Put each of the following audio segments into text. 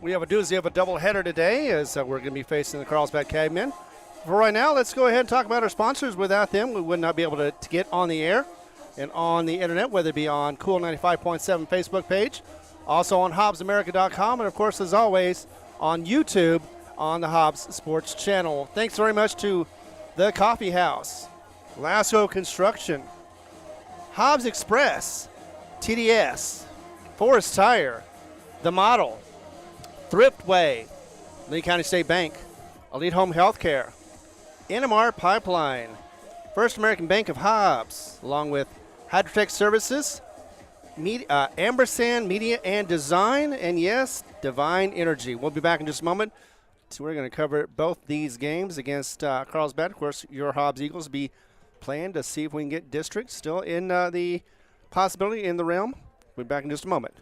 We have a doozy of a doubleheader today as we're going to be facing the Carlsbad Cavemen. For right now, let's go ahead and talk about our sponsors. Without them, we would not be able to get on the air and on the internet, whether it be on Cool 95.7 Facebook page, also on HobbsAmerica.com, and of course, as always, on YouTube on the Hobbs Sports Channel. Thanks very much to the Coffee House, Lasco Construction, Hobbs Express, TDS, Forest Tire, The Model, Thriftway, Lee County State Bank, Elite Home Healthcare, NMR Pipeline, First American Bank of Hobbs, along with Hydrotech Services, Ambersand Media and Design, and yes, Divine Energy. We'll be back in just a moment. So we're going to cover both these games against Carlsbad. Of course, your Hobbs Eagles be playing to see if we can get district still in the possibility in the realm. We'll be back in just a moment.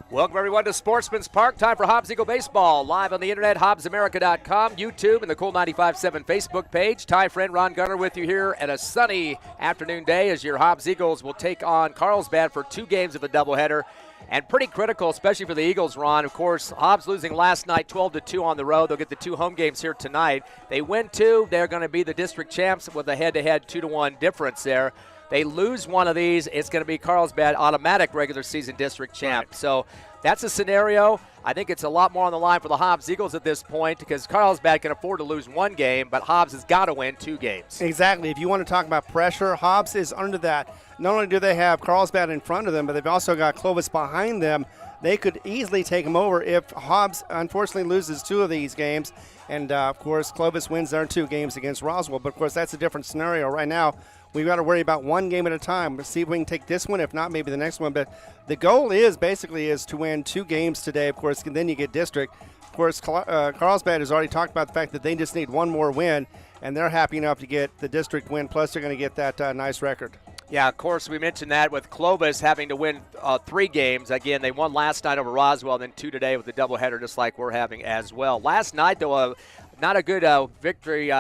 Welcome, everyone, to Sportsman's Park. Time for Hobbs Eagle Baseball. Live on the internet, HobbsAmerica.com, YouTube, and the Cool 95.7 Facebook page. Ty friend Ron Gunner with you here at a sunny afternoon day as your Hobbs Eagles will take on Carlsbad for 2 games of a doubleheader. And pretty critical, especially for the Eagles, Ron. Of course, Hobbs losing last night 12-2 on the road. They'll get the 2 home games here tonight. They win 2. They're going to be the district champs with a head-to-head 2-1 difference there. They lose one of these, it's going to be Carlsbad automatic regular season district champ. Right. So that's a scenario. I think it's a lot more on the line for the Hobbs Eagles at this point because Carlsbad can afford to lose 1 game, but Hobbs has got to win 2 games. Exactly. If you want to talk about pressure, Hobbs is under that. Not only do they have Carlsbad in front of them, but they've also got Clovis behind them. They could easily take them over if Hobbs unfortunately loses 2 of these games. And, of course, Clovis wins their 2 games against Roswell. But, of course, that's a different scenario right now. We've got to worry about 1 game at a time. See if we can take this one. If not, maybe the next one. But the goal is basically to win 2 games today, of course, and then you get district. Of course, Carlsbad has already talked about the fact that they just need 1 more win, and they're happy enough to get the district win, plus they're going to get that nice record. Yeah, of course, we mentioned that with Clovis having to win 3 games. Again, they won last night over Roswell, and then 2 today with the doubleheader, just like we're having as well. Last night, though, not a good victory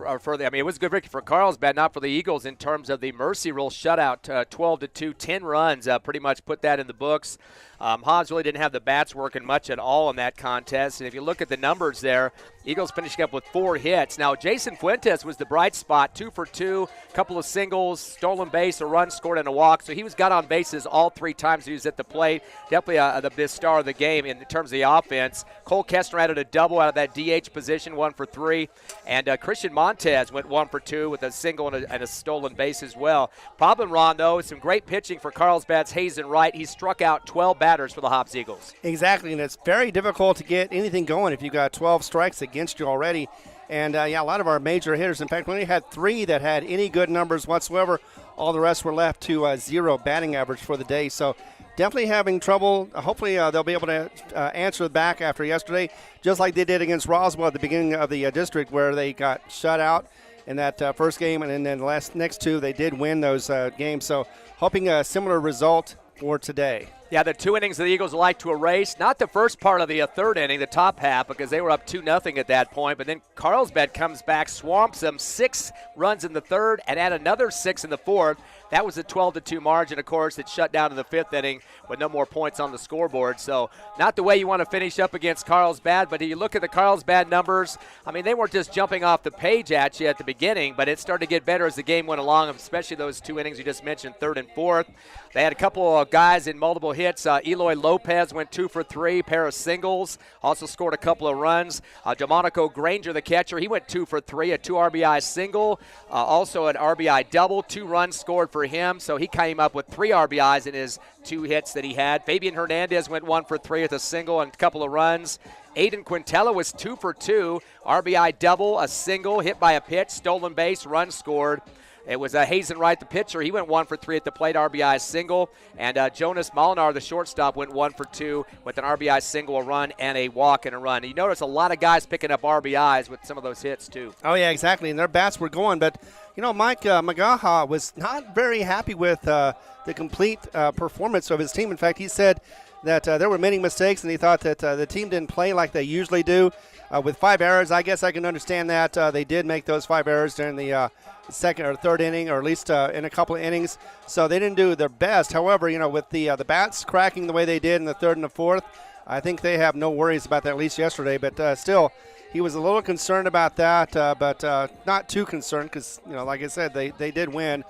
it was a good victory for Carlsbad, not for the Eagles in terms of the Mercy Rule shutout, 12-2, 10 runs, pretty much put that in the books. Hobbs really didn't have the bats working much at all in that contest. And if you look at the numbers there, Eagles finishing up with 4 hits. Now, Jason Fuentes was the bright spot, 2 for 2, couple of singles, stolen base, a run scored, and a walk. So he got on bases all 3 times he was at the plate. Definitely the best star of the game in terms of the offense. Cole Kestner added a double out of that DH position, 1 for 3. And Christian Montez went 1 for 2 with a single and a stolen base as well. Problem, Ron, though, is some great pitching for Carlsbad's Hazen Wright. He struck out 12 batters for the Hobbs Eagles. Exactly, and it's very difficult to get anything going if you've got 12 strikes against you already. And, a lot of our major hitters, in fact, we only had 3 that had any good numbers whatsoever. All the rest were left to 0 batting average for the day. So definitely having trouble. Hopefully they'll be able to answer back after yesterday, just like they did against Roswell at the beginning of the district where they got shut out in that first game. And then the next 2, they did win those games. So hoping a similar result for today. Yeah, the 2 innings the Eagles would like to erase. Not the first part of the 3rd inning, the top half, because they were up 2-0 at that point. But then Carlsbad comes back, swamps them, 6 runs in the 3rd, and add another 6 in the 4th. That was a 12-2 margin, of course, that shut down in the 5th inning with no more points on the scoreboard. So not the way you want to finish up against Carlsbad, but if you look at the Carlsbad numbers, they weren't just jumping off the page at you at the beginning, but it started to get better as the game went along, especially those 2 innings you just mentioned, 3rd and 4th. They had a couple of guys in multiple hits. Eloy Lopez went 2 for 3, pair of singles, also scored a couple of runs. Delmonico Granger, the catcher, he went 2 for 3, a 2 RBI single, also an RBI double, 2 runs scored for him, so he came up with 3 RBIs in his 2 hits that he had. Fabian Hernandez went 1 for 3 with a single and a couple of runs. Aiden Quintella was 2 for 2, RBI double, a single, hit by a pitch, stolen base, run scored. It was Hazen Wright, the pitcher. He went 1 for 3 at the plate, RBI single. And Jonas Molinar, the shortstop, went 1 for 2 with an RBI single, a run, and a walk and a run. And you notice a lot of guys picking up RBIs with some of those hits, too. Oh, yeah, exactly. And their bats were going. But, Mike Magaha was not very happy with the complete performance of his team. In fact, he said that there were many mistakes, and he thought that the team didn't play like they usually do. With 5 errors, I guess I can understand that. They did make those 5 errors during the 2nd or 3rd inning, or at least in a couple of innings. So they didn't do their best. However, with the bats cracking the way they did in the 3rd and the 4th, I think they have no worries about that, at least yesterday. But still, he was a little concerned about that, but not too concerned because, like I said, they did win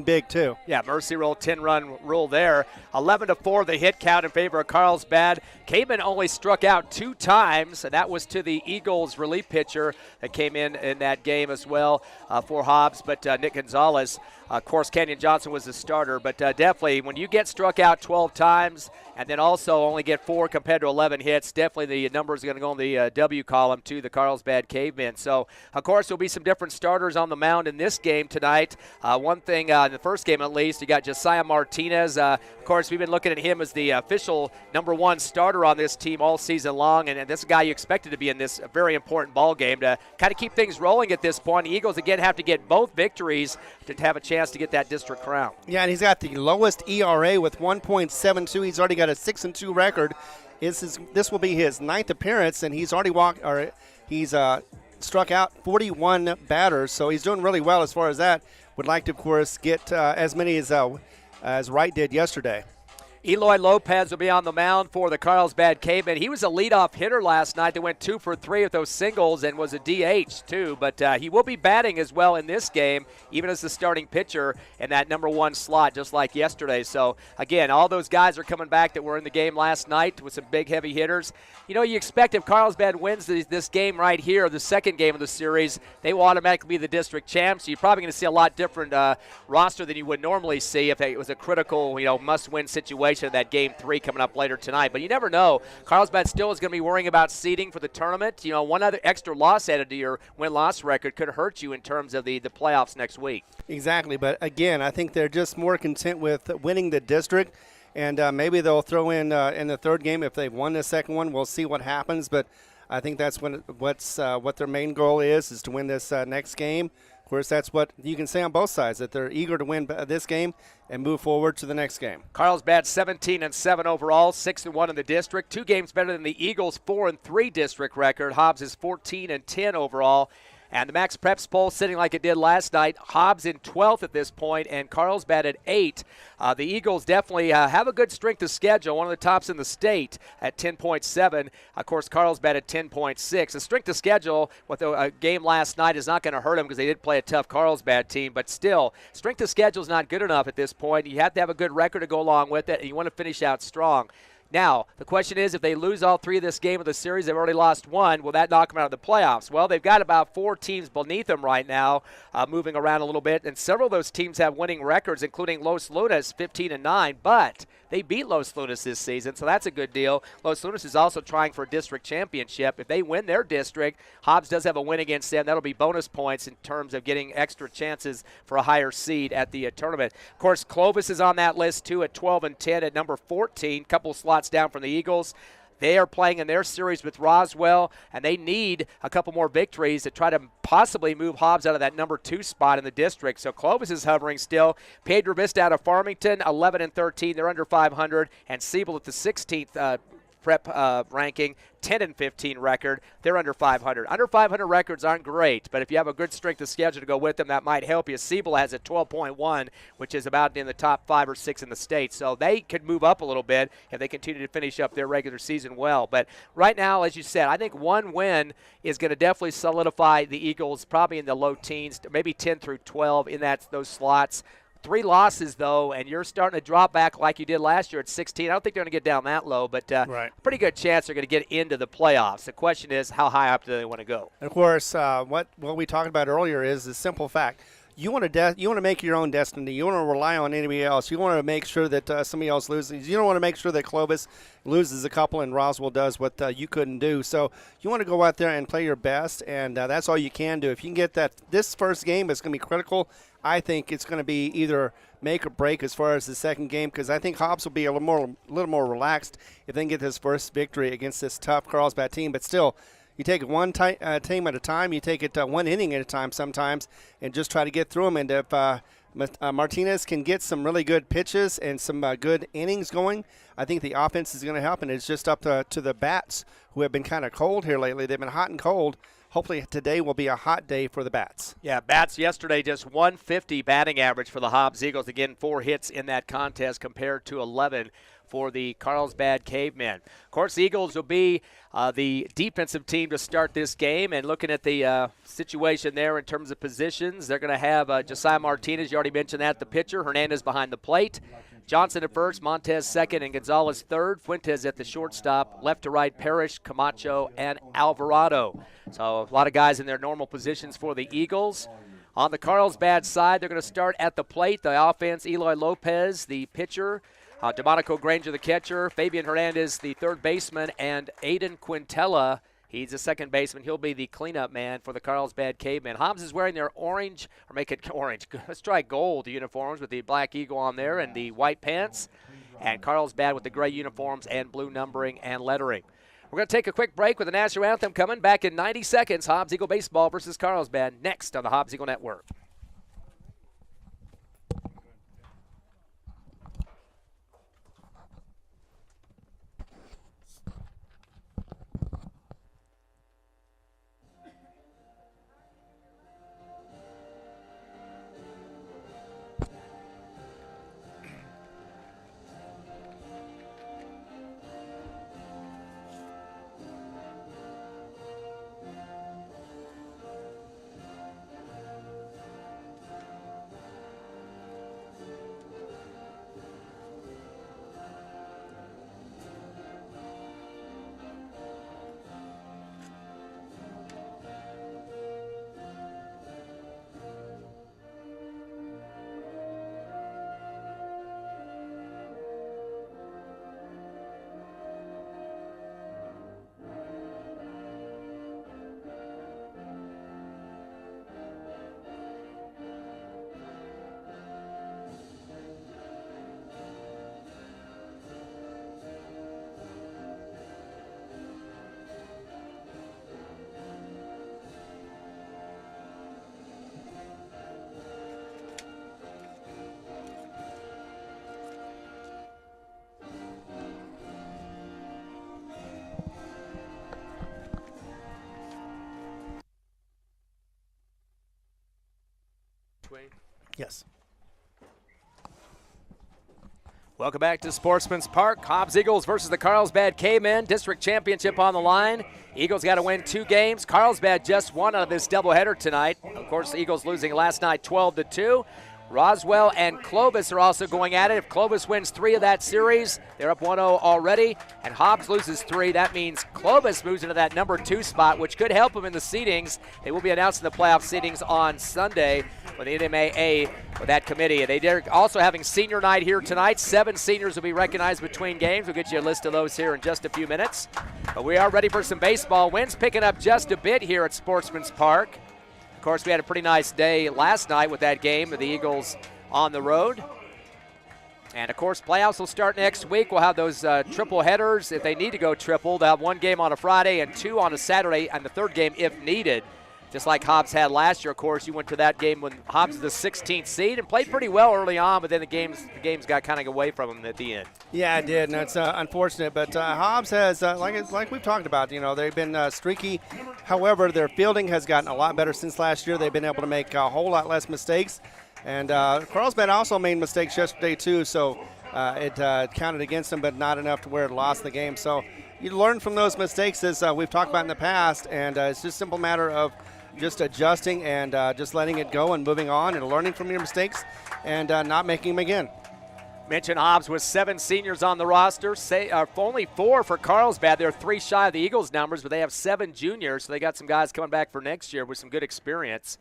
big too. Yeah, Mercy Rule, 10-run rule there. 11-4, the hit count in favor of Carlsbad. Cavemen only struck out 2 times, and that was to the Eagles relief pitcher that came in that game as well for Hobbs. But Nick Gonzalez, of course, Kenyon Johnson was the starter. But definitely, when you get struck out 12 times and then also only get 4 compared to 11 hits, definitely the numbers are going to go in the W column too. to the Carlsbad Cavemen. So, of course, there'll be some different starters on the mound in this game tonight. One thing in the first game, at least, you got Josiah Martinez. Of course, we've been looking at him as the official #1 starter on this team all season long, and this guy you expected to be in this very important ball game to kind of keep things rolling at this point. The Eagles, again, have to get both victories to have a chance to get that district crown. Yeah, and he's got the lowest ERA with 1.72. He's already got a 6-2 record. This will be his 9th appearance, and he's already struck out 41 batters, so he's doing really well as far as that. Would like to, of course, get as many as Wright did yesterday. Eloy Lopez will be on the mound for the Carlsbad Cavemen. He was a leadoff hitter last night that went 2 for 3 with those singles and was a DH too, but he will be batting as well in this game, even as the starting pitcher in that #1 slot, just like yesterday. So, again, all those guys are coming back that were in the game last night with some big, heavy hitters. You know, you expect if Carlsbad wins this game right here, the second game of the series, they will automatically be the district champs. So you're probably going to see a lot different roster than you would normally see if it was a critical, must-win situation. That game 3 coming up later tonight. But you never know. Carlsbad still is going to be worrying about seeding for the tournament. One other extra loss added to your win-loss record could hurt you in terms of the playoffs next week. Exactly. But, again, I think they're just more content with winning the district. And maybe they'll throw in the third game. If they've won the second one, we'll see what happens. But I think that's what their main goal is to win this next game. Of course, that's what you can say on both sides, that they're eager to win this game and move forward to the next game. Carlsbad 17-7 overall, 6-1 in the district. 2 games better than the Eagles' 4-3 district record. Hobbs is 14-10 overall. And the Max Preps poll sitting like it did last night. Hobbs in 12th at this point and Carlsbad at 8. The Eagles definitely have a good strength of schedule, one of the tops in the state at 10.7. Of course, Carlsbad at 10.6. The strength of schedule with a game last night is not going to hurt them because they did play a tough Carlsbad team. But still, strength of schedule is not good enough at this point. You have to have a good record to go along with it, and you want to finish out strong. Now, the question is, if they lose all 3 of this game of the series, they've already lost 1, will that knock them out of the playoffs? Well, they've got about 4 teams beneath them right now, moving around a little bit, and several of those teams have winning records, including Los Lunas, 15-9, but they beat Los Lunas this season, so that's a good deal. Los Lunas is also trying for a district championship. If they win their district, Hobbs does have a win against them. That'll be bonus points in terms of getting extra chances for a higher seed at the tournament. Of course, Clovis is on that list, too, at 12-10 at number 14, couple slots down from the Eagles. They are playing in their series with Roswell, and they need a couple more victories to try to possibly move Hobbs out of that number 2 spot in the district. So Clovis is hovering still. Pedro Vista out of Farmington, 11-13. They're under 500. And Siebel at the 16th prep ranking, 10-15 record. They're under 500. Under 500 records aren't great, but if you have a good strength of schedule to go with them, that might help you. Siebel has a 12.1, which is about in the top 5 or 6 in the state. So they could move up a little bit if they continue to finish up their regular season well. But right now, as you said, I think 1 win is going to definitely solidify the Eagles probably in the low teens, maybe 10 through 12 in those slots. 3 losses, though, and you're starting to drop back like you did last year at 16. I don't think they're going to get down that low, but right. Pretty good chance they're going to get into the playoffs. The question is, how high up do they want to go? And of course, what we talked about earlier is the simple fact. You want to make your own destiny. You want to rely on anybody else. You want to make sure that somebody else loses. You don't want to make sure that Clovis loses a couple and Roswell does what you couldn't do. So you want to go out there and play your best, and that's all you can do. If you can get that, this first game is going to be critical. I think it's going to be either make or break as far as the second game, because I think Hobbs will be a little more relaxed if they can get this first victory against this tough Carlsbad team. But still, you take it one team at a time. You take it 1 inning at a time sometimes and just try to get through them. And if Martinez can get some really good pitches and some good innings going, I think the offense is going to help. And it's just up to the bats, who have been kind of cold here lately. They've been hot and cold. Hopefully today will be a hot day for the bats. Yeah, bats yesterday just 150 batting average for the Hobbs Eagles. Again, 4 hits in that contest compared to 11 for the Carlsbad Cavemen. Of course, the Eagles will be the defensive team to start this game. And looking at the situation there in terms of positions, they're going to have Josiah Martinez. You already mentioned that, the pitcher. Hernandez behind the plate. Johnson at first, Montez second, and Gonzalez third. Fuentes at the shortstop. Left to right, Parrish, Camacho, and Alvarado. So a lot of guys in their normal positions for the Eagles. On the Carlsbad side, they're going to start at the plate. The offense, Eloy Lopez, the pitcher. DeMonico Granger, the catcher. Fabian Hernandez, the third baseman. And Aiden Quintella He's the second baseman. He'll be the cleanup man for the Carlsbad Cavemen. Hobbs is wearing their orange, or make it orange, let's try gold uniforms with the black eagle on there and the white pants. And Carlsbad with the gray uniforms and blue numbering and lettering. We're going to take a quick break with the national anthem coming back in 90 seconds. Hobbs Eagle Baseball versus Carlsbad next on the Hobbs Eagle Network. Yes. Welcome back to Sportsman's Park. Hobbs Eagles versus the Carlsbad Cavemen. District championship on the line. Eagles got to win 2 games. Carlsbad just won out of this doubleheader tonight. Of course, the Eagles losing last night 12-2. Roswell and Clovis are also going at it. If Clovis wins 3 of that series, they're up 1-0 already. And Hobbs loses 3. That means Clovis moves into that number 2 spot, which could help them in the seedings. They will be announcing the playoff seedings on Sunday with the NMAA with that committee. They're also having senior night here tonight. 7 seniors will be recognized between games. We'll get you a list of those here in just a few minutes. But we are ready for some baseball. Winds picking up just a bit here at Sportsman's Park. Of course, we had a pretty nice day last night with that game of the Eagles on the road. And, of course, playoffs will start next week. We'll have those triple headers if they need to go triple. They'll have 1 game on a Friday and 2 on a Saturday, and the 3rd game if needed. Just like Hobbs had last year, of course. You went to that game when Hobbs was the 16th seed and played pretty well early on, but then the games got kind of away from him at the end. Yeah, it did, and that's unfortunate. But Hobbs has, like we've talked about, they've been streaky. However, their fielding has gotten a lot better since last year. They've been able to make a whole lot less mistakes. And Carlsbad also made mistakes yesterday, too, so it counted against them, but not enough to where it lost the game. So you learn from those mistakes, as we've talked about in the past, and it's just a simple matter of just adjusting and just letting it go and moving on and learning from your mistakes and not making them again. Mention Hobbs with 7 seniors on the roster. Only 4 for Carlsbad. They're 3 shy of the Eagles' numbers, but they have 7 juniors, so they got some guys coming back for next year with some good experience.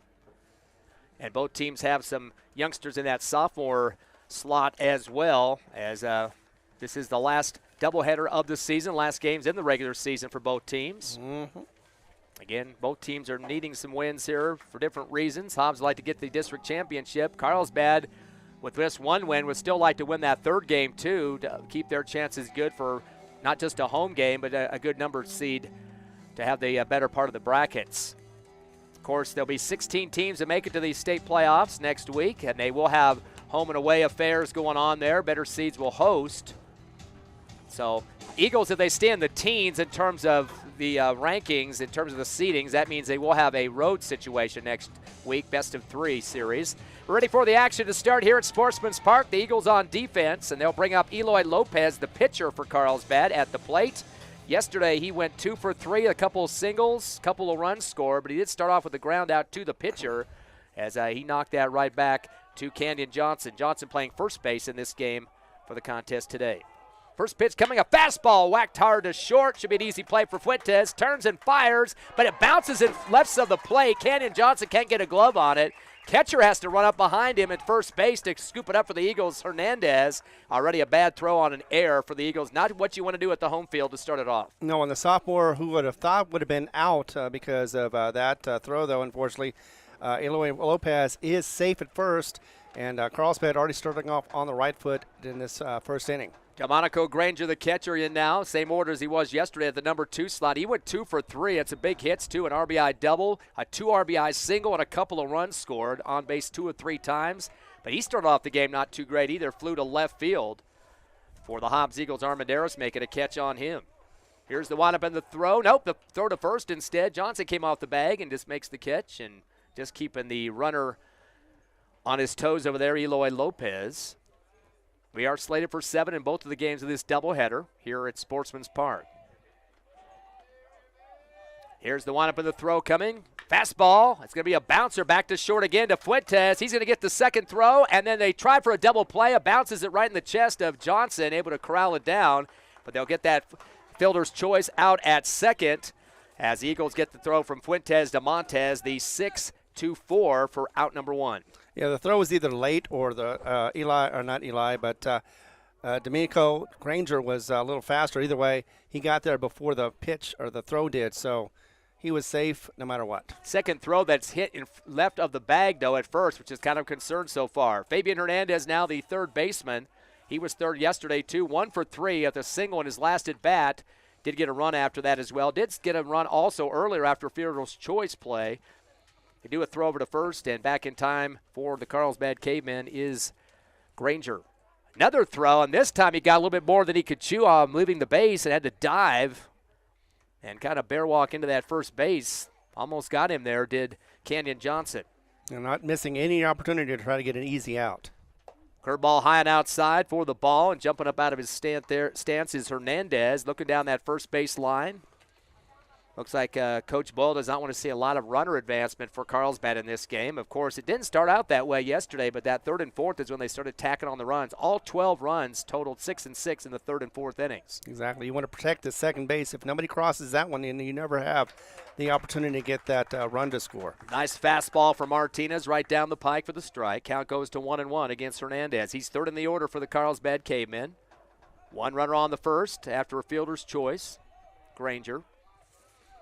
And both teams have some youngsters in that sophomore slot as well, as this is the last doubleheader of the season, last games in the regular season for both teams. Mm-hmm. Again, both teams are needing some wins here for different reasons. Hobbs would like to get the district championship. Carlsbad, with this 1 win, would still like to win that 3rd game, too, to keep their chances good for not just a home game, but a good number seed to have the better part of the brackets. Of course, there'll be 16 teams that make it to the state playoffs next week, and they will have home and away affairs going on there. Better seeds will host. So Eagles, if they stay in the teens in terms of the rankings, in terms of the seedings, that means they will have a road situation next week, best of 3 series. We're ready for the action to start here at Sportsman's Park. The Eagles on defense, and they'll bring up Eloy Lopez, the pitcher for Carlsbad, at the plate. Yesterday he went 2 for 3, a couple of singles, couple of runs scored, but he did start off with the ground out to the pitcher as he knocked that right back to Canyon Johnson. Johnson playing first base in this game for the contest today. First pitch coming, a fastball whacked hard to short. Should be an easy play for Fuentes. Turns and fires, but it bounces in left of the plate. Canyon Johnson can't get a glove on it. Catcher has to run up behind him at first base to scoop it up for the Eagles. Hernandez, already a bad throw on an error for the Eagles. Not what you want to do at the home field to start it off. No, and the sophomore who would have thought would have been out because of that throw, though, unfortunately, Eloy Lopez is safe at first, and Carlsbad already starting off on the right foot in this first inning. Delmonico Granger, the catcher, in now. Same order as he was yesterday at the number 2 slot. He went 2 for 3. It's a big hits, too. An RBI double, a 2 RBI single, and a couple of runs scored. On base 2 or 3 times. But he started off the game not too great either. Flew to left field for the Hobbs Eagles. Armendaris making a catch on him. Here's the windup and the throw. Nope, the throw to first instead. Johnson came off the bag and just makes the catch. And just keeping the runner on his toes over there, Eloy Lopez. We are slated for 7 in both of the games of this doubleheader here at Sportsman's Park. Here's the windup and the throw coming. Fastball. It's going to be a bouncer back to short again to Fuentes. He's going to get the second throw, and then they try for a double play. A bounces it right in the chest of Johnson, able to corral it down, but they'll get that fielder's choice out at second as the Eagles get the throw from Fuentes to Montez, the 6-4 for out number 1. Yeah, the throw was either late or the Domenico Granger was a little faster. Either way, he got there before the pitch or the throw did, so he was safe no matter what. Second throw that's hit in left of the bag, though, at first, which is kind of concerned so far. Fabian Hernandez now the third baseman. He was third yesterday, too. 1 for 3 at the single in his last at bat. Did get a run after that as well. Did get a run also earlier after fielder's choice play. They do a throw over to first, and back in time for the Carlsbad Cavemen is Granger. Another throw, and this time he got a little bit more than he could chew on, leaving the base and had to dive and kind of bear walk into that first base. Almost got him there, did Canyon Johnson. And not missing any opportunity to try to get an easy out. Curveball high and outside for the ball, and jumping up out of his stance is Hernandez, looking down that first base line. Looks like Coach Boyle does not want to see a lot of runner advancement for Carlsbad in this game. Of course, it didn't start out that way yesterday, but that third and fourth is when they started tacking on the runs. All 12 runs totaled 6 and 6 in the third and fourth innings. Exactly. You want to protect the second base. If nobody crosses that one, you never have the opportunity to get that run to score. Nice fastball for Martinez right down the pike for the strike. Count goes to 1-1 against Hernandez. He's third in the order for the Carlsbad Cavemen. One runner on the first after a fielder's choice. Granger.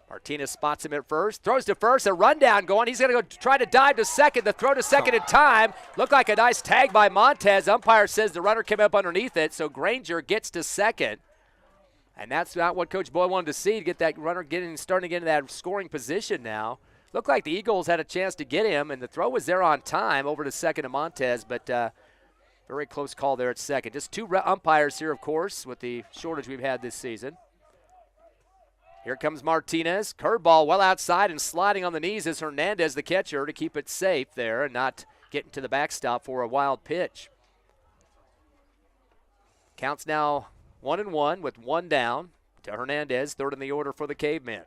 Martinez spots him at first, throws to first, a rundown going. He's going to go try to dive to second. The throw to second in time. Looked like a nice tag by Montez. Umpire says the runner came up underneath it, so Granger gets to second. And that's not what Coach Boyle wanted to see, to get that runner starting to get into that scoring position now. Looked like the Eagles had a chance to get him, and the throw was there on time over to second to Montez, but very close call there at second. Just 2 umpires here, of course, with the shortage we've had this season. Here comes Martinez. Curveball well outside and sliding on the knees is Hernandez, the catcher, to keep it safe there and not getting to the backstop for a wild pitch. Counts now 1-1 with 1 down to Hernandez, third in the order for the Cavemen.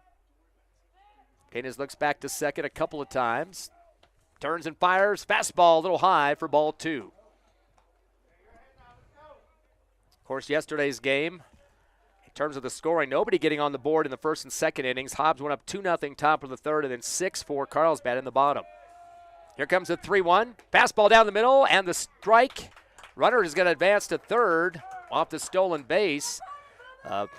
Martinez looks back to second a couple of times. Turns and fires. Fastball a little high for ball 2. Of course, yesterday's game, in terms of the scoring, nobody getting on the board in the first and second innings. Hobbs went up 2-0 top of the third, and then 6-4 Carlsbad in the bottom. Here comes the 3-1. Fastball down the middle, and the strike. Runner is going to advance to third off the stolen base.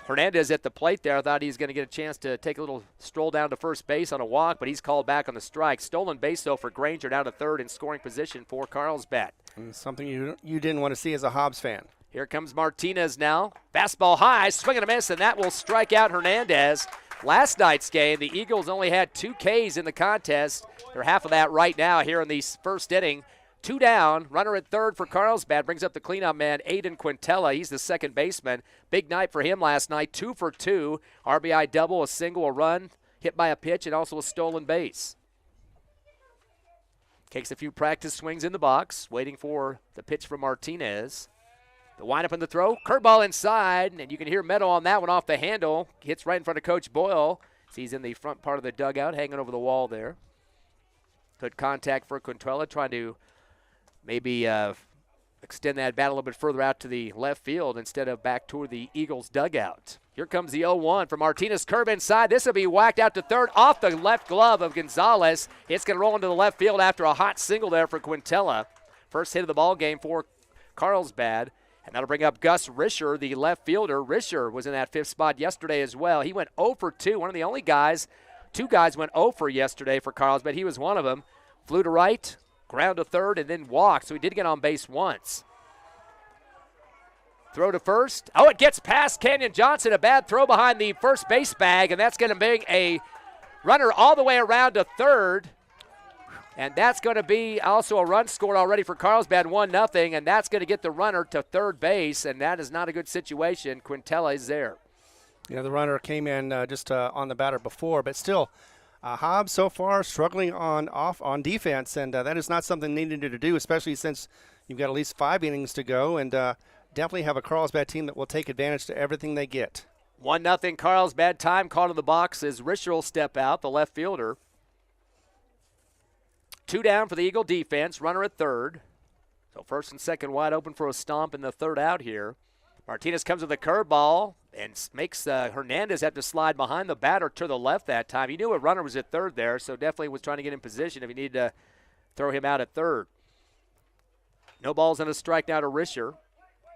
Hernandez at the plate there. I thought he was going to get a chance to take a little stroll down to first base on a walk, but he's called back on the strike. Stolen base, though, for Granger down to third in scoring position for Carlsbad. And something you didn't want to see as a Hobbs fan. Here comes Martinez now. Fastball high, swing and a miss, and that will strike out Hernandez. Last night's game, the Eagles only had 2 Ks in the contest. They're half of that right now here in the first inning. 2 down, runner at third for Carlsbad, brings up the cleanup man, Aiden Quintella. He's the second baseman. Big night for him last night, 2 for 2. RBI double, a single, a run, hit by a pitch, and also a stolen base. Takes a few practice swings in the box, waiting for the pitch from Martinez. The windup and the throw, curveball inside, and you can hear Meadow on that one off the handle. Hits right in front of Coach Boyle. He's in the front part of the dugout, hanging over the wall there. Good contact for Quintella, trying to maybe extend that bat a little bit further out to the left field instead of back toward the Eagles dugout. Here comes the 0-1 from Martinez. Curve inside. This will be whacked out to third off the left glove of Gonzalez. It's going to roll into the left field after a hot single there for Quintella. First hit of the ball game for Carlsbad. And that'll bring up Gus Risher, the left fielder. Risher was in that fifth spot yesterday as well. He went 0 for 2. One of the only guys, two guys went 0 for yesterday for Carlsbad. He was one of them. Flew to right, ground to third, and then walked. So he did get on base once. Throw to first. Oh, it gets past Kenyon Johnson. A bad throw behind the first base bag, and that's going to bring a runner all the way around to third. And that's going to be also a run scored already for Carlsbad, 1-0, and that's going to get the runner to third base, and that is not a good situation. Quintella is there. Yeah, the runner came in just on the batter before, but still, Hobbs so far struggling on defense, and that is not something needed to do, especially since you've got at least 5 innings to go, and definitely have a Carlsbad team that will take advantage to everything they get. 1-0 Carlsbad. Time caught in the box as Risher will step out, the left fielder. 2 down for the Eagle defense, runner at third. So first and second wide open for a stomp in the third out here. Martinez comes with a curveball and makes Hernandez have to slide behind the batter to the left that time. He knew a runner was at third there, so definitely was trying to get in position if he needed to throw him out at third. No balls and a strike now to Risher.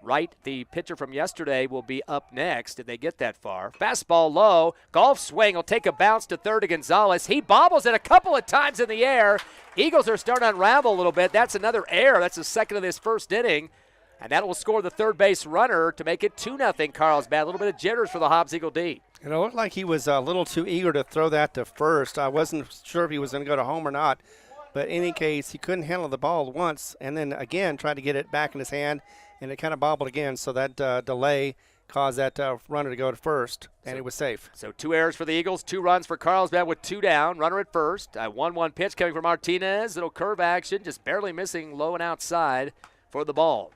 Wright, the pitcher from yesterday, will be up next if they get that far. Fastball low. Golf swing will take a bounce to third to Gonzalez. He bobbles it a couple of times in the air. Eagles are starting to unravel a little bit. That's another error. That's the second of this first inning. And that will score the third base runner to make it 2-0 Carlsbad. A little bit of jitters for the Hobbs Eagle D. And it looked like he was a little too eager to throw that to first. I wasn't sure if he was going to go to home or not. But in any case, he couldn't handle the ball once and then again tried to get it back in his hand. And it kind of bobbled again, so that delay caused that runner to go to first, and it was safe. So 2 errors for the Eagles, 2 runs for Carlsbad with 2 down. Runner at first. A 1-1 pitch coming from Martinez. Little curve action, just barely missing low and outside for the ball.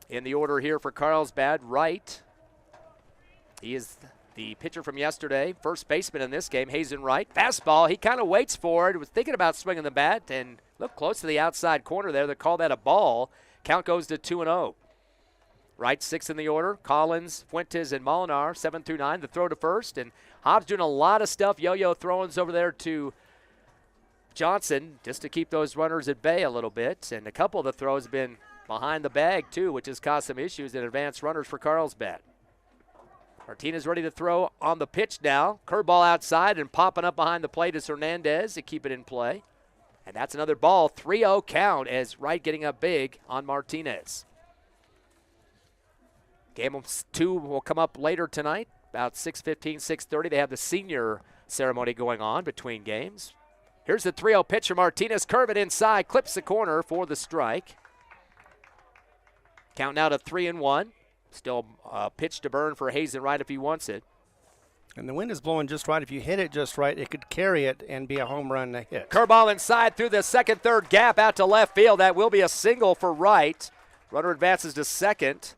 In the order here for Carlsbad, Wright. He is the pitcher from yesterday, first baseman in this game, Hazen Wright. Fastball, he kind of waits for it, was thinking about swinging the bat, and looked close to the outside corner there. They call that a ball. Count goes to 2-0. Wright 6 in the order. Collins, Fuentes, and Molinar 7 through 9. The throw to first, and Hobbs doing a lot of stuff. Yo-yo throwings over there to Johnson just to keep those runners at bay a little bit. And a couple of the throws have been behind the bag too, which has caused some issues in advanced runners for Carlsbad. Martinez ready to throw on the pitch now. Curveball outside and popping up behind the plate is Hernandez to keep it in play. And that's another ball, 3-0 count as Wright getting up big on Martinez. Game 2 will come up later tonight, about 6:15, 6:30. They have the senior ceremony going on between games. Here's the 3-0 pitch from Martinez. Curve it inside, clips the corner for the strike. Count now to 3-1. Still pitch to burn for Hazen Wright if he wants it. And the wind is blowing just right. If you hit it just right, it could carry it and be a home run hit. Curveball inside through the second, third gap out to left field. That will be a single for Wright. Runner advances to second.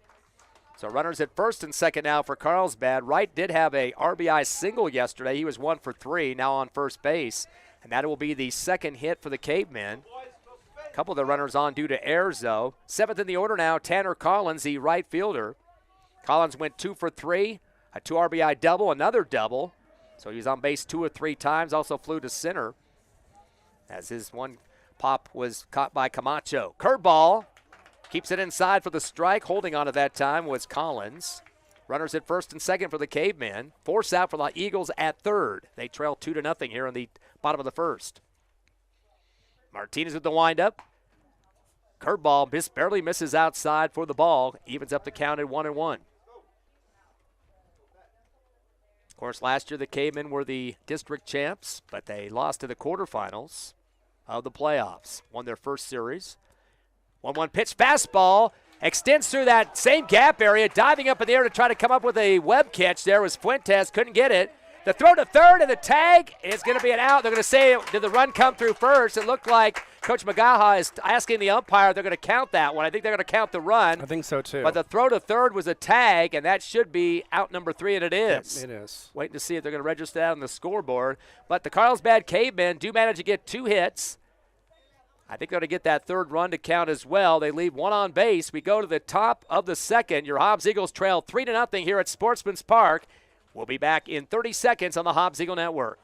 So runners at first and second now for Carlsbad. Wright did have a RBI single yesterday. He was 1 for 3, now on first base. And that will be the second hit for the Cavemen. A couple of the runners on due to errors, though. 7th in the order now, Tanner Collins, the right fielder. Collins went 2 for 3. A 2 RBI double, another double. So he was on base 2 or 3 times, also flew to center as his one pop was caught by Camacho. Curveball, keeps it inside for the strike. Holding on at that time was Collins. Runners at first and second for the Cavemen. Force out for the Eagles at third. They trail 2-0 here in the bottom of the first. Martinez with the windup. Curveball barely misses outside for the ball. Evens up the count at 1-1. Of course, last year the Cavemen were the district champs, but they lost to the quarterfinals of the playoffs. Won their first series. 1-1 pitch, fastball, extends through that same gap area, diving up in the air to try to come up with a web catch. There was Fuentes, couldn't get it. The throw to third and the tag is going to be an out. They're going to say, did the run come through first? It looked like Coach Magaha is asking the umpire they're going to count that one. I think they're going to count the run. I think so, too. But the throw to third was a tag, and that should be out number 3, and it is. Yep, it is. Waiting to see if they're going to register that on the scoreboard. But the Carlsbad Cavemen do manage to get 2 hits. I think they're going to get that third run to count as well. They leave one on base. We go to the top of the second. Your Hobbs Eagles trail 3-0 here at Sportsman's Park. We'll be back in 30 seconds on the Hobbs Eagle Network.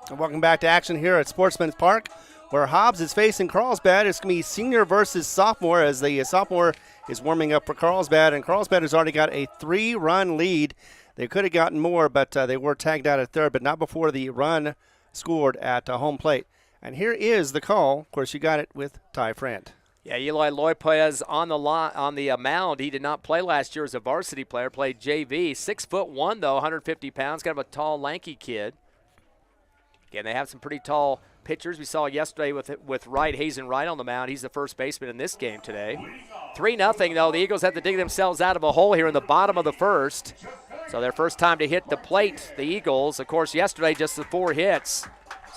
And welcome back to action here at Sportsman's Park, where Hobbs is facing Carlsbad. It's going to be senior versus sophomore, as the sophomore is warming up for Carlsbad, and Carlsbad has already got a 3-run lead. They could have gotten more, but they were tagged out at third, but not before the run scored at home plate. And here is the call. Of course, you got it with Ty Friend. Yeah, Eloy Lopez on the mound. He did not play last year as a varsity player, played JV. 6'1", though, 150 pounds, kind of a tall, lanky kid. Again, they have some pretty tall pitchers. We saw yesterday with Wright, Hazen Wright on the mound. He's the first baseman in this game today. 3-0, though. The Eagles have to dig themselves out of a hole here in the bottom of the first. So their first time to hit the plate, the Eagles. Of course, yesterday just the 4 hits.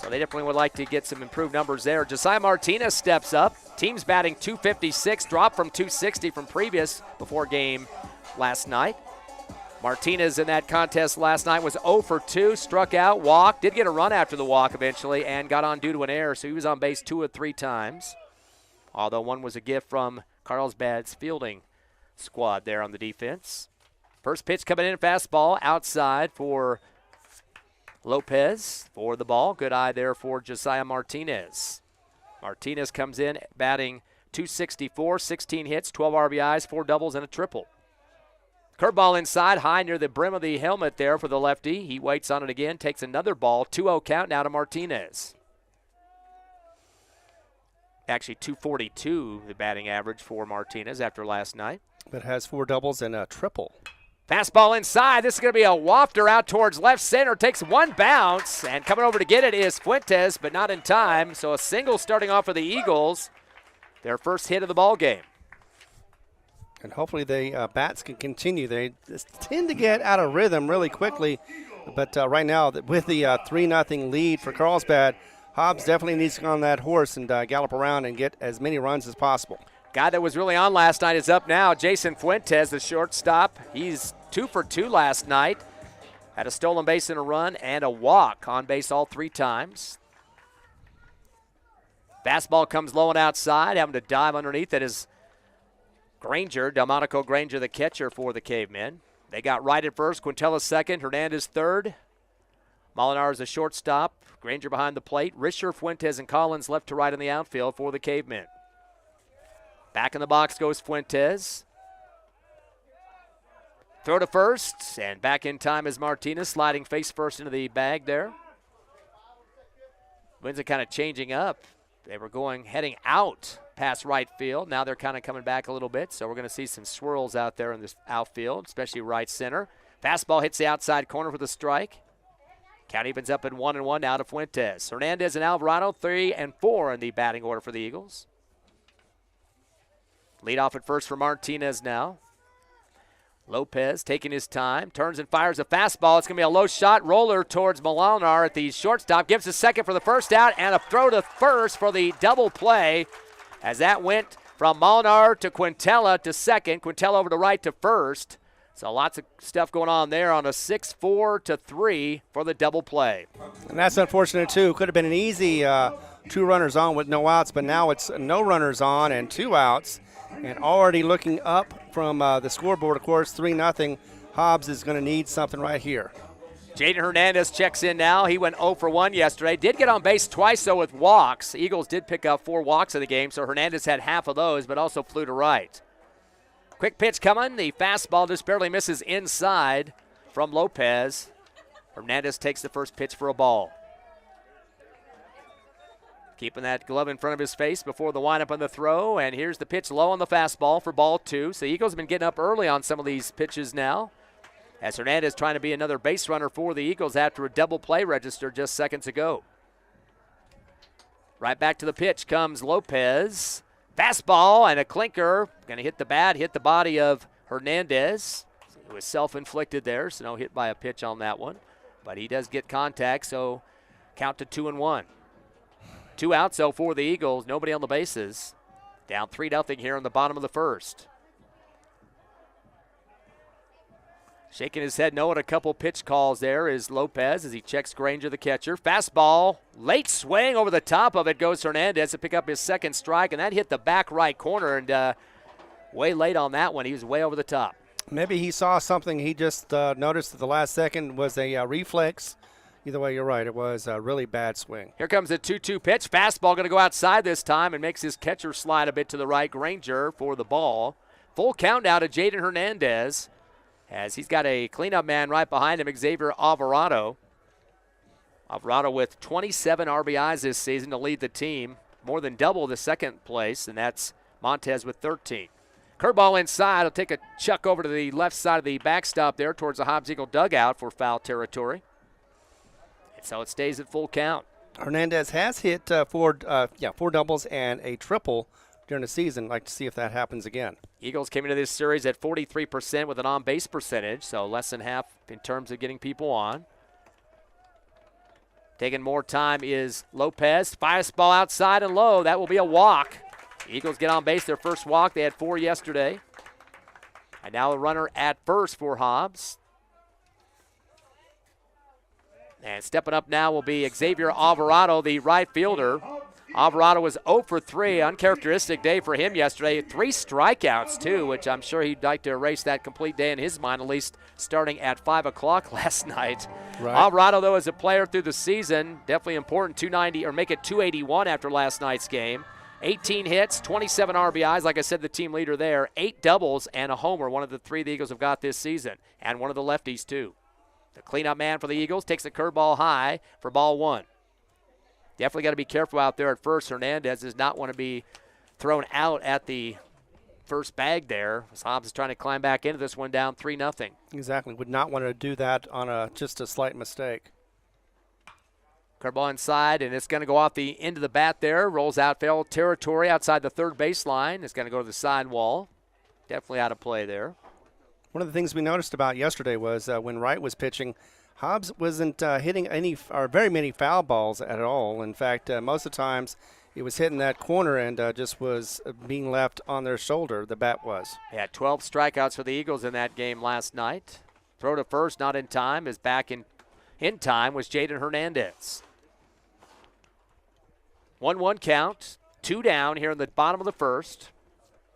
So they definitely would like to get some improved numbers there. Josiah Martinez steps up. Team's batting .256, dropped from .260 from before game last night. Martinez in that contest last night was 0 for 2, struck out, walked, did get a run after the walk eventually, and got on due to an error, so he was on base 2 or 3 times. Although one was a gift from Carlsbad's fielding squad there on the defense. First pitch coming in, fastball outside for Lopez for the ball. Good eye there for Josiah Martinez. Martinez comes in batting .264, 16 hits, 12 RBIs, 4 doubles, and a triple. Curveball inside, high near the brim of the helmet there for the lefty. He waits on it again, takes another ball. 2-0 count now to Martinez. Actually, .242 the batting average for Martinez after last night. But has 4 doubles and a triple. Fastball inside. This is going to be a wafter out towards left center. Takes one bounce, and coming over to get it is Fuentes, but not in time. So a single starting off for the Eagles. Their first hit of the ball game. And hopefully the bats can continue. They tend to get out of rhythm really quickly. But right now, with the 3-0 lead for Carlsbad, Hobbs definitely needs to go on that horse and gallop around and get as many runs as possible. Guy that was really on last night is up now. Jason Fuentes, the shortstop. He's 2 for 2 last night. Had a stolen base and a run and a walk on base all 3 times. Fastball comes low and outside, having to dive underneath. That is Granger, Delmonico Granger, the catcher for the Cavemen. They got Wright at first, Quintella second, Hernandez third. Molinar is the shortstop, Granger behind the plate. Risher, Fuentes, and Collins left to right in the outfield for the Cavemen. Back in the box goes Fuentes. Throw to first, and back in time is Martinez, sliding face first into the bag there. Winds are kind of changing up. They were heading out past right field. Now they're kind of coming back a little bit, so we're going to see some swirls out there in this outfield, especially right center. Fastball hits the outside corner for the strike. Count evens up at 1-1 now to Fuentes. Hernandez and Alvarado, 3 and 4 in the batting order for the Eagles. Lead off at first for Martinez now. Lopez taking his time, turns and fires a fastball. It's going to be a low shot roller towards Molinar at the shortstop. Gives a second for the first out and a throw to first for the double play. As that went from Molinar to Quintella to second. Quintella over to right to first. So lots of stuff going on there on a 6-4 to 3 for the double play. And that's unfortunate, too. Could have been an easy 2 runners on with no outs, but now it's no runners on and 2 outs. And already looking up from the scoreboard, of course, 3-0. Hobbs is going to need something right here. Jaden Hernandez checks in now. He went 0 for 1 yesterday. Did get on base twice, though, with walks. Eagles did pick up 4 walks in the game, so Hernandez had half of those, but also flew to right. Quick pitch coming. The fastball just barely misses inside from Lopez. Hernandez takes the first pitch for a ball. Keeping that glove in front of his face before the windup on the throw. And here's the pitch low on the fastball for ball 2. So the Eagles have been getting up early on some of these pitches now, as Hernandez trying to be another base runner for the Eagles after a double play registered just seconds ago. Right back to the pitch comes Lopez. Fastball and a clinker. Going to hit the bat, hit the body of Hernandez. It was self-inflicted there, so no hit by a pitch on that one. But he does get contact, so count to 2-1. 2 outs, though, for the Eagles. Nobody on the bases. Down 3-0 here in the bottom of the first. Shaking his head no at a couple pitch calls there is Lopez as he checks Granger, the catcher. Fastball, late swing over the top of it goes Hernandez to pick up his second strike, and that hit the back right corner, and way late on that one. He was way over the top. Maybe he saw something he just noticed at the last second was a reflex. Either way, you're right. It was a really bad swing. Here comes the 2-2 pitch. Fastball going to go outside this time and makes his catcher slide a bit to the right. Granger for the ball. Full count now to Jaden Hernandez, as he's got a cleanup man right behind him, Xavier Alvarado. Alvarado with 27 RBIs this season to lead the team, more than double the second place, and that's Montez with 13. Curveball inside. He'll take a chuck over to the left side of the backstop there towards the Hobbs Eagle dugout for foul territory. And so it stays at full count. Hernandez has hit four doubles and a triple during the season. I'd like to see if that happens again. Eagles came into this series at 43% with an on-base percentage, so less than half in terms of getting people on. Taking more time is Lopez. Fastball outside and low. That will be a walk. Eagles get on base, their first walk. They had 4 yesterday. And now a runner at first for Hobbs. And stepping up now will be Xavier Alvarado, the right fielder. Alvarado was 0 for 3, uncharacteristic day for him yesterday. 3 strikeouts, too, which I'm sure he'd like to erase that complete day in his mind, at least starting at 5 o'clock last night. Right. Alvarado, though, as a player through the season, definitely important, 290 or make it 281 after last night's game. 18 hits, 27 RBIs, like I said, the team leader there. 8 doubles and a homer, one of the 3 the Eagles have got this season, and one of the lefties, too. The cleanup man for the Eagles takes a curveball high for ball 1. Definitely got to be careful out there at first. Hernandez does not want to be thrown out at the first bag there. Hobbs is trying to climb back into this one down 3-0. Exactly. Would not want to do that on just a slight mistake. Curveball inside, and it's going to go off the end of the bat there. Rolls out foul territory outside the third baseline. It's going to go to the side wall. Definitely out of play there. One of the things we noticed about yesterday was when Wright was pitching, Hobbs wasn't hitting any or very many foul balls at all. In fact, most of the times it was hitting that corner and just was being left on their shoulder, the bat was. Yeah, 12 strikeouts for the Eagles in that game last night. Throw to first, not in time, is back in time was Jaden Hernandez. 1-1 count, 2 down here in the bottom of the first.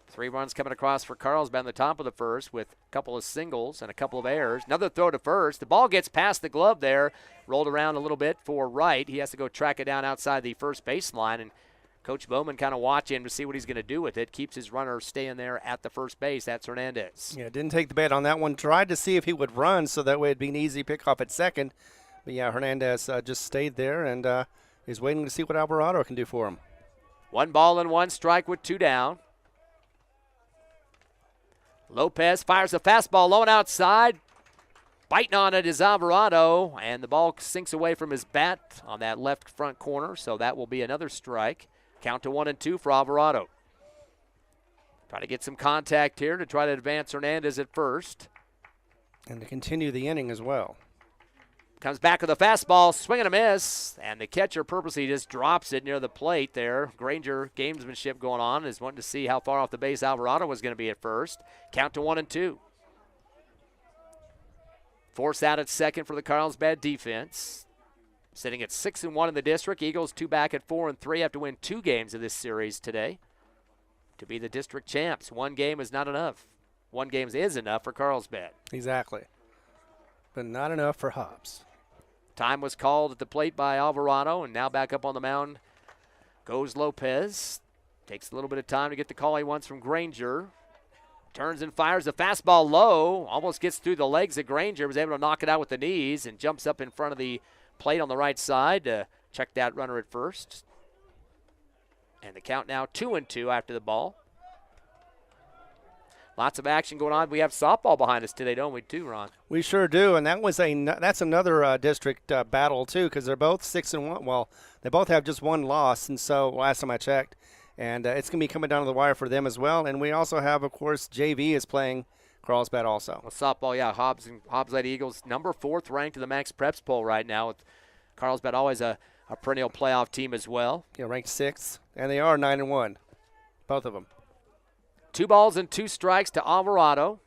3 runs coming across for Carlsbad in the top of the first with a couple of singles and a couple of errors. Another throw to first. The ball gets past the glove there, rolled around a little bit for Wright. He has to go track it down outside the first baseline, and Coach Bowman kind of watching to see what he's going to do with it. Keeps his runner staying there at the first base. That's Hernandez. Yeah, didn't take the bait on that one. Tried to see if he would run so that way it'd be an easy pickoff at second. But, yeah, Hernandez just stayed there and is waiting to see what Alvarado can do for him. 1 ball and 1 strike with 2 down. Lopez fires a fastball low and outside. Biting on it is Alvarado, and the ball sinks away from his bat on that left front corner, so that will be another strike. Count to 1-2 for Alvarado. Try to get some contact here to try to advance Hernandez at first. And to continue the inning as well. Comes back with a fastball, swing and a miss, and the catcher purposely just drops it near the plate there. Granger gamesmanship going on, is wanting to see how far off the base Alvarado was going to be at first. Count to 1-2. Force out at second for the Carlsbad defense. Sitting at 6-1 in the district. Eagles 2 back at 4-3 have to win 2 games of this series today to be the district champs. 1 game is not enough. 1 game is enough for Carlsbad. Exactly. But not enough for Hobbs. Time was called at the plate by Alvarado, and now back up on the mound goes Lopez. Takes a little bit of time to get the call he wants from Granger. Turns and fires a fastball low. Almost gets through the legs of Granger. Was able to knock it out with the knees and jumps up in front of the plate on the right side to check that runner at first. And the count now 2-2 after the ball. Lots of action going on. We have softball behind us today, don't we, too, Ron? We sure do, and that's another district battle too, because they're both 6-1. Well, they both have just one loss, and so last time I checked, and it's going to be coming down to the wire for them as well. And we also have, of course, JV is playing Carlsbad also. Well, softball, yeah, Hobbs Lady Eagles, number 4th ranked in the Max Preps poll right now. With Carlsbad always a perennial playoff team as well. Yeah, ranked 6th, and they are 9-1, both of them. 2 balls and 2 strikes to Alvarado.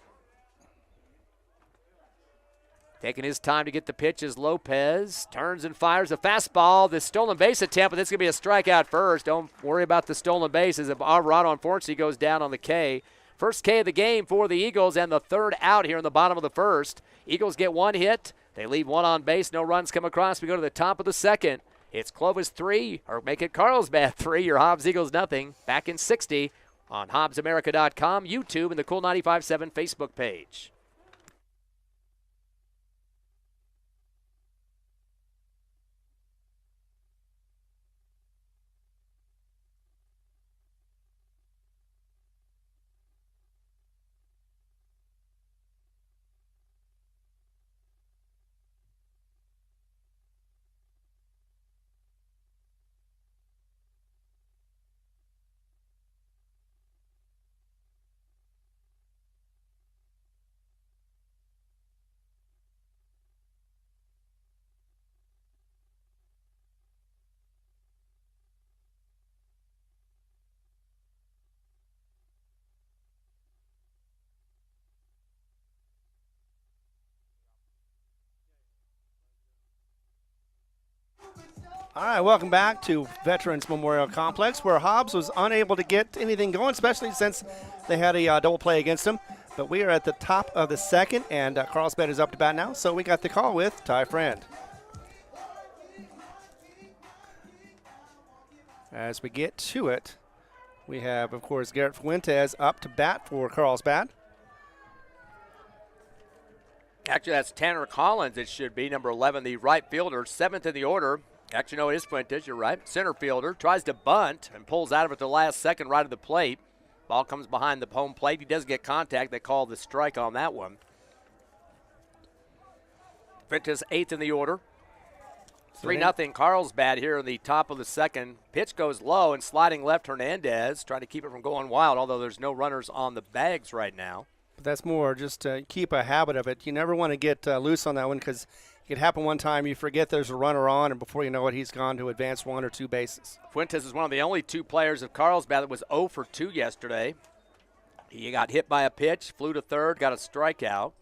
Taking his time to get the pitch is Lopez. Turns and fires a fastball. The stolen base attempt, but this is going to be a strikeout first. Don't worry about the stolen bases. Alvarado, unfortunately, goes down on the K. First K of the game for the Eagles and the 3rd out here in the bottom of the 1st. Eagles get 1 hit. They leave 1 on base. No runs come across. We go to the top of the 2nd. It's Clovis 3, or make it Carlsbad 3. Your Hobbs Eagles nothing. Back in 60 on HobbsAmerica.com, YouTube, and the Cool 95.7 Facebook page. All right, welcome back to Veterans Memorial Complex, where Hobbs was unable to get anything going, especially since they had a double play against him. But we are at the top of the 2nd, and Carlsbad is up to bat now, so we got the call with Ty Friend. As we get to it, we have, of course, Garrett Fuentes up to bat for Carlsbad. Actually, that's Tanner Collins, it should be, number 11, the right fielder, 7th in the order. Actually, no, it is Fuentes, you're right. Center fielder, tries to bunt and pulls out of it at the last second right of the plate. Ball comes behind the home plate. He does get contact. They call the strike on that one. Fuentes 8th in the order. 3-0 Carlsbad here in the top of the 2nd. Pitch goes low and sliding left Hernandez, trying to keep it from going wild, although there's no runners on the bags right now. But that's more just to keep a habit of it. You never want to get loose on that one because it could happen one time, you forget there's a runner on, and before you know it, he's gone to advance 1 or 2 bases. Fuentes is one of the only 2 players of Carlsbad that was 0 for 2 yesterday. He got hit by a pitch, flew to 3rd, got a strikeout.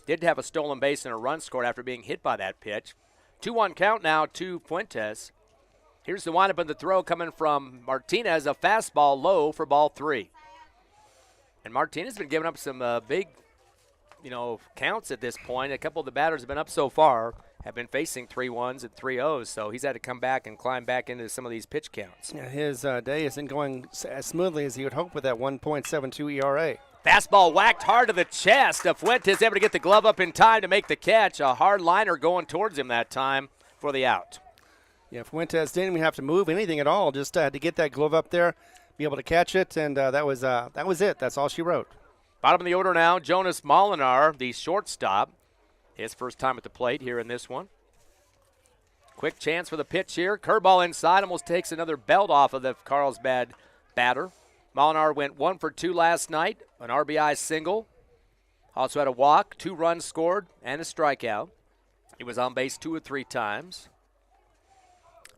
Did have a stolen base and a run scored after being hit by that pitch. 2-1 count now to Fuentes. Here's the windup and the throw coming from Martinez, a fastball low for ball 3. And Martinez has been giving up some big counts at this point. A couple of the batters have been up so far, have been facing 3-1s and 3-0s, so he's had to come back and climb back into some of these pitch counts. Yeah, his day isn't going as smoothly as he would hope with that 1.72 ERA. Fastball whacked hard to the chest. Fuentes able to get the glove up in time to make the catch. A hard liner going towards him that time for the out. Yeah, Fuentes didn't even have to move anything at all, just had to get that glove up there, be able to catch it, and that was it. That's all she wrote. Bottom of the order now, Jonas Molinar, the shortstop. His first time at the plate here in this one. Quick chance for the pitch here. Curveball inside, almost takes another belt off of the Carlsbad batter. Molinar went 1 for 2 last night, an RBI single. Also had a walk, 2 runs scored, and a strikeout. He was on base 2 or 3 times.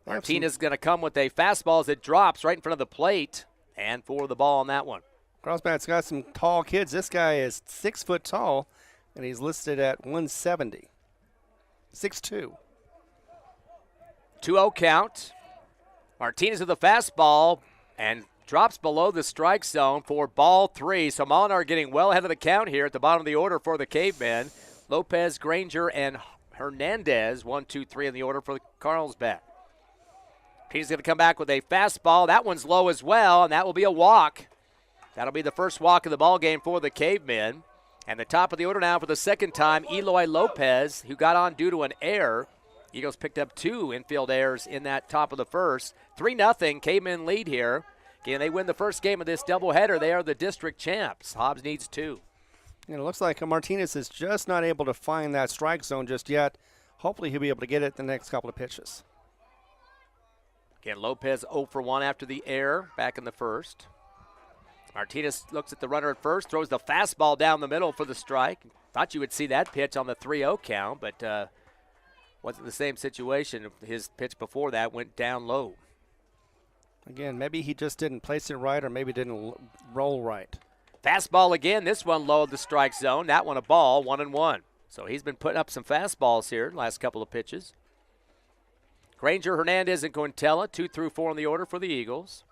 Martinez is going to come with a fastball as it drops right in front of the plate, and for the ball on that one. Carlsbad's got some tall kids. This guy is 6 foot tall, and he's listed at 170. 6'2". 2-0 count. Martinez with the fastball and drops below the strike zone for ball 3. So Molinar getting well ahead of the count here at the bottom of the order for the Cavemen. Lopez, Granger, and Hernandez, 1, 2, 3 in the order for the Carlsbad. He's going to come back with a fastball. That one's low as well, and that will be a walk. That'll be the first walk of the ball game for the Cavemen. And the top of the order now for the second time, Eloy Lopez, who got on due to an error. Eagles picked up 2 infield errors in that top of the first. 3-0 Cavemen lead here. Again, they win the first game of this doubleheader. They are the district champs. Hobbs needs 2. And it looks like Martinez is just not able to find that strike zone just yet. Hopefully he'll be able to get it the next couple of pitches. Again, Lopez 0 for 1 after the error back in the first. Martinez looks at the runner at first, throws the fastball down the middle for the strike. Thought you would see that pitch on the 3-0 count, but wasn't the same situation. His pitch before that went down low. Again, maybe he just didn't place it right or maybe didn't roll right. Fastball again. This one low of the strike zone. That one a ball, 1-1. So he's been putting up some fastballs here last couple of pitches. Granger, Hernandez, and Quintella, 2 through 4 in the order for the Eagles.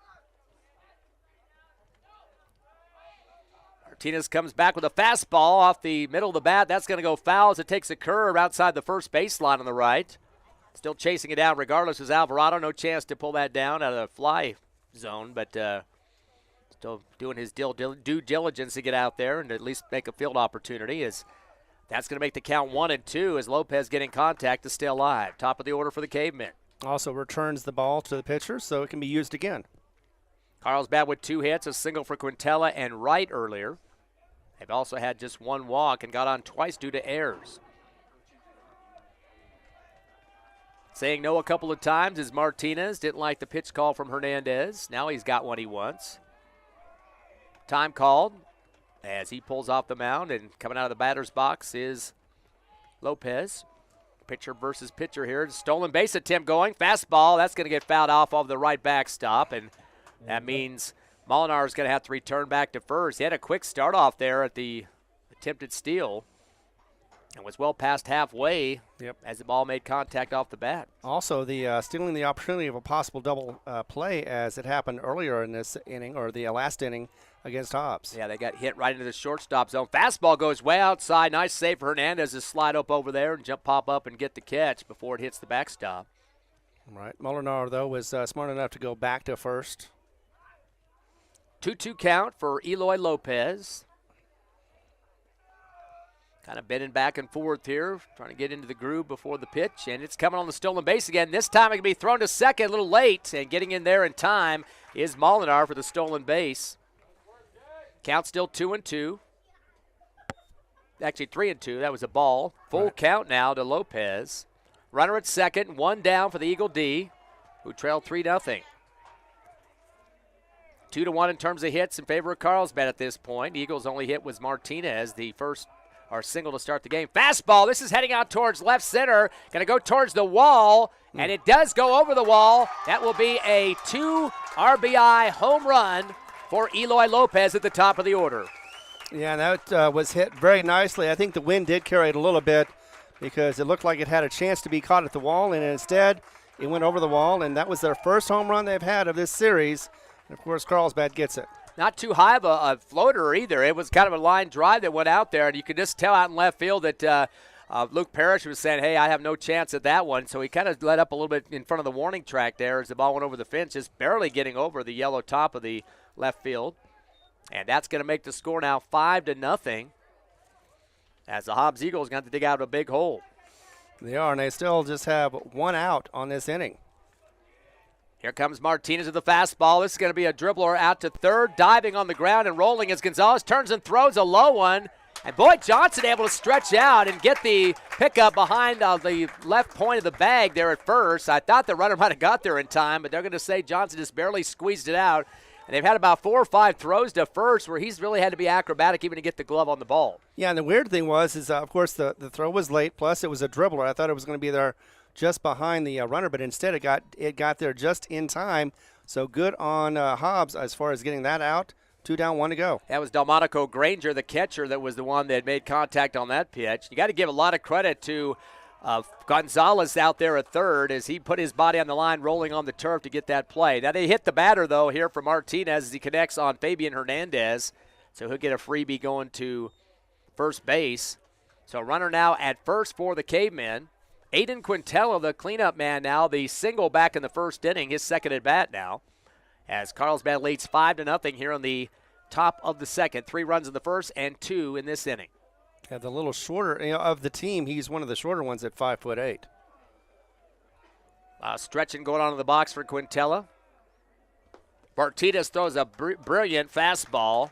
Martinez comes back with a fastball off the middle of the bat. That's going to go foul as it takes a curve outside the first baseline on the right. Still chasing it down regardless is Alvarado. No chance to pull that down out of the fly zone, but still doing his due diligence to get out there and at least make a field opportunity. As that's going to make the count 1-2 as Lopez getting contact to stay alive. Top of the order for the Cavemen. Also returns the ball to the pitcher so it can be used again. Carlsbad with 2 hits, a single for Quintella and Wright earlier. They've also had just 1 walk and got on twice due to errors. Saying no a couple of times is Martinez. Didn't like the pitch call from Hernandez. Now he's got what he wants. Time called as he pulls off the mound, and coming out of the batter's box is Lopez. Pitcher versus pitcher here. Stolen base attempt going. Fastball. That's going to get fouled off of the right backstop, and that means Molinar is going to have to return back to first. He had a quick start off there at the attempted steal and was well past halfway as the ball made contact off the bat. Also, the stealing the opportunity of a possible double play as it happened earlier in this inning, or the last inning against Hobbs. Yeah, they got hit right into the shortstop zone. Fastball goes way outside. Nice save for Hernandez to slide up over there and pop up and get the catch before it hits the backstop. Right. Molinar, though, was smart enough to go back to first. 2-2 count for Eloy Lopez. Kind of bending back and forth here, trying to get into the groove before the pitch, and it's coming on the stolen base again. This time it can be thrown to second a little late, and getting in there in time is Molinar for the stolen base. Count still 2-2. Actually 3-2. That was a ball. Full count now to Lopez. Runner at second, 1 down for the Eagle D, who trailed 3-0. 2-1 in terms of hits in favor of Carlsbad at this point. The Eagles' only hit was Martinez, the first or single to start the game. Fastball. This is heading out towards left center. Going to go towards the wall, and it does go over the wall. That will be a 2 RBI home run for Eloy Lopez at the top of the order. Yeah, that was hit very nicely. I think the wind did carry it a little bit because it looked like it had a chance to be caught at the wall, and instead it went over the wall, and that was their first home run they've had of this series. And, of course, Carlsbad gets it. Not too high of a floater either. It was kind of a line drive that went out there, and you could just tell out in left field that Luke Parrish was saying, hey, I have no chance at that one. So he kind of let up a little bit in front of the warning track there as the ball went over the fence, just barely getting over the yellow top of the left field. And that's going to make the score now 5-0 as the Hobbs Eagles got to dig out a big hole. They are, and they still just have 1 out on this inning. Here comes Martinez with the fastball. This is going to be a dribbler out to third, diving on the ground and rolling as Gonzalez turns and throws a low one. And Boyd Johnson able to stretch out and get the pickup behind the left point of the bag there at first. I thought the runner might have got there in time, but they're going to say Johnson just barely squeezed it out. And they've had about 4 or 5 throws to first where he's really had to be acrobatic even to get the glove on the ball. Yeah, and the weird thing was, of course, the throw was late, plus it was a dribbler. I thought it was going to be there just behind the runner, but instead it got there just in time. So good on Hobbs as far as getting that out. 2 down, 1 to go. That was Delmonico Granger, the catcher, that was the one that made contact on that pitch. You got to give a lot of credit to Gonzalez out there at third as he put his body on the line rolling on the turf to get that play. Now they hit the batter, though, here for Martinez as he connects on Fabian Hernandez. So he'll get a freebie going to first base. So runner now at first for the Cavemen. Aiden Quintella, the cleanup man now, the single back in the first inning, his second at bat now, as Carlsbad leads 5-0 here on the top of the second. 3 runs in the first and 2 in this inning. Yeah, the little shorter of the team, he's one of the shorter ones at 5'8". Stretching going on in the box for Quintella. Martinez throws a brilliant fastball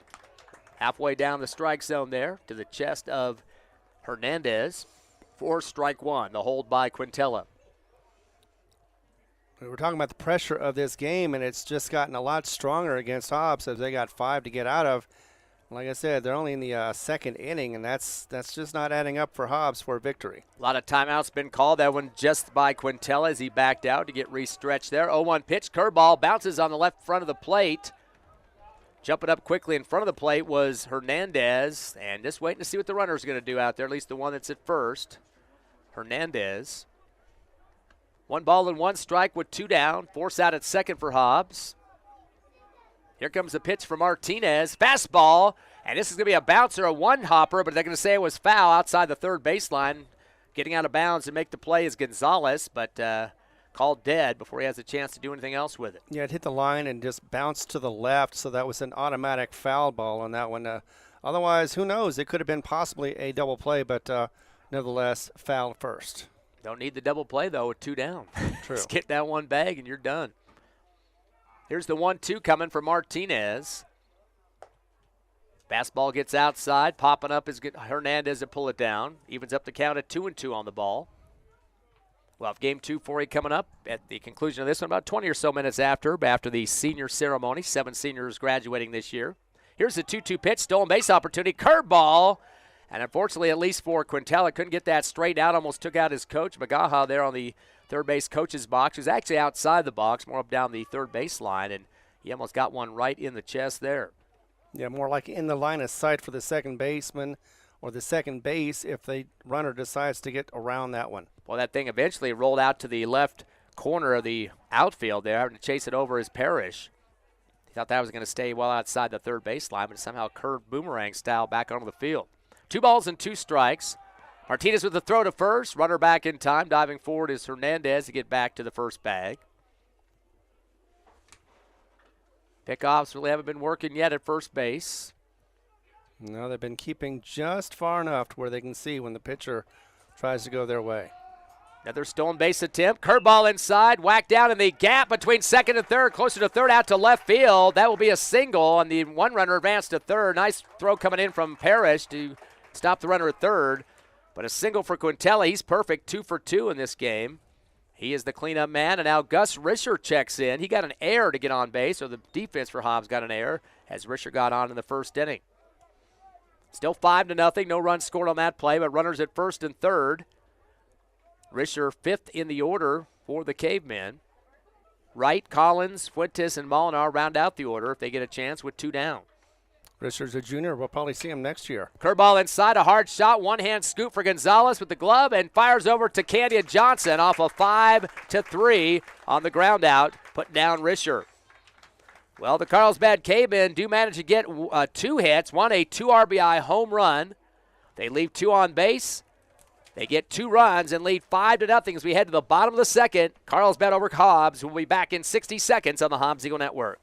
halfway down the strike zone there to the chest of Hernandez for strike one, the hold by Quintella. We were talking about the pressure of this game, and it's just gotten a lot stronger against Hobbs as they got 5 to get out of. Like I said, they're only in the second inning, and that's just not adding up for Hobbs for a victory. A lot of timeouts been called. That one just by Quintella as he backed out to get restretched there. 0-1 pitch, curveball, bounces on the left front of the plate. Jumping up quickly in front of the plate was Hernandez, and just waiting to see what the runner's going to do out there, at least the one that's at first. Hernandez. 1 ball and 1 strike with 2 down. Force out at second for Hobbs. Here comes the pitch from Martinez. Fastball, and this is going to be a bouncer, a one-hopper, but they're going to say it was foul outside the third baseline. Getting out of bounds to make the play is Gonzalez, but called dead before he has a chance to do anything else with it. Yeah, it hit the line and just bounced to the left, so that was an automatic foul ball on that one. Otherwise, who knows? It could have been possibly a double play, but nevertheless, foul first. Don't need the double play, though, with 2 down. True. Just get that one bag and you're done. Here's the 1-2 coming from Martinez. Fastball gets outside. Popping up is Hernandez to pull it down. Evens up the count at 2-2 on the ball. We'll have game 2 for you coming up at the conclusion of this one, about 20 or so minutes after the senior ceremony. 7 seniors graduating this year. Here's the 2-2 pitch. Stolen base opportunity. Curveball. And unfortunately, at least for Quintella, couldn't get that straight out. Almost took out his coach, Magaha, there on the third base coach's box. He was actually outside the box, more up down the third base line, and he almost got one right in the chest there. Yeah, more like in the line of sight for the second baseman or the second base if the runner decides to get around that one. Well, that thing eventually rolled out to the left corner of the outfield there, having to chase it over as Parrish. He thought that was going to stay well outside the third baseline, but somehow curved boomerang style back onto the field. 2 balls and 2 strikes. Martinez with the throw to first. Runner back in time. Diving forward is Hernandez to get back to the first bag. Pickoffs really haven't been working yet at first base. No, they've been keeping just far enough to where they can see when the pitcher tries to go their way. Another stolen base attempt. Curveball inside. Whacked down in the gap between second and third. Closer to third, out to left field. That will be a single, and the one runner advanced to third. Nice throw coming in from Parrish to stop the runner at third. But a single for Quintella. He's perfect, 2 for 2 in this game. He is the cleanup man, and now Gus Risher checks in. He got an error to get on base, or the defense for Hobbs got an error as Risher got on in the first inning. Still 5-0. No runs scored on that play, but runners at first and third. Risher 5th in the order for the Cavemen. Wright, Collins, Fuentes, and Molinar round out the order if they get a chance with 2 down. Risher's a junior. We'll probably see him next year. Curveball inside, a hard shot, one-hand scoop for Gonzalez with the glove, and fires over to Candia Johnson off a 5-3 on the ground out, putting down Risher. Well, the Carlsbad Cavemen do manage to get 2 hits, one a 2 RBI home run. They leave 2 on base. They get 2 runs and lead 5-0 as we head to the bottom of the second. Carlsbad over Hobbs. We'll be back in 60 seconds on the Hobbs Eagle Network.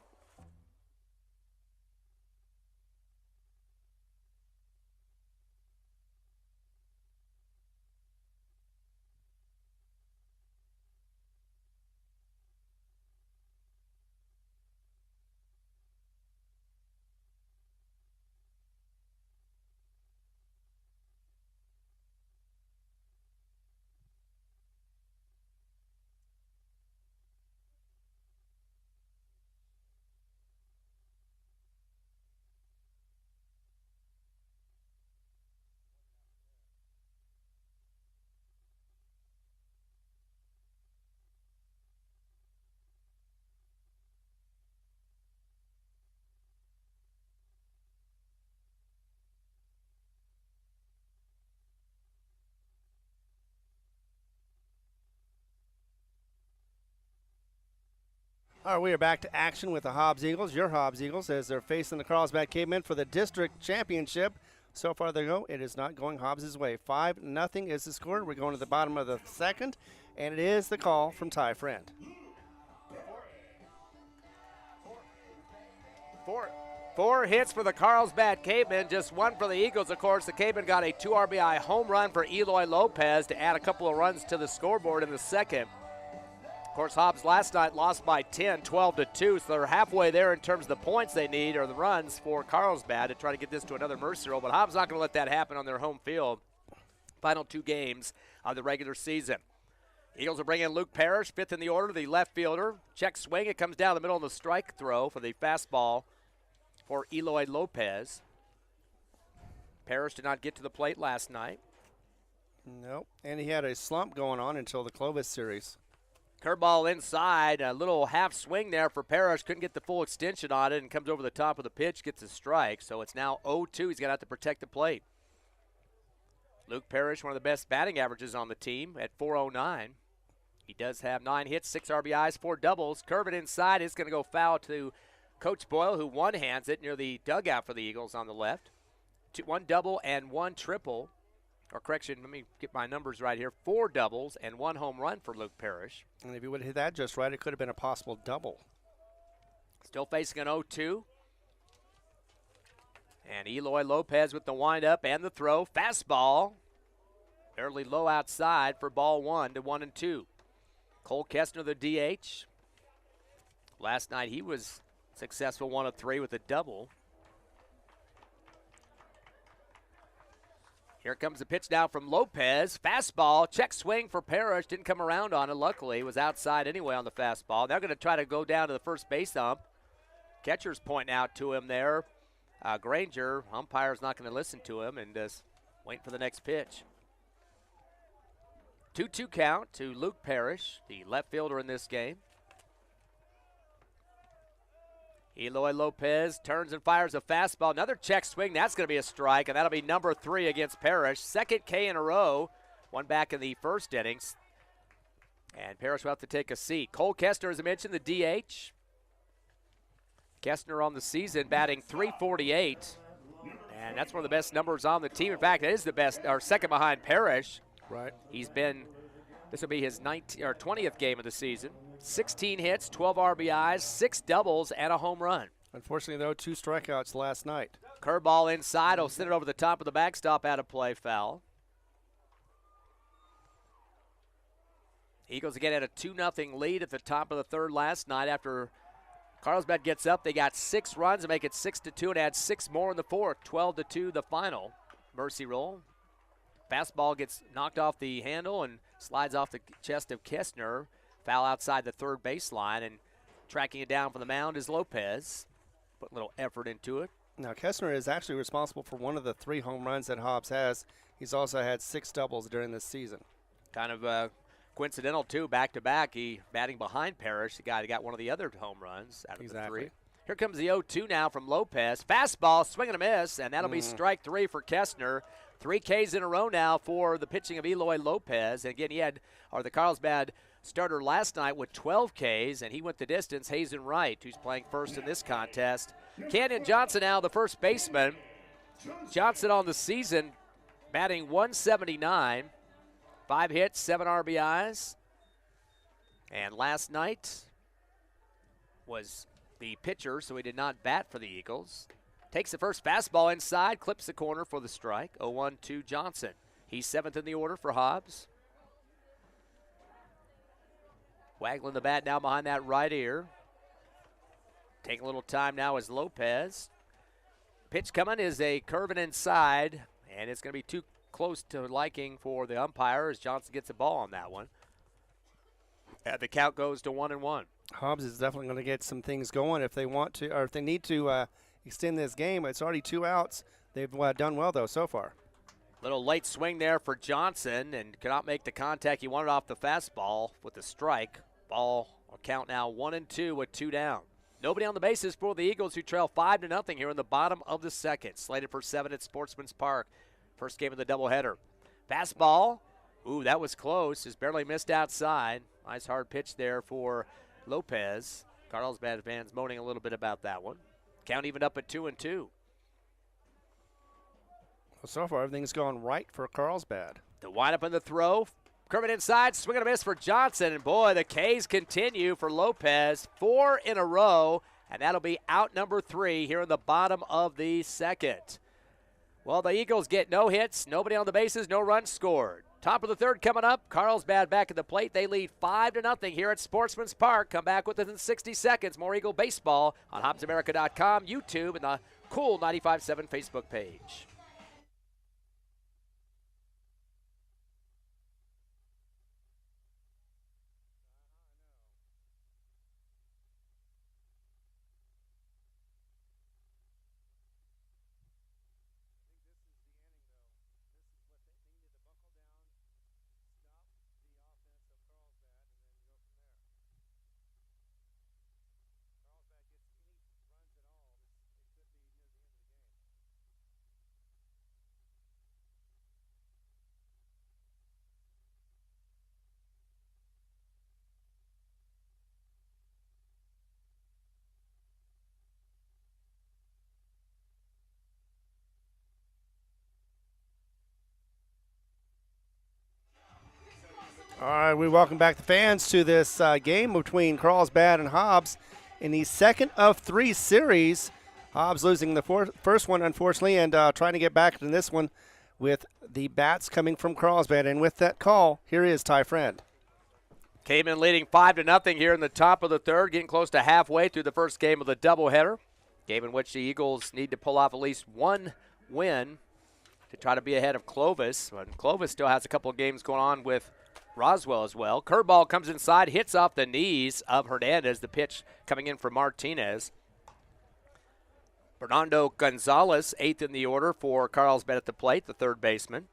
All right, we are back to action with the Hobbs Eagles, your Hobbs Eagles, as they're facing the Carlsbad Cavemen for the district championship. So far they go, it is not going Hobbs' way. 5-0 is the score. We're going to the bottom of the second, and it is the call from Ty Friend. Four hits for the Carlsbad Cavemen, just 1 for the Eagles, of course. The Cavemen got a 2 RBI home run for Eloy Lopez to add a couple of runs to the scoreboard in the second. Of course, Hobbs last night lost by 10, 12-2, so they're halfway there in terms of the points they need or the runs for Carlsbad to try to get this to another Mercy roll. But Hobbs not going to let that happen on their home field. Final 2 games of the regular season. Eagles are bringing in Luke Parrish, 5th in the order, the left fielder. Check swing. It comes down the middle of the strike throw for the fastball for Eloy Lopez. Parrish did not get to the plate last night. Nope. And he had a slump going on until the Clovis series. Curveball inside, a little half swing there for Parrish. Couldn't get the full extension on it and comes over the top of the pitch, gets a strike. So it's now 0-2. He's going to have to protect the plate. Luke Parrish, one of the best batting averages on the team at .409. He does have 9 hits, 6 RBIs, 4 doubles. Curve it inside. It's going to go foul to Coach Boyle, who one-hands it near the dugout for the Eagles on the left. 1 double and 1 triple. Or correction, let me get my numbers right here. 4 doubles and 1 home run for Luke Parrish. And if he would have hit that just right, it could have been a possible double. Still facing an 0-2. And Eloy Lopez with the windup and the throw. Fastball. Fairly low outside for ball 1 to 1-2. Cole Kestner, the DH. Last night he was successful 1 of 3 with a double. Here comes the pitch now from Lopez. Fastball, check swing for Parrish. Didn't come around on it, luckily. It was outside anyway on the fastball. They're going to try to go down to the first base ump. Catcher's pointing out to him there. Granger, umpire's not going to listen to him and just waiting for the next pitch. 2-2 count to Luke Parrish, the left fielder in this game. Eloy Lopez turns and fires a fastball. Another check swing. That's going to be a strike, and that'll be number 3 against Parrish. 2nd K in a row. 1 back in the first innings. And Parrish will have to take a seat. Cole Kestner, as I mentioned, the DH. Kestner on the season batting .348. And that's one of the best numbers on the team. In fact, that is the best, or second behind Parrish. Right. He's been, this will be his 20th game of the season. 16 hits, 12 RBIs, 6 doubles, and a home run. Unfortunately, though, 2 strikeouts last night. Curveball inside. Will send it over the top of the backstop, out of play, foul. Eagles again had a 2-0 lead at the top of the 3rd last night. After Carlsbad gets up, they got 6 runs to make it 6-2 and add 6 more in the 4th. 12-2 the final. Mercy roll. Fastball gets knocked off the handle and slides off the chest of Kestner. Foul outside the 3rd baseline, and tracking it down from the mound is Lopez. Put a little effort into it. Now, Kestner is actually responsible for 1 of the 3 home runs that Hobbs has. He's also had 6 doubles during this season. Kind of coincidental, too, back-to-back. He batting behind Parrish, the guy that got one of the other home runs out of the 3. Here comes the 0-2 now from Lopez. Fastball, swing and a miss, and that'll be strike 3 for Kestner. 3 Ks in a row now for the pitching of Eloy Lopez. And again, he had, or the Carlsbad starter last night with 12 Ks, and he went the distance. Hazen Wright, who's playing first in this contest. Canyon Johnson now the first baseman. Johnson on the season batting .179. 5 hits, 7 RBIs. And last night was the pitcher, so he did not bat for the Eagles. Takes the first fastball inside, clips the corner for the strike. 0-1-2 Johnson. He's 7th in the order for Hobbs. Waggling the bat now behind that right ear. Taking a little time now is Lopez. Pitch coming is a curving inside, and it's going to be too close to liking for the umpire as Johnson gets a ball on that one. The count goes to 1-1. Hobbs is definitely going to get some things going if they want to, or if they need to extend this game. It's already 2 outs. They've done well, though, so far. Little late swing there for Johnson, and could not make the contact he wanted off the fastball with the strike. Ball will count now 1-2 with 2 down. Nobody on the bases for the Eagles, who trail 5-0 here in the bottom of the 2nd. Slated for 7 at Sportsman's Park. First game of the doubleheader. Fastball. Ooh, that was close. Just barely missed outside. Nice hard pitch there for Lopez. Carlsbad fans moaning a little bit about that one. Count evened up at 2-2. Well, so far, everything's gone right for Carlsbad. The windup and the throw. Curving inside, swing and a miss for Johnson. And boy, the K's continue for Lopez. 4 in a row, and that'll be out number 3 here in the bottom of the 2nd. Well, the Eagles get no hits, nobody on the bases, no runs scored. Top of the third coming up. Carlsbad back at the plate. They lead 5-0 here at Sportsman's Park. Come back within 60 seconds. More Eagle baseball on HobbsAmerica.com, YouTube, and the Cool 95.7 Facebook page. All right, we welcome back the fans to this game between Carlsbad and Hobbs in the second of 3 series. Hobbs losing the first one, unfortunately, and trying to get back in this one with the bats coming from Carlsbad. And with that call, here is Ty Friend. Cavemen leading 5-0 here in the top of the third, getting close to halfway through the first game of the doubleheader. Game in which the Eagles need to pull off at least one win to try to be ahead of Clovis. But Clovis still has a couple of games going on with Roswell as well. Curveball comes inside, hits off the knees of Hernandez. The pitch coming in from Martinez. Fernando Gonzalez, 8th in the order for Carlsbad at the plate, the third baseman.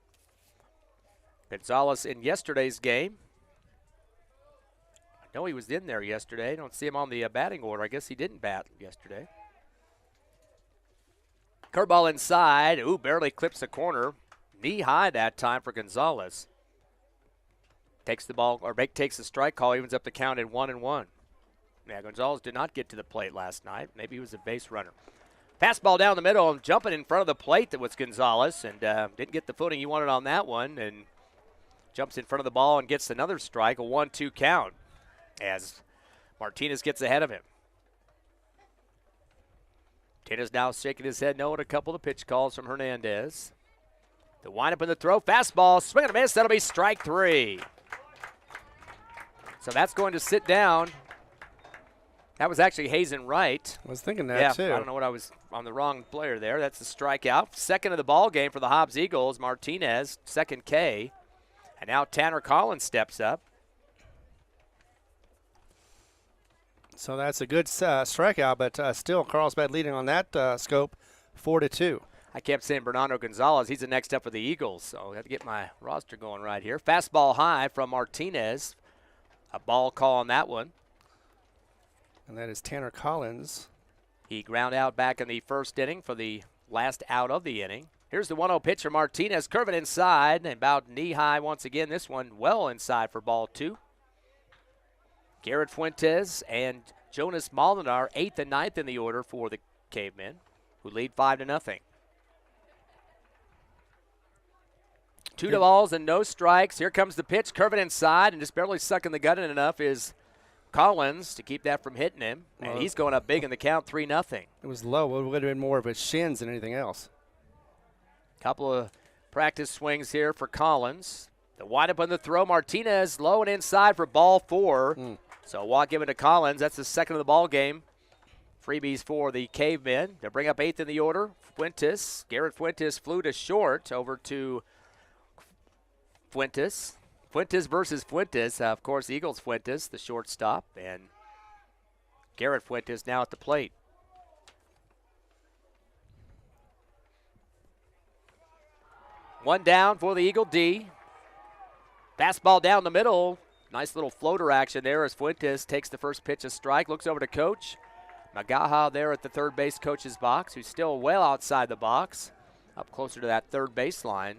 Gonzalez in yesterday's game. I know he was in there yesterday. I don't see him on the batting order. I guess he didn't bat yesterday. Curveball inside. Ooh, barely clips the corner. Knee high that time for Gonzalez. Takes the ball, or takes the strike call, evens up the count at 1-1. Yeah, Gonzalez did not get to the plate last night. Maybe he was a base runner. Fastball down the middle and jumping in front of the plate. That was Gonzalez, and didn't get the footing he wanted on that one, and jumps in front of the ball and gets another strike, a 1-2 count, as Martinez gets ahead of him. Martinez now shaking his head no at a couple of pitch calls from Hernandez. The windup and the throw, fastball, swing and a miss. That'll be strike 3. So that's going to sit down. That was actually Hazen Wright. I was thinking that, too. I don't know what I was on the wrong player there. That's the strikeout. Second of the ball game for the Hobbs Eagles. Martinez, second K. And now Tanner Collins steps up. So that's a good strikeout, but still Carlsbad leading on that scope, 4-2. I kept saying Bernardo Gonzalez. He's the next up for the Eagles, so I have to get my roster going right here. Fastball high from Martinez. A ball call on that one. And that is Tanner Collins. He ground out back in the first inning for the last out of the inning. Here's the 1-0 pitch from Martinez, curving inside, and about knee-high once again. This one well inside for ball 2. Garrett Fuentes and Jonas Molinar, 8th and 9th in the order for the Cavemen, who lead 5-0. 2 balls and no strikes. Here comes the pitch, curving inside, and just barely sucking the gut in enough is Collins to keep that from hitting him. And he's going up big in the count, 3-0. It was low. It would have been more of his shins than anything else. Couple of practice swings here for Collins. The windup on the throw, Martinez low and inside for ball 4. So a walk given to Collins. That's the second of the ball game. Freebies for the Cavemen. They bring up 8th in the order. Fuentes. Garrett Fuentes flew to short over to Fuentes. Fuentes versus Fuentes. Of course, Eagles Fuentes, the shortstop, and Garrett Fuentes now at the plate. One down for the Eagle D. Fastball down the middle. Nice little floater action there as Fuentes takes the first pitch, a strike, looks over to coach. Magaha there at the third base coach's box, who's still well outside the box, up closer to that third baseline.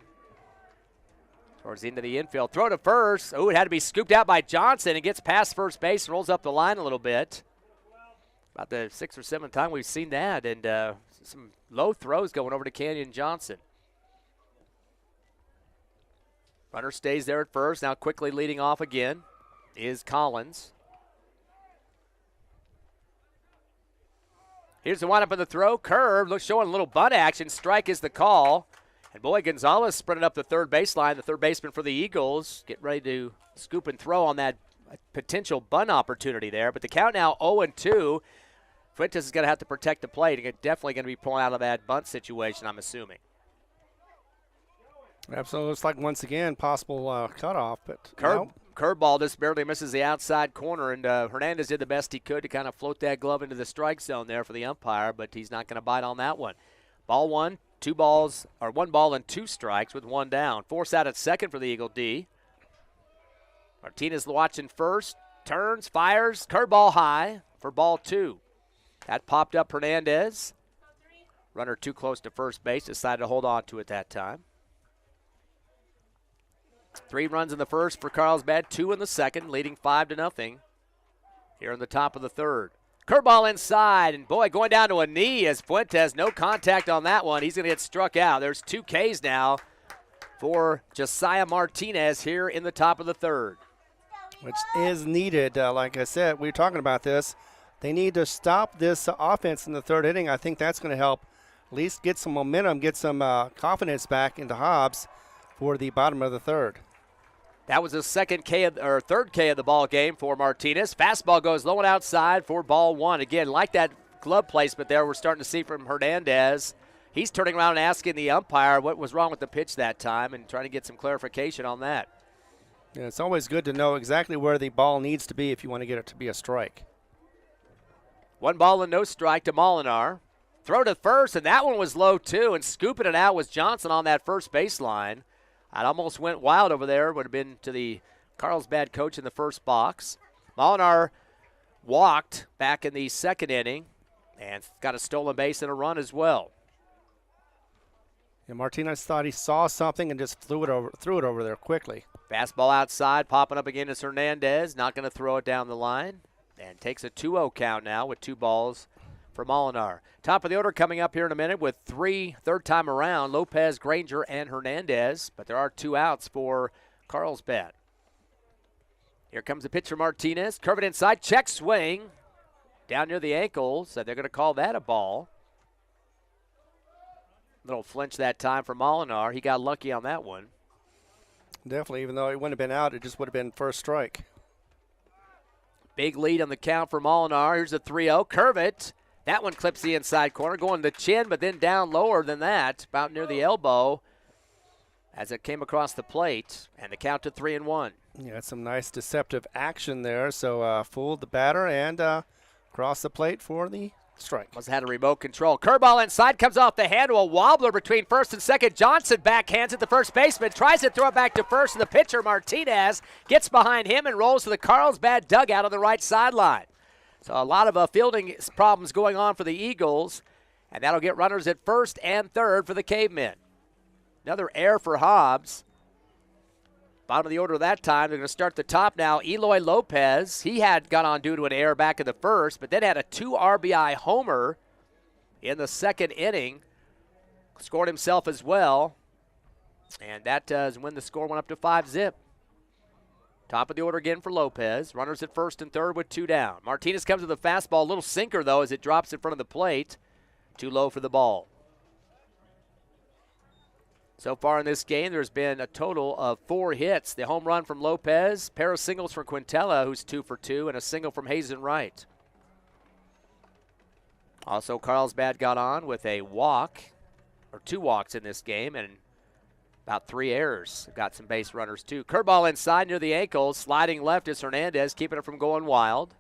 Towards the end of the infield. Throw to first. Oh, it had to be scooped out by Johnson. It gets past first base and rolls up the line a little bit. About the 6th or 7th time we've seen that. And some low throws going over to Canyon Johnson. Runner stays there at first. Now quickly leading off again is Collins. Here's the windup of the throw. Curve. Looks showing a little butt action. Strike is the call. And boy, Gonzalez sprinted up the third baseline, the third baseman for the Eagles, getting ready to scoop and throw on that potential bunt opportunity there. But the count now 0-2. Fuentes is going to have to protect the plate. He's definitely going to be pulling out of that bunt situation, I'm assuming. Absolutely. Looks like, once again, possible cutoff. But Curveball just barely misses the outside corner, and Hernandez did the best he could to kind of float that glove into the strike zone there for the umpire, but he's not going to bite on that one. Ball one, 1 ball and 2 strikes with 1 down. Force out at second for the Eagle D. Martinez watching first, turns, fires, curveball high for ball 2. That popped up Hernandez. Runner too close to first base, decided to hold on to it that time. 3 runs in the first for Carlsbad, 2 in the second, leading 5-0 here in the top of the third. Curveball inside, and boy, going down to a knee as Fuentes, no contact on that one. He's going to get struck out. There's 2 Ks now for Josiah Martinez here in the top of the third. Which is needed. Like I said, we were talking about this. They need to stop this offense in the third inning. I think that's going to help at least get some momentum, get some confidence back into Hobbs for the bottom of the third. That was his third K of the ball game for Martinez. Fastball goes low and outside for ball 1. Again, like that glove placement there we're starting to see from Hernandez. He's turning around and asking the umpire what was wrong with the pitch that time and trying to get some clarification on that. Yeah, it's always good to know exactly where the ball needs to be if you want to get it to be a strike. 1 ball and no strike to Molinar. Throw to first, and that one was low too, and scooping it out was Johnson on that first baseline. It almost went wild over there. Would have been to the Carlsbad coach in the first box. Molinar walked back in the second inning and got a stolen base and a run as well. And Martinez thought he saw something and just threw it over there quickly. Fastball outside, popping up again is Hernandez. Not going to throw it down the line. And takes a 2-0 count now with 2 balls for Molinar. Top of the order coming up here in a minute with 3 third time around, Lopez, Granger, and Hernandez. But there are 2 outs for Carlsbad. Here comes the pitcher Martinez. Curve it inside, check swing. Down near the ankles. They're going to call that a ball. Little flinch that time for Molinar. He got lucky on that one. Definitely, even though it wouldn't have been out, it just would have been first strike. Big lead on the count for Molinar. Here's the 3-0. Curve it. That one clips the inside corner, going to the chin, but then down lower than that, about near the elbow as it came across the plate, and the count to 3-1. Yeah, some nice deceptive action there. So fooled the batter and crossed the plate for the strike. Must have had a remote control. Curveball inside, comes off the handle. A wobbler between first and second. Johnson backhands at the first baseman, tries to throw it back to first, and the pitcher, Martinez, gets behind him and rolls to the Carlsbad dugout on the right sideline. So a lot of fielding problems going on for the Eagles, and that'll get runners at first and third for the Cavemen. Another error for Hobbs. Bottom of the order that time. They're going to start the top now. Eloy Lopez, he had got on due to an error back in the first, but then had a 2 RBI homer in the second inning. Scored himself as well, and that is when the score went up to 5-zip. Top of the order again for Lopez. Runners at first and third with 2 down. Martinez comes with a fastball. A little sinker, though, as it drops in front of the plate. Too low for the ball. So far in this game, there's been a total of 4 hits. The home run from Lopez, pair of singles from Quintella, who's 2 for 2, and a single from Hazen Wright. Also, Carlsbad got on with a walk, or 2 walks in this game, and about 3 errors. Got some base runners, too. Curveball inside near the ankle. Sliding left is Hernandez, keeping it from going wild.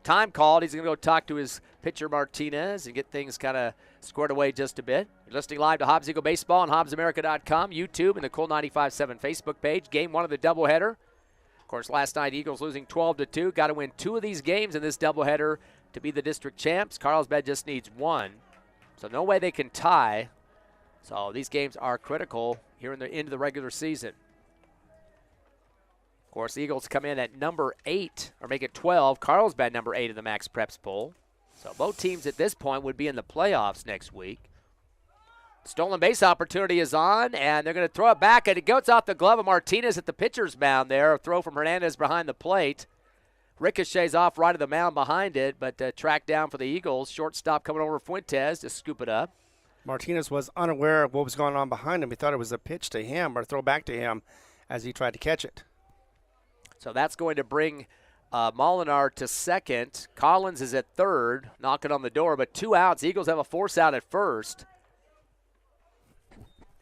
Time called. He's going to go talk to his pitcher Martinez and get things kind of squared away just a bit. You're listening live to Hobbs Eagle Baseball on HobbsAmerica.com, YouTube, and the Cool 95.7 Facebook page. Game 1 of the doubleheader. Of course, last night, Eagles losing 12-2. Got to win 2 of these games in this doubleheader to be the district champs. Carlsbad just needs 1. So no way they can tie. So these games are critical here in the end of the regular season. Of course, the Eagles come in at number 8, or make it 12. Carlsbad number 8 in the Max Preps poll. So both teams at this point would be in the playoffs next week. Stolen base opportunity is on, and they're going to throw it back, and it goes off the glove of Martinez at the pitcher's mound there. A throw from Hernandez behind the plate. Ricochets off right of the mound behind it, but tracked down for the Eagles. Shortstop coming over Fuentes to scoop it up. Martinez was unaware of what was going on behind him. He thought it was a pitch to him or throw back to him as he tried to catch it. So that's going to bring Molinar to second. Collins is at third, knocking on the door, but 2 outs. Eagles have a force out at first,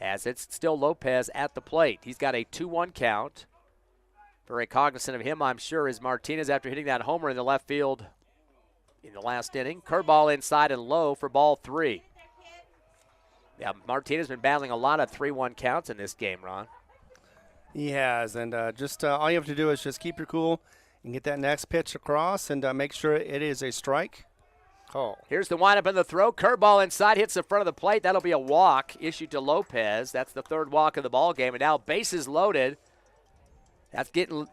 as it's still Lopez at the plate. He's got a 2-1 count. Very cognizant of him, I'm sure, is Martinez after hitting that homer in the left field in the last inning. Curveball inside and low for ball 3. Yeah, Martinez has been battling a lot of 3-1 counts in this game, Ron. He has, and just all you have to do is just keep your cool and get that next pitch across and make sure it is a strike. Call. Here's the windup and the throw. Curveball inside, hits the front of the plate. That'll be a walk issued to Lopez. That's the 3rd walk of the ball game, and now bases loaded. That's getting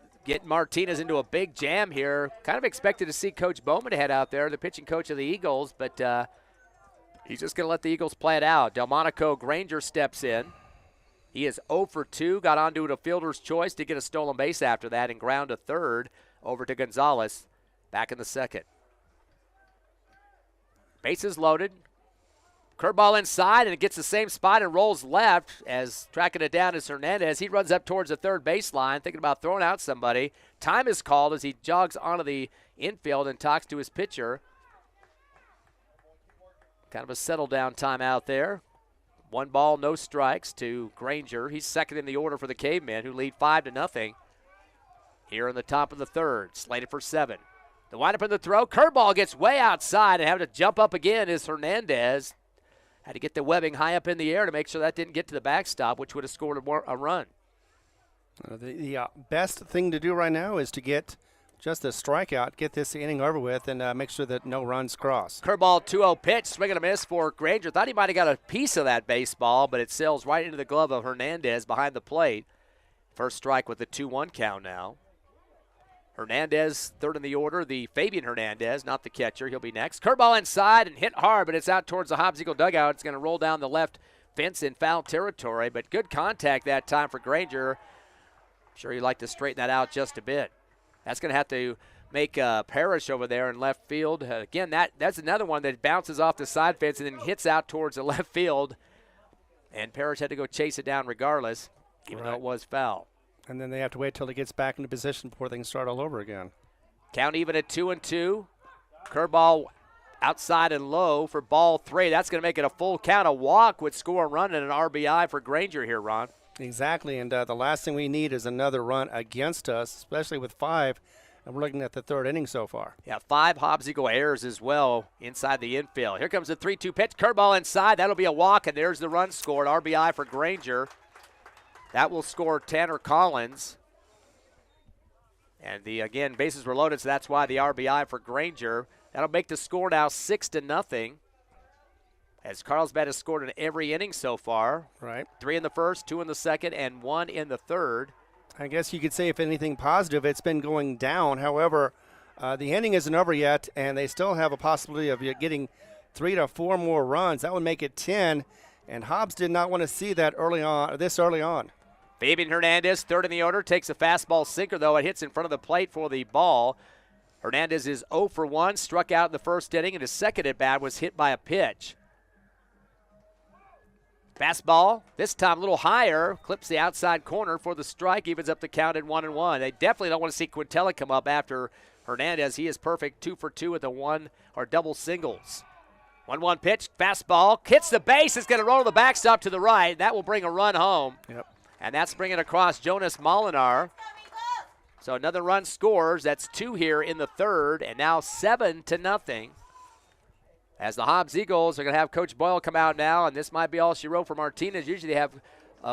Martinez into a big jam here. Kind of expected to see Coach Bowman head out there, the pitching coach of the Eagles, but he's just going to let the Eagles play it out. Delmonico Granger steps in. He is 0 for 2, got onto it a fielder's choice to get a stolen base after that and ground to third over to Gonzalez back in the 2nd. Bases loaded. Curveball inside, and it gets the same spot and rolls left as tracking it down is Hernandez. He runs up towards the third baseline, thinking about throwing out somebody. Time is called as he jogs onto the infield and talks to his pitcher. Kind of a settle-down time out there. 1 ball, no strikes to Granger. He's second in the order for the Cavemen, who lead 5-0 here in the top of the 3rd. Slated for 7. The windup and the throw. Curveball gets way outside, and having to jump up again is Hernandez. Had to get the webbing high up in the air to make sure that didn't get to the backstop, which would have scored a run. The best thing to do right now is to get just a strikeout, get this inning over with, and make sure that no runs cross. Curveball 2-0 pitch, swing and a miss for Granger. Thought he might have got a piece of that baseball, but it sails right into the glove of Hernandez behind the plate. First strike with the 2-1 count now. Hernandez, 3rd in the order, the Fabian Hernandez, not the catcher. He'll be next. Curveball inside and hit hard, but it's out towards the Hobbs Eagle dugout. It's going to roll down the left fence in foul territory, but good contact that time for Granger. I'm sure he'd like to straighten that out just a bit. That's going to have to make Parrish over there in left field. Again, that's another one that bounces off the side fence and then hits out towards the left field. And Parrish had to go chase it down regardless, even though it was foul. And then they have to wait till he gets back into position before they can start all over again. Count even at 2-2. Curveball outside and low for ball 3. That's going to make it a full count. A walk would score a run and an RBI for Granger here, Ron. Exactly, and the last thing we need is another run against us, especially with 5, and we're looking at the 3rd inning so far. Yeah, 5 Hobbs Eagle errors as well inside the infield. Here comes the 3-2 pitch. Curveball inside. That'll be a walk, and there's the run scored. RBI for Granger. That will score Tanner Collins. And again, bases were loaded, so that's why the RBI for Granger. That'll make the score now 6-0. As Carlsbad has scored in every inning so far. Right. 3 in the first, 2 in the second, and 1 in the third. I guess you could say if anything positive, it's been going down. However, the inning isn't over yet, and they still have a possibility of getting 3 to 4 more runs. That would make it 10, and Hobbs did not want to see that this early on. Fabian Hernandez, 3rd in the order, takes a fastball sinker, though. It hits in front of the plate for the ball. Hernandez is 0 for 1, struck out in the first inning, and his second at-bat was hit by a pitch. Fastball, this time a little higher, clips the outside corner for the strike, evens up the count at 1-1. They definitely don't want to see Quintella come up after Hernandez. He is perfect, 2 for 2 with a double singles. 1-1 pitch, fastball, hits the base, it's going to roll to the backstop to the right. That will bring a run home. Yep. And that's bringing across Jonas Molinar. So another run scores. That's 2 here in the third, and now 7-0. As the Hobbs Eagles are going to have Coach Boyle come out now, and this might be all she wrote for Martinez. Usually they have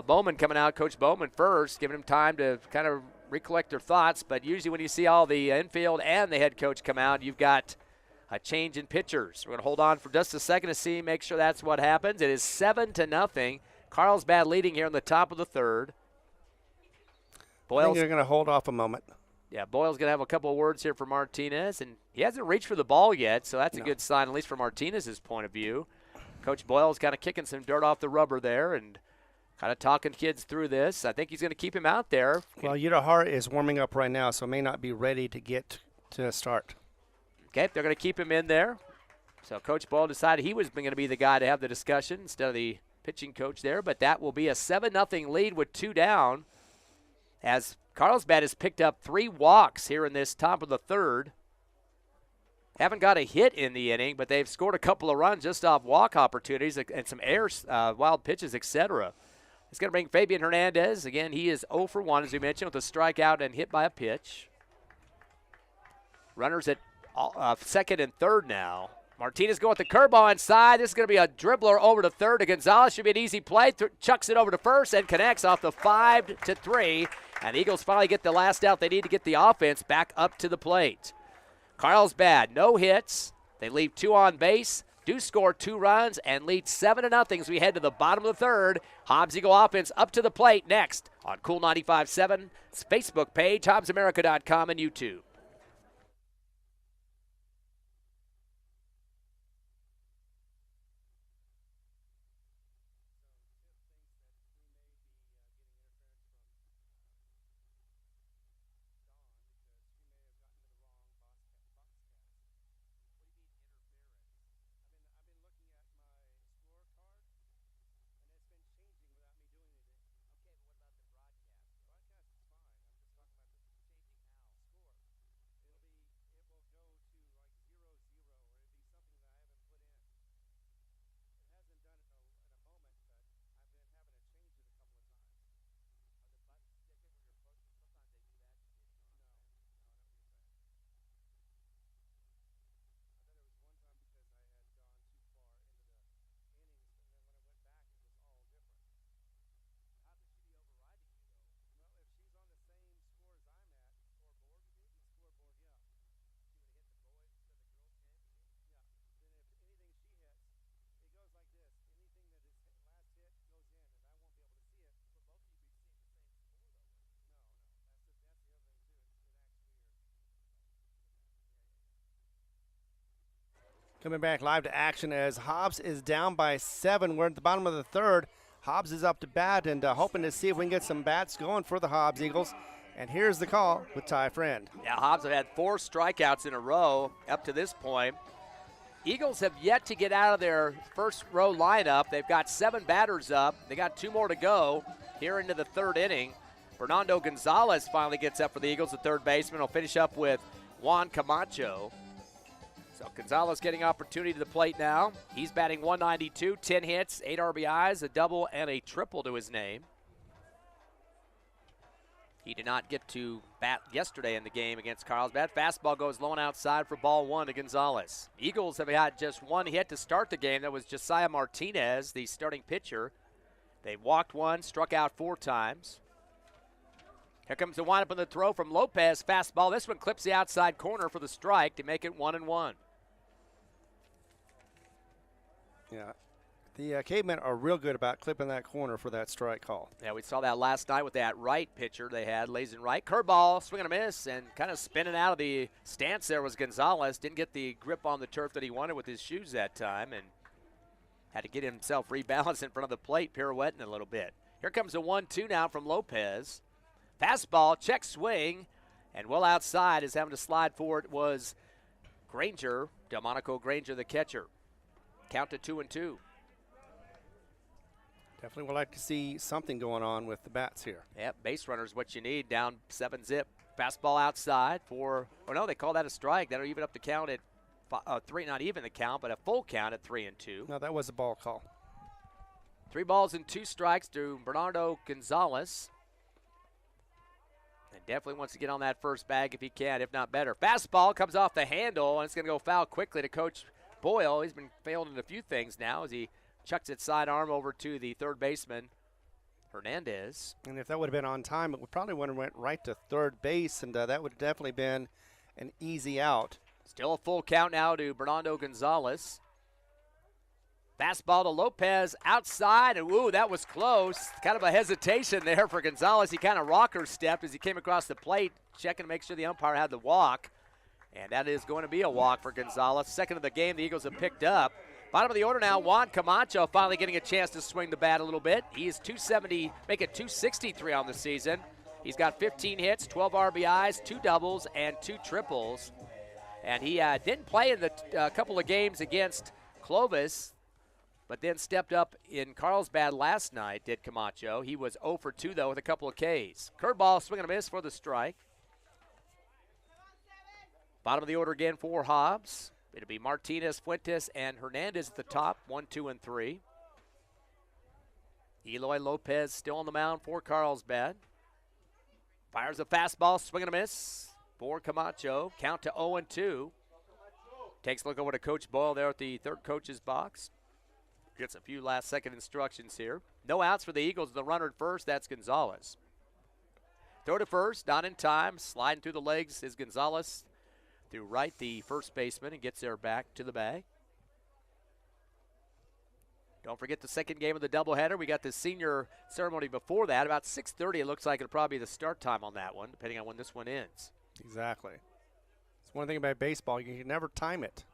Bowman coming out, Coach Bowman first, giving him time to kind of recollect their thoughts. But usually when you see all the infield and the head coach come out, you've got a change in pitchers. We're going to hold on for just a second to make sure that's what happens. It is 7-0. Carlsbad leading here in the top of the third. I think they're going to hold off a moment. Yeah, Boyle's going to have a couple of words here for Martinez, and he hasn't reached for the ball yet, so that's a good sign, at least from Martinez's point of view. Coach Boyle's kind of kicking some dirt off the rubber there and kind of talking kids through this. I think he's going to keep him out there. Well, Utah Hart is warming up right now, so may not be ready to get to start. Okay, they're going to keep him in there. So Coach Ball decided he was going to be the guy to have the discussion instead of the pitching coach there, but that will be a 7-0 lead with 2 down as Carlsbad has picked up 3 walks here in this top of the third. Haven't got a hit in the inning, but they've scored a couple of runs just off walk opportunities and some errors, wild pitches, etc. It's going to bring Fabian Hernandez. Again, he is 0 for 1, as we mentioned, with a strikeout and hit by a pitch. Runners at second and third now. Martinez going with the curveball inside. This is going to be a dribbler over to third to Gonzalez. Should be an easy play. Chucks it over to first and connects off the 5-3. And the Eagles finally get the last out they need to get the offense back up to the plate. Carlsbad, no hits. They leave 2 on base, do score 2 runs, and lead 7-0 as we head to the bottom of the third. Hobbs Eagle offense up to the plate next on Cool 95.7's Facebook page, HobbsAmerica.com, and YouTube. Coming back live to action as Hobbs is down by 7. We're at the bottom of the third. Hobbs is up to bat and hoping to see if we can get some bats going for the Hobbs Eagles. And here's the call with Ty Friend. Yeah, Hobbs have had 4 strikeouts in a row up to this point. Eagles have yet to get out of their first row lineup. They've got 7 batters up. They got 2 more to go here into the third inning. Fernando Gonzalez finally gets up for the Eagles, the third baseman. Will finish up with Juan Camacho. So Gonzalez getting opportunity to the plate now. He's batting 192, 10 hits, 8 RBIs, a double and a triple to his name. He did not get to bat yesterday in the game against Carlsbad. Fastball goes low and outside for ball 1 to Gonzalez. Eagles have had just 1 hit to start the game. That was Josiah Martinez, the starting pitcher. They walked 1, struck out 4 times. Here comes the windup on the throw from Lopez. Fastball. This one clips the outside corner for the strike to make it 1-1. Yeah, the Cavemen are real good about clipping that corner for that strike call. Yeah, we saw that last night with that right pitcher they had, Lazen Wright. Curveball, swing and a miss, and kind of spinning out of the stance there was Gonzalez. Didn't get the grip on the turf that he wanted with his shoes that time, and had to get himself rebalanced in front of the plate, pirouetting a little bit. Here comes a 1-2 now from Lopez. Fastball, check swing, and well outside is having to slide for it was Granger, Delmonico Granger, the catcher. Count to 2-2. Definitely would like to see something going on with the bats here. Yep, base runner is what you need, down 7-zip. Fastball outside for, oh no, they call that a strike. That'll even up the count at 3, not even the count, but a full count at 3-2. No, that was a ball call. 3 balls and 2 strikes to Bernardo Gonzalez. And definitely wants to get on that first bag if he can, if not better. Fastball comes off the handle, and it's going to go foul quickly to Coach Boyle. He's been failing in a few things now as he chucks it sidearm over to the third baseman, Hernandez. And if that would have been on time, it would probably would have went right to third base, and that would have definitely been an easy out. Still a full count now to Bernardo Gonzalez. Fastball to Lopez outside, and ooh, that was close. Kind of a hesitation there for Gonzalez. He kind of rocker stepped as he came across the plate, checking to make sure the umpire had the walk. And that is going to be a walk for Gonzalez. Second of the game the Eagles have picked up. Bottom of the order now, Juan Camacho finally getting a chance to swing the bat a little bit. He is 270, make it 263 on the season. He's got 15 hits, 12 RBIs, 2 doubles, and 2 triples. And he didn't play in the couple of games against Clovis, but then stepped up in Carlsbad last night, did Camacho. He was 0 for 2, though, with a couple of Ks. Curveball, swing and a miss for the strike. Bottom of the order again for Hobbs. It'll be Martinez, Fuentes, and Hernandez at the top, 1, 2, and 3. Eloy Lopez still on the mound for Carlsbad. Fires a fastball, swing and a miss for Camacho. Count to 0 and 2. Takes a look over to Coach Boyle there at the third coach's box. Gets a few last-second instructions here. No outs for the Eagles. The runner at first, that's Gonzalez. Throw to first, not in time. Sliding through the legs is Gonzalez. Through right, the first baseman, and gets there back to the bag. Don't forget the second game of the doubleheader. We got the senior ceremony before that. About 6:30, it looks like it'll probably be the start time on that one, depending on when this one ends. Exactly. It's one thing about baseball. You can never time it.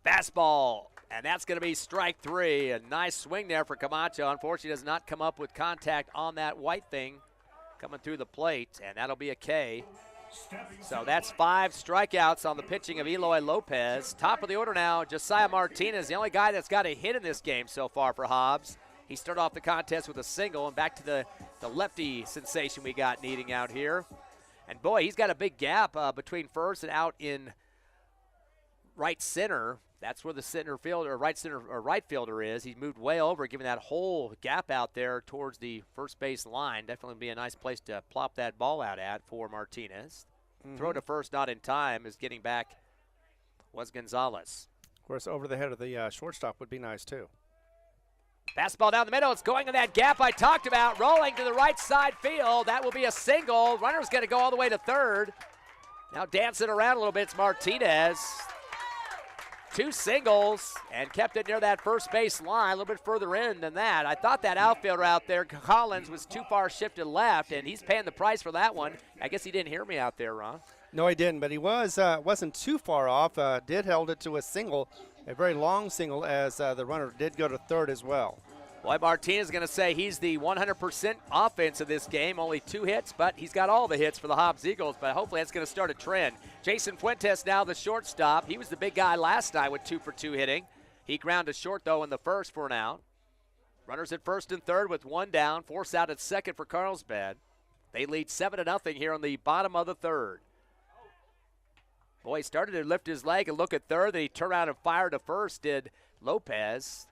Fastball, and that's going to be strike 3. A nice swing there for Camacho. Unfortunately, does not come up with contact on that white thing coming through the plate, and that'll be a K. So that's 5 strikeouts on the pitching of Eloy Lopez. Top of the order now, Josiah Martinez, the only guy that's got a hit in this game so far for Hobbs. He started off the contest with a single, and back to the lefty sensation we got needing out here. And boy, he's got a big gap between first and out in right center. That's where the center fielder, right fielder is. He's moved way over, giving that whole gap out there towards the first base line. Definitely be a nice place to plop that ball out at for Martinez. Throw to first, not in time, is getting back was Gonzalez. Of course, over the head of the shortstop would be nice, too. Fastball down the middle. It's going in that gap I talked about, rolling to the right side field. That will be a single. Runner's going to go all the way to third. Now dancing around a little bit, it's Martinez. 2 singles and kept it near that first base line, a little bit further in than that. I thought that outfielder out there, Collins, was too far shifted left, and he's paying the price for that one. I guess he didn't hear me out there, Ron. No, he didn't, but he wasn't too far off. Did held it to a single, a very long single, as the runner did go to third as well. Boy, Martinez is going to say he's the 100% offense of this game. Only 2 hits, but he's got all the hits for the Hobbs Eagles, but hopefully that's going to start a trend. Jason Fuentes now the shortstop. He was the big guy last night with 2 for 2 hitting. He grounded short, though, in the first for an out. Runners at first and third with 1 down. Force out at second for Carlsbad. They lead 7-0 here on the bottom of the third. Boy, he started to lift his leg and look at third. Then he turned around and fired to first, did Lopez.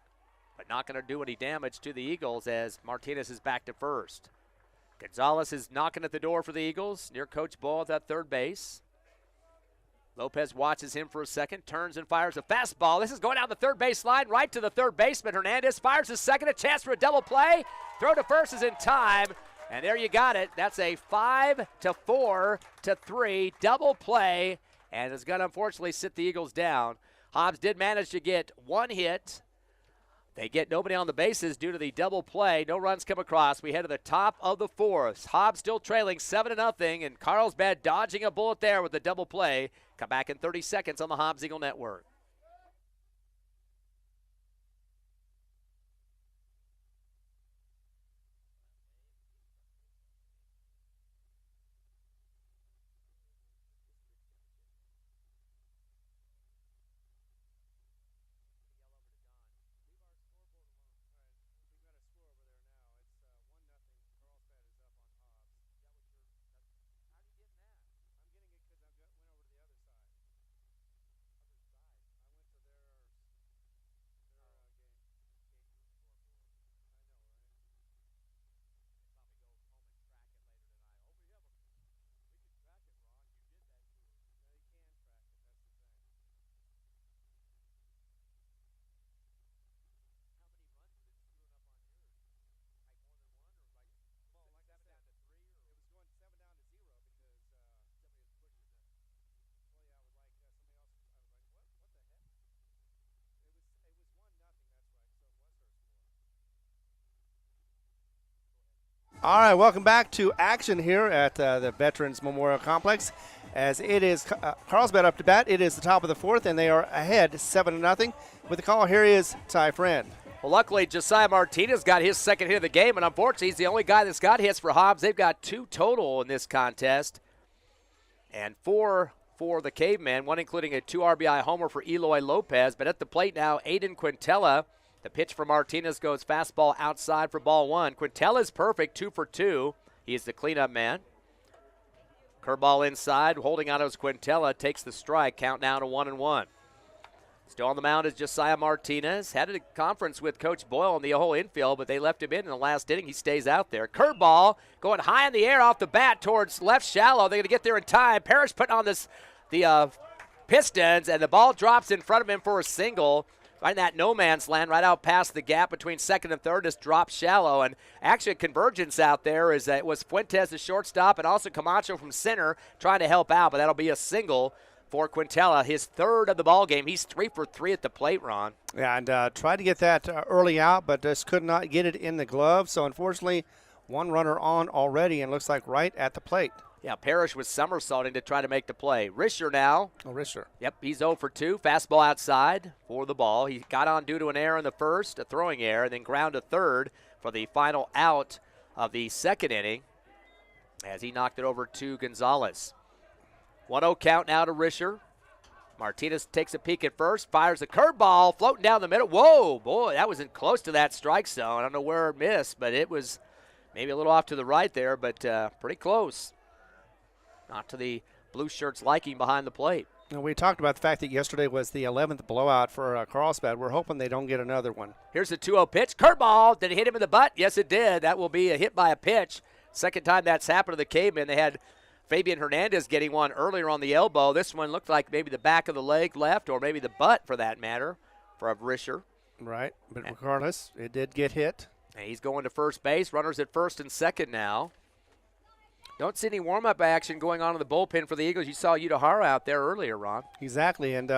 But not going to do any damage to the Eagles as Martinez is back to first. Gonzalez is knocking at the door for the Eagles near Coach Ball at third base. Lopez watches him for a second, turns and fires a fastball. This is going down the third base line, right to the third baseman. Hernandez fires a second, a chance for a double play. Throw to first is in time, and there you got it. That's a 5-4-3 double play, and it's going to unfortunately sit the Eagles down. Hobbs did manage to get 1 hit. They get nobody on the bases due to the double play. No runs come across. We head to the top of the 4th. Hobbs still trailing 7-0, and Carlsbad dodging a bullet there with the double play. Come back in 30 seconds on the Hobbs Eagle Network. All right, welcome back to action here at the Veterans Memorial Complex. As it is Carlsbad up to bat, it is the top of the 4th, and they are ahead 7-0. With the call, here is Ty Friend. Well, luckily, Josiah Martinez got his second hit of the game, and unfortunately, he's the only guy that's got hits for Hobbs. They've got 2 total in this contest, and 4 for the Cavemen, one including a 2 RBI homer for Eloy Lopez. But at the plate now, Aiden Quintella. The pitch for Martinez goes fastball outside for ball 1. Quintella's perfect, 2 for 2. He is the cleanup man. Curveball inside, holding on as Quintella takes the strike. Count now to 1-1. Still on the mound is Josiah Martinez. Had a conference with Coach Boyle on the whole infield, but they left him in the last inning. He stays out there. Curveball going high in the air off the bat towards left shallow. They're going to get there in time. Parrish putting on the Pistons, and the ball drops in front of him for a single. Right in that no man's land, right out past the gap between second and third, just dropped shallow. And actually a convergence out there is that it was Fuentes, the shortstop, and also Camacho from center trying to help out, but that'll be a single for Quintella, his third of the ball game. He's 3 for 3 at the plate, Ron. Yeah, and tried to get that early out, but just could not get it in the glove. So unfortunately, one runner on already, and looks like right at the plate. Yeah, Parrish was somersaulting to try to make the play. Risher now. Oh, Risher. Yep, he's 0 for 2. Fastball outside for the ball. He got on due to an error in the first, a throwing error, and then ground to third for the final out of the second inning as he knocked it over to Gonzalez. 1-0 count now to Risher. Martinez takes a peek at first, fires a curveball, floating down the middle. Whoa, boy, that wasn't close to that strike zone. I don't know where it missed, but it was maybe a little off to the right there, but pretty close. Not to the blue shirts' liking behind the plate. And we talked about the fact that yesterday was the 11th blowout for Carlsbad. We're hoping they don't get another one. Here's the 2-0 pitch. Curveball. Did it hit him in the butt? Yes, it did. That will be a hit by a pitch. Second time that's happened to the Cavemen. They had Fabian Hernandez getting one earlier on the elbow. This one looked like maybe the back of the leg left, or maybe the butt for that matter, for Risher. Right, but regardless, it did get hit. And he's going to first base. Runners at first and second now. Don't see any warm-up action going on in the bullpen for the Eagles. You saw Udahara out there earlier, Ron. Exactly, and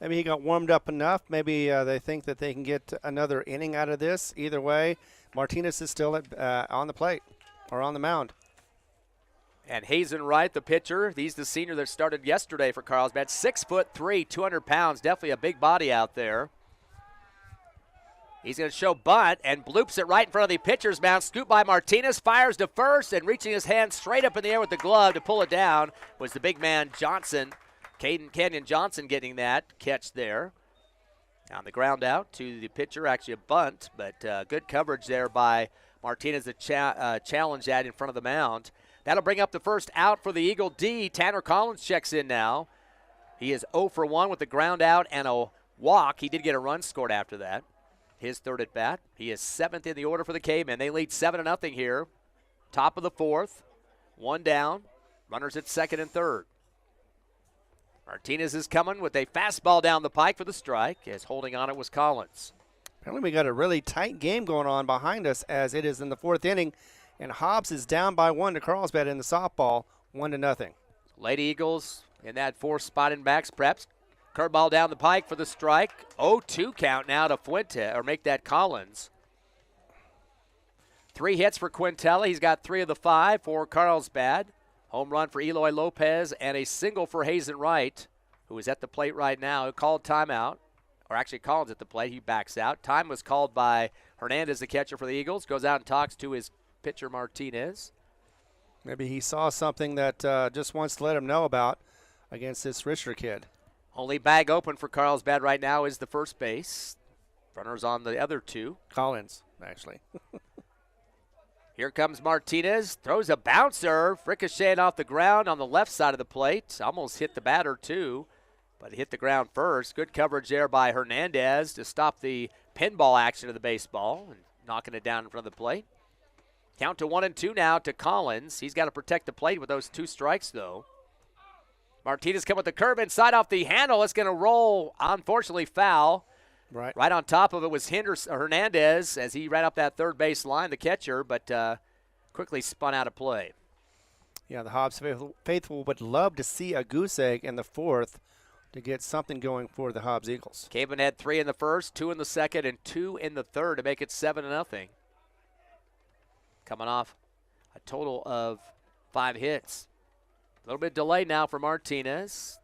maybe he got warmed up enough. Maybe they think that they can get another inning out of this. Either way, Martinez is still on the plate or on the mound. And Hazen Wright, the pitcher, he's the senior that started yesterday for Carlsbad. 6'3", 200 pounds, definitely a big body out there. He's going to show bunt and bloops it right in front of the pitcher's mound. Scoop by Martinez, fires to first, and reaching his hand straight up in the air with the glove to pull it down was the big man Johnson. Canyon Johnson getting that catch there. On the ground out to the pitcher, actually a bunt, but good coverage there by Martinez to challenge that in front of the mound. That'll bring up the first out for the Eagle D. Tanner Collins checks in now. He is 0 for 1 with the ground out and a walk. He did get a run scored after that. His third at bat. He is 7th in the order for the Cavemen. They lead 7-0 here. Top of the 4th. One down. Runners at second and third. Martinez is coming with a fastball down the pike for the strike, as holding on it was Collins. Apparently we got a really tight game going on behind us as it is in the 4th inning, and Hobbs is down by 1 to Carlsbad in the softball, 1-0. Lady Eagles in that 4th spot in backs preps. Curveball down the pike for the strike. 0-2 count now to Fuente, or make that Collins. 3 hits for Quintella. He's got 3 of the 5 for Carlsbad. Home run for Eloy Lopez and a single for Hazen Wright, who is at the plate right now. He called timeout, or actually Collins at the plate. He backs out. Time was called by Hernandez, the catcher for the Eagles. Goes out and talks to his pitcher Martinez. Maybe he saw something that just wants to let him know about against this Risher kid. Only bag open for Carlsbad right now is the first base. Runners on the other 2. Collins, actually. Here comes Martinez. Throws a bouncer. Ricocheting off the ground on the left side of the plate. Almost hit the batter, too, but hit the ground first. Good coverage there by Hernandez to stop the pinball action of the baseball and knocking it down in front of the plate. Count to 1-2 now to Collins. He's got to protect the plate with those 2 strikes, though. Martinez come with the curve inside off the handle. It's going to roll, unfortunately, foul. Right on top of it was Hernandez as he ran up that third base line, the catcher, but quickly spun out of play. Yeah, the Hobbs faithful would love to see a goose egg in the 4th to get something going for the Hobbs Eagles. Cavemen had 3 in the first, 2 in the second, and 2 in the third to make it 7-0. Coming off a total of 5 hits. A little bit delayed now for Martinez.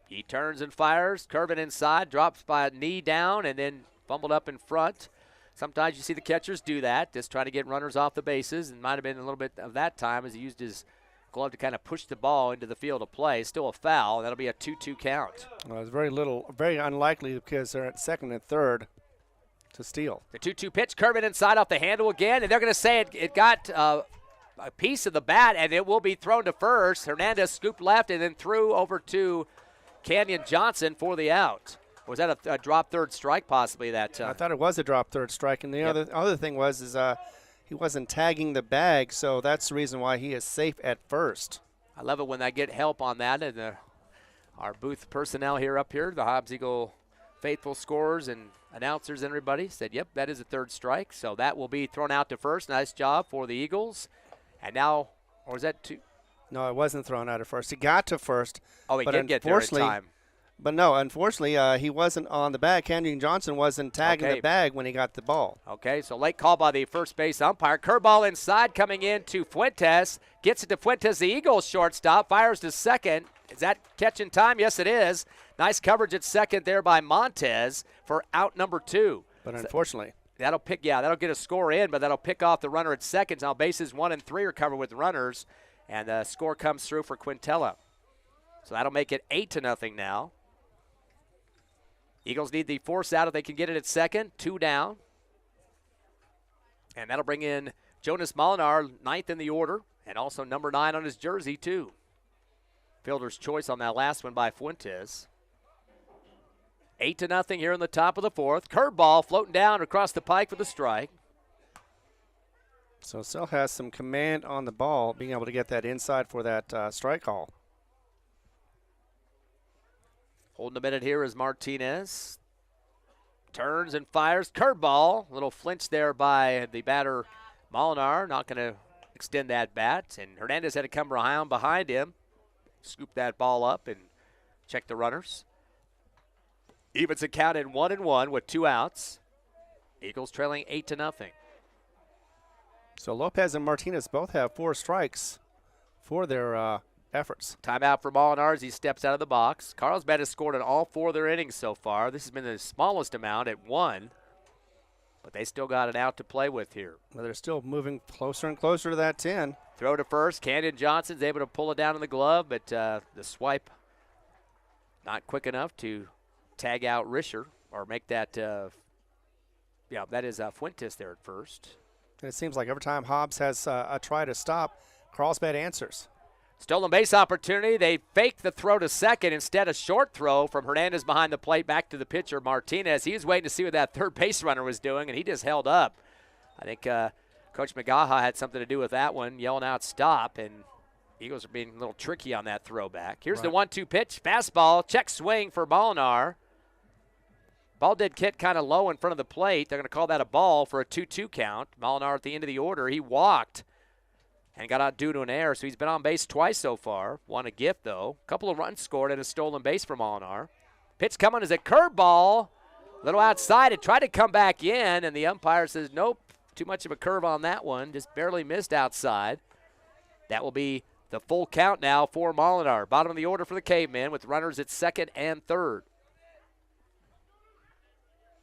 He turns and fires, curving inside, drops by a knee down, and then fumbled up in front. Sometimes you see the catchers do that, just trying to get runners off the bases, and might have been a little bit of that time as he used his glove to kind of push the ball into the field of play. Still a foul. That'll be a 2-2 count. Well, it's very unlikely because they're at second and third to steal. The 2-2 pitch, Cavemen inside off the handle again, and they're going to say it got a piece of the bat, and it will be thrown to first. Hernandez scooped left and then threw over to Canyon Johnson for the out. Was that a drop third strike possibly that time? I thought it was a drop third strike, and the other thing was he wasn't tagging the bag, so that's the reason why he is safe at first. I love it when I get help on that, and our booth personnel up here, the Hobbs Eagle faithful scorers and announcers and everybody said, yep, that is a third strike. So that will be thrown out to first. Nice job for the Eagles. And now, or was that two? No, it wasn't thrown out at first. He got to first. Oh, he did get there in time. But no, unfortunately, he wasn't on the bag. Canyon Johnson wasn't tagging the bag when he got the ball. Okay, so late call by the first base umpire. Curveball inside coming in to Fuentes. Gets it to Fuentes, the Eagles shortstop. Fires to second. Is that catching time? Yes, it is. Nice coverage at second there by Montez for out number 2. But unfortunately. That'll get a score in, but that'll pick off the runner at second. Now bases 1 and 3 are covered with runners, and the score comes through for Quintella. So that'll make it 8-0 now. Eagles need the force out if they can get it at second. 2 down. And that'll bring in Jonas Molinar, 9th in the order, and also number 9 on his jersey, too. Fielder's choice on that last one by Fuentes. 8-0 here in the top of the 4th. Curveball floating down across the pike for the strike. So still has some command on the ball, being able to get that inside for that strike call. Holding a minute here is Martinez. Turns and fires. Curveball. Little flinch there by the batter Molinar. Not going to extend that bat. And Hernandez had to come around behind him. Scoop that ball up and check the runners. Evens the count in 1-1 with 2 outs. Eagles trailing 8-0. So Lopez and Martinez both have 4 strikes for their efforts. Timeout for Molinar as he steps out of the box. Carlsbad has scored in all 4 of their innings so far. This has been the smallest amount at 1. But they still got an out to play with here. Well, they're still moving closer and closer to that 10. Throw to first. Canyon Johnson's able to pull it down in the glove, but the swipe not quick enough to tag out Risher or make that, that is Fuentes there at first. And it seems like every time Hobbs has a try to stop, Carlsbad answers. Stolen base opportunity. They fake the throw to second. Instead, a short throw from Hernandez behind the plate back to the pitcher, Martinez. He was waiting to see what that third base runner was doing, and he just held up. I think Coach McGaha had something to do with that one, yelling out stop, and Eagles are being a little tricky on that throwback. Here's the 1-2 pitch. Fastball, check swing for Molinar. Ball did hit kind of low in front of the plate. They're going to call that a ball for a 2-2 count. Molinar at the end of the order. He walked and got out due to an error, so he's been on base twice so far. Won a gift, though. A couple of runs scored and a stolen base for Molinar. Pitch coming is a curveball. A little outside. It tried to come back in, and the umpire says, nope, too much of a curve on that one. Just barely missed outside. That will be the full count now for Molinar. Bottom of the order for the Cavemen with runners at second and third.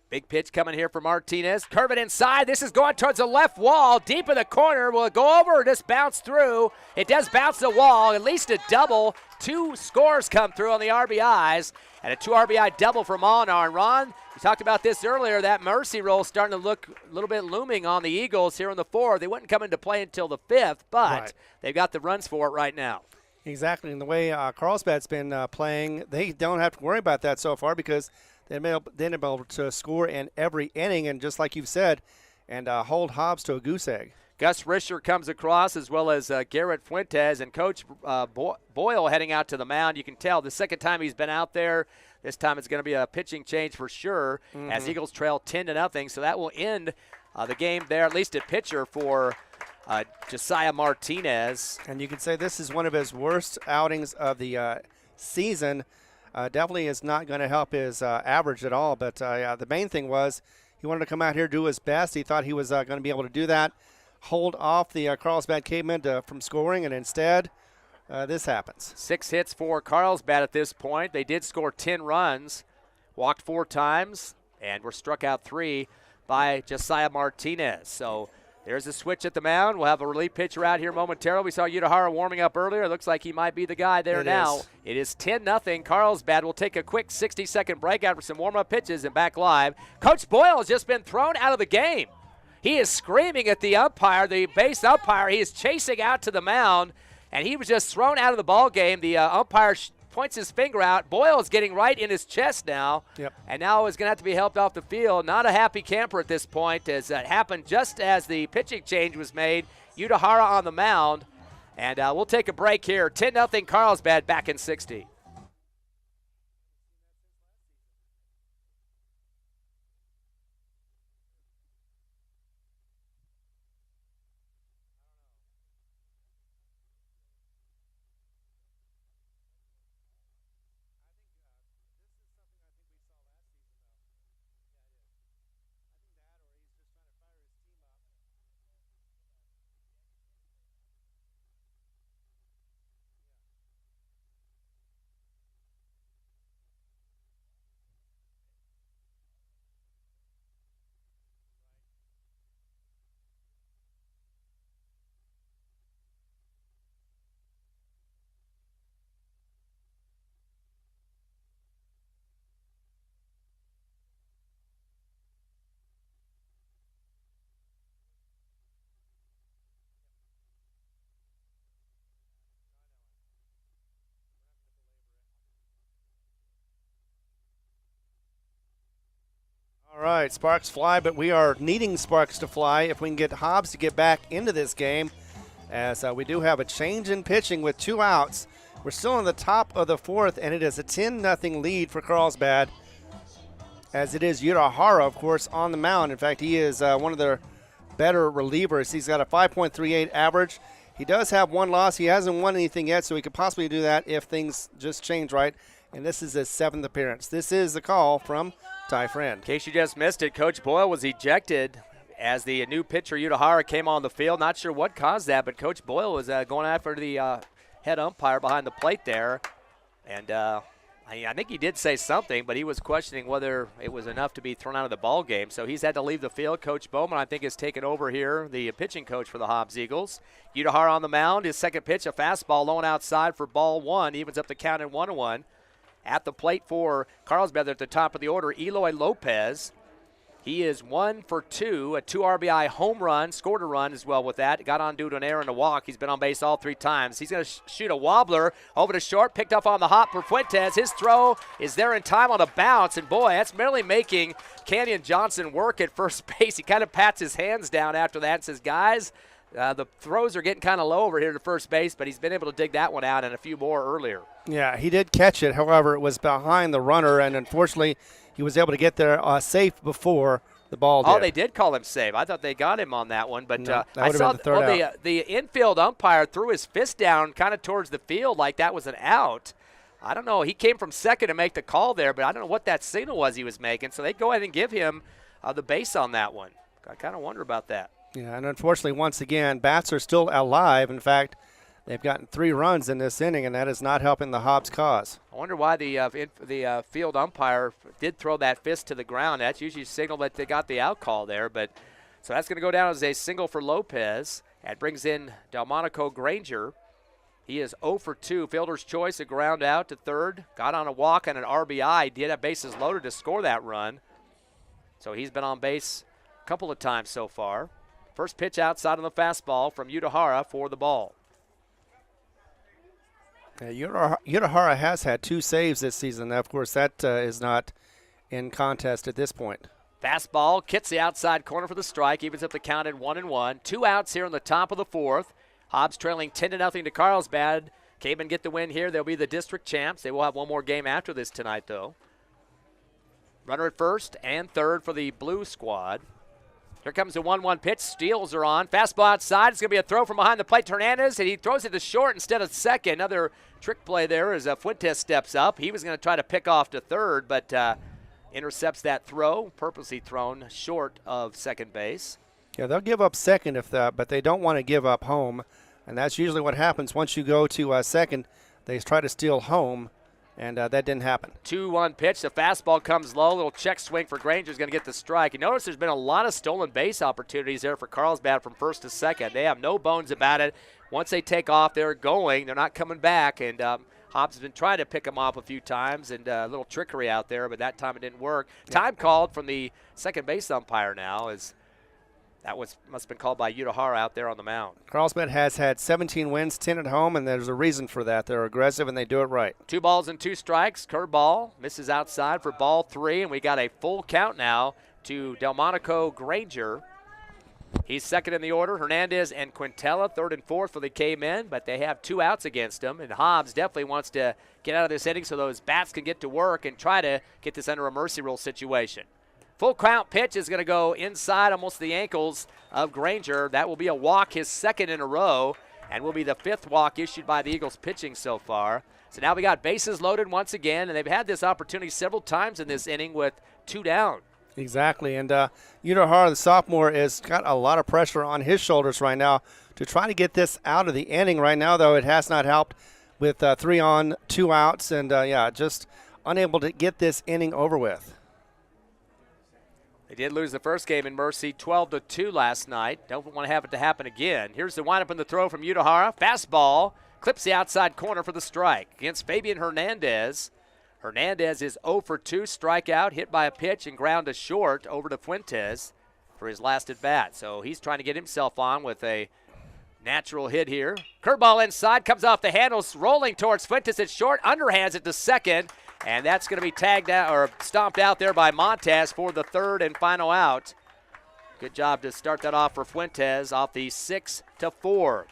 Big pitch coming here for Martinez. Curve it inside. This is going towards the left wall. Deep in the corner. Will it go over or just bounce through? It does bounce the wall. At least a double. 2 scores come through on the RBIs. And a 2 RBI double for Molinar. And Ron, we talked about this earlier. That mercy roll starting to look a little bit looming on the Eagles here in the 4th. They wouldn't come into play until the 5th, but they've got the runs for it right now. Exactly. And the way Carlsbad's been playing, they don't have to worry about that so far because they've been able to score in every inning, and just like you've said, and hold Hobbs to a goose egg. Gus Risher comes across as well as Garrett Fuentes, and Coach Boyle heading out to the mound. You can tell the second time he's been out there. This time it's going to be a pitching change for sure as Eagles trail 10-0. So that will end the game there, at least at pitcher for Josiah Martinez. And you can say this is one of his worst outings of the season. Definitely is not going to help his average at all. But the main thing was he wanted to come out here, do his best. He thought he was going to be able to do that, hold off the Carlsbad Cavemen from scoring, and instead this happens. 6 hits for Carlsbad at this point. They did score 10 runs, walked 4 times, and were struck out 3 by Josiah Martinez. So There's a switch at the mound. We'll have a relief pitcher out here momentarily. We saw Udahara warming up earlier. Looks like he might be the guy there now. It is 10-0. Carlsbad will take a quick 60-second break after some warm-up pitches and back live. Coach Boyle has just been thrown out of the game. He is screaming at the umpire, the base umpire. He is chasing out to the mound, and he was just thrown out of the ball game. The umpire points his finger out. Boyle is getting right in his chest now, and now is going to have to be helped off the field. Not a happy camper at this point, as it happened just as the pitching change was made. Udahara on the mound, and we'll take a break here. 10-0 Carlsbad, back in 60. All right, sparks fly, but we are needing sparks to fly if we can get Hobbs to get back into this game, as we do have a change in pitching with 2 outs. We're still in the top of the 4th, and it is a 10-0 lead for Carlsbad, as it is Udahara, of course, on the mound. In fact, he is one of their better relievers. He's got a 5.38 average. He does have 1 loss. He hasn't won anything yet, so he could possibly do that if things just change right. And this is his 7th appearance. This is the call from Ty Friend. In case you just missed it, Coach Boyle was ejected as the new pitcher Udahara came on the field. Not sure what caused that, but Coach Boyle was going after the head umpire behind the plate there. And I think he did say something, but he was questioning whether it was enough to be thrown out of the ball game. So he's had to leave the field. Coach Bowman, I think, has taken over here, the pitching coach for the Hobbs Eagles. Udahara on the mound. His second pitch, a fastball low and outside for ball 1. Evens up the count at 1-1. At the plate for Carlsbad at the top of the order, Eloy Lopez. He is 1 for 2, a 2 RBI home run, scored a run as well with that. Got on due to an error and a walk. He's been on base all 3 times. He's going to shoot a wobbler over to short, picked up on the hop for Fuentes. His throw is there in time on a bounce, and boy, that's merely making Canyon Johnson work at first base. He kind of pats his hands down after that and says, guys, the throws are getting kind of low over here to first base, but he's been able to dig that one out and a few more earlier. Yeah, he did catch it. However, it was behind the runner, and unfortunately, he was able to get there safe before the ball did. Oh, they did call him safe. I thought they got him on that one, but no, I saw the infield umpire threw his fist down kind of towards the field like that was an out. I don't know. He came from second to make the call there, but I don't know what that signal was he was making. So they go ahead and give him the base on that one. I kind of wonder about that. Yeah, and unfortunately, once again, bats are still alive. In fact, they've gotten 3 runs in this inning, and that is not helping the Hobbs cause. I wonder why the field umpire did throw that fist to the ground. That's usually a signal that they got the out call there. But so that's going to go down as a single for Lopez. That brings in Delmonico Granger. He is 0 for 2. Fielder's choice, a ground out to third. Got on a walk and an RBI. Did have bases loaded to score that run. So he's been on base a couple of times so far. First pitch outside on the fastball from Udahara for the ball. Udahara has had 2 saves this season. Of course, that is not in contest at this point. Fastball, kits the outside corner for the strike, evens up the count at 1-1. 2 outs here in the top of the 4th. Hobbs trailing 10-0 to Carlsbad. Cavemen get the win here. They'll be the district champs. They will have one more game after this tonight, though. Runner at first and third for the blue squad. Here comes the 1-1 pitch. Steals are on. Fastball outside. It's going to be a throw from behind the plate. Hernandez, and he throws it to short instead of second. Another trick play there as Fuentes steps up. He was going to try to pick off to third, but intercepts that throw, purposely thrown short of second base. Yeah, they'll give up second but they don't want to give up home, and that's usually what happens once you go to second. They try to steal home, and that didn't happen. 2-1 pitch. The fastball comes low. Little check swing for Granger's going to get the strike. You notice there's been a lot of stolen base opportunities there for Carlsbad from first to second. They have no bones about it. Once they take off, they're going. They're not coming back, and Hobbs has been trying to pick them off a few times, and a little trickery out there, but that time it didn't work. Time called from the second base umpire now is that must have been called by Udahara out there on the mound. Carlsbad has had 17 wins, 10 at home, and there's a reason for that. They're aggressive, and they do it right. 2 balls and 2 strikes. Curveball misses outside for ball 3, and we got a full count now to Delmonico Granger. He's second in the order. Hernandez and Quintella, third and fourth for the Cavemen, but they have 2 outs against them, and Hobbs definitely wants to get out of this inning so those bats can get to work and try to get this under a mercy rule situation. Full count pitch is going to go inside almost the ankles of Granger. That will be a walk, his second in a row, and will be the 5th walk issued by the Eagles pitching so far. So now we got bases loaded once again, and they've had this opportunity several times in this inning with 2 down. Exactly, and Udahara, the sophomore, has got a lot of pressure on his shoulders right now to try to get this out of the inning. Right now, though, it has not helped with 3 on, 2 outs, and just unable to get this inning over with. They did lose the first game in Mercy 12-2 last night. Don't want to have it to happen again. Here's the windup and the throw from Udahara. Fastball clips the outside corner for the strike against Fabian Hernandez. Hernandez is 0 for 2, strikeout, hit by a pitch and ground to short over to Fuentes for his last at bat. So he's trying to get himself on with a natural hit here. Curveball inside, comes off the handles, rolling towards Fuentes at short, underhands it to second, and that's going to be tagged out or stomped out there by Montez for the 3rd and final out. Good job to start that off for Fuentes off the 6-4.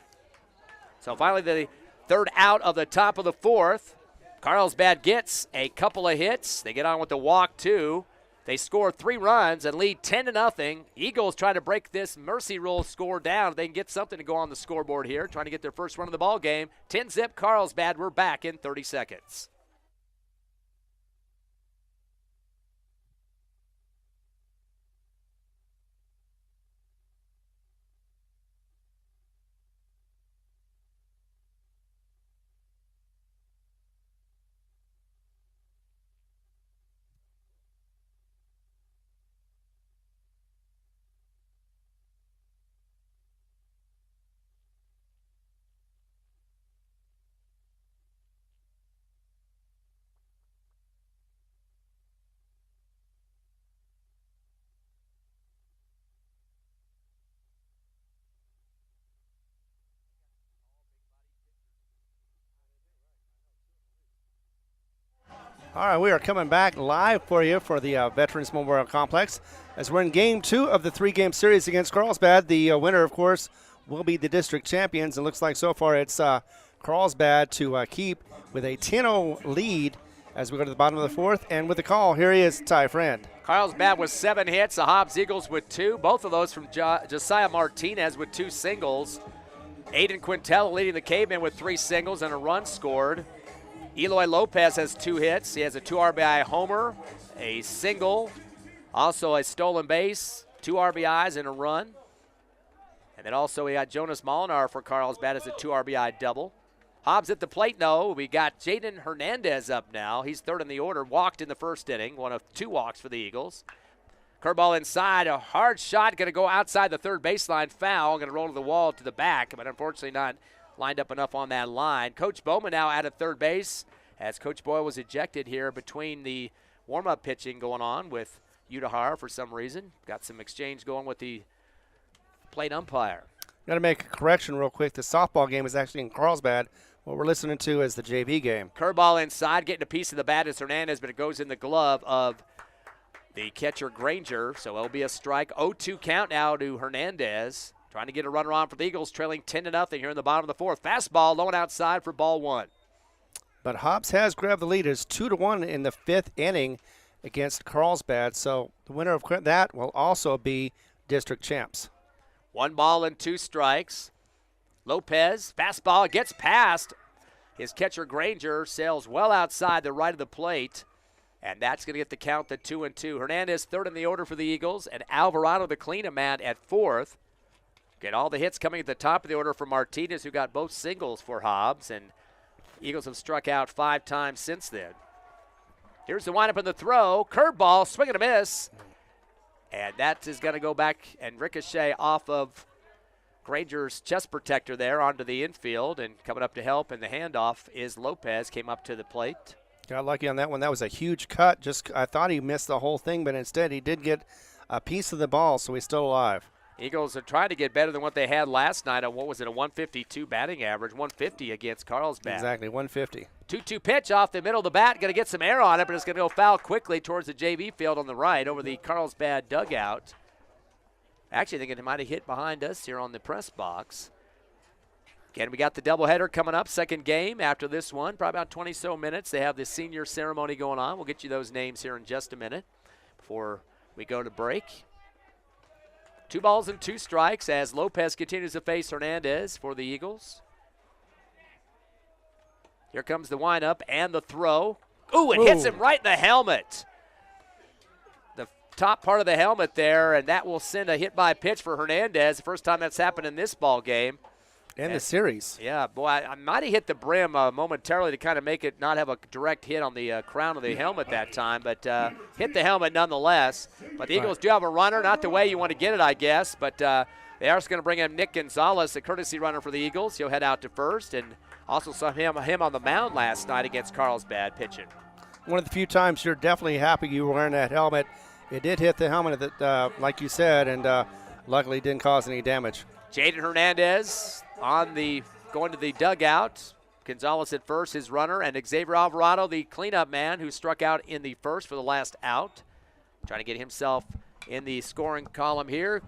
So finally the 3rd out of the top of the 4th. Carlsbad gets a couple of hits. They get on with the walk, too. They score 3 runs and lead 10-0. Eagles try to break this mercy rule score down. They can get something to go on the scoreboard here, trying to get their first run of the ball game. 10-zip Carlsbad. We're back in 30 seconds. All right, we are coming back live for you for the Veterans Memorial Complex as we're in Game 2 of the 3-game series against Carlsbad. The winner, of course, will be the district champions. It looks like so far it's Carlsbad to keep with a 10-0 lead as we go to the bottom of the 4th. And with the call, here he is, Ty Friend. Carlsbad with 7 hits, the Hobbs Eagles with 2. Both of those from Josiah Martinez with 2 singles. Aiden Quintella leading the Cavemen with 3 singles and a run scored. Eloy Lopez has 2 hits. He has a 2 RBI homer, a single, also a stolen base, 2 RBIs and a run. And then also we got Jonas Molinar for Carlsbad as a 2 RBI double. Hobbs at the plate, no. We got Jaden Hernandez up now. He's 3rd in the order, walked in the first inning, one of 2 walks for the Eagles. Curveball inside, a hard shot, going to go outside the 3rd baseline, foul, going to roll to the wall to the back, but unfortunately not lined up enough on that line. Coach Bowman now out at 3rd base as Coach Boyle was ejected here between the warm-up pitching going on with Udahara for some reason. Got some exchange going with the plate umpire. Got to make a correction real quick. The softball game is actually in Carlsbad. What we're listening to is the JV game. Curveball inside, getting a piece of the bat is Hernandez, but it goes in the glove of the catcher Granger, so it'll be a strike. 0-2 count now to Hernandez. Trying to get a runner on for the Eagles, trailing 10-0 here in the bottom of the 4th. Fastball low and outside for ball 1. But Hobbs has grabbed the lead. It's 2-1 in the 5th inning against Carlsbad. So the winner of that will also be district champs. 1 ball and 2 strikes. Lopez, fastball, gets past. His catcher Granger sails well outside the right of the plate. And that's going to get the count to 2-2. Hernandez 3rd in the order for the Eagles. And Alvarado, the cleanup man, at 4th. Get all the hits coming at the top of the order for Martinez, who got both singles for Hobbs. And Eagles have struck out 5 times since then. Here's the windup and the throw. Curveball, swing and a miss. And that is going to go back and ricochet off of Granger's chest protector there onto the infield. And coming up to help in the handoff is Lopez, came up to the plate. Got lucky on that one. That was a huge cut. I thought he missed the whole thing, but instead he did get a piece of the ball, so he's still alive. Eagles are trying to get better than what they had last night on, what was it, a 152 batting average, 150 against Carlsbad. Exactly, 150. 2-2 pitch off the middle of the bat. Going to get some air on it, but it's going to go foul quickly towards the JV field on the right over the Carlsbad dugout. Actually, thinking it might have hit behind us here on the press box. Again, we got the doubleheader coming up, second game after this one. Probably about 20 so minutes. They have the senior ceremony going on. We'll get you those names here in just a minute before we go to break. 2 balls and 2 strikes as Lopez continues to face Hernandez for the Eagles. Here comes the windup and the throw. Ooh, it hits him right in the helmet. The top part of the helmet there, and that will send a hit by pitch for Hernandez. The first time that's happened in this ball game. And the series. Yeah, boy, I might have hit the brim momentarily to kind of make it not have a direct hit on the crown of the helmet that time, but hit the helmet nonetheless. But the Eagles do have a runner, not the way you want to get it, I guess, but they are going to bring in Nick Gonzalez, a courtesy runner for the Eagles. He'll head out to first, and also saw him on the mound last night against Carlsbad pitching. One of the few times you're definitely happy you were wearing that helmet. It did hit the helmet, like you said, and luckily didn't cause any damage. Jaden Hernandez going to the dugout. Gonzalez at first, his runner, and Xavier Alvarado, the cleanup man who struck out in the first for the last out. Trying to get himself in the scoring column here.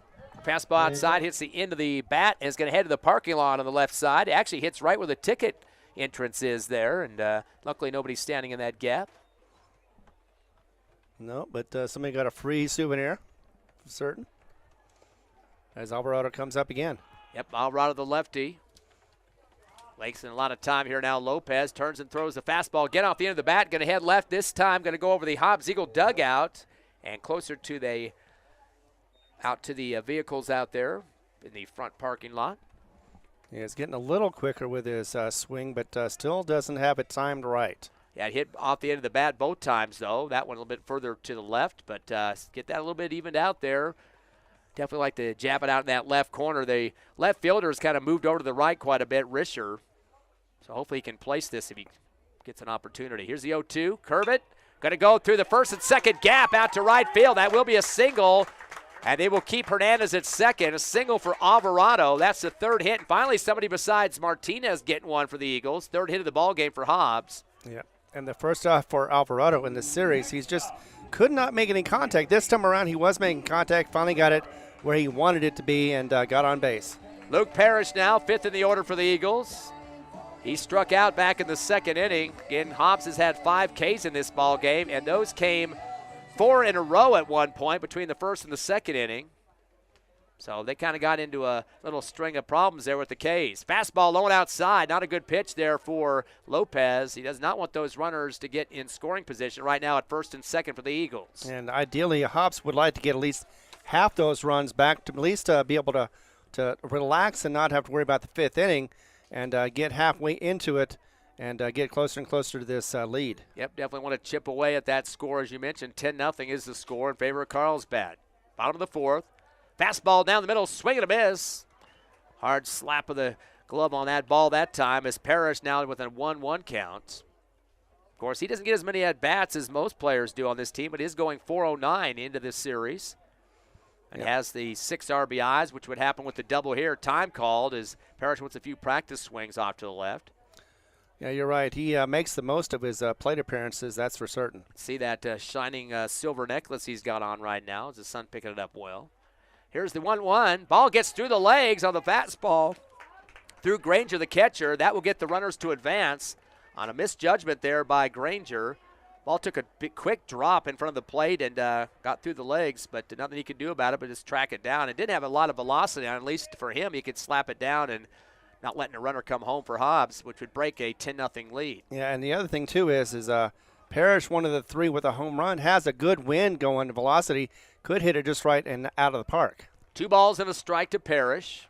Fastball outside, hits the end of the bat, and is going to head to the parking lot on the left side. It actually hits right where the ticket entrance is there, and luckily nobody's standing in that gap. No, but somebody got a free souvenir, for certain, as Alvarado comes up again. Yep, Alvarado the lefty. Wasting a lot of time here now. Lopez turns and throws the fastball. Get off the end of the bat. Going to head left this time. Going to go over the Hobbs Eagle dugout and closer to out to the vehicles out there in the front parking lot. Yeah, he's getting a little quicker with his swing, but still doesn't have it timed right. Yeah, it hit off the end of the bat both times, though. That one a little bit further to the left, but get that a little bit evened out there. Definitely like to jab it out in that left corner. The left fielder's kind of moved over to the right quite a bit, Risher. So hopefully he can place this if he gets an opportunity. Here's the 0-2. Curve it. Going to go through the first and second gap out to right field. That will be a single, and they will keep Hernandez at second. A single for Alvarado. That's the third hit. And finally, somebody besides Martinez getting one for the Eagles. Third hit of the ball game for Hobbs. Yeah, and the first off for Alvarado in the series, he's just could not make any contact. This time around, he was making contact. Finally got it where he wanted it to be and got on base. Luke Parrish now, fifth in the order for the Eagles. He struck out back in the second inning. Again, Hobbs has had 5 Ks in this ball game, and those came 4 in a row at one point between the first and the second inning. So they kind of got into a little string of problems there with the Ks. Fastball low and outside. Not a good pitch there for Lopez. He does not want those runners to get in scoring position right now at first and second for the Eagles. And ideally, Hobbs would like to get at least half those runs back to at least be able to relax and not have to worry about the fifth inning and get halfway into it and get closer and closer to this lead. Yep, definitely want to chip away at that score. As you mentioned, 10-0 is the score in favor of Carlsbad. Bottom of the fourth. Fastball down the middle, swing and a miss. Hard slap of the glove on that ball that time as Parrish now with a 1-1 count. Of course, he doesn't get as many at-bats as most players do on this team, but is going 409 into this series. And has the 6 RBIs, which would happen with the double here. Time called as Parrish wants a few practice swings off to the left. Yeah, you're right. He makes the most of his plate appearances, that's for certain. See that shining silver necklace he's got on right now as the sun picking it up well. Here's the 1-1. Ball gets through the legs on the fastball through Granger, the catcher. That will get the runners to advance on a misjudgment there by Granger. Ball took a big, quick drop in front of the plate and got through the legs, but nothing he could do about it but just track it down. It didn't have a lot of velocity on it, at least for him. He could slap it down and not letting a runner come home for Hobbs, which would break a 10-0 lead. Yeah, and the other thing, too, is Parrish, one of the 3 with a home run, has a good wind going, velocity, could hit it just right and out of the park. 2 balls and a strike to Parrish.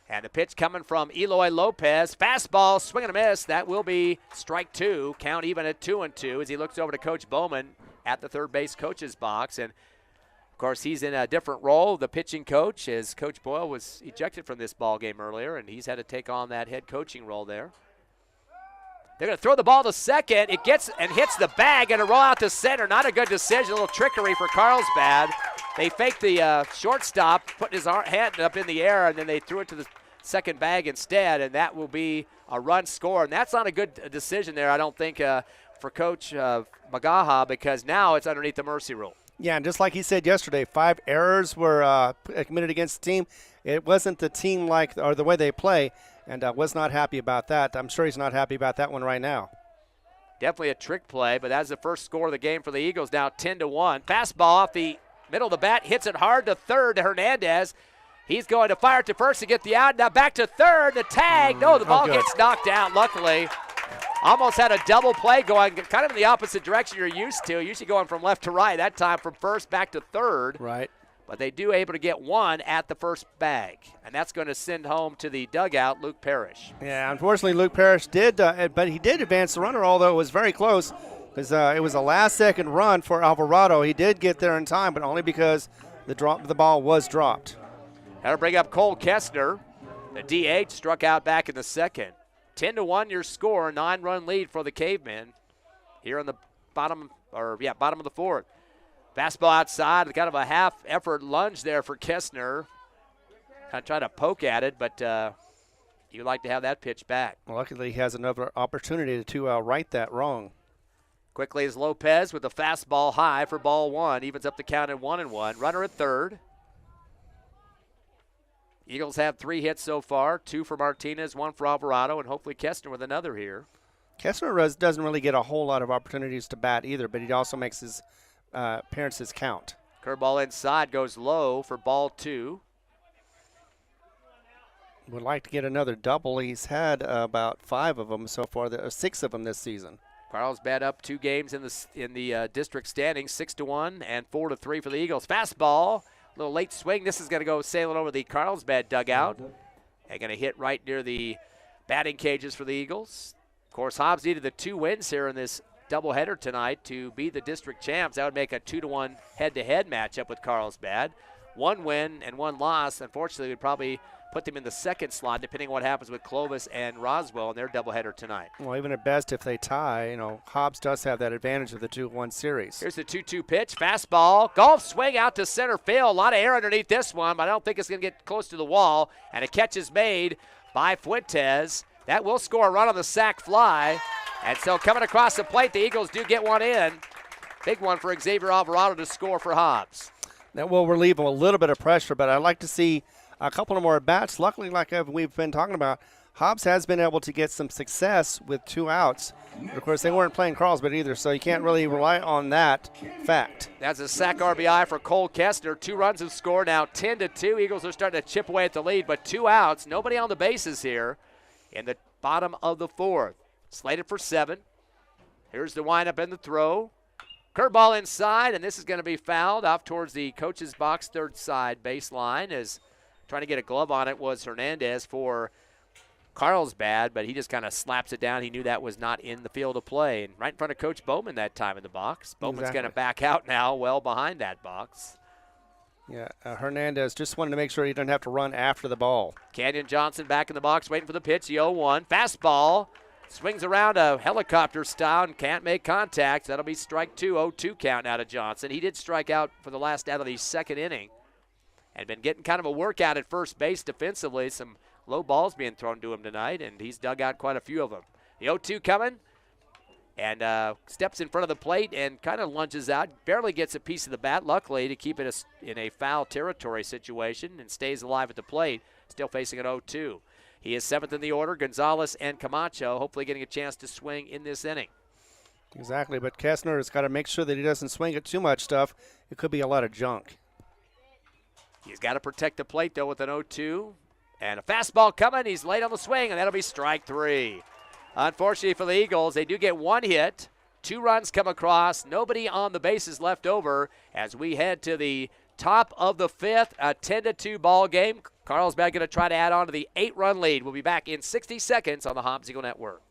And the pitch coming from Eloy Lopez. Fastball, swing and a miss. That will be strike 2. Count even at 2-2 as he looks over to Coach Bowman at the third base coach's box. And, of course, he's in a different role, the pitching coach, as Coach Boyle was ejected from this ball game earlier, and he's had to take on that head coaching role there. They're going to throw the ball to second. It gets and hits the bag and a roll out to center. Not a good decision. A little trickery for Carlsbad. They faked the shortstop, putting his hand up in the air, and then they threw it to the second bag instead, and that will be a run score. And that's not a good decision there, I don't think, for Coach Magaha, because now it's underneath the mercy rule. Yeah, and just like he said yesterday, 5 errors were committed against the team. It wasn't the team or the way they play, and was not happy about that. I'm sure he's not happy about that one right now. Definitely a trick play, but that's the first score of the game for the Eagles, now 10-1. Fastball off the middle of the bat, hits it hard to third to Hernandez. He's going to fire it to first to get the out. Now back to third, the tag. No, the ball gets knocked out, luckily. Almost had a double play going, kind of in the opposite direction you're used to. Usually going from left to right. That time from first back to third. Right. But they do able to get one at the first bag. And that's going to send home to the dugout Luke Parrish. Yeah, unfortunately Luke Parrish did, but he did advance the runner, although it was very close. Because it was a last-second run for Alvarado. He did get there in time, but only because the ball was dropped. That'll bring up Cole Kestner. The DH struck out back in the second. 10-1 your score, 9-run lead for the Cavemen here in the bottom of the fourth. Fastball outside, kind of a half-effort lunge there for Kestner. Kind of trying to poke at it, but you'd like to have that pitch back. Well, luckily he has another opportunity to right that wrong. Quickly is Lopez with the fastball high for ball 1. Evens up the count at 1-1. Runner at third. Eagles have 3 hits so far, 2 for Martinez, 1 for Alvarado, and hopefully Kestner with another here. Kestner doesn't really get a whole lot of opportunities to bat either, but he also makes his appearances count. Curveball inside goes low for ball 2. Would like to get another double. He's had about 5 of them so far, 6 of them this season. Carlsbad up 2 games in the district standings, 6-1 and 4-3 for the Eagles. Fastball. Little late swing. This is going to go sailing over the Carlsbad dugout. And going to hit right near the batting cages for the Eagles. Of course, Hobbs needed the 2 wins here in this doubleheader tonight to be the district champs. That would make a 2-1 head-to-head matchup with Carlsbad. 1 win and 1 loss, unfortunately, would probably put them in the second slot, depending on what happens with Clovis and Roswell in their doubleheader tonight. Well, even at best, if they tie, Hobbs does have that advantage of the 2-1 series. Here's the 2-2 pitch. Fastball. Golf swing out to center field. A lot of air underneath this one, but I don't think it's going to get close to the wall. And a catch is made by Fuentes. That will score a run on the sac fly. And so coming across the plate, the Eagles do get one in. Big one for Xavier Alvarado to score for Hobbs. That will relieve them a little bit of pressure, but I'd like to see a couple of more at-bats. Luckily, like we've been talking about, Hobbs has been able to get some success with 2 outs. But of course, they weren't playing Carlsbad either, so you can't really rely on that fact. That's a sac RBI for Cole Kestner. 2 runs have scored now, 10-2. Eagles are starting to chip away at the lead, but 2 outs. Nobody on the bases here in the bottom of the fourth. Slated for 7. Here's the windup and the throw. Curveball inside, and this is going to be fouled off towards the coach's box, third side baseline, as trying to get a glove on it was Hernandez for Carlsbad, but he just kind of slaps it down. He knew that was not in the field of play. And right in front of Coach Bowman that time in the box. Bowman's going to back out now well behind that box. Yeah, Hernandez just wanted to make sure he doesn't have to run after the ball. Canyon Johnson back in the box waiting for the pitch, the 0-1. Fastball. Swings around a helicopter style and can't make contact. That'll be strike 2, 0-2 count out of Johnson. He did strike out for the last out of the second inning and been getting kind of a workout at first base defensively. Some low balls being thrown to him tonight, and he's dug out quite a few of them. The 0-2 coming and steps in front of the plate and kind of lunges out. Barely gets a piece of the bat, luckily, to keep it in a foul territory situation and stays alive at the plate, still facing an 0-2. He is 7th in the order. Gonzalez and Camacho hopefully getting a chance to swing in this inning. Exactly, but Kestner has got to make sure that he doesn't swing at too much stuff. It could be a lot of junk. He's got to protect the plate, though, with an 0-2. And a fastball coming. He's late on the swing, and that'll be strike 3. Unfortunately for the Eagles, they do get 1 hit. 2 runs come across. Nobody on the bases left over as we head to the Top of the fifth, a 10-2 ball game. Carlsbad going to try to add on to the 8-run lead. We'll be back in 60 seconds on the Hobbs Eagle Network.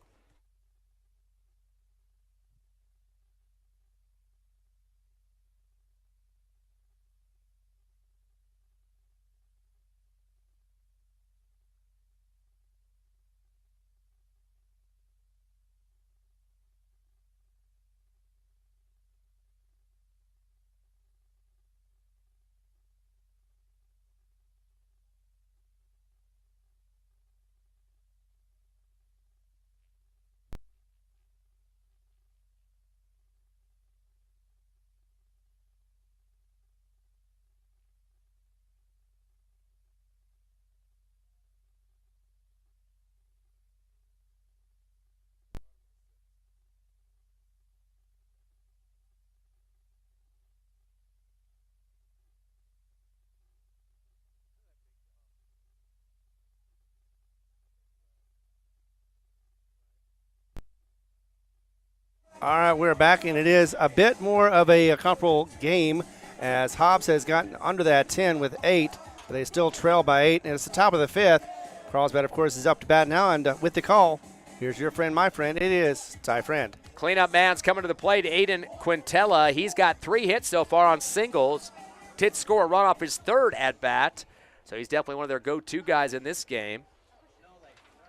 All right, we're back, and it is a bit more of a comparable game as Hobbs has gotten under that 10 with 8, but they still trail by 8, and it's the top of the fifth. Carlsbad, of course, is up to bat now, and with the call, here's your friend, my friend. It is Ty Friend. Cleanup man's coming to the plate, Aiden Quintella. He's got 3 hits so far on singles. Did score a run off his third at-bat, so he's definitely one of their go-to guys in this game.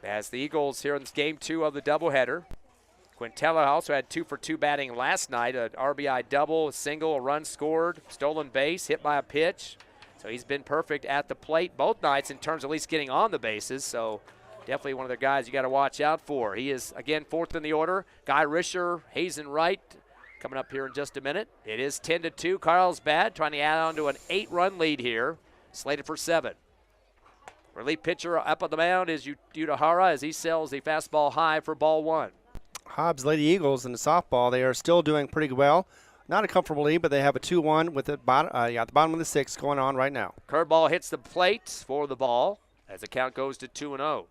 As the Eagles here in this game 2 of the doubleheader. Quintella also had 2 for 2 batting last night, an RBI double, a single, a run scored, stolen base, hit by a pitch. So he's been perfect at the plate both nights in terms of at least getting on the bases. So definitely one of the guys you got to watch out for. He is, again, 4th in the order. Guy Risher, Hazen Wright coming up here in just a minute. It is 10-2. Carlsbad trying to add on to an 8-run lead here, slated for 7. Relief pitcher up on the mound is Udahara as he sells the fastball high for ball 1. Hobbs Lady Eagles in the softball, they are still doing pretty well. Not a comfortable lead, but they have a 2-1 with the bottom, the bottom of the 6th going on right now. Curveball hits the plate for the ball as the count goes to 2-0. Of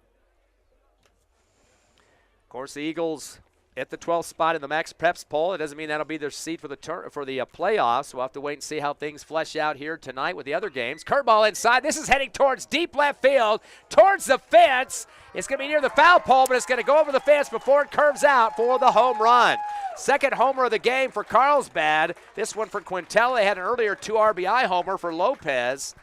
course, the Eagles at the 12th spot in the Max Preps poll. It doesn't mean that'll be their seat for the playoffs. We'll have to wait and see how things flesh out here tonight with the other games. Curveball inside. This is heading towards deep left field, towards the fence. It's going to be near the foul pole, but it's going to go over the fence before it curves out for the home run. Second homer of the game for Carlsbad. This one for Quintella. They had an earlier 2 RBI homer for Lopez.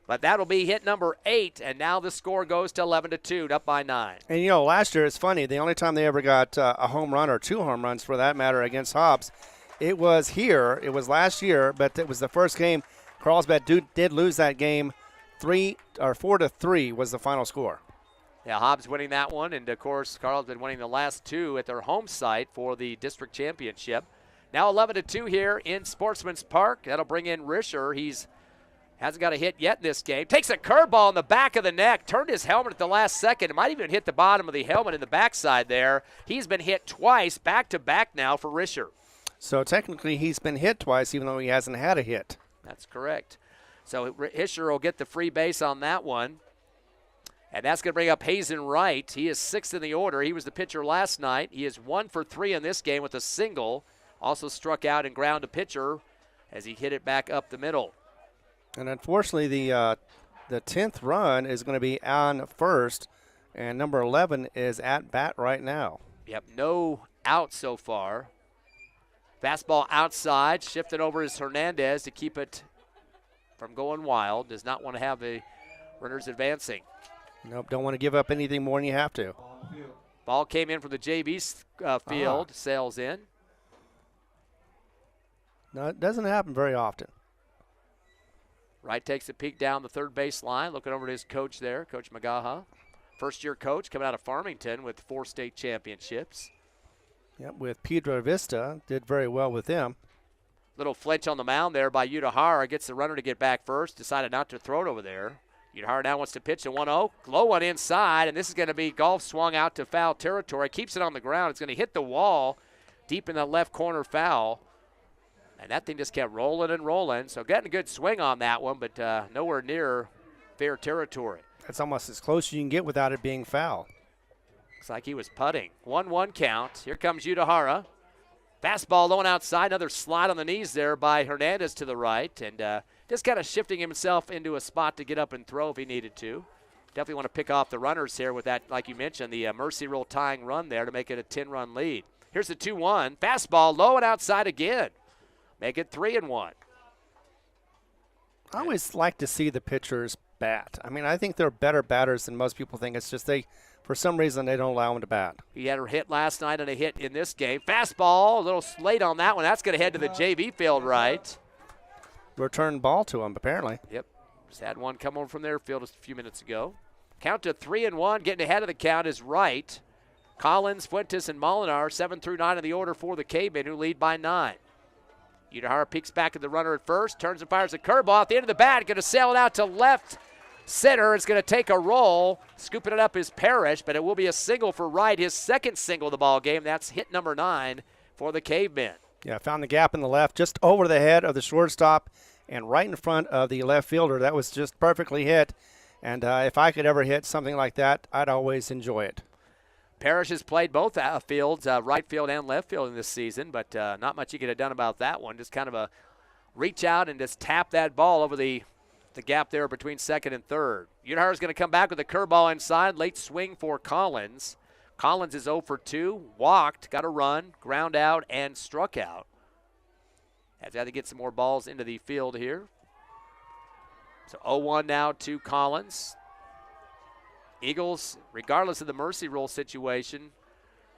But that'll be hit number 8, and now the score goes to 11-2, up by 9. And, last year, it's funny, the only time they ever got a home run or 2 home runs, for that matter, against Hobbs, it was here. It was last year, but it was the first game. Carlsbad did lose that game. 4-3 was the final score. Yeah, Hobbs winning that one, and, of course, Carlsbad winning the last 2 at their home site for the district championship. Now 11-2 here in Sportsman's Park. That'll bring in Risher. He's hasn't got a hit yet in this game. Takes a curveball in the back of the neck. Turned his helmet at the last second. It might even hit the bottom of the helmet in the backside there. He's been hit twice, back-to-back now for Risher. So technically he's been hit twice, even though he hasn't had a hit. That's correct. So Risher will get the free base on that one. And that's going to bring up Hazen Wright. He is 6th in the order. He was the pitcher last night. He is 1 for 3 in this game with a single. Also struck out and ground a pitcher as he hit it back up the middle. And unfortunately, the 10th run is going to be on first, and number 11 is at bat right now. Yep, no out so far. Fastball outside, shifted over is Hernandez to keep it from going wild. Does not want to have the runners advancing. Nope, don't want to give up anything more than you have to. Ball came in from the JV field, sails in. No, it doesn't happen very often. Wright takes a peek down the third base line, looking over at his coach there, Coach Magaha. First-year coach coming out of Farmington with 4 state championships. Yep, with Pedro Vista, did very well with them. Little flinch on the mound there by Udahara. Gets the runner to get back first. Decided not to throw it over there. Udahara now wants to pitch a 1-0. Low one inside, and this is going to be golf swung out to foul territory. Keeps it on the ground. It's going to hit the wall deep in the left corner foul. And that thing just kept rolling and rolling. So getting a good swing on that one, but nowhere near fair territory. That's almost as close as you can get without it being foul. Looks like he was putting. 1-1 count. Here comes Udahara. Fastball low and outside. Another slide on the knees there by Hernandez to the right. And just kind of shifting himself into a spot to get up and throw if he needed to. Definitely want to pick off the runners here with that, like you mentioned, the Mercy Rule tying run there to make it a 10-run lead. Here's the 2-1. Fastball low and outside again. Make it 3-1. I always like to see the pitchers bat. I mean, I think they're better batters than most people think. It's just for some reason, they don't allow them to bat. He had a hit last night and a hit in this game. Fastball, a little late on that one. That's going to head to the JV field right. Return ball to him, apparently. Yep. Just had one come over from their field a few minutes ago. Count to 3-1. Getting ahead of the count is Wright. Collins, Fuentes, and Molinar, 7 through 9 in the order for the Cavemen, who lead by 9. Udahara peeks back at the runner at first, turns and fires a curveball at the end of the bat. Going to sail it out to left center. It's going to take a roll. Scooping it up is Parrish, but it will be a single for Wright, his second single of the ball game. That's hit number 9 for the Cavemen. Yeah, found the gap in the left, just over the head of the shortstop and right in front of the left fielder. That was just perfectly hit. And if I could ever hit something like that, I'd always enjoy it. Parrish has played both fields, right field and left field in this season, but not much he could have done about that one. Just kind of a reach out and just tap that ball over the gap there between second and third. Udahara is going to come back with a curveball inside. Late swing for Collins. Collins is 0 for 2, walked, got a run, ground out, and struck out. Has had to get some more balls into the field here. So 0-1 now to Collins. Eagles, regardless of the Mercy Rule situation,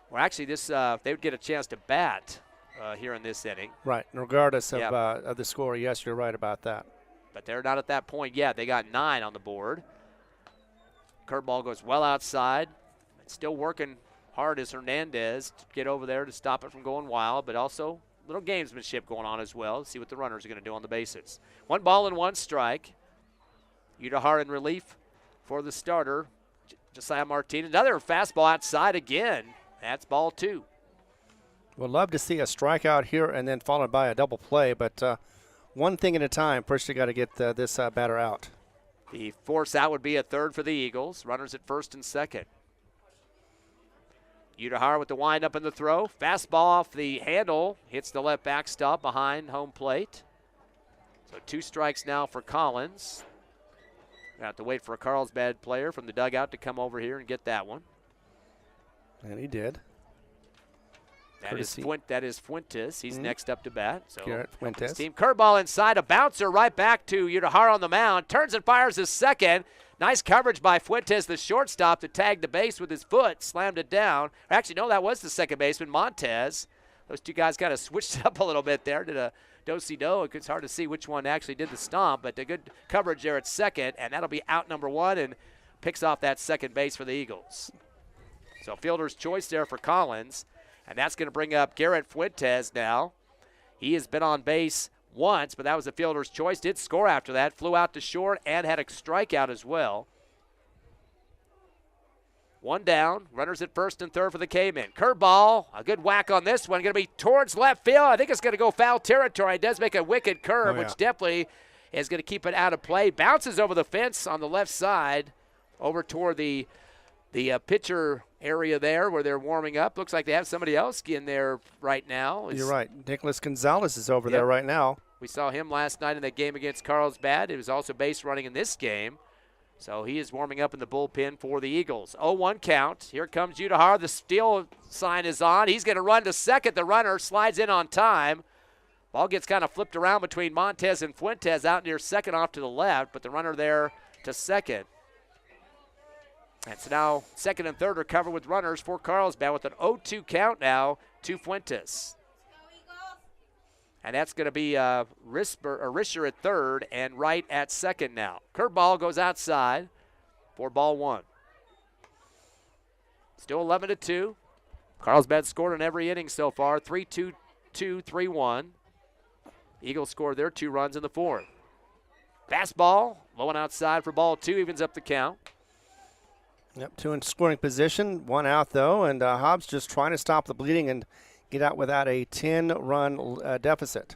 well, actually, this they would get a chance to bat here in this inning. Right, regardless of the score. Yes, you're right about that. But they're not at that point yet. They got 9 on the board. Curveball goes well outside. Still working hard as Hernandez to get over there to stop it from going wild, but also a little gamesmanship going on as well. See what the runners are going to do on the bases. 1 ball and 1 strike. Udahara in relief for the starter, Josiah Martinez. Another fastball outside again. That's ball 2. We'd love to see a strikeout here and then followed by a double play, but one thing at a time. First, you got to get this batter out. The force out would be a third for the Eagles. Runners at first and second. Udahara with the windup and the throw. Fastball off the handle. Hits the left backstop behind home plate. So 2 strikes now for Collins. Gonna have to wait for a Carlsbad player from the dugout to come over here and get that one. And he did. That is Fuentes. He's next up to bat. So Garrett Fuentes. Team curveball inside, a bouncer right back to Udahara on the mound. Turns and fires his second. Nice coverage by Fuentes, the shortstop, to tag the base with his foot. Slammed it down. Actually, no, that was the second baseman, Montez. Those two guys kind of switched it up a little bit there. Did a do-si-do. It's hard to see which one actually did the stomp, but a good coverage there at second, and that'll be out number 1 and picks off that second base for the Eagles. So fielder's choice there for Collins, and that's going to bring up Garrett Fuentes now. He has been on base once, but that was the fielder's choice. Did score after that, flew out to short, and had a strikeout as well. 1 down, runners at first and third for the Cavemen. Curveball, a good whack on this one. Going to be towards left field. I think it's going to go foul territory. It does make a wicked curve, which definitely is going to keep it out of play. Bounces over the fence on the left side over toward the pitcher area there where they're warming up. Looks like they have somebody else in there right now. You're right. Nicholas Gonzalez is over there right now. We saw him last night in that game against Carlsbad. He was also base running in this game. So he is warming up in the bullpen for the Eagles. 0-1 count. Here comes Udahara. The steal sign is on. He's going to run to second. The runner slides in on time. Ball gets kind of flipped around between Montez and Fuentes out near second off to the left, but the runner there to second. And so now second and third are covered with runners for Carlsbad with an 0-2 count now to Fuentes. And that's going to be Risher at third and Wright at second now. Curveball goes outside for ball 1. Still 11-2. Carlsbad scored in every inning so far, 3-2, 3-1. Eagles scored their 2 runs in the 4th. Fastball, low and outside for ball 2, evens up the count. Yep, 2 in scoring position, 1 out though, and Hobbs just trying to stop the bleeding and get out without a 10-run deficit.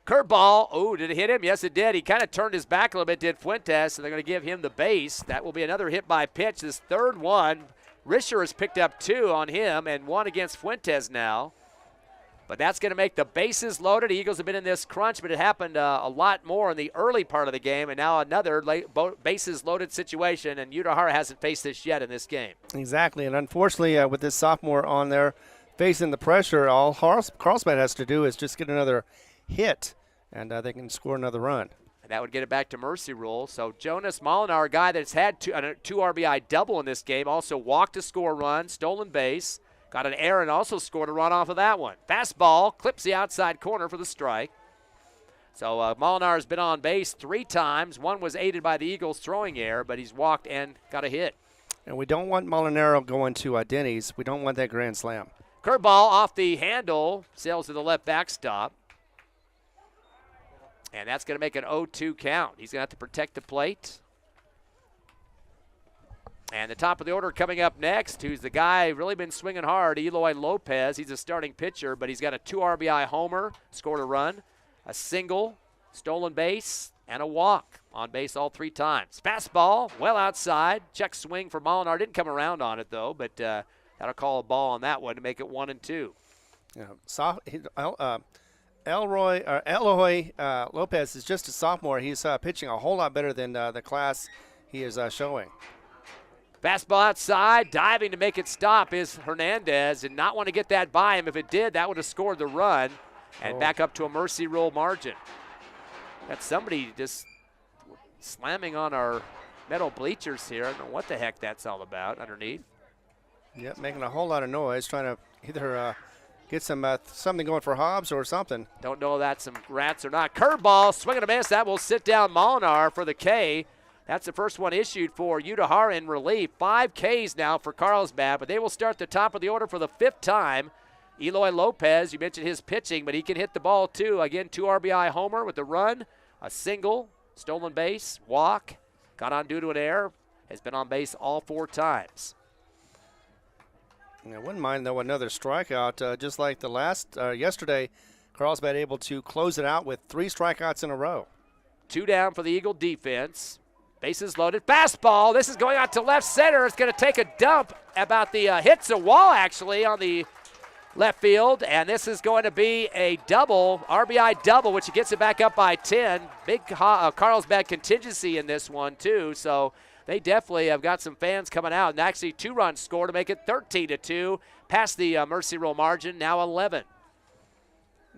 Curveball. Oh, did it hit him? Yes, it did. He kind of turned his back a little bit, did Fuentes, so they're going to give him the base. That will be another hit by pitch. This third one, Risher has picked up 2 on him and 1 against Fuentes now. But that's going to make the bases loaded. The Eagles have been in this crunch, but it happened a lot more in the early part of the game, and now another bases loaded situation, and Udahara hasn't faced this yet in this game. Exactly, and unfortunately with this sophomore on there facing the pressure, all Carlsbad has to do is just get another hit, and they can score another run. And that would get it back to mercy rule. So Jonas Molinar, a guy that's had two RBI double in this game, also walked to score a run, stolen base, got an error, and also scored a run off of that one. Fastball clips the outside corner for the strike. So Molinar has been on base 3 times. One was aided by the Eagles throwing error, but he's walked and got a hit. And we don't want Molinaro going to Denny's. We don't want that grand slam. Curveball off the handle, sails to the left backstop. And that's going to make an 0-2 count. He's going to have to protect the plate. And the top of the order coming up next, who's the guy really been swinging hard, Eloy Lopez. He's a starting pitcher, but he's got a 2 RBI homer, scored a run, a single, stolen base, and a walk. On base all 3 times. Fastball, well outside. Check swing for Molinar. Didn't come around on it, though, but that'll call a ball on that one to make it 1-2. Yeah, Eloy Lopez is just a sophomore. He's pitching a whole lot better than the class he is showing. Fastball outside, diving to make it stop is Hernandez. Did not want to get that by him. If it did, that would have scored the run and back up to a mercy rule margin. That's somebody just slamming on our metal bleachers here. I don't know what the heck that's all about underneath. Yep, making a whole lot of noise, trying to either get something going for Hobbs or something. Don't know if that's some rats or not. Curveball, swing and a miss. That will sit down Molinar for the K. That's the first one issued for Udahara in relief. 5 Ks now for Carlsbad, but they will start the top of the order for the 5th time. Eloy Lopez, you mentioned his pitching, but he can hit the ball too. Again, 2 RBI homer with a run, a single, stolen base, walk, got on due to an error, has been on base all 4 times. I wouldn't mind, though, another strikeout. Just like the yesterday, Carlsbad able to close it out with 3 strikeouts in a row. 2 down for the Eagle defense. Bases loaded. Fastball. This is going out to left center. It's going to take a dump about the hits a wall, actually, on the left field. And this is going to be a double, RBI double, which gets it back up by 10. Big Carlsbad contingency in this one, too. So they definitely have got some fans coming out. And actually 2 runs scored to make it 13-2. Past the mercy rule margin, now 11.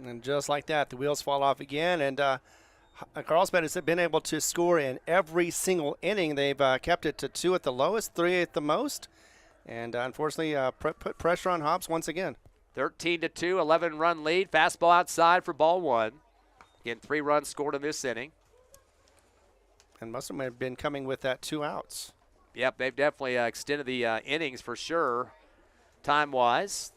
And just like that, the wheels fall off again. And Carlsbad has been able to score in every single inning. They've kept it to 2 at the lowest, 3 at the most. And unfortunately put pressure on Hobbs once again. 13-2, 11-run lead. Fastball outside for ball 1. Again, 3 runs scored in this inning. And must have been coming with that 2 outs. Yep, they've definitely extended the innings for sure, time-wise.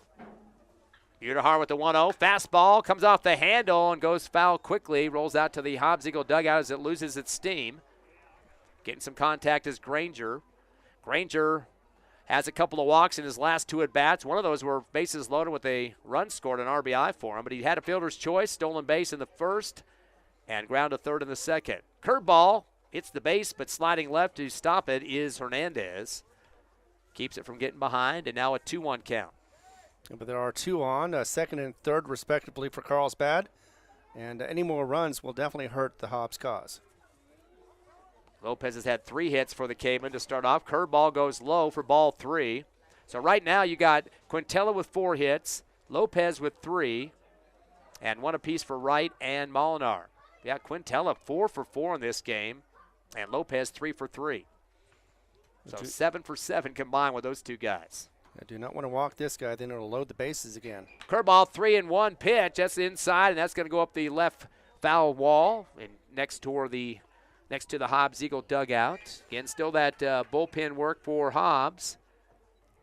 Udahara with the 1-0. Fastball comes off the handle and goes foul quickly. Rolls out to the Hobbs Eagle dugout as it loses its steam. Getting some contact is Granger. Granger has a couple of walks in his last 2 at-bats. One of those were bases loaded with a run scored, an RBI for him. But he had a fielder's choice, stolen base in the first, and ground to third in the second. Curveball hits the base, but sliding left to stop it is Hernandez. Keeps it from getting behind, and now a 2-1 count. But there are 2 on, second and third respectively for Carlsbad. And any more runs will definitely hurt the Hobbs cause. Lopez has had 3 hits for the Cavemen to start off. Curveball goes low for ball 3. So right now you got Quintella with 4 hits, Lopez with 3, and 1 apiece for Wright and Molinar. Yeah, Quintella 4 for 4 in this game, and Lopez 3 for 3. So 7 for 7 combined with those 2 guys. I do not want to walk this guy, then it'll load the bases again. Curveball 3-1 pitch. That's inside, and that's going to go up the left foul wall and next to the Hobbs Eagle dugout. Again, still that bullpen work for Hobbs.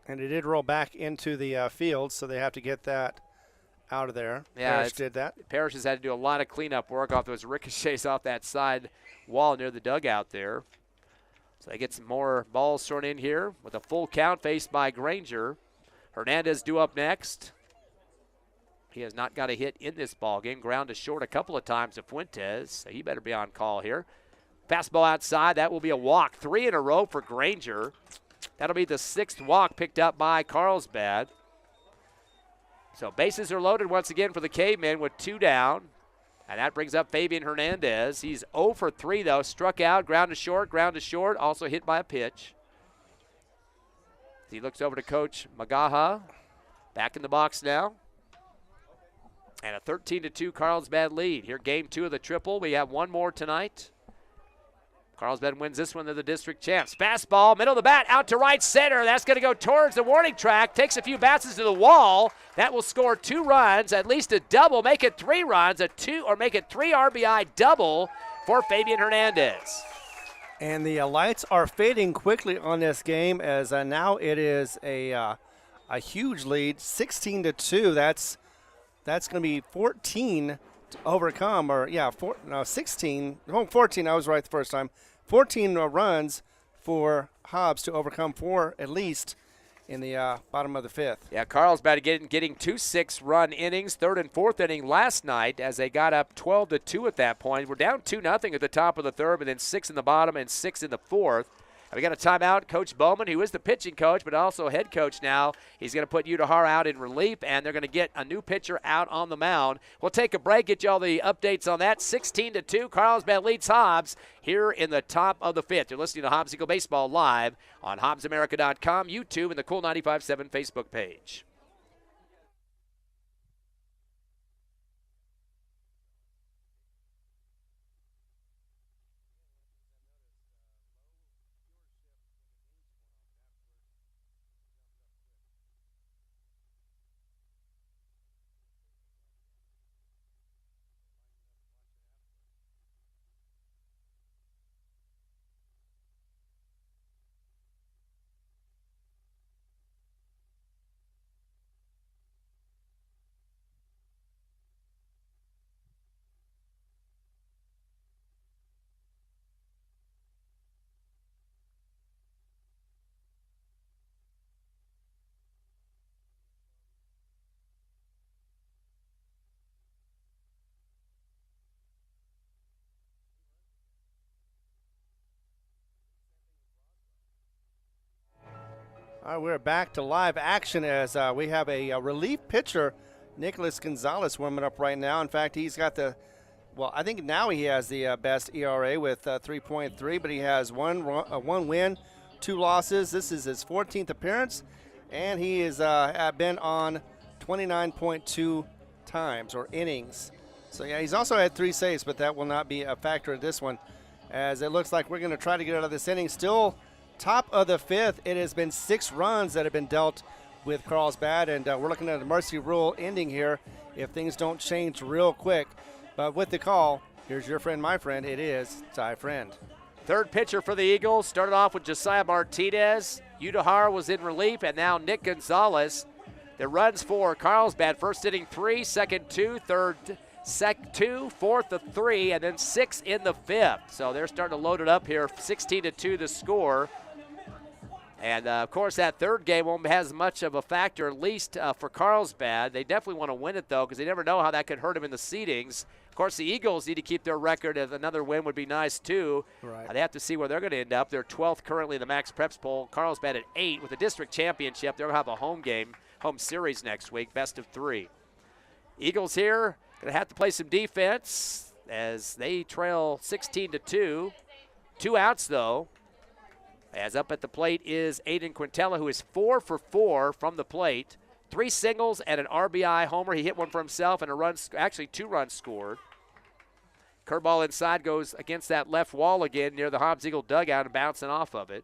And it did roll back into the field, so they have to get that out of there. Yeah, Parrish did that. Parrish has had to do a lot of cleanup work off those ricochets off that side wall near the dugout there. So they get some more balls thrown in here with a full count faced by Granger. Hernandez due up next. He has not got a hit in this ball game. Ground to short a couple of times to Fuentes, so he better be on call here. Fastball outside. That will be a walk. 3 in a row for Granger. That'll be the 6th walk picked up by Carlsbad. So bases are loaded once again for the Cavemen with 2 down. And that brings up Fabian Hernandez. He's 0 for 3, though. Struck out, ground to short, also hit by a pitch. He looks over to Coach Magaha. Back in the box now. And a 13-2 Carlsbad lead. Here, game 2 of the triple. We have one more tonight. Carlsbad wins this one. They're the district champs. Fastball, middle of the bat, out to right center. That's going to go towards the warning track. Takes a few bounces to the wall. That will score 2 runs, at least a double. Make it 3 runs, make it 3 RBI double for Fabian Hernandez. And the lights are fading quickly on this game as now it is a huge lead, 16-2. That's going to be 14 to overcome, 16. Oh, 14. I was right the first time. 14 runs for Hobbs to overcome 4 at least in the bottom of the 5th. Yeah, Carlsbad getting 2 6-run innings, 3rd and 4th inning last night as they got up 12-2 at that point. We're down 2-0 at the top of the 3rd, and then 6 in the bottom and 6 in the 4th. We got a timeout. Coach Bowman, who is the pitching coach but also head coach now, he's going to put Udahar out in relief, and they're going to get a new pitcher out on the mound. We'll take a break, get you all the updates on that. 16-2, Carlsbad leads Hobbs here in the top of the 5th. You're listening to Hobbs Eagle Baseball live on HobbsAmerica.com, YouTube, and the Cool 95.7 Facebook page. All right, we're back to live action as we have a relief pitcher, Nicholas Gonzalez, warming up right now. In fact, he's got I think now he has the best ERA with 3.3, but he has one win, 2 losses. This is his 14th appearance, and he has been on 29.2 times or innings. So, yeah, he's also had 3 saves, but that will not be a factor in this one, as it looks like we're going to try to get out of this inning. Still top of the 5th. It has been 6 runs that have been dealt with Carlsbad, and we're looking at a mercy rule ending here if things don't change real quick. But with the call, here's your friend, my friend. It is Ty Friend. 3rd pitcher for the Eagles started off with Josiah Martinez. Udahar was in relief, and now Nick Gonzalez. The runs for Carlsbad: 1st inning 3, 2nd 2, 3rd 2, 4th of 3, and then 6 in the 5th. So they're starting to load it up here. 16-2 the score. And, of course, that 3rd game won't have as much of a factor, at least for Carlsbad. They definitely want to win it, though, because they never know how that could hurt them in the seedings. Of course, the Eagles need to keep their record. Another win would be nice, too. Right. They have to see where they're going to end up. They're 12th currently in the Max Preps poll. Carlsbad at 8 with the district championship. They'll have a home series next week, best of 3. Eagles here going to have to play some defense as they trail 16-2. 2 outs, though. As up at the plate is Aiden Quintella, who is 4 for 4 from the plate. 3 singles and an RBI homer. He hit one for himself and actually 2 runs scored. Curveball inside goes against that left wall again near the Hobbs Eagle dugout and bouncing off of it.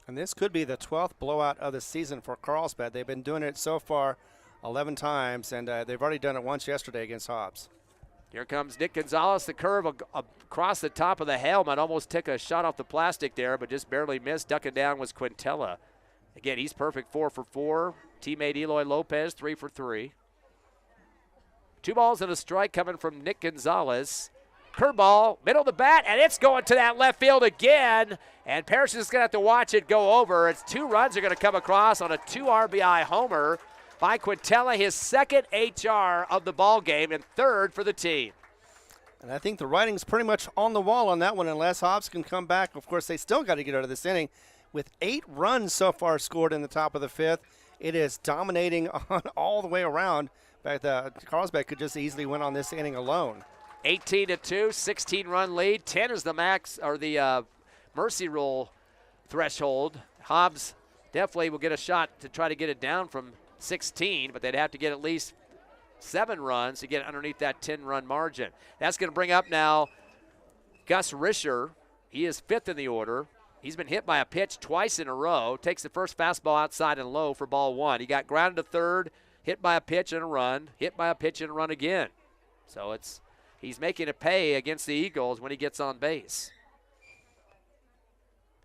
And this could be the 12th blowout of the season for Carlsbad. They've been doing it so far 11 times, and they've already done it once yesterday against Hobbs. Here comes Nick Gonzalez. The curve across the top of the helmet. Almost took a shot off the plastic there, but just barely missed. Ducking down was Quintella. Again, he's perfect, 4 for 4. Teammate Eloy Lopez, 3 for 3. 2 balls and a strike coming from Nick Gonzalez. Curveball, middle of the bat, and it's going to that left field again. And Parrish is going to have to watch it go over. It's 2 runs are going to come across on a 2 RBI homer by Quintella, his 2nd HR of the ball game and 3rd for the team. And I think the writing's pretty much on the wall on that one unless Hobbs can come back. Of course, they still got to get out of this inning with 8 runs so far scored in the top of the 5th. It is dominating on all the way around. In fact, Carlsbad could just easily win on this inning alone. 18-2, 16-run lead. 10 is the max or the mercy rule threshold. Hobbs definitely will get a shot to try to get it down from 16, but they'd have to get at least 7 runs to get underneath that 10-run margin. That's going to bring up now Gus Risher. He is 5th in the order. He's been hit by a pitch twice in a row. Takes the first fastball outside and low for ball 1. He got grounded to third, hit by a pitch and a run, hit by a pitch and a run again. So he's making it pay against the Eagles when he gets on base.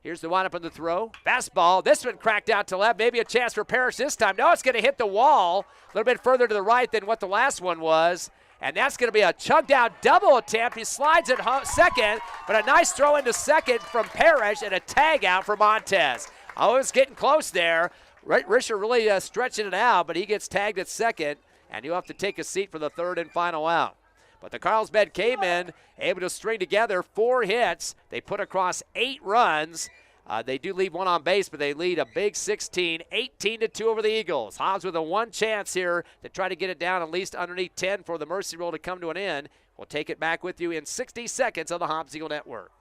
Here's the windup on the throw. Fastball. This one cracked out to left. Maybe a chance for Parrish this time. No, it's going to hit the wall a little bit further to the right than what the last one was. And that's going to be a chugged out double attempt. He slides at second, but a nice throw into second from Parrish and a tag out for Montez. Oh, it's getting close there. Risher really stretching it out, but he gets tagged at second, and he'll have to take a seat for the third and final out. But the Carlsbad Cavemen able to string together 4 hits. They put across 8 runs. They do leave 1 on base, but they lead a big 16, 18-2 over the Eagles. Hobbs with a 1 chance here to try to get it down at least underneath 10 for the mercy rule to come to an end. We'll take it back with you in 60 seconds on the Hobbs Eagle Network.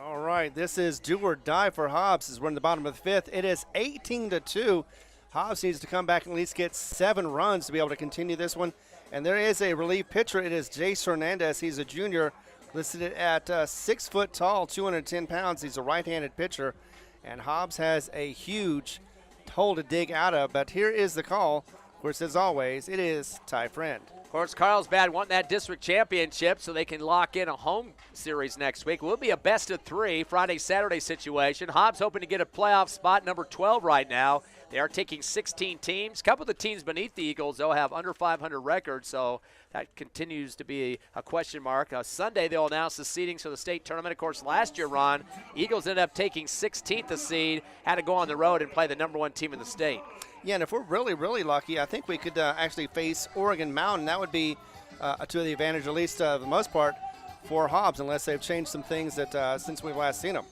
All right, this is do or die for Hobbs as we're in the bottom of the 5th. It is 18-2. Hobbs needs to come back and at least get 7 runs to be able to continue this one. And there is a relief pitcher. It is Jace Hernandez. He's a junior, listed at 6 foot tall, 210 pounds. He's a right-handed pitcher. And Hobbs has a huge hole to dig out of. But here is the call. Of course, as always, it is Ty Friend. Of course, Carlsbad want that district championship so they can lock in a home series next week. It will be a best-of-3 Friday-Saturday situation. Hobbs hoping to get a playoff spot, number 12 right now. They are taking 16 teams. A couple of the teams beneath the Eagles, though, have under 500 records, so that continues to be a question mark. Sunday, they'll announce the seedings for the state tournament. Of course, last year, Ron, Eagles ended up taking 16th the seed, had to go on the road and play the number 1 team in the state. Yeah, and if we're really, really lucky, I think we could actually face Oregon Mountain. That would be to the advantage, at least for the most part, for Hobbs, unless they've changed some things that since we've last seen them.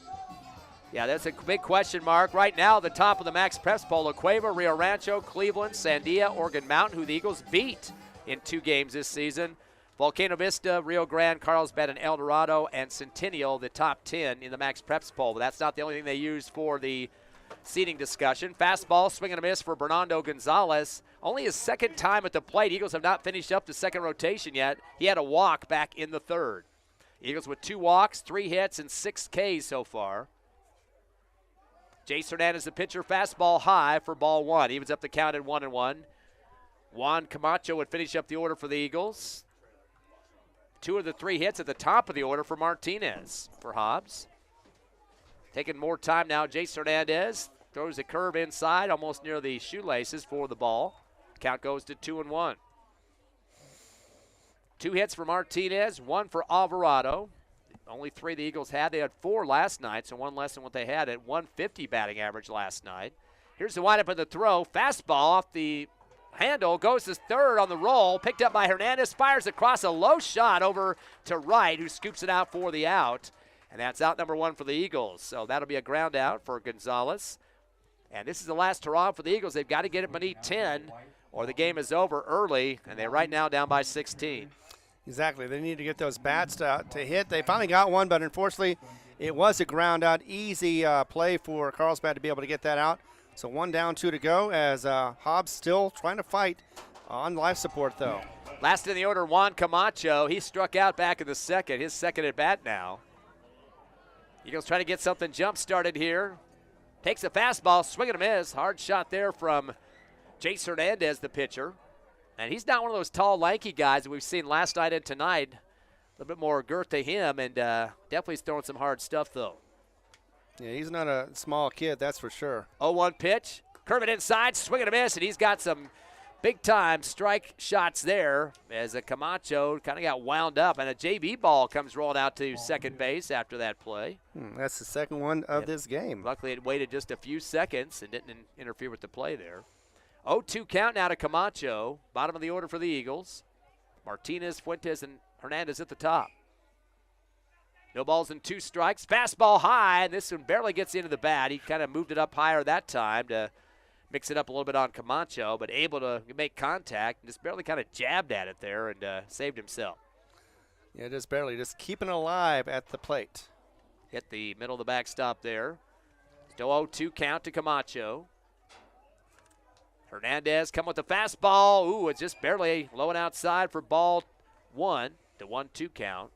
Yeah, that's a big question mark. Right now, the top of the Max Preps poll, La Cueva, Rio Rancho, Cleveland, Sandia, Oregon Mountain, who the Eagles beat in 2 games this season. Volcano Vista, Rio Grande, Carlsbad, and El Dorado, and Centennial, the top 10 in the Max Preps poll. But that's not the only thing they used for the seating discussion. Fastball, swing and a miss for Bernardo Gonzalez. Only his 2nd time at the plate. Eagles have not finished up the 2nd rotation yet. He had a walk back in the 3rd. Eagles with 2 walks, 3 hits, and 6 Ks so far. Jace Hernandez, the pitcher, fastball high for ball 1. Evens up the count at 1-1. Juan Camacho would finish up the order for the Eagles. 2 of the 3 hits at the top of the order for Martinez for Hobbs. Taking more time now, Jace Hernandez throws a curve inside, almost near the shoelaces for the ball. Count goes to 2-1. 2 hits for Martinez, 1 for Alvarado. Only 3 the Eagles had. They had 4 last night, so 1 less than what they had at 150 batting average last night. Here's the windup of the throw. Fastball off the handle, goes to 3rd on the roll, picked up by Hernandez, fires across a low shot over to right, who scoops it out for the out. And that's out number 1 for the Eagles. So that'll be a ground out for Gonzalez. And this is the last hurrah for the Eagles. They've got to get it beneath 10 or the game is over early, and they're right now down by 16. Exactly. They need to get those bats to hit. They finally got one, but unfortunately It was a ground out, easy play for Carlsbad to be able to get that out. So 1 down, 2 to go as Hobbs still trying to fight on life support though. Last in the order, Juan Camacho. He struck out back in the second, his second at bat now. Eagles trying to get something jump started here. Takes a fastball, swing and a miss. Hard shot there from Jace Hernandez, the pitcher. And he's not one of those tall, lanky guys that we've seen last night and tonight. A little bit more girth to him, and definitely he's throwing some hard stuff, though. Yeah, he's not a small kid, that's for sure. 0-1 pitch. Curve it inside, swing and a miss, and he's got some big-time strike shots there as a Camacho kind of got wound up, and a JV ball comes rolling out to second base after that play. That's the second one of this game. Luckily, it waited just a few seconds and didn't interfere with the play there. 0-2 count now to Camacho, bottom of the order for the Eagles. Martinez, Fuentes, and Hernandez at the top. No balls and 2 strikes. Fastball high, and this one barely gets into the bat. He kind of moved it up higher that time to mix it up a little bit on Camacho, but able to make contact and just barely kind of jabbed at it there and saved himself. Yeah, just barely, just keeping it alive at the plate. Hit the middle of the backstop there. Still 0-2 count to Camacho. Hernandez come with the fastball. Ooh, it's just barely low and outside for ball 1 to 1-2 count.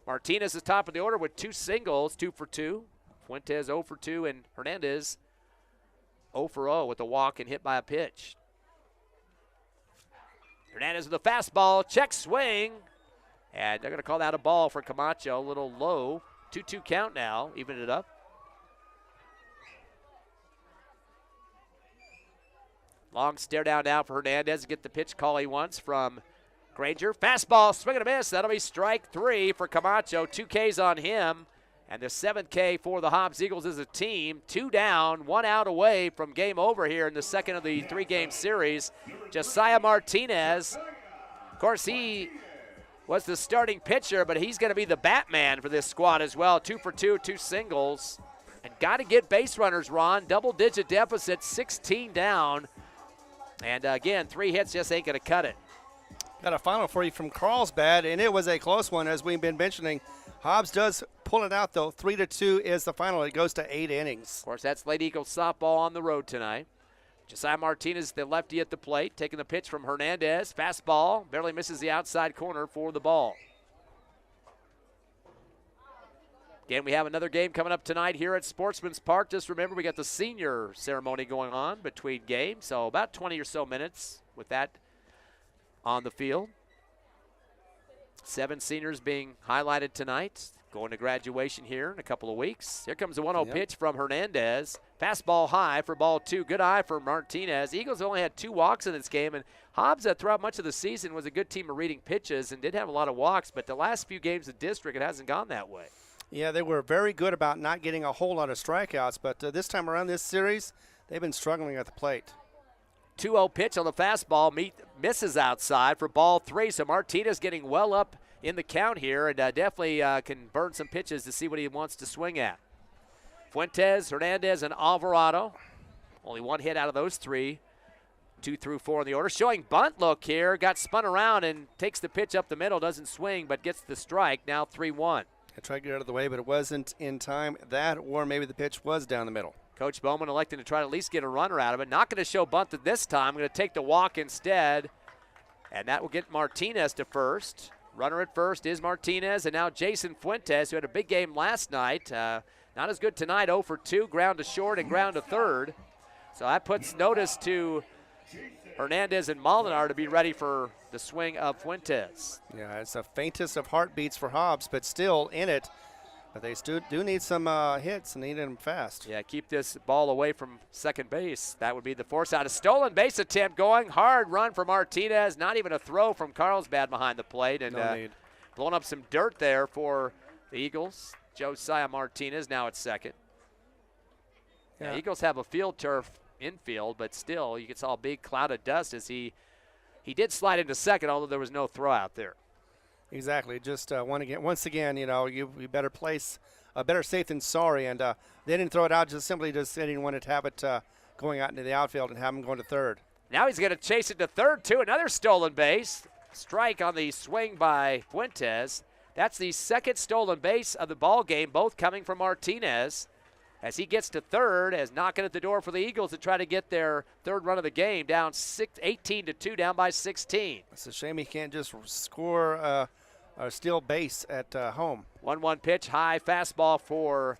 Martinez is top of the order with 2 singles, 2 for 2. Fuentes 0 for 2, and Hernandez 0 for 0 with a walk and hit by a pitch. Hernandez with the fastball, check swing, and they're going to call that a ball for Camacho, a little low. 2-2 count now, even it up. Long stare down now for Hernandez to get the pitch call he wants from Granger. Fastball, swing and a miss. That'll be strike 3 for Camacho. 2 Ks on him. And the 7th K for the Hobbs Eagles as a team. 2 down, 1 out away from game over here in the second of the 3-game series. Josiah Martinez. Of course, he was the starting pitcher, but he's going to be the Batman for this squad as well. 2 for 2, 2 singles. And got to get base runners, Ron. Double-digit deficit, 16 down. And again, 3 hits just ain't going to cut it. Got a final for you from Carlsbad, and it was a close one, as we've been mentioning. Hobbs does pull it out, though. 3-2 is the final. It goes to 8 innings. Of course, that's Lady Eagles softball on the road tonight. Josiah Martinez, the lefty at the plate, taking the pitch from Hernandez. Fastball, barely misses the outside corner for the ball. Again, we have another game coming up tonight here at Sportsman's Park. Just remember, we got the senior ceremony going on between games, so about 20 or so minutes with that on the field. 7 seniors being highlighted tonight, going to graduation here in a couple of weeks. Here comes the 1-0 pitch from Hernandez. Fastball high for ball 2. Good eye for Martinez. Eagles only had 2 walks in this game, and Hobbs, throughout much of the season, was a good team of reading pitches and did have a lot of walks, but the last few games of district, it hasn't gone that way. Yeah, they were very good about not getting a whole lot of strikeouts, but this time around this series, they've been struggling at the plate. 2-0 pitch on the fastball, misses outside for ball 3, so Martinez getting well up in the count here and definitely can burn some pitches to see what he wants to swing at. Fuentes, Hernandez, and Alvarado. Only 1 hit out of those 3. 2 through 4 in the order. Showing bunt look here. Got spun around and takes the pitch up the middle. Doesn't swing, but gets the strike. Now 3-1. I tried to get out of the way, but it wasn't in time. That, or maybe the pitch was down the middle. Coach Bowman electing to try to at least get a runner out of it. Not going to show bunt this time. Going to take the walk instead. And that will get Martinez to first. Runner at first is Martinez, and now Jason Fuentes, who had a big game last night. Not as good tonight, 0 for 2, ground to short and ground to third. So that puts notice to Hernandez and Molinar to be ready for the swing of Fuentes. Yeah, it's the faintest of heartbeats for Hobbs, but still in it. But they still do need some hits and need them fast. Yeah, keep this ball away from second base. That would be the force out. A stolen base attempt going. Hard run for Martinez. Not even a throw from Carlsbad behind the plate. And blowing up some dirt there for the Eagles. Josiah Martinez now at second. Yeah, Eagles have a field turf infield, but still you saw a big cloud of dust as he did slide into second, although there was no throw out there. Exactly. Just once again, you know, you better place better safe than sorry, and they didn't throw it out. Just simply they didn't want to have it going out into the outfield and have him going to third. Now he's going to chase it to third too. Another stolen base. Strike on the swing by Fuentes. That's the second stolen base of the ball game, both coming from Martinez. As he gets to third, as knocking at the door for the Eagles to try to get their third run of the game, down 18-2, down by 16. It's a shame he can't just score or steal base at home. 1-1 pitch, high fastball for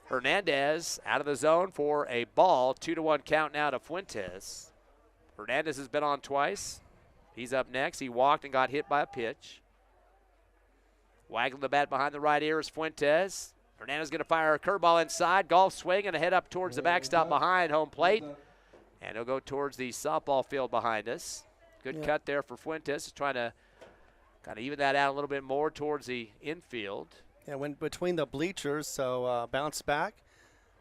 Hernandez, out of the zone for a ball. 2-1 count now to Fuentes. Hernandez has been on twice. He's up next. He walked and got hit by a pitch. Waggling the bat behind the right ear is Fuentes. Hernandez going to fire a curveball inside. Golf swing and a head up towards the backstop behind home plate. And he'll go towards the softball field behind us. Good cut there for Fuentes. He's trying to kind of even that out a little bit more towards the infield. Yeah, went between the bleachers, so bounced back.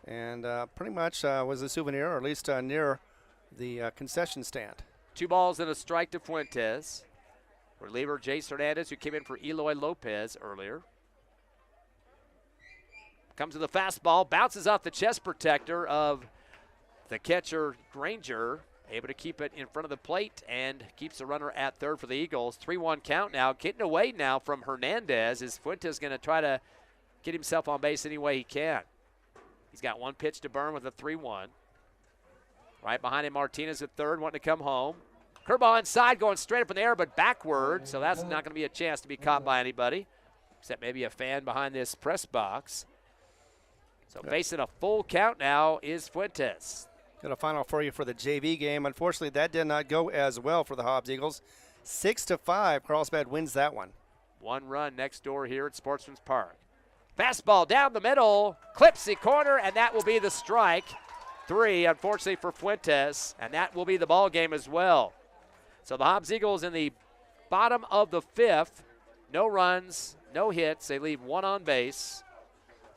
And pretty much was a souvenir, or at least near the concession stand. 2 balls and a strike to Fuentes. Reliever Jace Hernandez, who came in for Eloy Lopez earlier. Comes to the fastball, bounces off the chest protector of the catcher Granger, able to keep it in front of the plate and keeps the runner at third for the Eagles. 3-1 count now, getting away now from Hernandez. Is Fuentes going to try to get himself on base any way he can? He's got 1 pitch to burn with a 3-1. Right behind him, Martinez at third, wanting to come home. Curveball inside, going straight up in the air, but backward, so that's not going to be a chance to be caught by anybody, except maybe a fan behind this press box. So facing a full count now is Fuentes. Got a final for you for the JV game. Unfortunately, that did not go as well for the Hobbs Eagles. 6-5, Carlsbad wins that one. 1 run next door here at Sportsman's Park. Fastball down the middle, clips the corner, and that will be the strike. 3, unfortunately, for Fuentes, and that will be the ball game as well. So the Hobbs Eagles in the bottom of the 5th, no runs, no hits. They leave 1 on base,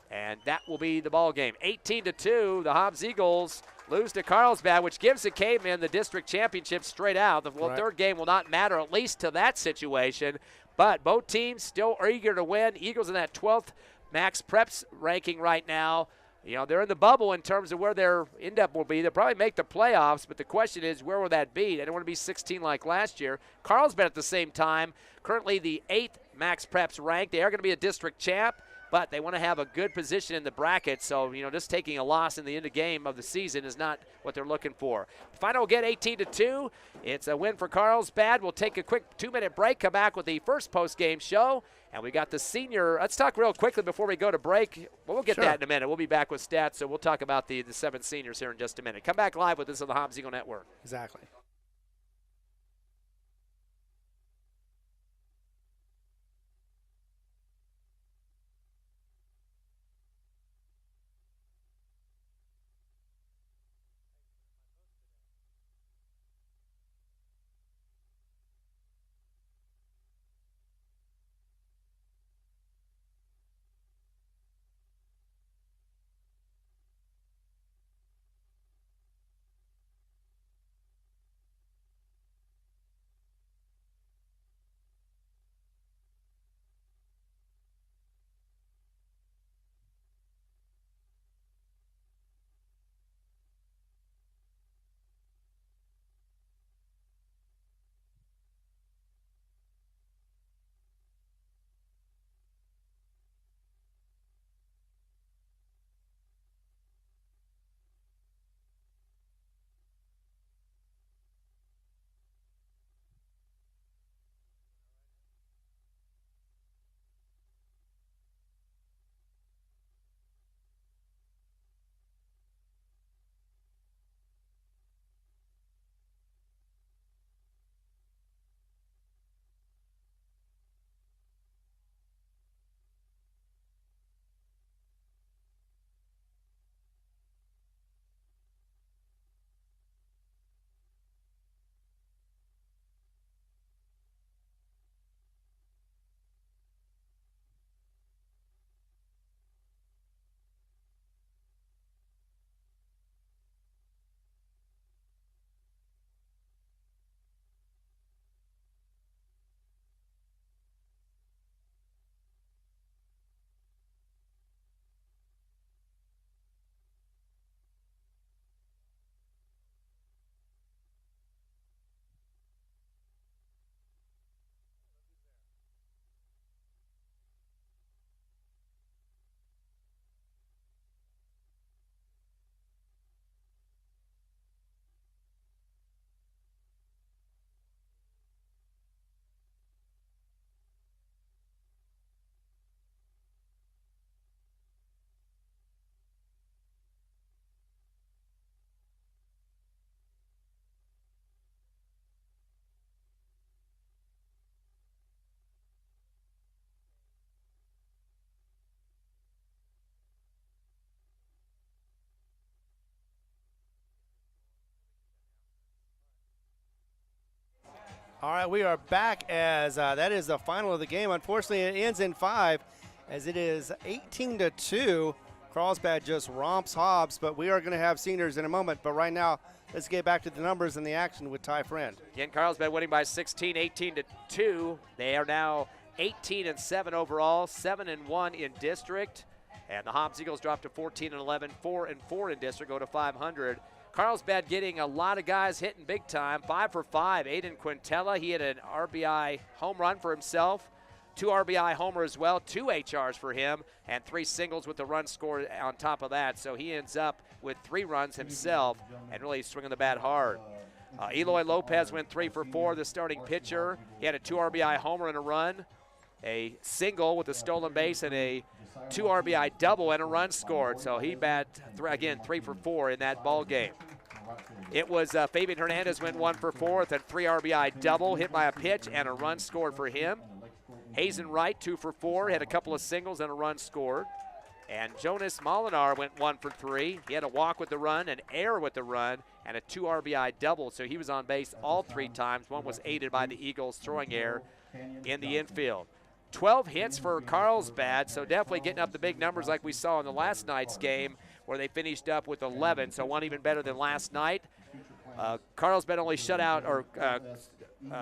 and that will be the ball game. 18-2, the Hobbs Eagles lose to Carlsbad, which gives the Cavemen the district championship straight out. The third game will not matter, at least to that situation, but both teams still are eager to win. Eagles in that 12th max preps ranking right now. You know, they're in the bubble in terms of where their end-up will be. They'll probably make the playoffs, but the question is, where will that be? They don't want to be 16 like last year. Carlsbad at the same time, currently the 8th max preps ranked. They are going to be a district champ, but they want to have a good position in the bracket. So, you know, just taking a loss in the end of game of the season is not what they're looking for. Final will get 18-2. It's a win for Carlsbad. We'll take a quick 2-minute break, come back with the first post-game show. And we got the senior. Let's talk real quickly before we go to break. Well, we'll get that in a minute. We'll be back with stats, so we'll talk about the 7 seniors here in just a minute. Come back live with us on the Hobbs Eagle Network. Exactly. All right, we are back as that is the final of the game. Unfortunately, it ends in 5 as it is 18-2. Carlsbad just romps Hobbs, but we are going to have seniors in a moment. But right now, let's get back to the numbers and the action with Ty Friend. Again, Carlsbad winning by 16, 18-2. They are now 18-7 overall, 7-1 in district. And the Hobbs Eagles drop to 14-11, 4-4 in district, go to 500. Carlsbad getting a lot of guys hitting big time. 5 for 5. Aiden Quintella, he had an RBI home run for himself. 2 RBI homer as well, 2 HRs for him, and 3 singles with the run scored on top of that. So he ends up with 3 runs himself and really swinging the bat hard. Eloy Lopez went 3 for 4, the starting pitcher. He had a 2 RBI homer and a run, a single with a stolen base, and a 2 RBI double and a run scored. So he bat, again, 3 for 4 in that ball game. It was Fabian Hernandez went 1 for 4 with a 3 RBI double, hit by a pitch, and a run scored for him. Hazen Wright, 2 for 4, had a couple of singles and a run scored. And Jonas Molinar went 1 for 3. He had a walk with the run, an error with the run, and a 2 RBI double. So he was on base all 3 times. One was aided by the Eagles throwing error in the infield. 12 hits for Carlsbad, so definitely getting up the big numbers like we saw in the last night's game where they finished up with 11, so one even better than last night. Carlsbad only shut out or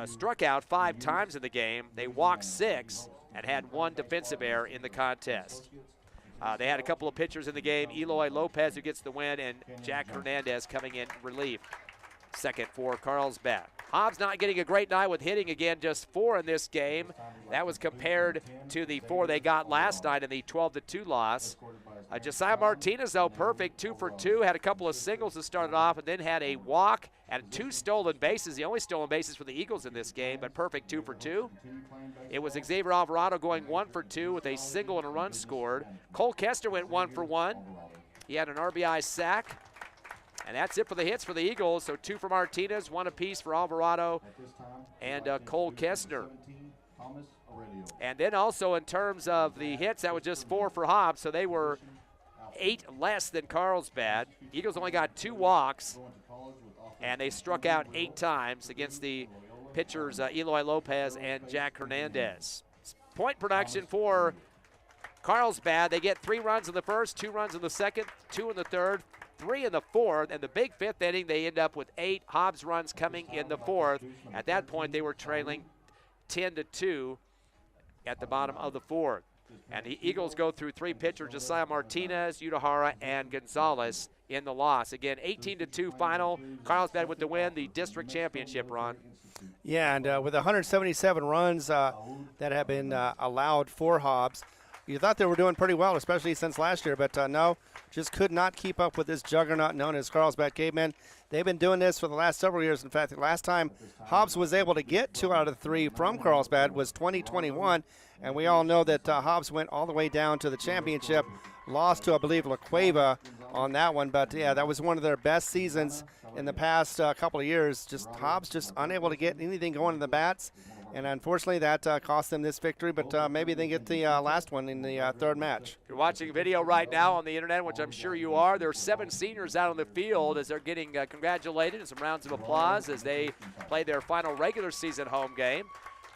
struck out 5 times in the game. They walked 6 and had 1 defensive error in the contest. They had a couple of pitchers in the game, Eloy Lopez who gets the win, and Jack Hernandez coming in relief. Second for Carlsbad. Hobbs not getting a great night with hitting again, just 4 in this game. That was compared to the 4 they got last night in the 12-2 loss. Josiah Martinez, though, perfect, 2 for 2, had a couple of singles to start it off, and then had a walk and 2 stolen bases, the only stolen bases for the Eagles in this game, but perfect 2 for 2. It was Xavier Alvarado going 1 for 2 with a single and a run scored. Cole Kester went 1 for 1. He had an RBI sack. And that's it for the hits for the Eagles. So 2 for Martinez, 1 apiece for Alvarado and Cole Kestner. And then also in terms of the hits, that was just 4 for Hobbs. So they were 8 less than Carlsbad. Eagles only got 2 walks, and they struck out 8 times against the pitchers Eloy Lopez and Jack Hernandez. Point production for Carlsbad. They get 3 runs in the first, 2 runs in the second, 2 in the third, 3 in the fourth, and the big 5th inning, they end up with 8 Hobbs runs coming in the 4th. At that point, they were trailing 10-2 at the bottom of the 4th. And the Eagles go through 3 pitchers, Josiah Martinez, Udahara, and Gonzalez in the loss. Again, 18-2 final. Carlsbad with the win, the district championship, Ron. Yeah, and with 177 runs that have been allowed for Hobbs, you thought they were doing pretty well, especially since last year, but no, just could not keep up with this juggernaut known as Carlsbad Cavemen. They've been doing this for the last several years. In fact, the last time Hobbs was able to get 2 out of 3 from Carlsbad was 2021, and we all know that Hobbs went all the way down to the championship, lost to, I believe, La Cueva on that one, but yeah, that was one of their best seasons in the past couple of years. Just Hobbs just unable to get anything going in the bats. And unfortunately, that cost them this victory, but maybe they get the last one in the 3rd match. You're watching a video right now on the internet, which I'm sure you are. There are 7 seniors out on the field as they're getting congratulated and some rounds of applause as they play their final regular season home game.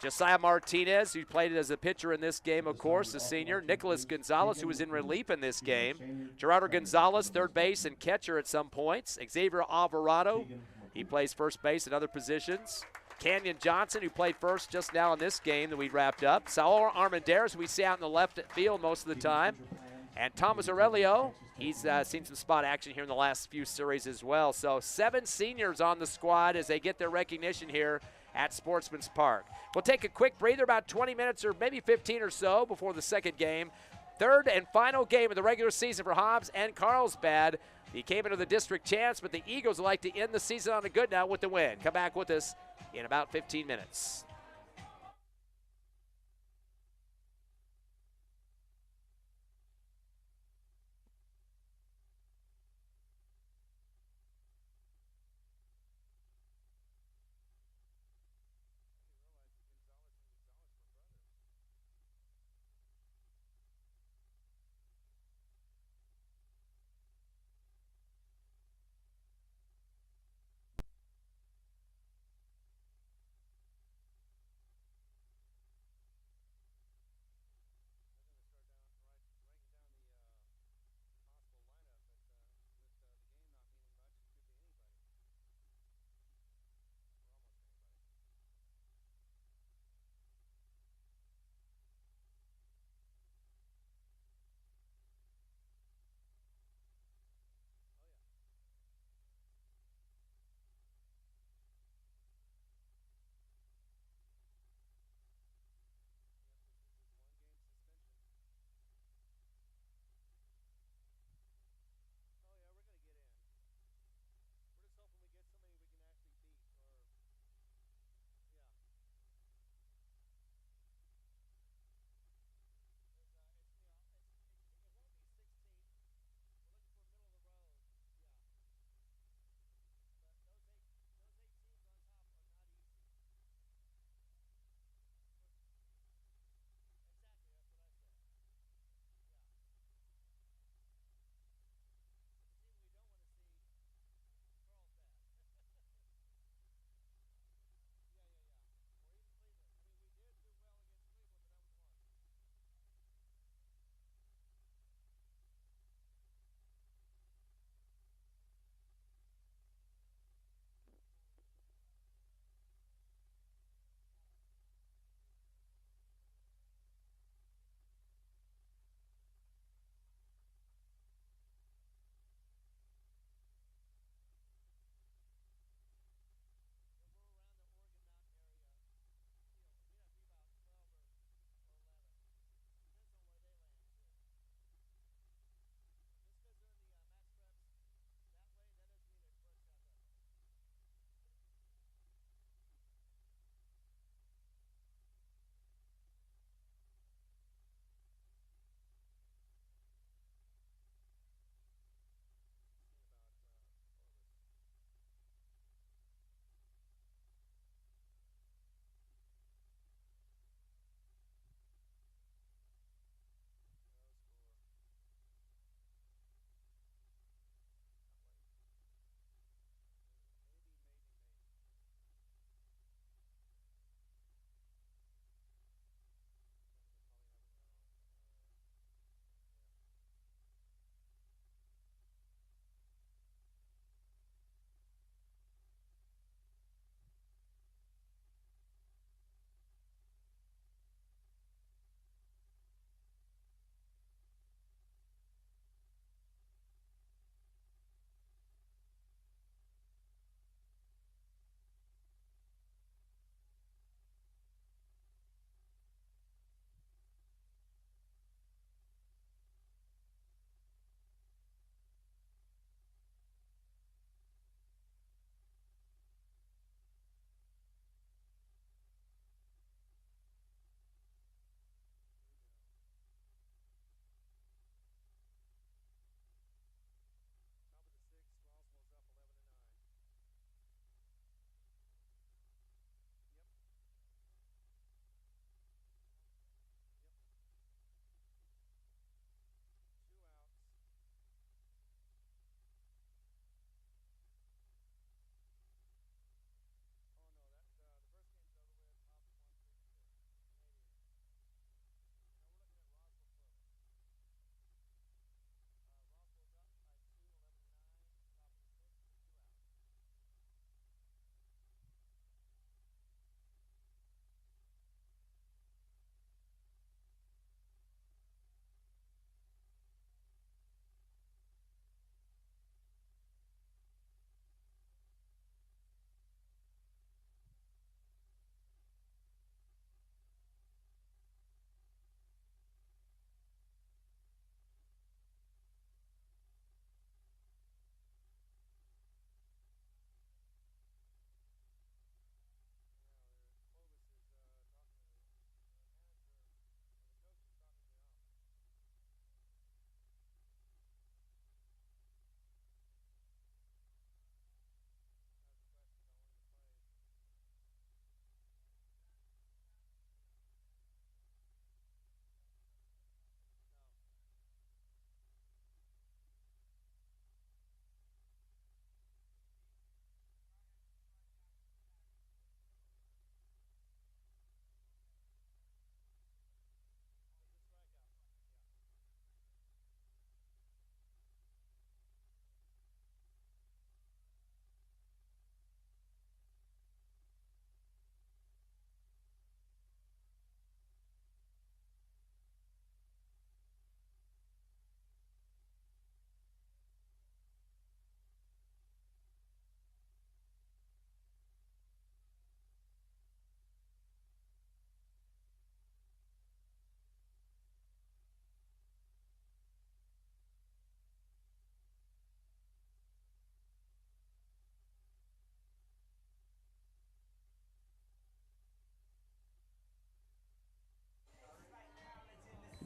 Josiah Martinez, who played as a pitcher in this game, of course, a senior. Nicholas Gonzalez, who was in relief in this game. Gerardo Gonzalez, 3rd base and catcher at some points. Xavier Alvarado, he plays first base and other positions. Canyon Johnson, who played first just now in this game that we wrapped up. Saul Armendariz, who we see out in the left field most of the time. And Thomas Aurelio, he's seen some spot action here in the last few series as well. So 7 seniors on the squad as they get their recognition here at Sportsman's Park. We'll take a quick breather, about 20 minutes or maybe 15 or so before the second game. 3rd and final game of the regular season for Hobbs and Carlsbad. He came into the district champs, but the Eagles would like to end the season on a good note with the win. Come back with us in about 15 minutes.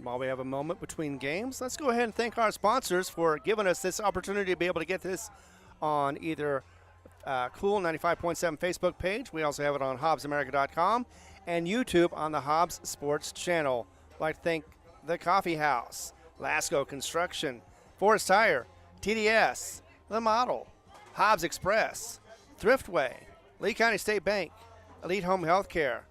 while we have a moment between games, let's go ahead and thank our sponsors for giving us this opportunity to be able to get this on either Cool 95.7 Facebook page. We also have it on HobbsAmerica.com and YouTube on the Hobbs Sports channel. I'd like to thank The Coffee House, Lasco Construction, Forest Tire, TDS, The Model, Hobbs Express, Thriftway, Lee County State Bank, Elite Home Healthcare,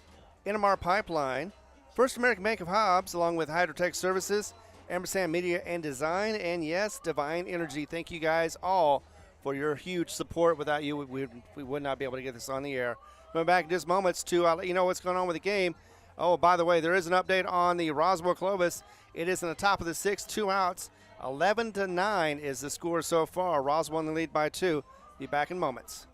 Innomar Pipeline, First American Bank of Hobbs, along with Hydrotech Services, Ampersand Media and Design, and yes, Divine Energy. Thank you guys all for your huge support. Without you, we would not be able to get this on the air. Going back in just moments to let you know what's going on with the game. Oh, by the way, there is an update on the Roswell-Clovis. It is in the top of the sixth, 2 outs. 11-9 is the score so far. Roswell in the lead by 2. Be back in moments.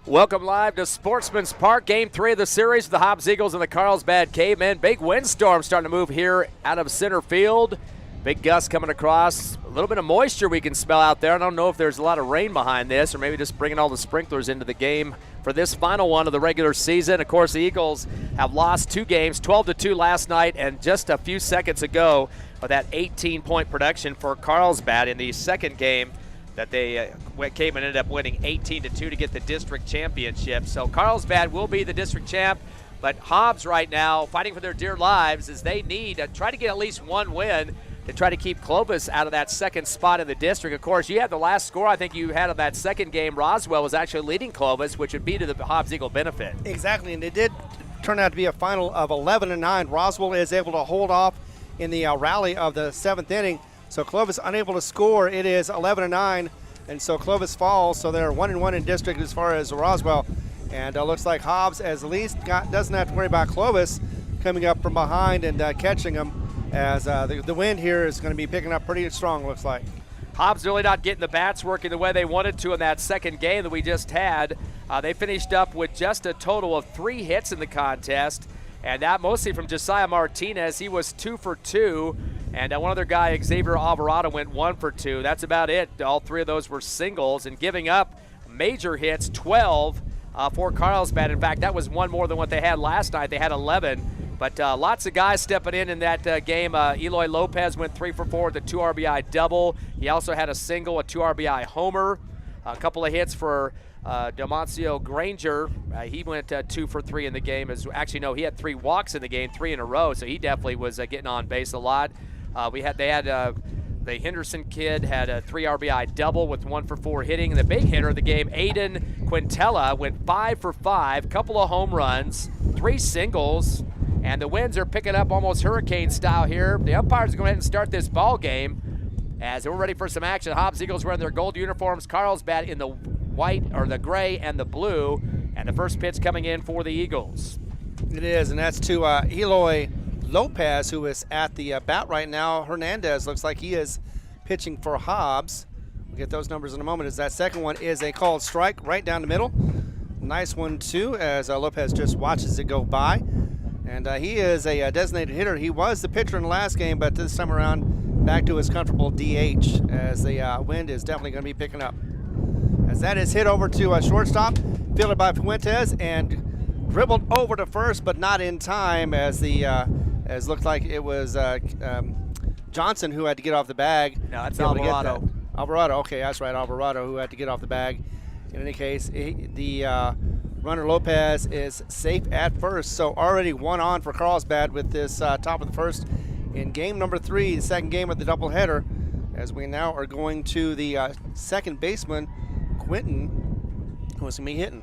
Welcome live to Sportsman's Park, Game 3 of the series for the Hobbs Eagles and the Carlsbad Cavemen. Big windstorm starting to move here out of center field. Big gust coming across. A little bit of moisture we can smell out there. I don't know if there's a lot of rain behind this or maybe just bringing all the sprinklers into the game for this final one of the regular season. Of course, the Eagles have lost 2 games, 12-2 last night, and just a few seconds ago with that 18-point production for Carlsbad in the second game that they came and ended up winning 18-2 to get the district championship. So Carlsbad will be the district champ, but Hobbs right now fighting for their dear lives as they need to try to get at least one win to try to keep Clovis out of that second spot in the district. Of course, you had the last score I think you had of that second game. Roswell was actually leading Clovis, which would be to the Hobbs Eagle benefit. Exactly, and it did turn out to be a final of 11-9. Roswell is able to hold off in the rally of the 7th inning. So Clovis unable to score. It is 11-9, and so Clovis falls. So they're 1-1 in district as far as Roswell, and looks like Hobbs at least doesn't have to worry about Clovis coming up from behind and catching them, as the wind here is going to be picking up pretty strong. Looks like Hobbs really not getting the bats working the way they wanted to in that second game that we just had. They finished up with just a total of 3 hits in the contest, and that mostly from Josiah Martinez. He was 2 for 2. And one other guy, Xavier Alvarado, went 1 for 2. That's about it. All 3 of those were singles, and giving up major hits, 12 for Carlsbad. In fact, that was 1 more than what they had last night. They had 11. But lots of guys stepping in that game. Eloy Lopez went 3 for 4 with a 2 RBI double. He also had a single, a 2 RBI homer. A couple of hits for Demoncio Granger. He went 2 for 3 in the game. Actually, no, he had 3 walks in the game, 3 in a row, so he definitely was getting on base a lot. The Henderson kid had a 3 RBI double with 1 for 4 hitting. And the big hitter of the game, Aiden Quintella, went 5 for 5, couple of home runs, 3 singles, and the winds are picking up almost hurricane style here. The umpires are going to go ahead and start this ball game as we're ready for some action. Hobbs Eagles wearing their gold uniforms, Carlsbad in the white or the gray and the blue, and the first pitch coming in for the Eagles. it is, and that's to Eloy Lopez, who is at the bat right now. Hernandez looks like he is pitching for Hobbs. We'll get those numbers in a moment, as that second one is a called strike right down the middle. Nice one, too, as Lopez just watches it go by. And he is a designated hitter. He was the pitcher in the last game, but this time around back to his comfortable DH, as the wind is definitely going to be picking up. As that is hit over to shortstop, fielded by Fuentes, and dribbled over to first, but not in time, as as looked like it was Johnson who had to get off the bag. No, that's Alvarado. Alvarado, okay, that's right, Alvarado, who had to get off the bag. In any case, the runner Lopez is safe at first. So already 1 on for Carlsbad with this top of the first in game number 3, the second game of the doubleheader, as we now are going to the second baseman, Quentin, who's going to be hitting.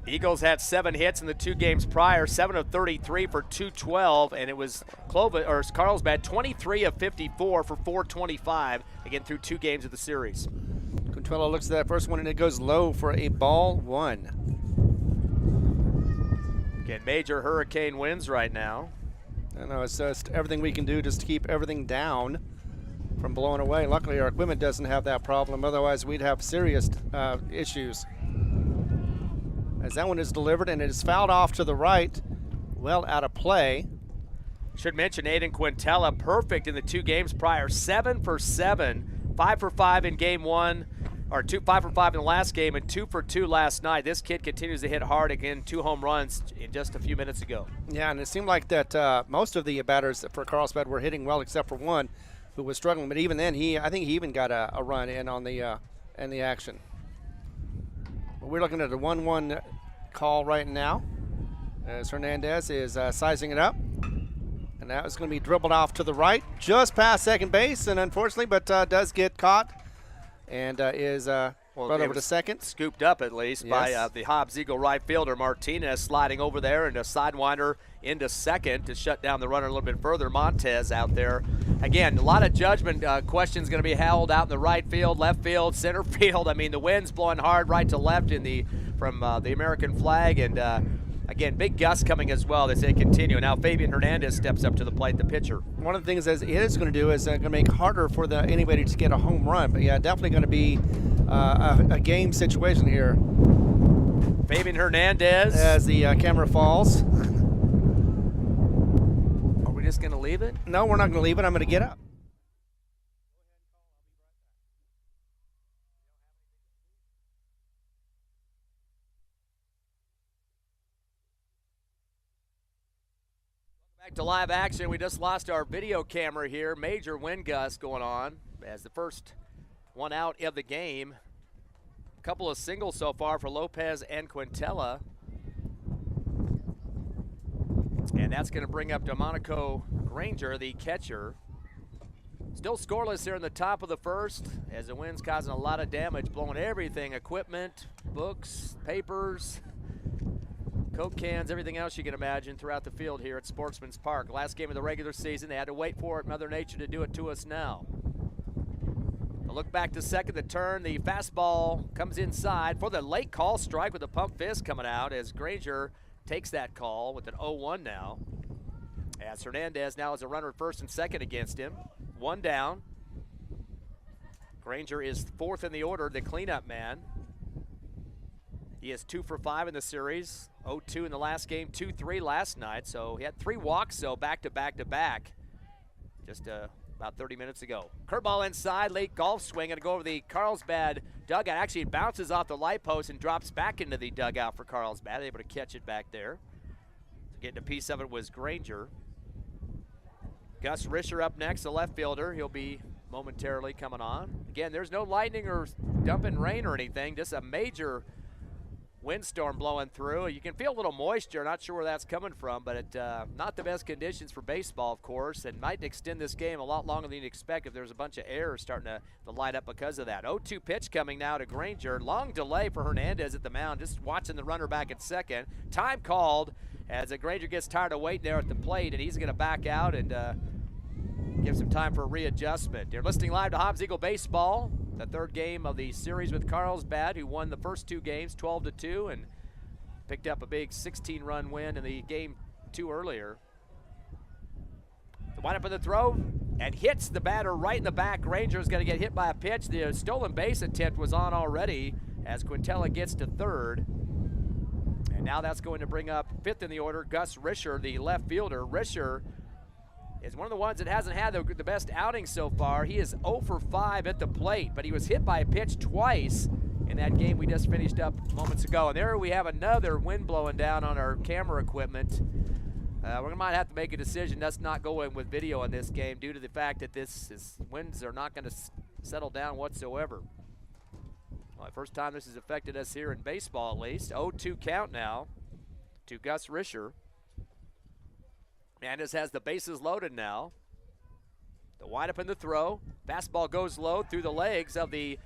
Eagles had 7 hits in the 2 games prior, 7 of 33 for 212, and it was Carlsbad 23 of 54 for 425, again through 2 games of the series. Quintella looks at that first one, and it goes low for a ball 1. Again, major hurricane winds right now. I know, it's just everything we can do just to keep everything down from blowing away. Luckily, our equipment doesn't have that problem. Otherwise, we'd have serious issues. As that one is delivered, and it is fouled off to the right, well out of play. Should mention Aiden Quintella, perfect in the 2 games prior, 7 for 7, 5 for 5 in game 1, or 5 for 5 in the last game, and 2 for 2 last night. This kid continues to hit hard again, 2 home runs in just a few minutes ago. Yeah, and it seemed like that most of the batters for Carlsbad were hitting well, except for one who was struggling. But even then, I think he even got a run in on the action. But we're looking at a 1-1 call right now, as Hernandez is sizing it up. And that is going to be dribbled off to the right, just past second base, and unfortunately, but does get caught and is brought over to second. Scooped up at least by the Hobbs Eagle right fielder, Martinez, sliding over there, and a sidewinder into second to shut down the runner a little bit further. Montez out there. Again, a lot of judgment questions going to be held out in the right field, left field, center field. I mean, the wind's blowing hard right to left from the American flag, and again, big gusts coming as well as they continue. Now Fabian Hernandez steps up to the plate, the pitcher. One of the things that it is going to do is going to make it harder for anybody to get a home run. But yeah, definitely going to be a game situation here. Fabian Hernandez. As the camera falls. Are we just going to leave it? No, we're not going to leave it. I'm going to get up. Back to live action. We just lost our video camera here. Major wind gusts going on as the first one out of the game. A couple of singles so far for Lopez and Quintella. And that's going to bring up Domenico Granger, the catcher. Still scoreless here in the top of the first as the wind's causing a lot of damage, blowing everything, equipment, books, papers, Coke cans, everything else you can imagine throughout the field here at Sportsman's Park. Last game of the regular season, they had to wait for it, Mother Nature, to do it to us now. A look back to second, the turn, the fastball comes inside for the late call strike with the pump fist coming out as Granger takes that call with an 0-1 now. As Hernandez now has a runner at first and second against him. One down. Granger is fourth in the order, the cleanup man. He is 2 for 5 in the series. 0-2 in the last game, 2-3 last night. So he had 3 walks, so back to back to back. Just about 30 minutes ago. Curveball inside, late golf swing, going to go over the Carlsbad dugout. Actually, it bounces off the light post and drops back into the dugout for Carlsbad. Able to catch it back there. Getting a piece of it was Granger. Gus Risher up next, the left fielder. He'll be momentarily coming on. Again, there's no lightning or dumping rain or anything, just a major windstorm blowing through. You can feel a little moisture, not sure where that's coming from, but not the best conditions for baseball, of course, and might extend this game a lot longer than you'd expect if there's a bunch of air starting to light up because of that. 0-2 pitch coming now to Granger. Long delay for Hernandez at the mound, just watching the runner back at second. Time called as Granger gets tired of waiting there at the plate, and he's going to back out and give some time for a readjustment. You're listening live to Hobbs Eagle Baseball, the third game of the series with Carlsbad, who won the first 2 games 12-2 and picked up a big 16-run win in the game 2 earlier. The windup of the throw and hits the batter right in the back. Granger's going to get hit by a pitch. The stolen base attempt was on already as Quintella gets to third. And now that's going to bring up fifth in the order, Gus Risher, the left fielder. Risher is one of the ones that hasn't had the best outing so far. He is 0 for 5 at the plate, but he was hit by a pitch twice in that game we just finished up moments ago. And there we have another wind blowing down on our camera equipment. We might have to make a decision. Let's not go in with video on this game due to the fact that winds are not going to settle down whatsoever. Well, first time this has affected us here in baseball at least. 0-2 count now to Gus Risher. Hernandez has the bases loaded now. The windup in the throw. Fastball goes low through the legs of the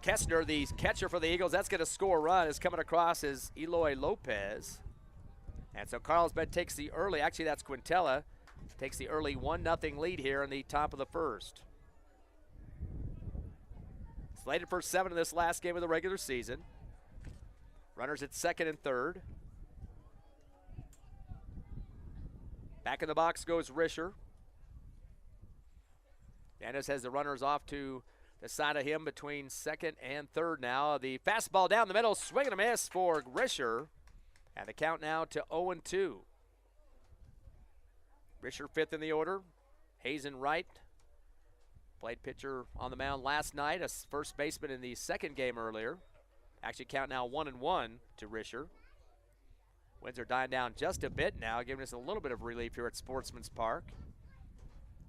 Kessner, the catcher for the Eagles. That's going to score a run. Is coming across as Eloy Lopez. And so Carlsbad takes the early, actually that's Quintella, takes the early 1-0 lead here in the top of the first. Slated for 7 in this last game of the regular season. Runners at second and third. Back in the box goes Risher. Hernandez has the runners off to the side of him between second and third now. The fastball down the middle, swing and a miss for Risher. And the count now to 0-2. Risher fifth in the order. Hazen Wright played pitcher on the mound last night, a first baseman in the second game earlier. Actually count now 1-1 to Risher. Winds are dying down just a bit now, giving us a little bit of relief here at Sportsman's Park.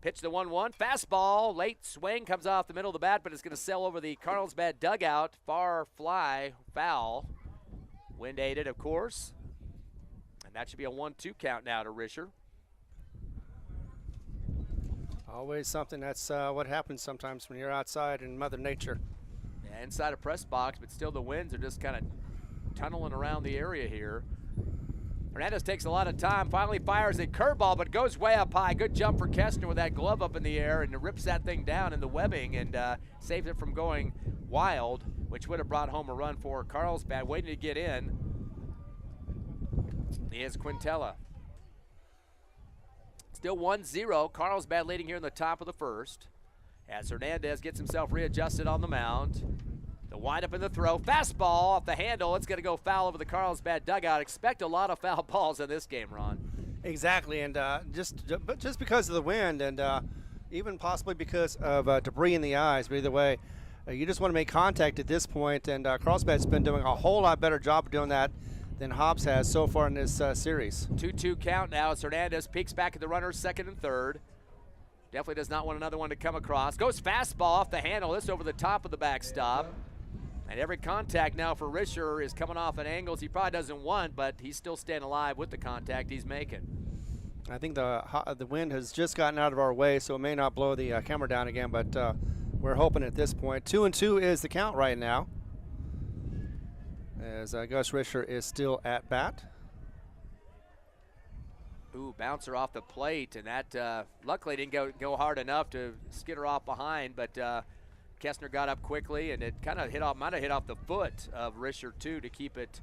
Pitch the 1-1, fastball, late swing, comes off the middle of the bat, but it's going to sail over the Carlsbad dugout. Far fly, foul. Wind aided, of course. And that should be a 1-2 count now to Risher. Always something. That's what happens sometimes when you're outside in Mother Nature. Yeah, inside a press box, but still the winds are just kind of tunneling around the area here. Hernandez takes a lot of time, finally fires a curveball, but goes way up high. Good jump for Kessner with that glove up in the air and rips that thing down in the webbing and saves it from going wild, which would have brought home a run for Carlsbad. Waiting to get in is Quintella. Still 1-0, Carlsbad leading here in the top of the first as Hernandez gets himself readjusted on the mound. The windup in the throw. Fastball off the handle. It's going to go foul over the Carlsbad dugout. Expect a lot of foul balls in this game, Ron. Exactly, and just because of the wind and even possibly because of debris in the eyes, but either way, you just want to make contact at this point, and Carlsbad's been doing a whole lot better job of doing that than Hobbs has so far in this series. 2-2 count now as Hernandez peeks back at the runners, second and third. Definitely does not want another one to come across. Goes fastball off the handle. This over the top of the backstop. And every contact now for Risher is coming off at angles he probably doesn't want, but he's still staying alive with the contact he's making. I think the wind has just gotten out of our way, so it may not blow the camera down again, but we're hoping at this point. 2-2 is the count right now, as Gus Risher is still at bat. Ooh, bouncer off the plate, and that luckily didn't go hard enough to skid her off behind, but Kestner got up quickly, and it kind of might have hit off the foot of Risher too to keep it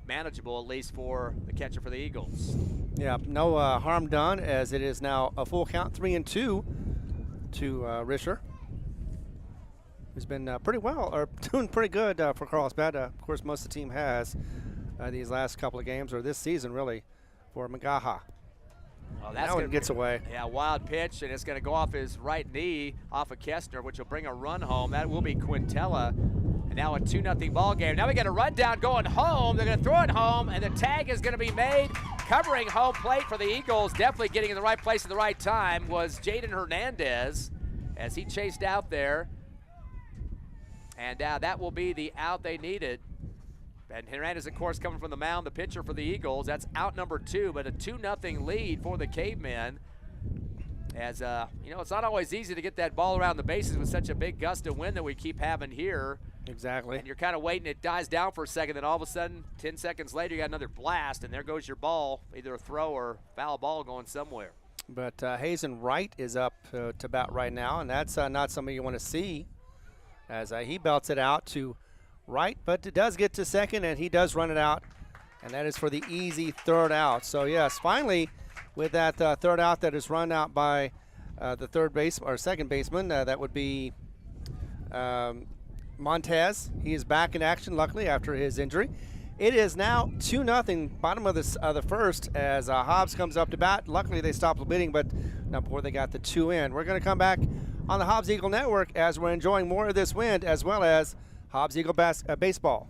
manageable, at least for the catcher for the Eagles. Yeah, no harm done, as it is now a full count, 3-2 to Risher, who's been pretty well, or doing pretty good for Carlsbad. Of course, most of the team has these last couple of games, or this season really, for Magaha. Well, that one gets away. Yeah, wild pitch, and it's going to go off his right knee off of Kestner, which will bring a run home. That will be Quintella. And now a 2-0 ball game. Now we got a run down going home. They're going to throw it home, and the tag is going to be made. Covering home plate for the Eagles, definitely getting in the right place at the right time, was Jaden Hernandez as he chased out there. And that will be the out they needed. And Hernandez, of course, coming from the mound, the pitcher for the Eagles. That's out number 2, but a 2-0 lead for the Cavemen. As, you know, it's not always easy to get that ball around the bases with such a big gust of wind that we keep having here. Exactly. And you're kind of waiting, it dies down for a second, then all of a sudden, 10 seconds later, you got another blast, and there goes your ball, either a throw or foul ball going somewhere. But Hazen Wright is up to bat right now, and that's not something you want to see, as he belts it out to right, but it does get to second, and he does run it out, and that is for the easy third out. So yes, finally, with that third out that is run out by the third base or second baseman, that would be Montez. He is back in action, luckily, after his injury. It is now 2-0, bottom of the first, as Hobbs comes up to bat. Luckily, they stopped the bleeding, but not before they got the 2 in. We're going to come back on the Hobbs Eagle Network as we're enjoying more of this wind, as well as Hobbs Eagle baseball.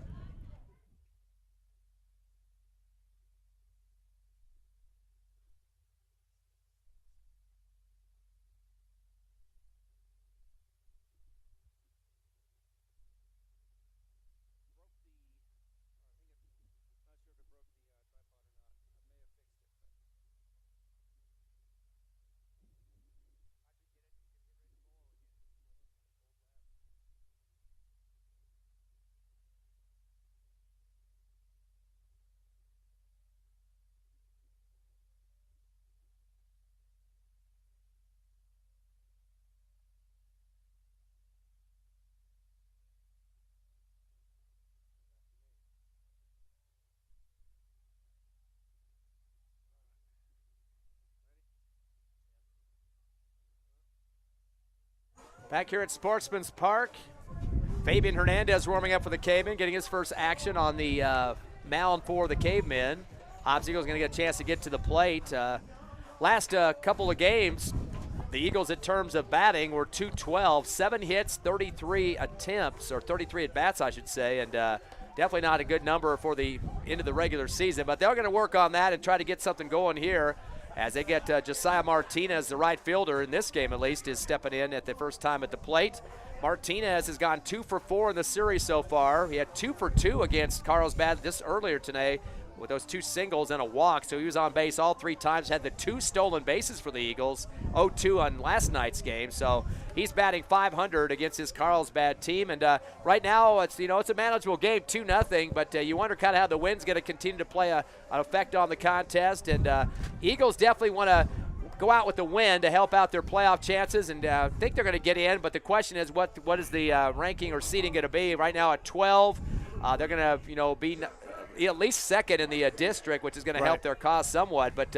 Back here at Sportsman's Park, Fabian Hernandez warming up for the Cavemen, getting his first action on the mound for the Cavemen. Hobbs Eagles going to get a chance to get to the plate. Last couple of games, the Eagles in terms of batting were .212, 7 hits, 33 attempts, or 33 at-bats, I should say, and definitely not a good number for the end of the regular season, but they're going to work on that and try to get something going here as they get Josiah Martinez, the right fielder in this game at least, is stepping in at the first time at the plate. Martinez has gone 2 for 4 in the series so far. He had 2 for 2 against Carlsbad just earlier today with those 2 singles and a walk, so he was on base all 3 times, had the 2 stolen bases for the Eagles, 0-2 on last night's game, so he's batting .500 against his Carlsbad team, and right now it's a manageable game, 2-0, but you wonder kind of how the wind's going to continue to play an effect on the contest, and Eagles definitely want to go out with the win to help out their playoff chances, and think they're going to get in, but the question is what is the ranking or seeding going to be? Right now at 12, they're going to be at least second in the district, which is going to help their cause somewhat. But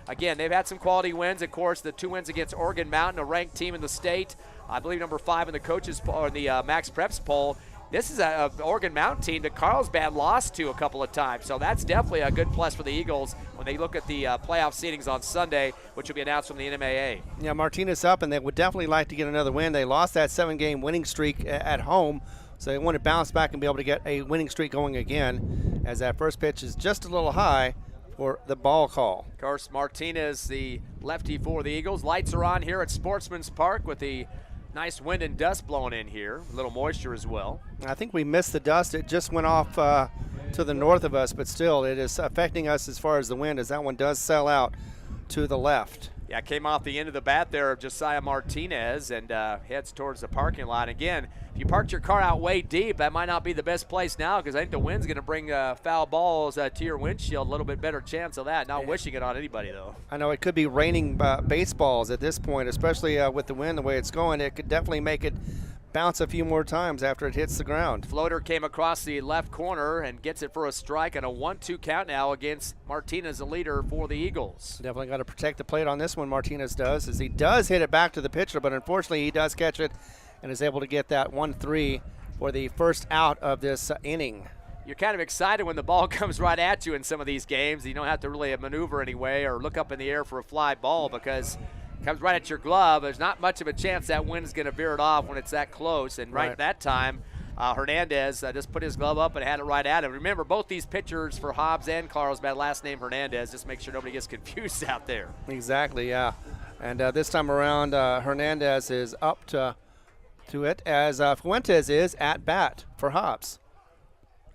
again, they've had some quality wins. Of course, the 2 wins against Oregon Mountain, a ranked team in the state. I believe number 5 in the coaches poll, or the Max Preps poll. this is a Oregon Mountain team that Carlsbad lost to a couple of times. So that's definitely a good plus for the Eagles when they look at the playoff seedings on Sunday, which will be announced from the NMAA. Yeah, Martinez up, and they would definitely like to get another win. They lost that 7-game winning streak at home, so they want to bounce back and be able to get a winning streak going again, as that first pitch is just a little high for the ball call. Of course, Martinez, the lefty for the Eagles. Lights are on here at Sportsman's Park with the nice wind and dust blowing in here. A little moisture as well. I think we missed the dust. It just went off to the north of us, but still it is affecting us as far as the wind, as that one does sell out to the left. Yeah, came off the end of the bat there of Josiah Martinez and heads towards the parking lot. Again, if you parked your car out way deep, that might not be the best place now, because I think the wind's going to bring foul balls to your windshield. A little bit better chance of that. Not wishing it on anybody, though. I know it could be raining baseballs at this point, especially with the wind the way it's going. It could definitely make it bounce a few more times after it hits the ground. Floater came across the left corner and gets it for a strike on a 1-2 count now against Martinez, the leader for the Eagles. Definitely got to protect the plate on this one, Martinez does, as he does hit it back to the pitcher, but unfortunately he does catch it and is able to get that 1-3 for the first out of this inning. You're kind of excited when the ball comes right at you in some of these games. You don't have to really maneuver anyway or look up in the air for a fly ball, because comes right at your glove. There's not much of a chance that wind's going to veer it off when it's that close. And right that time, Hernandez just put his glove up and had it right at him. Remember, both these pitchers for Hobbs and Carlsbad, last name Hernandez. Just make sure nobody gets confused out there. Exactly, yeah. And this time around, Hernandez is up to it, as Fuentes is at bat for Hobbs.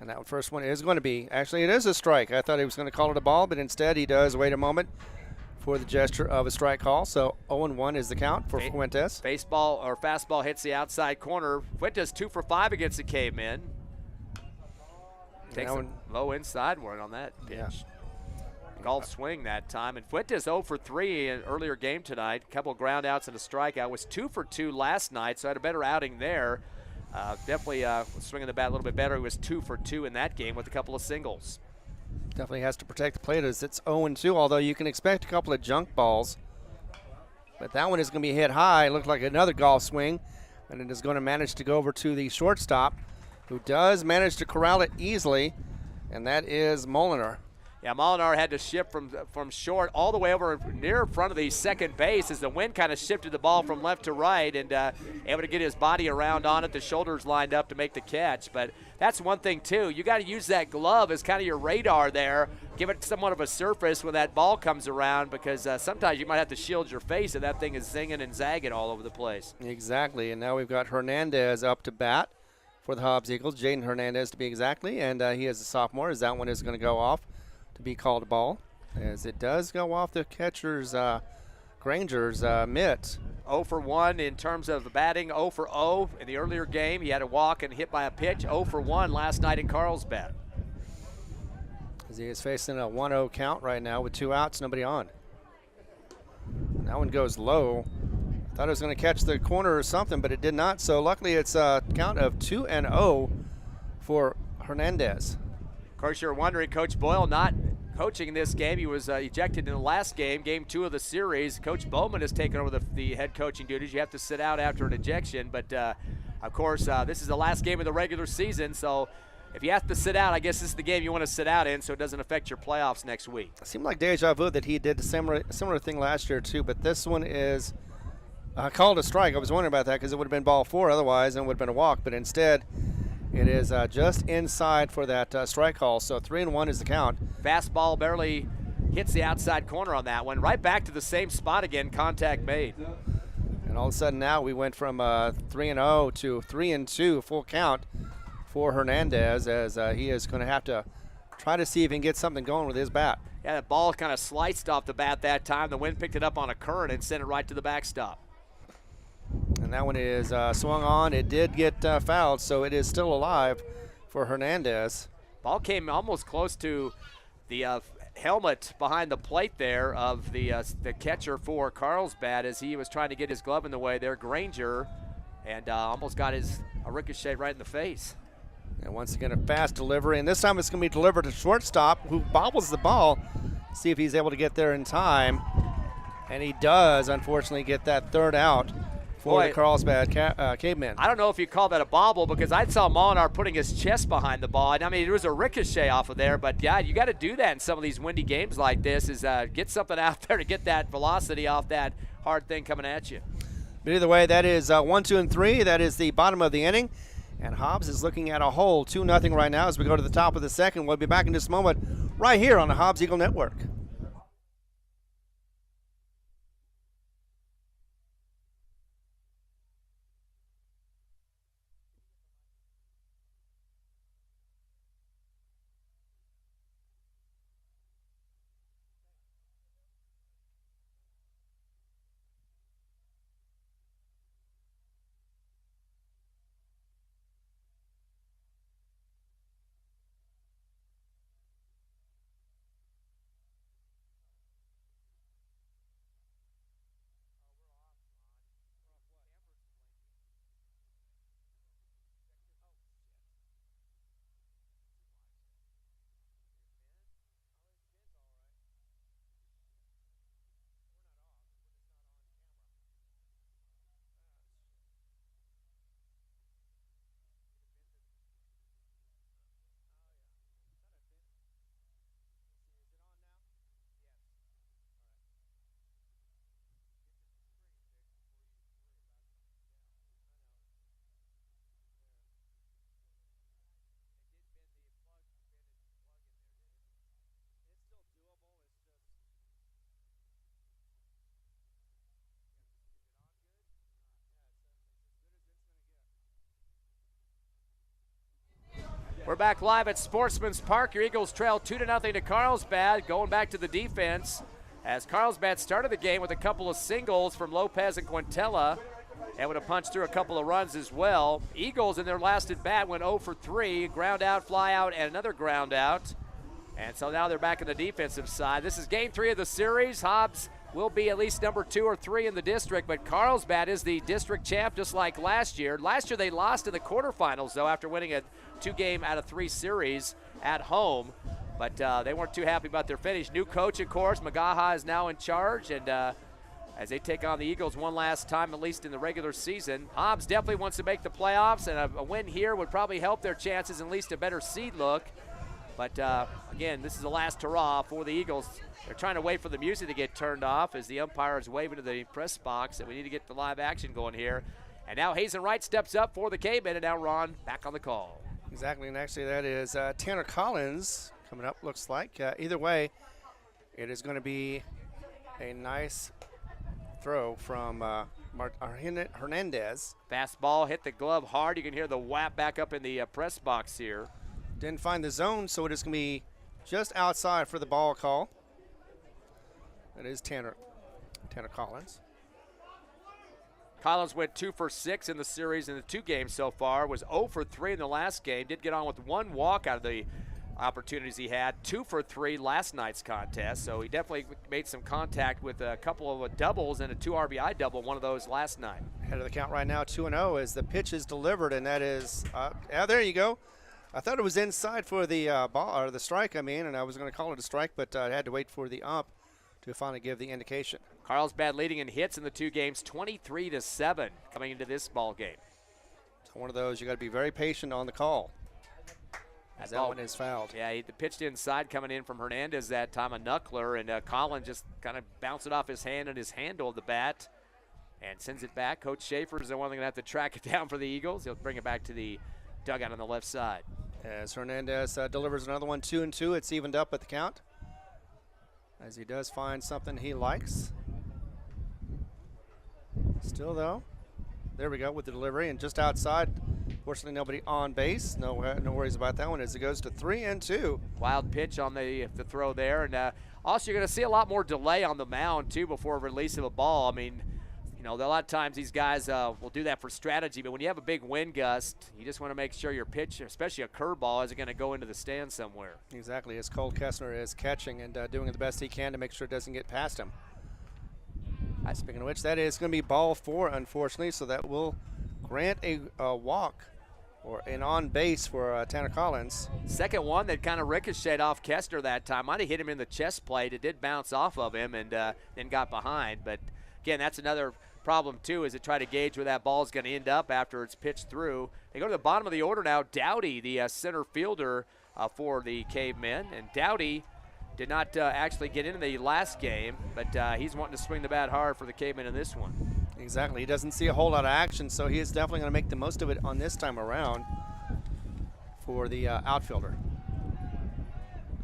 And that first one is going to be, actually it is a strike. I thought he was going to call it a ball, but instead he does wait a moment for the gesture of a strike call. So 0-1 is the count for Fuentes. Baseball or fastball hits the outside corner. Fuentes 2 for 5 against the Cavemen. Takes a low inside one on that pitch. Yeah. Golf swing that time. And Fuentes 0 for 3 in an earlier game tonight. A couple ground outs and a strikeout. Was 2 for 2 last night, so had a better outing there. Definitely swinging the bat a little bit better. He was 2 for 2 in that game with a couple of singles. Definitely has to protect the plate as it's 0-2, although you can expect a couple of junk balls. But that one is going to be hit high. It looked like another golf swing, and it is going to manage to go over to the shortstop, who does manage to corral it easily, and that is Molinar. Yeah, Molinar had to shift from short all the way over near front of the second base as the wind kind of shifted the ball from left to right, and able to get his body around on it, the shoulders lined up to make the catch. But that's one thing, too. You got to use that glove as kind of your radar there. Give it somewhat of a surface when that ball comes around, because sometimes you might have to shield your face if that thing is zinging and zagging all over the place. Exactly, and now we've got Hernandez up to bat for the Hobbs Eagles, Jaden Hernandez to be exactly, and he is a sophomore, as that one is going to go off to be called a ball, as it does go off the catcher's Granger's mitt. 0 for 1 in terms of batting, 0 for 0 in the earlier game. He had a walk and hit by a pitch. 0 for 1 last night in Carlsbad. As he is facing a 1-0 count right now with 2 outs, nobody on. That one goes low. Thought it was going to catch the corner or something, but it did not. So luckily it's a count of 2-0 for Hernandez. Of course, you're wondering, Coach Boyle not coaching in this game. He was ejected in the last game, game 2 of the series. Coach Bowman has taken over the head coaching duties. You have to sit out after an ejection, but of course, this is the last game of the regular season, so if you have to sit out, I guess this is the game you want to sit out in so it doesn't affect your playoffs next week. It seemed like deja vu that he did a similar thing last year too, but this one is called a strike. I was wondering about that, because it would have been ball 4 otherwise, and it would have been a walk, but instead it is just inside for that strike call. So 3-1 is the count. Fastball barely hits the outside corner on that one. Right back to the same spot again, contact made. And all of a sudden now we went from 3-0 to 3-2 full count for Hernandez, as he is going to have to try to see if he can get something going with his bat. Yeah, that ball kind of sliced off the bat that time. The wind picked it up on a current and sent it right to the backstop. And that one is swung on. It did get fouled, so it is still alive for Hernandez. Ball came almost close to the helmet behind the plate there of the catcher for Carlsbad, as he was trying to get his glove in the way there, Granger, and almost got a ricochet right in the face. And once again, a fast delivery, and this time it's going to be delivered to shortstop, who bobbles the ball. See if he's able to get there in time. And he does, unfortunately, get that third out for Boy, the Carlsbad Cavemen. I don't know if you call that a bobble because I saw Molinar putting his chest behind the ball. And I mean, there was a ricochet off of there, but yeah, you got to do that in some of these windy games like this is get something out there to get that velocity off that hard thing coming at you. But either way, that is 1, 2, and 3. That is the bottom of the inning. And Hobbs is looking at a hole 2-0 right now as we go to the top of the second. We'll be back in just a moment right here on the Hobbs Eagle Network. We're back live at Sportsman's Park. Your Eagles trail 2-0 to Carlsbad. Going back to the defense as Carlsbad started the game with a couple of singles from Lopez and Quintella. Able to punch through a couple of runs as well. Eagles in their last at bat went 0 for 3. Ground out, fly out, and another ground out. And so now they're back in the defensive side. This is game 3 of the series. Hobbs will be at least number 2 or 3 in the district, but Carlsbad is the district champ just like last year. Last year they lost in the quarterfinals, though, after winning a 2-game out of 3 series at home. But they weren't too happy about their finish. New coach, of course. Magaha is now in charge, and as they take on the Eagles one last time, at least in the regular season. Hobbs definitely wants to make the playoffs, and a win here would probably help their chances, at least a better seed look. But again, this is the last hurrah for the Eagles. They're trying to wait for the music to get turned off as the umpire is waving to the press box that we need to get the live action going here. And now Hazen Wright steps up for the Cavemen, and now Ron back on the call. Exactly, and actually that is Tanner Collins coming up, looks like. Either way, it is going to be a nice throw from Hernandez. Fastball hit the glove hard. You can hear the whap back up in the press box here. Didn't find the zone, so it is going to be just outside for the ball call. That is Tanner Collins. Collins went 2 for 6 in the series in the 2 games so far. Was 0 for 3 in the last game. Did get on with 1 walk out of the opportunities he had. 2 for 3 last night's contest. So he definitely made some contact with a couple of doubles and a 2 RBI double, one of those last night. Head of the count right now, 2-0 as the pitch is delivered, and that is, there you go. I thought it was inside for the ball, or the strike, and I was going to call it a strike, but I had to wait for the ump to finally give the indication. Carlsbad leading in hits in the 2 games, 23-7 coming into this ball game. So one of those, you got to be very patient on the call. As that one is fouled. Yeah, he pitched inside coming in from Hernandez that time, a knuckler, and Collins just kind of bounced it off his hand and his handle of the bat and sends it back. Coach Schaefer is the one that's going to have to track it down for the Eagles. He'll bring it back to the dugout on the left side. As Hernandez delivers another one, 2-2, it's evened up at the count. As he does find something he likes. Still, though, there we go with the delivery, and just outside. Fortunately, nobody on base. No worries about that one as it goes to 3-2. Wild pitch on the throw there, and also you're going to see a lot more delay on the mound too before release of a ball. A lot of times these guys will do that for strategy, but when you have a big wind gust, you just want to make sure your pitch, especially a curveball, isn't going to go into the stand somewhere. Exactly, as Cole Kessler is catching and doing the best he can to make sure it doesn't get past him. Speaking of which, that is going to be ball 4, unfortunately, so that will grant a walk or an on base for Tanner Collins. Second one that kind of ricocheted off Kessler that time. Might have hit him in the chest plate. It did bounce off of him and then got behind, but again, that's another problem, too, is to try to gauge where that ball is going to end up after it's pitched through. They go to the bottom of the order now. Dowdy, the center fielder for the Cavemen. And Dowdy did not actually get into the last game, but he's wanting to swing the bat hard for the Cavemen in this one. Exactly. He doesn't see a whole lot of action, so he is definitely going to make the most of it on this time around for the outfielder.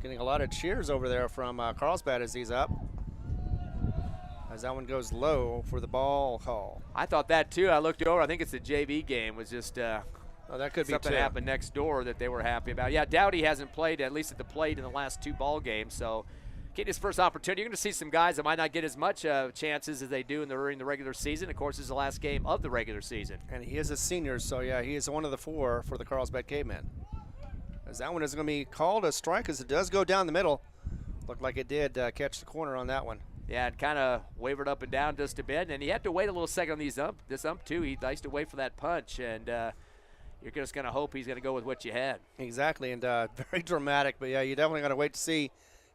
Getting a lot of cheers over there from Carlsbad as he's up. As that one goes low for the ball call. I thought that too. I looked over. I think it's the JV game was just that could be something happened next door that they were happy about. Yeah, Dowdy hasn't played, at least at the plate, in the last 2 ball games. So getting his first opportunity. You're going to see some guys that might not get as much chances as they do during the regular season. Of course, this is the last game of the regular season. And he is a senior, so yeah, he is one of the 4 for the Carlsbad Cavemen. As that one is going to be called a strike, as it does go down the middle. Looked like it did catch the corner on that one. Yeah, it kind of wavered up and down just a bit, and he had to wait a little second on this ump too. He likes to wait for that punch, and you're just going to hope he's going to go with what you had. Exactly, and very dramatic. But yeah, you definitely got to wait to see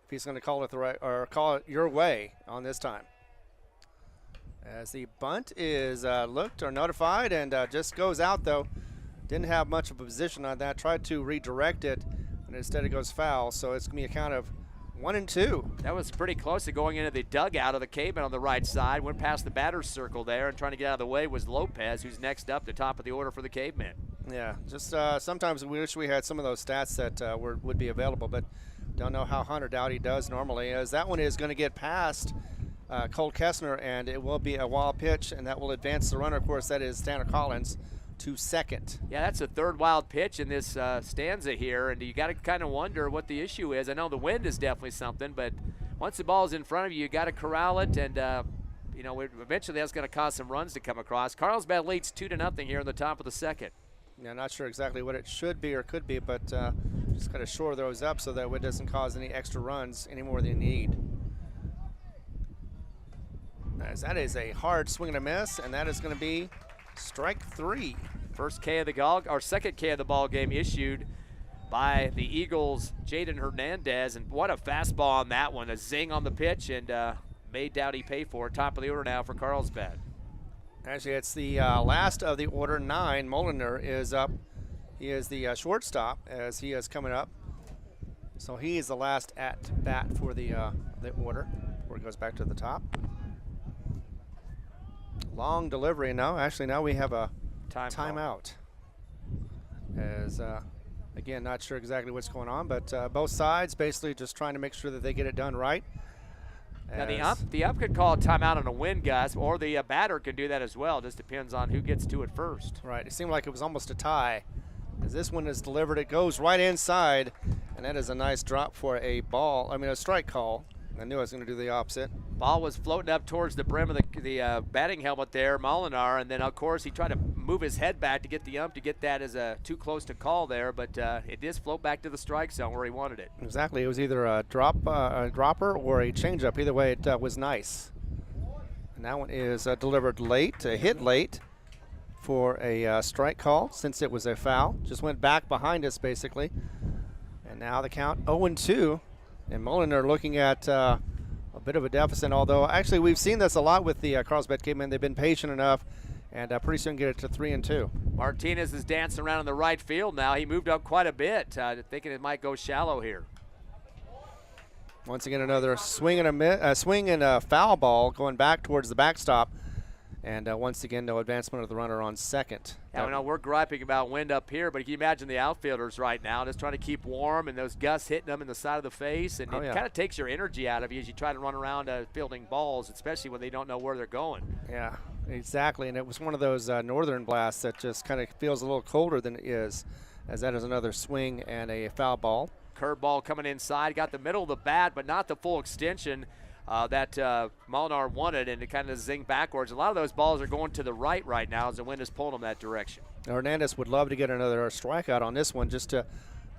if he's going to call it the right or call it your way on this time. As the bunt is looked or notified and just goes out though. Didn't have much of a position on that. Tried to redirect it, and instead it goes foul. So it's going to be a count of 1-2. That was pretty close to going into the dugout of the Cavemen on the right side. Went past the batter's circle there, and trying to get out of the way was Lopez, who's next up, the top of the order for the Cavemen. Yeah, just sometimes we wish we had some of those stats that would be available, but don't know how Hunter Dowdy does normally. As that one is going to get past Cole Kessner, and it will be a wild pitch, and that will advance the runner. Of course, that is Tanner Collins to second. Yeah, that's the 3rd wild pitch in this stanza here, and you got to kind of wonder what the issue is. I know the wind is definitely something, but once the ball's in front of you, you got to corral it, and eventually that's going to cause some runs to come across. Carlsbad leads 2-0 here in the top of the 2nd. Yeah, not sure exactly what it should be or could be, but just got to shore those up so that it doesn't cause any extra runs any more than you need. As that is a hard swing and a miss, and that is going to be strike 3. First K of the second K of the ball game issued by the Eagles' Jaden Hernandez, and what a fastball on that one. A zing on the pitch, and made Dowdy pay for it. Top of the order now for Carlsbad. Actually, it's the last of the order 9. Moliner is up. He is the shortstop as he is coming up. So he is the last at bat for the order, where it goes back to the top. Long delivery now. Actually, now we have a timeout. As again, not sure exactly what's going on, but both sides basically just trying to make sure that they get it done right. Now the ump could call a timeout on a wind gust, or the batter can do that as well. Just depends on who gets to it first. Right. It seemed like it was almost a tie. As this one is delivered, it goes right inside, and that is a nice drop for a strike call. I knew I was going to do the opposite. Ball was floating up towards the brim of the batting helmet there, Molinar, and then of course he tried to move his head back to get the ump to get that as a too close to call there, but it did float back to the strike zone where he wanted it. Exactly. It was either a dropper or a changeup. Either way, it was nice. And that one is delivered late, hit late for a strike call since it was a foul. Just went back behind us basically. And now the count 0-2. And Moliner looking at a bit of a deficit, although actually we've seen this a lot with the Carlsbad Cavemen. They've been patient enough, and pretty soon get it to 3-2. Martinez is dancing around in the right field now. He moved up quite a bit, thinking it might go shallow here. Once again, another swing and a foul ball going back towards the backstop. And once again, no advancement of the runner on second. Yeah, I know we're griping about wind up here, but can you imagine the outfielders right now just trying to keep warm and those gusts hitting them in the side of the face? And it kind of takes your energy out of you as you try to run around fielding balls, especially when they don't know where they're going. Yeah, exactly. And it was one of those northern blasts that just kind of feels a little colder than it is, as that is another swing and a foul ball. Curveball coming inside, got the middle of the bat, but not the full extension that Molinar wanted, and it kind of zinged backwards. A lot of those balls are going to the right now as the wind is pulling them that direction. Hernandez would love to get another strikeout on this one just to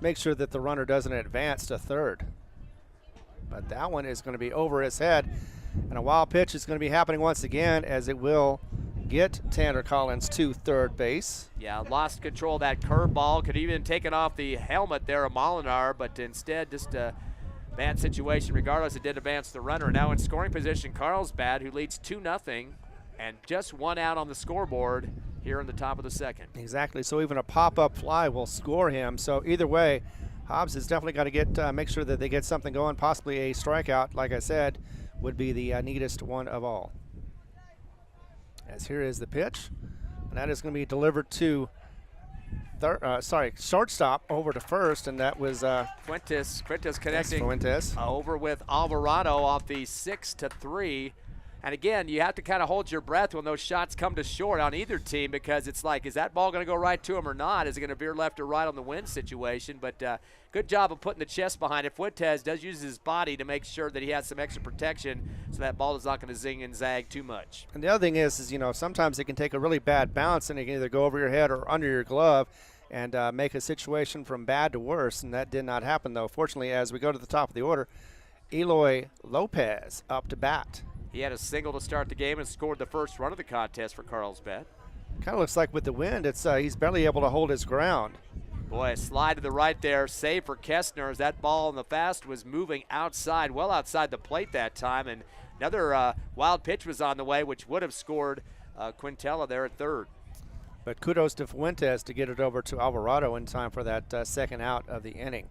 make sure that the runner doesn't advance to third. But that one is going to be over his head, and a wild pitch is going to be happening once again as it will get Tanner Collins to third base. Yeah, lost control of that curveball. Could even taken off the helmet there of Molinar, but instead just bad situation. Regardless, it did advance the runner. Now in scoring position, Carlsbad, who leads 2-0 And just one out on the scoreboard here in the top of the second. Exactly. So even a pop-up fly will score him. So either way, Hobbs has definitely got to get make sure that they get something going. Possibly a strikeout, like I said, would be the neatest one of all. As here is the pitch, and that is going to be delivered to shortstop over to first, and that was Fuentes connecting Fuentes. Over with Alvarado off the 6-3. And again, you have to kind of hold your breath when those shots come to short on either team, because it's like, is that ball going to go right to him or not? Is it going to veer left or right on the wind situation? But good job of putting the chest behind it. Fuentes does use his body to make sure that he has some extra protection so that ball is not going to zing and zag too much. And the other thing is, you know, sometimes it can take a really bad bounce and it can either go over your head or under your glove and make a situation from bad to worse, and that did not happen, though. Fortunately, as we go to the top of the order, Eloy Lopez up to bat. He had a single to start the game and scored the first run of the contest for Carlsbad. Kind of looks like with the wind, it's he's barely able to hold his ground. Boy, a slide to the right there, save for Kestner as that ball in the fast was moving outside, well outside the plate that time. And another wild pitch was on the way, which would have scored Quintella there at third. But kudos to Fuentes to get it over to Alvarado in time for that second out of the inning.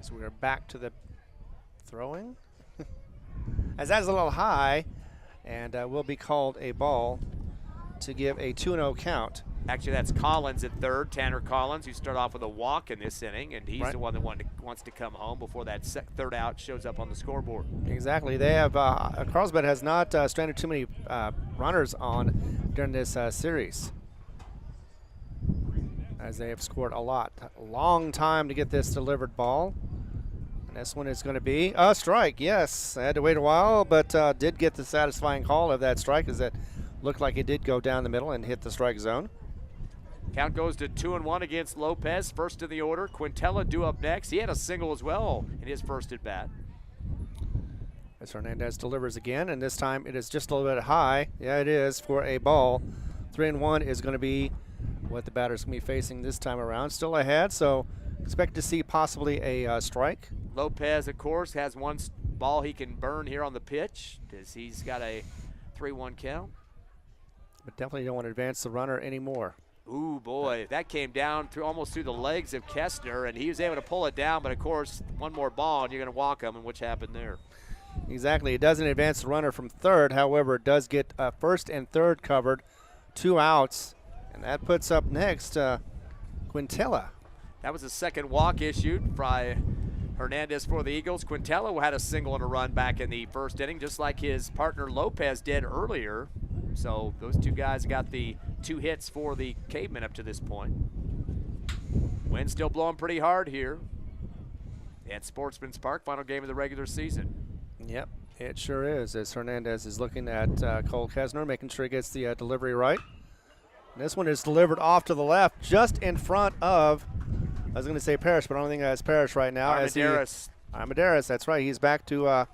So we are back to the throwing. As that is a little high, and will be called a ball to give a 2-0 count. Actually, that's Collins at third, Tanner Collins, who started off with a walk in this inning, and he's the one that wants to come home before that third out shows up on the scoreboard. Exactly. They have Carlsbad has not stranded too many runners on during this series, as they have scored a lot. A long time to get this delivered ball. And this one is going to be a strike. Yes, I had to wait a while, but did get the satisfying call of that strike, as it looked like it did go down the middle and hit the strike zone. Count goes to 2-1 against Lopez, first in the order. Quintella due up next. He had a single as well in his first at bat. As Hernandez delivers again, and this time it is just a little bit high. Yeah, it is for a ball. 3-1 is going to be what the batter's going to be facing this time around. Still ahead, so expect to see possibly a strike. Lopez, of course, has one ball he can burn here on the pitch, as he's got a 3-1 count. But definitely don't want to advance the runner anymore. Ooh, boy, that came down almost through the legs of Kestner, and he was able to pull it down, but of course, one more ball, and you're going to walk him, and which happened there. Exactly. It doesn't advance the runner from third. However, it does get first and third covered, 2 outs, and that puts up next Quintella. That was the second walk issued by Hernandez for the Eagles. Quintella had a single and a run back in the first inning, just like his partner Lopez did earlier. So those two guys got the 2 hits for the Cavemen up to this point. Wind still blowing pretty hard here at Sportsman's Park, final game of the regular season. Yep, it sure is, as Hernandez is looking at Cole Kestner, making sure he gets the delivery right. And this one is delivered off to the left, just in front of, I was going to say Parrish, but I don't think that's Parrish right now. Armendariz, that's right. He's back to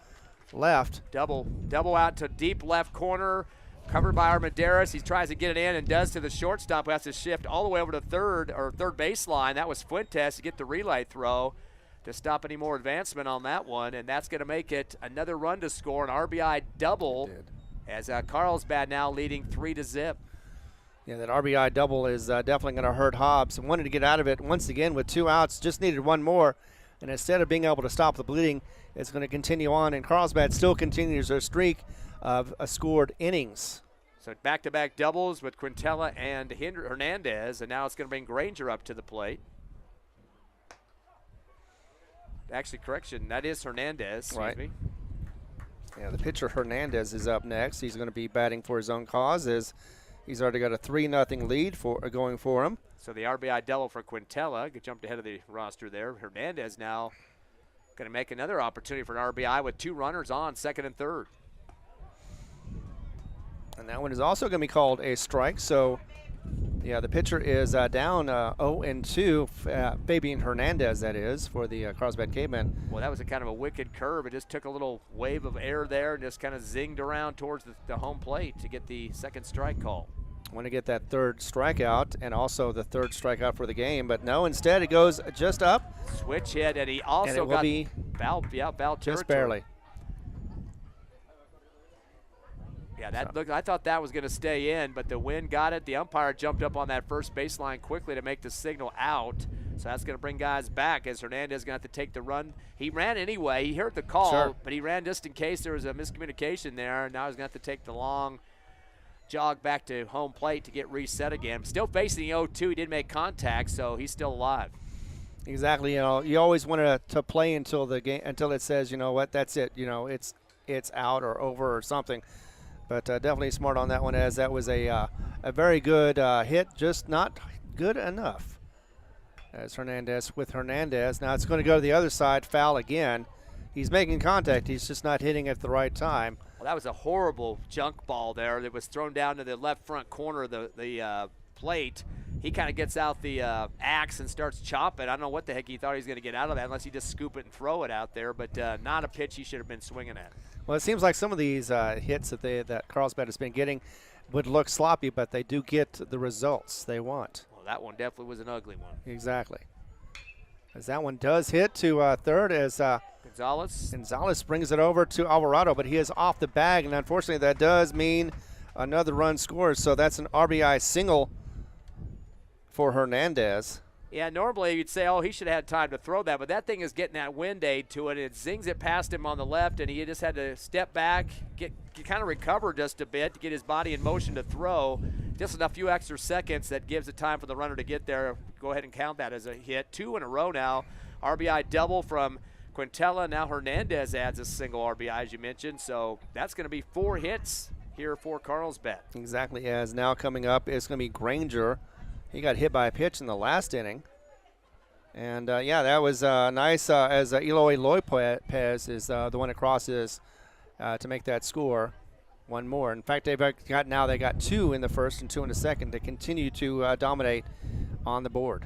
left. Double out to deep left corner, covered by Armendariz. He tries to get it in and does to the shortstop, who has to shift all the way over to third baseline. That was Fuentes to get the relay throw to stop any more advancement on that one, and that's going to make it another run to score, an RBI double, as Carlsbad now leading 3-0. Yeah, that RBI double is definitely going to hurt Hobbs. Wanted to get out of it once again with 2 outs, just needed one more. And instead of being able to stop the bleeding, it's going to continue on. And Carlsbad still continues their streak of scored innings. So back-to-back doubles with Quintella and Hernandez, and now it's going to bring Granger up to the plate. Actually, correction, that is Hernandez, excuse me. Yeah, the pitcher Hernandez is up next. He's going to be batting for his own cause, as he's already got a 3-0 lead going for him. So the RBI double for Quintella. Jumped ahead of the roster there. Hernandez now going to make another opportunity for an RBI with 2 runners on, second and third. And that one is also going to be called a strike. So, yeah, the pitcher is down 0-2. Fabian Hernandez, that is, for the Carlsbad Cavemen. Well, that was a kind of a wicked curve. It just took a little wave of air there and just kind of zinged around towards the home plate to get the second strike call. Want to get that third strikeout and also the third strikeout for the game, but no, instead it goes just up. Switch hit, and he also got foul territory. Just barely. Yeah, that looked. I thought that was going to stay in, but the wind got it. The umpire jumped up on that first baseline quickly to make the signal out. So that's going to bring guys back as Hernandez is going to have to take the run. He ran anyway. He heard the call, Sure. but he ran just in case there was a miscommunication there. Now he's going to have to take the long jog back to home plate to get reset again. Still facing the 0-2. He did make contact, so he's still alive. Exactly. You know, you always want to play until the game, until it says, you know what, that's it. You know, it's out or over or something. But definitely smart on that one, as that was a very good hit, just not good enough. As Hernandez with Hernandez. Now it's going to go to the other side, foul again. He's making contact. He's just not hitting at the right time. Well, that was a horrible junk ball there that was thrown down to the left front corner of the plate. He kind of gets out the axe and starts chopping. I don't know what the heck he thought he was going to get out of that unless he just scoop it and throw it out there, but not a pitch he should have been swinging at. Well, it seems like some of these hits that Carlsbad has been getting would look sloppy, but they do get the results they want. Well, that one definitely was an ugly one. Exactly. As that one does hit to third, as Gonzalez brings it over to Alvarado, but he is off the bag, and unfortunately that does mean another run scores. So that's an RBI single for Hernandez. Yeah, normally you'd say, oh, he should have had time to throw that, but that thing is getting that wind aid to it. It zings it past him on the left, and he just had to step back, kind of recover just a bit to get his body in motion to throw. Just a few extra seconds that gives it time for the runner to get there. Go ahead and count that as a hit. 2 in a row now. RBI double from Quintella. Now Hernandez adds a single RBI, as you mentioned. So that's going to be 4 hits here for Carlsbad. Exactly. As now coming up is going to be Granger. He got hit by a pitch in the last inning. And, yeah, that was nice as Eloy Lopez is the one that crosses to make that score. One more. In fact, they got 2 in the first and 2 in the second to continue to dominate on the board.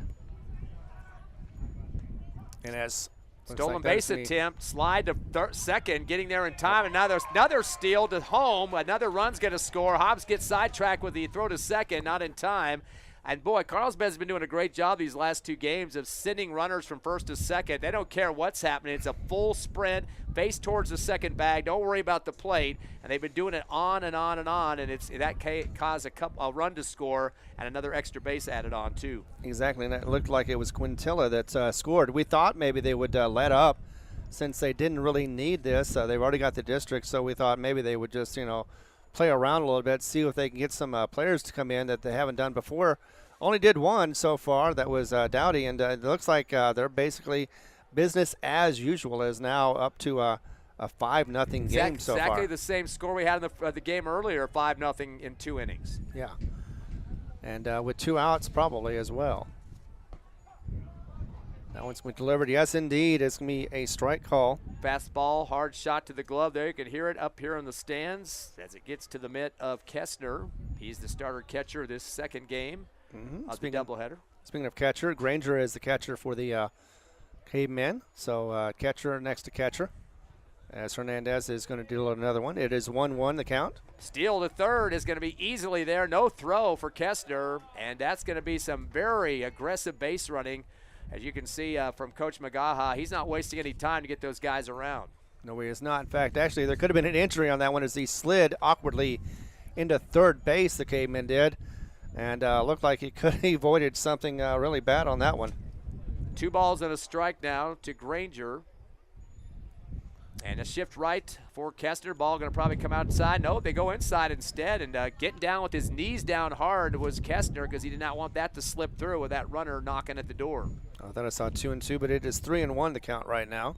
And as stolen base attempt, slide to second, getting there in time, and now there's another steal to home. Another run's going to score. Hobbs gets sidetracked with the throw to second, not in time. And, boy, Carlsbad's been doing a great job these last 2 games of sending runners from first to second. They don't care what's happening. It's a full sprint, face towards the second bag. Don't worry about the plate. And they've been doing it on and on and on, and that caused a run to score and another extra base added on, too. Exactly, and it looked like it was Quintilla that scored. We thought maybe they would let up since they didn't really need this. They've already got the district, so we thought maybe they would just, play around a little bit, see if they can get some players to come in that they haven't done before. Only did one so far. That was Dowdy, and it looks like they're basically business as usual. Is now up to a 5-0 game so far. Exactly the same score we had in the game earlier, 5-0 in 2 innings. Yeah, and with 2 outs probably as well. That one's been delivered. Yes, indeed. It's going to be a strike call. Fastball, hard shot to the glove there. You can hear it up here in the stands as it gets to the mitt of Kestner. He's the starter catcher this second game of the doubleheader. Speaking of catcher, Granger is the catcher for the Cavemen. So catcher next to catcher. As Hernandez is going to do another one. It is 1-1 the count. Steal to third is going to be easily there. No throw for Kestner. And that's going to be some very aggressive base running. As you can see from Coach Magaha, he's not wasting any time to get those guys around. No, he is not. In fact, actually, there could have been an injury on that one as he slid awkwardly into third base, the Cavemen did. And looked like he could have avoided something really bad on that one. 2 balls and a strike now to Granger. And a shift right for Kestner. Ball going to probably come outside. No, they go inside instead. And getting down with his knees down hard was Kestner because he did not want that to slip through with that runner knocking at the door. I thought I saw 2-2, but it is 3-1 the count right now.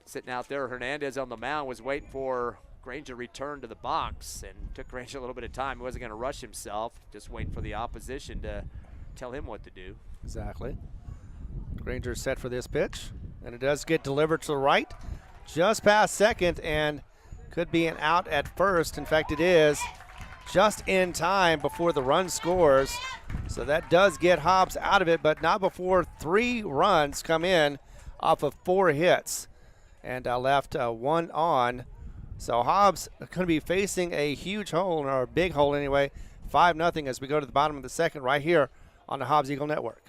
Sitting out there, Hernandez on the mound was waiting for Granger to return to the box and took Granger a little bit of time. He wasn't going to rush himself, just waiting for the opposition to tell him what to do. Exactly. Granger set for this pitch, and it does get delivered to the right, just past second, and could be an out at first. In fact, it is just in time before the run scores. So that does get Hobbs out of it, but not before 3 runs come in off of 4 hits, and left 1 on. So Hobbs going to be facing a huge hole, or a big hole anyway, 5-0 as we go to the bottom of the second right here on the Hobbs Eagle Network.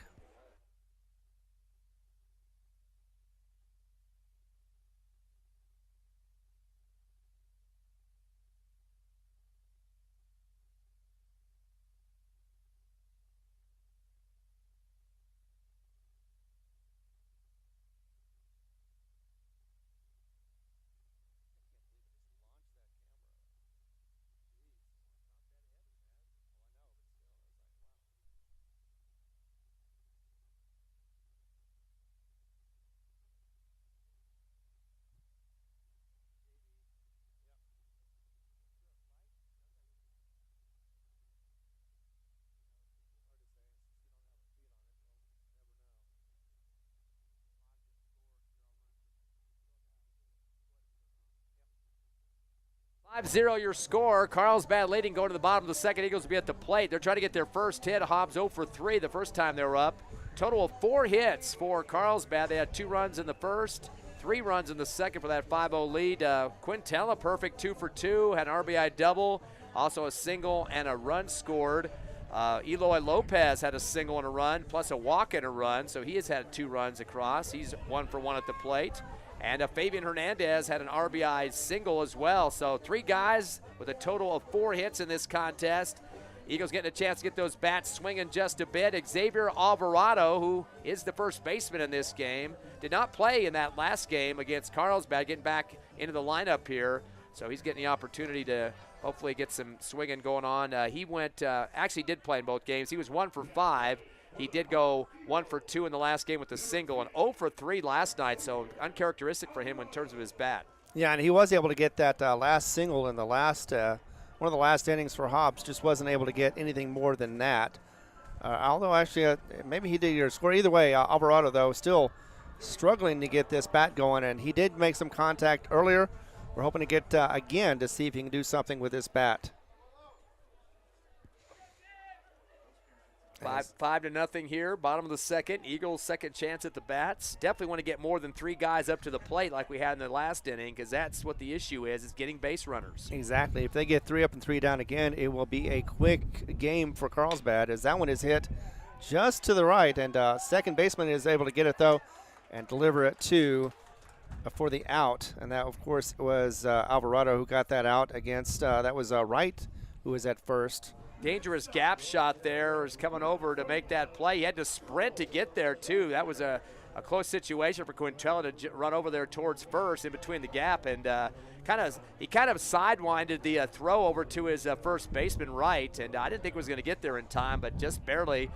5-0 your score. Carlsbad leading going to the bottom of the second. Eagles will be at the plate. They're trying to get their first hit. Hobbs 0 for 3 the first time they were up. Total of 4 hits for Carlsbad. They had 2 runs in the first, 3 runs in the second for that 5-0 lead. Quintella, perfect 2 for 2, had an RBI double, also a single and a run scored. Eloy Lopez had a single and a run, plus a walk and a run, so he has had 2 runs across. He's 1 for 1 at the plate. And Fabian Hernandez had an RBI single as well. So 3 guys with a total of 4 hits in this contest. Eagles getting a chance to get those bats swinging just a bit. Xavier Alvarado, who is the first baseman in this game, did not play in that last game against Carlsbad, getting back into the lineup here. So he's getting the opportunity to hopefully get some swinging going on. He went, actually did play in both games. He was 1 for 5. He did go 1 for 2 in the last game with a single and 0 for 3 last night, so uncharacteristic for him in terms of his bat. Yeah, and he was able to get that last single in the last one of the last innings for Hobbs. Just wasn't able to get anything more than that. Although actually maybe he did get a score. Either way, Alvarado, though, still struggling to get this bat going, and he did make some contact earlier. We're hoping to get again to see if he can do something with this bat. 5-0 here, bottom of the second. Eagles' second chance at the bats. Definitely want to get more than 3 guys up to the plate like we had in the last inning, because that's what the issue is getting base runners. Exactly. If they get 3 up and 3 down again, it will be a quick game for Carlsbad, as that one is hit just to the right, and second baseman is able to get it, though, and deliver it to for the out. And that, of course, was Alvarado who got that out against, that was Wright, who was at first. Dangerous gap shot there is coming over to make that play. He had to sprint to get there, too. That was a close situation for Quintella to run over there towards first in between the gap, and he kind of sidewinded the throw over to his first baseman Wright, and I didn't think it was going to get there in time, but just barely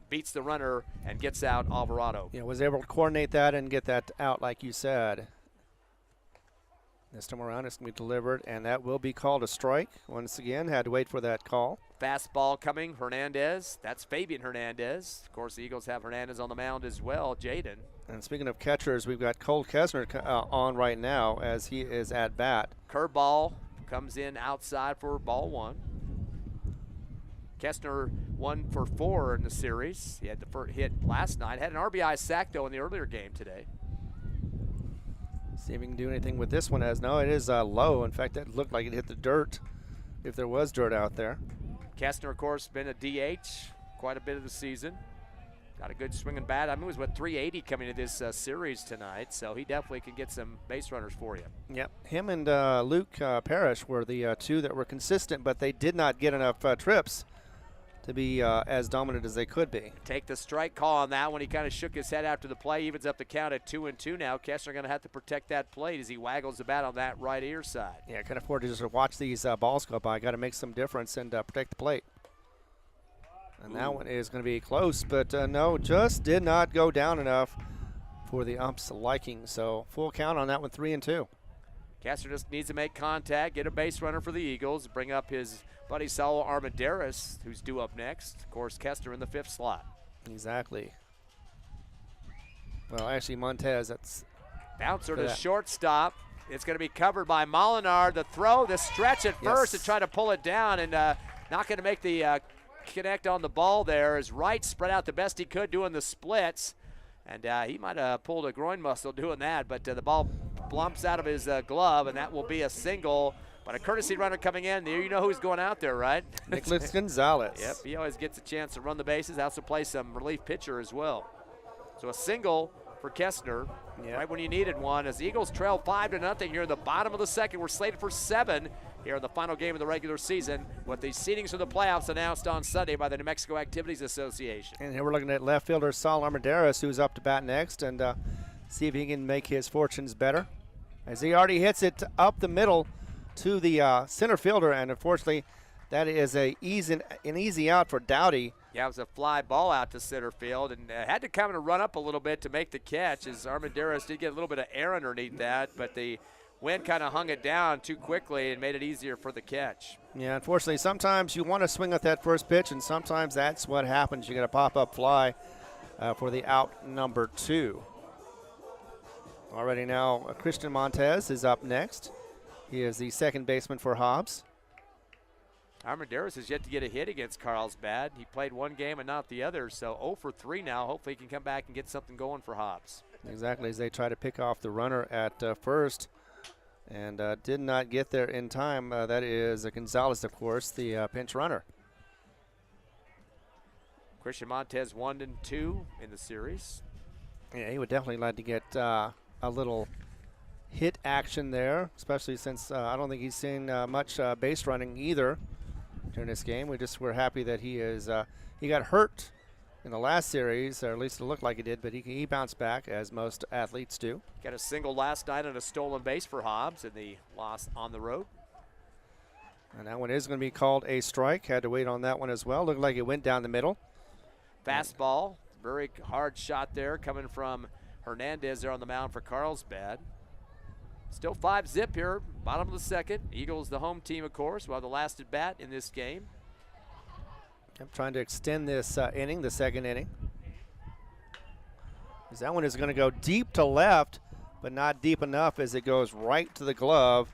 beats the runner and gets out Alvarado. Yeah, was able to coordinate that and get that out like you said. This time around it's going to be delivered, and that will be called a strike. Once again, had to wait for that call. Fastball coming, Hernandez. That's Fabian Hernandez. Of course, the Eagles have Hernandez on the mound as well, Jaden. And speaking of catchers, we've got Cole Kessner on right now as he is at bat. Curveball comes in outside for ball 1. Kessner 1 for 4 in the series. He had the first hit last night. Had an RBI sack, though, in the earlier game today. See if he can do anything with this one. As no, it is low. In fact, it looked like it hit the dirt, if there was dirt out there. Kessner, of course, been a DH quite a bit of the season. Got a good swinging bat. I mean, it was, 380 coming into this series tonight, so he definitely can get some base runners for you. Yep. Him and Luke Parrish were the 2 that were consistent, but they did not get enough trips to be as dominant as they could be. Take the strike call on that one. He kind of shook his head after the play. Evens up the count at 2-2 now. Kessner going to have to protect that plate as he waggles the bat on that right ear side. Yeah, I can't afford to just watch these balls go by. Got to make some difference and protect the plate. And that one is going to be close, but no, just did not go down enough for the ump's liking. So full count on that one, 3-2. Kessner just needs to make contact, get a base runner for the Eagles, bring up his buddy Saul Armendariz, who's due up next. Of course, Kessner in the 5th slot. Exactly. Well, actually, Montez, that's... Bouncer to shortstop. It's going to be covered by Molinar. The throw, the stretch at first to try to pull it down, and not going to make the connect on the ball there as Wright spread out the best he could doing the splits. And he might have pulled a groin muscle doing that, but the ball blumps out of his glove, and that will be a single. But a courtesy runner coming in. You know who's going out there, right? Nicholas Gonzalez. Yep, he always gets a chance to run the bases. Also play some relief pitcher as well. So a single for Kessner, right when you needed one. As the Eagles trail 5-0 here in the bottom of the second. We're slated for 7 here in the final game of the regular season, with the seedings for the playoffs announced on Sunday by the New Mexico Activities Association. And here we're looking at left fielder Saul Armendariz, who's up to bat next, and see if he can make his fortunes better. As he already hits it up the middle to the center fielder, and unfortunately that is an easy out for Dowdy. Yeah, it was a fly ball out to center field, and had to come and run up a little bit to make the catch, as Armendariz did get a little bit of air underneath that, but the wind kind of hung it down too quickly and made it easier for the catch. Yeah, unfortunately, sometimes you want to swing at that first pitch, and sometimes that's what happens. You get a pop-up fly for the out number 2. Already now, Christian Montez is up next. He is the second baseman for Hobbs. Armendariz has yet to get a hit against Carlsbad. He played one game and not the other, so 0 for 3 now. Hopefully he can come back and get something going for Hobbs. Exactly, as they try to pick off the runner at first and did not get there in time. That is Gonzalez, of course, the pinch runner. Christian Montez 1 and 2 in the series. Yeah, he would definitely like to get a little hit action there, especially since I don't think he's seen much base running either during this game. We're happy that he got hurt in the last series, or at least it looked like he did, but he bounced back, as most athletes do. Got a single last night and a stolen base for Hobbs in the loss on the road. And that one is going to be called a strike. Had to wait on that one as well. Looked like it went down the middle. Fastball, very hard shot there coming from Hernandez there on the mound for Carlsbad. Still 5-zip here, bottom of the second. Eagles, the home team, of course, will have the last at bat in this game. I'm trying to extend this inning, the second inning. As that one is going to go deep to left, but not deep enough as it goes right to the glove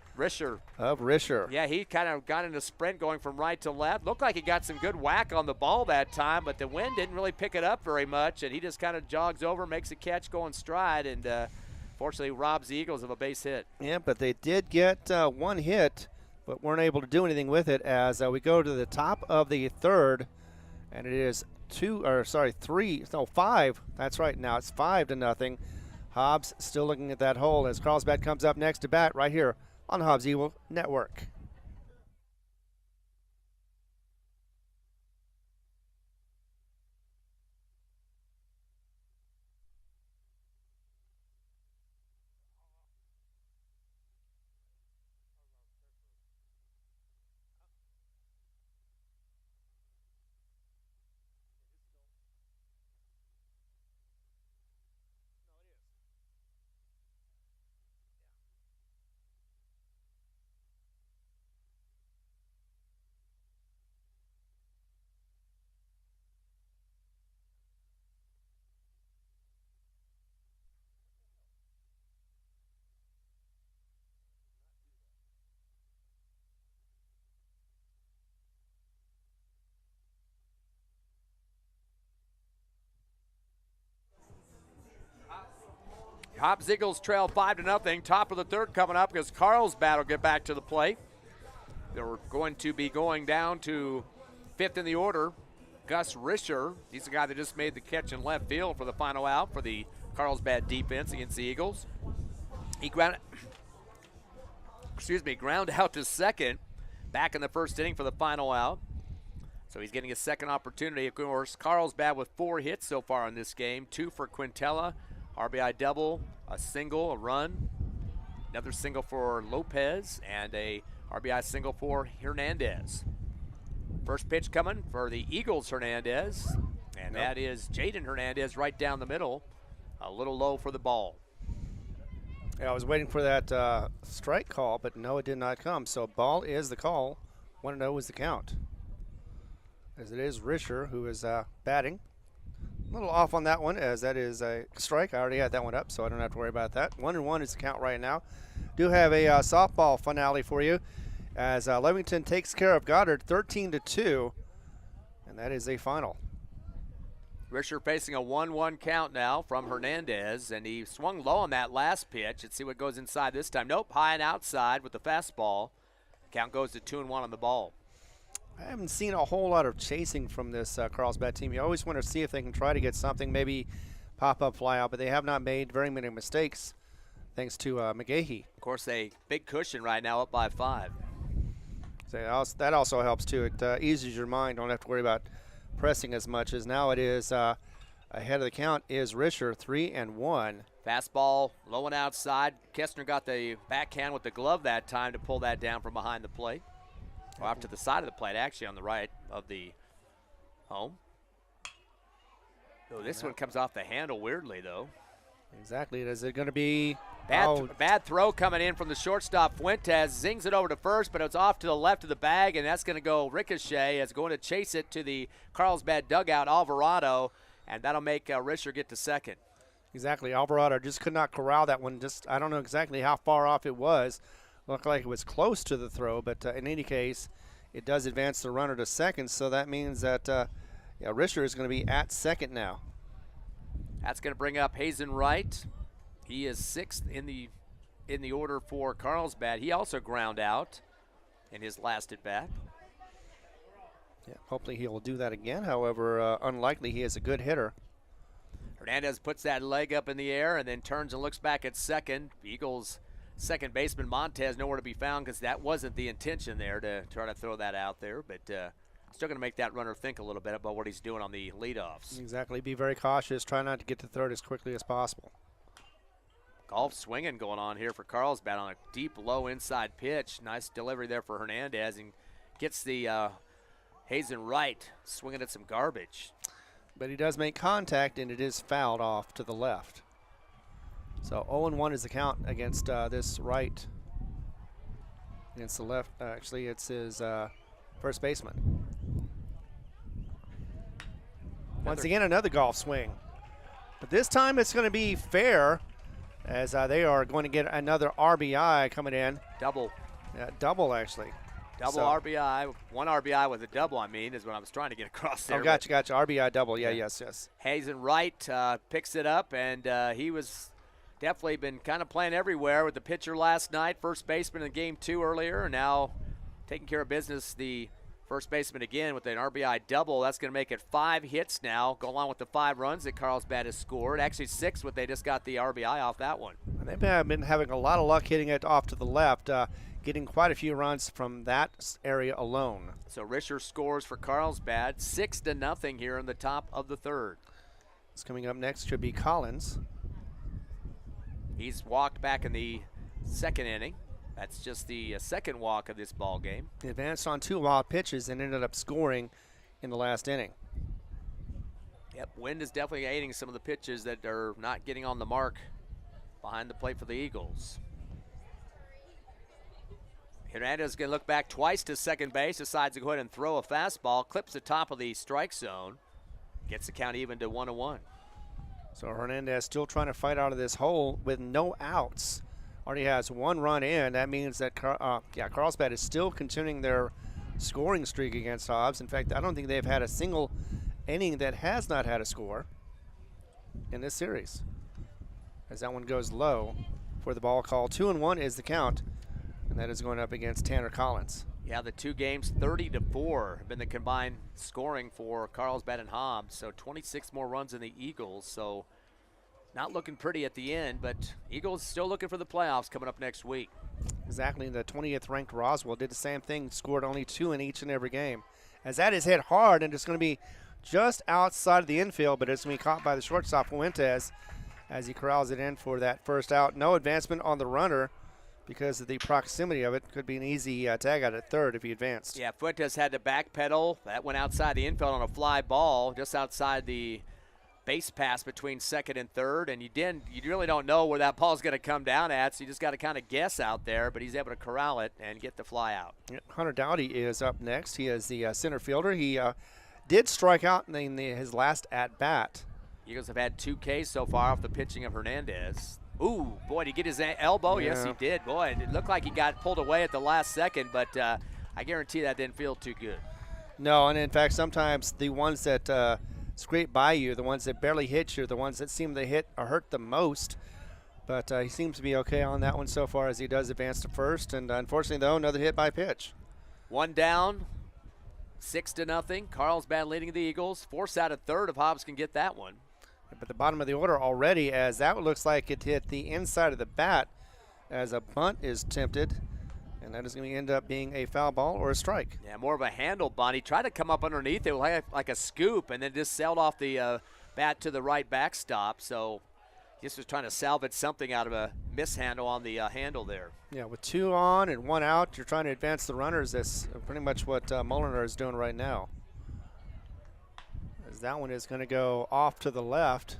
of Risher. Yeah, he kind of got in a sprint going from right to left. Looked like he got some good whack on the ball that time, but the wind didn't really pick it up very much, and he just kind of jogs over, makes a catch, going stride, and fortunately robs the Eagles of a base hit. Yeah, but they did get one hit, but weren't able to do anything with it as we go to the top of the third, and it is 5. That's right, now it's 5-0. Hobbs still looking at that hole as Carlsbad comes up next to bat right here on Hobbs Eagle Network. Hobbs Eagles trail 5-0. Top of the third coming up because Carlsbad will get back to the plate. They're going to be going down to fifth in the order. Gus Risher, he's the guy that just made the catch in left field for the final out for the Carlsbad defense against the Eagles. He ground out to second back in the first inning for the final out. So he's getting a second opportunity. Of course, Carlsbad with 4 hits so far in this game. 2 for Quintella, RBI double, a single, a run, another single for Lopez, and a RBI single for Hernandez. First pitch coming for the Eagles, Hernandez, and that is Jaden Hernandez right down the middle, a little low for the ball. Yeah, I was waiting for that strike call, but no, it did not come. So ball is the call. 1-0 is the count. As it is Risher who is batting. A little off on that one, as that is a strike. I already had that one up, so I don't have to worry about that. 1-1 is the count right now. Do have a softball finale for you, as Levington takes care of Goddard 13-2, and that is a final. Risher facing a 1-1 count now from Hernandez, and he swung low on that last pitch. Let's see what goes inside this time. Nope, high and outside with the fastball. Count goes to 2-1 on the ball. I haven't seen a whole lot of chasing from this Carlsbad team. You always want to see if they can try to get something, maybe pop-up fly out, but they have not made very many mistakes thanks to McGahee. Of course, a big cushion right now, up by 5. So that also helps too. It eases your mind. Don't have to worry about pressing as much as now it is. Ahead of the count is Risher, 3-1. Fastball low and outside. Kestner got the backhand with the glove that time to pull that down from behind the plate. Or off to the side of the plate, actually on the right of the home. Oh, this one comes off the handle weirdly, though. Exactly. Is it going to be bad throw coming in from the shortstop. Fuentes zings it over to first, but it's off to the left of the bag, and that's going to go ricochet as going to chase it to the Carlsbad dugout, Alvarado, and that'll make Risher get to second. Exactly. Alvarado just could not corral that one. I don't know exactly how far off it was. Looked like it was close to the throw, but in any case, it does advance the runner to second, so that means that Risher is going to be at second now. That's going to bring up Hazen Wright. He is sixth in the order for Carlsbad. He also ground out in his last at bat. Yeah, hopefully he will do that again. However, unlikely. He is a good hitter. Hernandez puts that leg up in the air and then turns and looks back at second. Eagles second baseman Montez nowhere to be found because that wasn't the intention there to try to throw that out there. But still going to make that runner think a little bit about what he's doing on the leadoffs. Exactly. Be very cautious. Try not to get to third as quickly as possible. Golf swinging going on here for Carlsbad on a deep, low inside pitch. Nice delivery there for Hernandez and gets the Hazen Wright swinging at some garbage. But he does make contact, and it is fouled off to the left. So 0-1 is the count against this Wright. Against the left, actually, it's his first baseman. Once again, another golf swing. But this time it's going to be fair, as they are going to get another RBI coming in. Double. Yeah, double, actually. Double RBI. One RBI with a double, I mean, is what I was trying to get across there. Oh, gotcha. RBI double. Yeah, yes. Hazen Wright picks it up, and he was definitely been kind of playing everywhere with the pitcher last night, first baseman in game 2 earlier, and now taking care of business, the first baseman again with an RBI double. That's going to make it 5 hits now, go along with the 5 runs that Carlsbad has scored. Actually 6, but they just got the RBI off that one. And they've been having a lot of luck hitting it off to the left, getting quite a few runs from that area alone. So Risher scores for Carlsbad, 6-0 here in the top of the third. It's coming up next should be Collins. He's walked back in the second inning. That's just the second walk of this ball game. He advanced on 2 wild pitches and ended up scoring in the last inning. Yep, wind is definitely aiding some of the pitches that are not getting on the mark behind the plate for the Eagles. Hernandez is going to look back twice to second base, decides to go ahead and throw a fastball, clips the top of the strike zone, gets the count even to 1-1. So Hernandez still trying to fight out of this hole with no outs. Already has 1 run in. That means that Carlsbad is still continuing their scoring streak against Hobbs. In fact, I don't think they've had a single inning that has not had a score in this series. As that one goes low for the ball call. 2-1 is the count, and that is going up against Tanner Collins. Yeah, the 2 games, 30-4 have been the combined scoring for Carlsbad and Hobbs. So 26 more runs than the Eagles. So not looking pretty at the end, but Eagles still looking for the playoffs coming up next week. Exactly. The 20th ranked Roswell did the same thing, scored only 2 in each and every game. As that is hit hard, and it's going to be just outside of the infield, but it's going to be caught by the shortstop Fuentes as he corrals it in for that first out. No advancement on the runner because of the proximity of it. Could be an easy tag out at third if he advanced. Yeah, Fuentes had to backpedal. That went outside the infield on a fly ball, just outside the base pass between second and third, and you really don't know where that ball's going to come down at, so you just got to kind of guess out there, but he's able to corral it and get the fly out. Hunter Dowdy is up next. He is the center fielder. He did strike out in his last at-bat. Eagles have had 2 Ks so far off the pitching of Hernandez. Ooh, boy, did he get his elbow? Yeah. Yes, he did. Boy, it looked like he got pulled away at the last second, but I guarantee that didn't feel too good. No, and in fact, sometimes the ones that scrape by you, the ones that barely hit you, the ones that seem to hit or hurt the most. But he seems to be okay on that one so far as he does advance to first. And unfortunately, though, another hit by pitch. 1 down, 6-0. Carlsbad leading the Eagles. Force out at third if Hobbs can get that one. But the bottom of the order already, as that looks like it hit the inside of the bat as a bunt is attempted. And that is going to end up being a foul ball or a strike. Yeah, more of a handle bunt. He tried to come up underneath it like a scoop and then just sailed off the bat to the right backstop. So he just was trying to salvage something out of a mishandle on the handle there. Yeah, with 2 on and 1 out, you're trying to advance the runners. That's pretty much what Moliner is doing right now. As that one is going to go off to the left.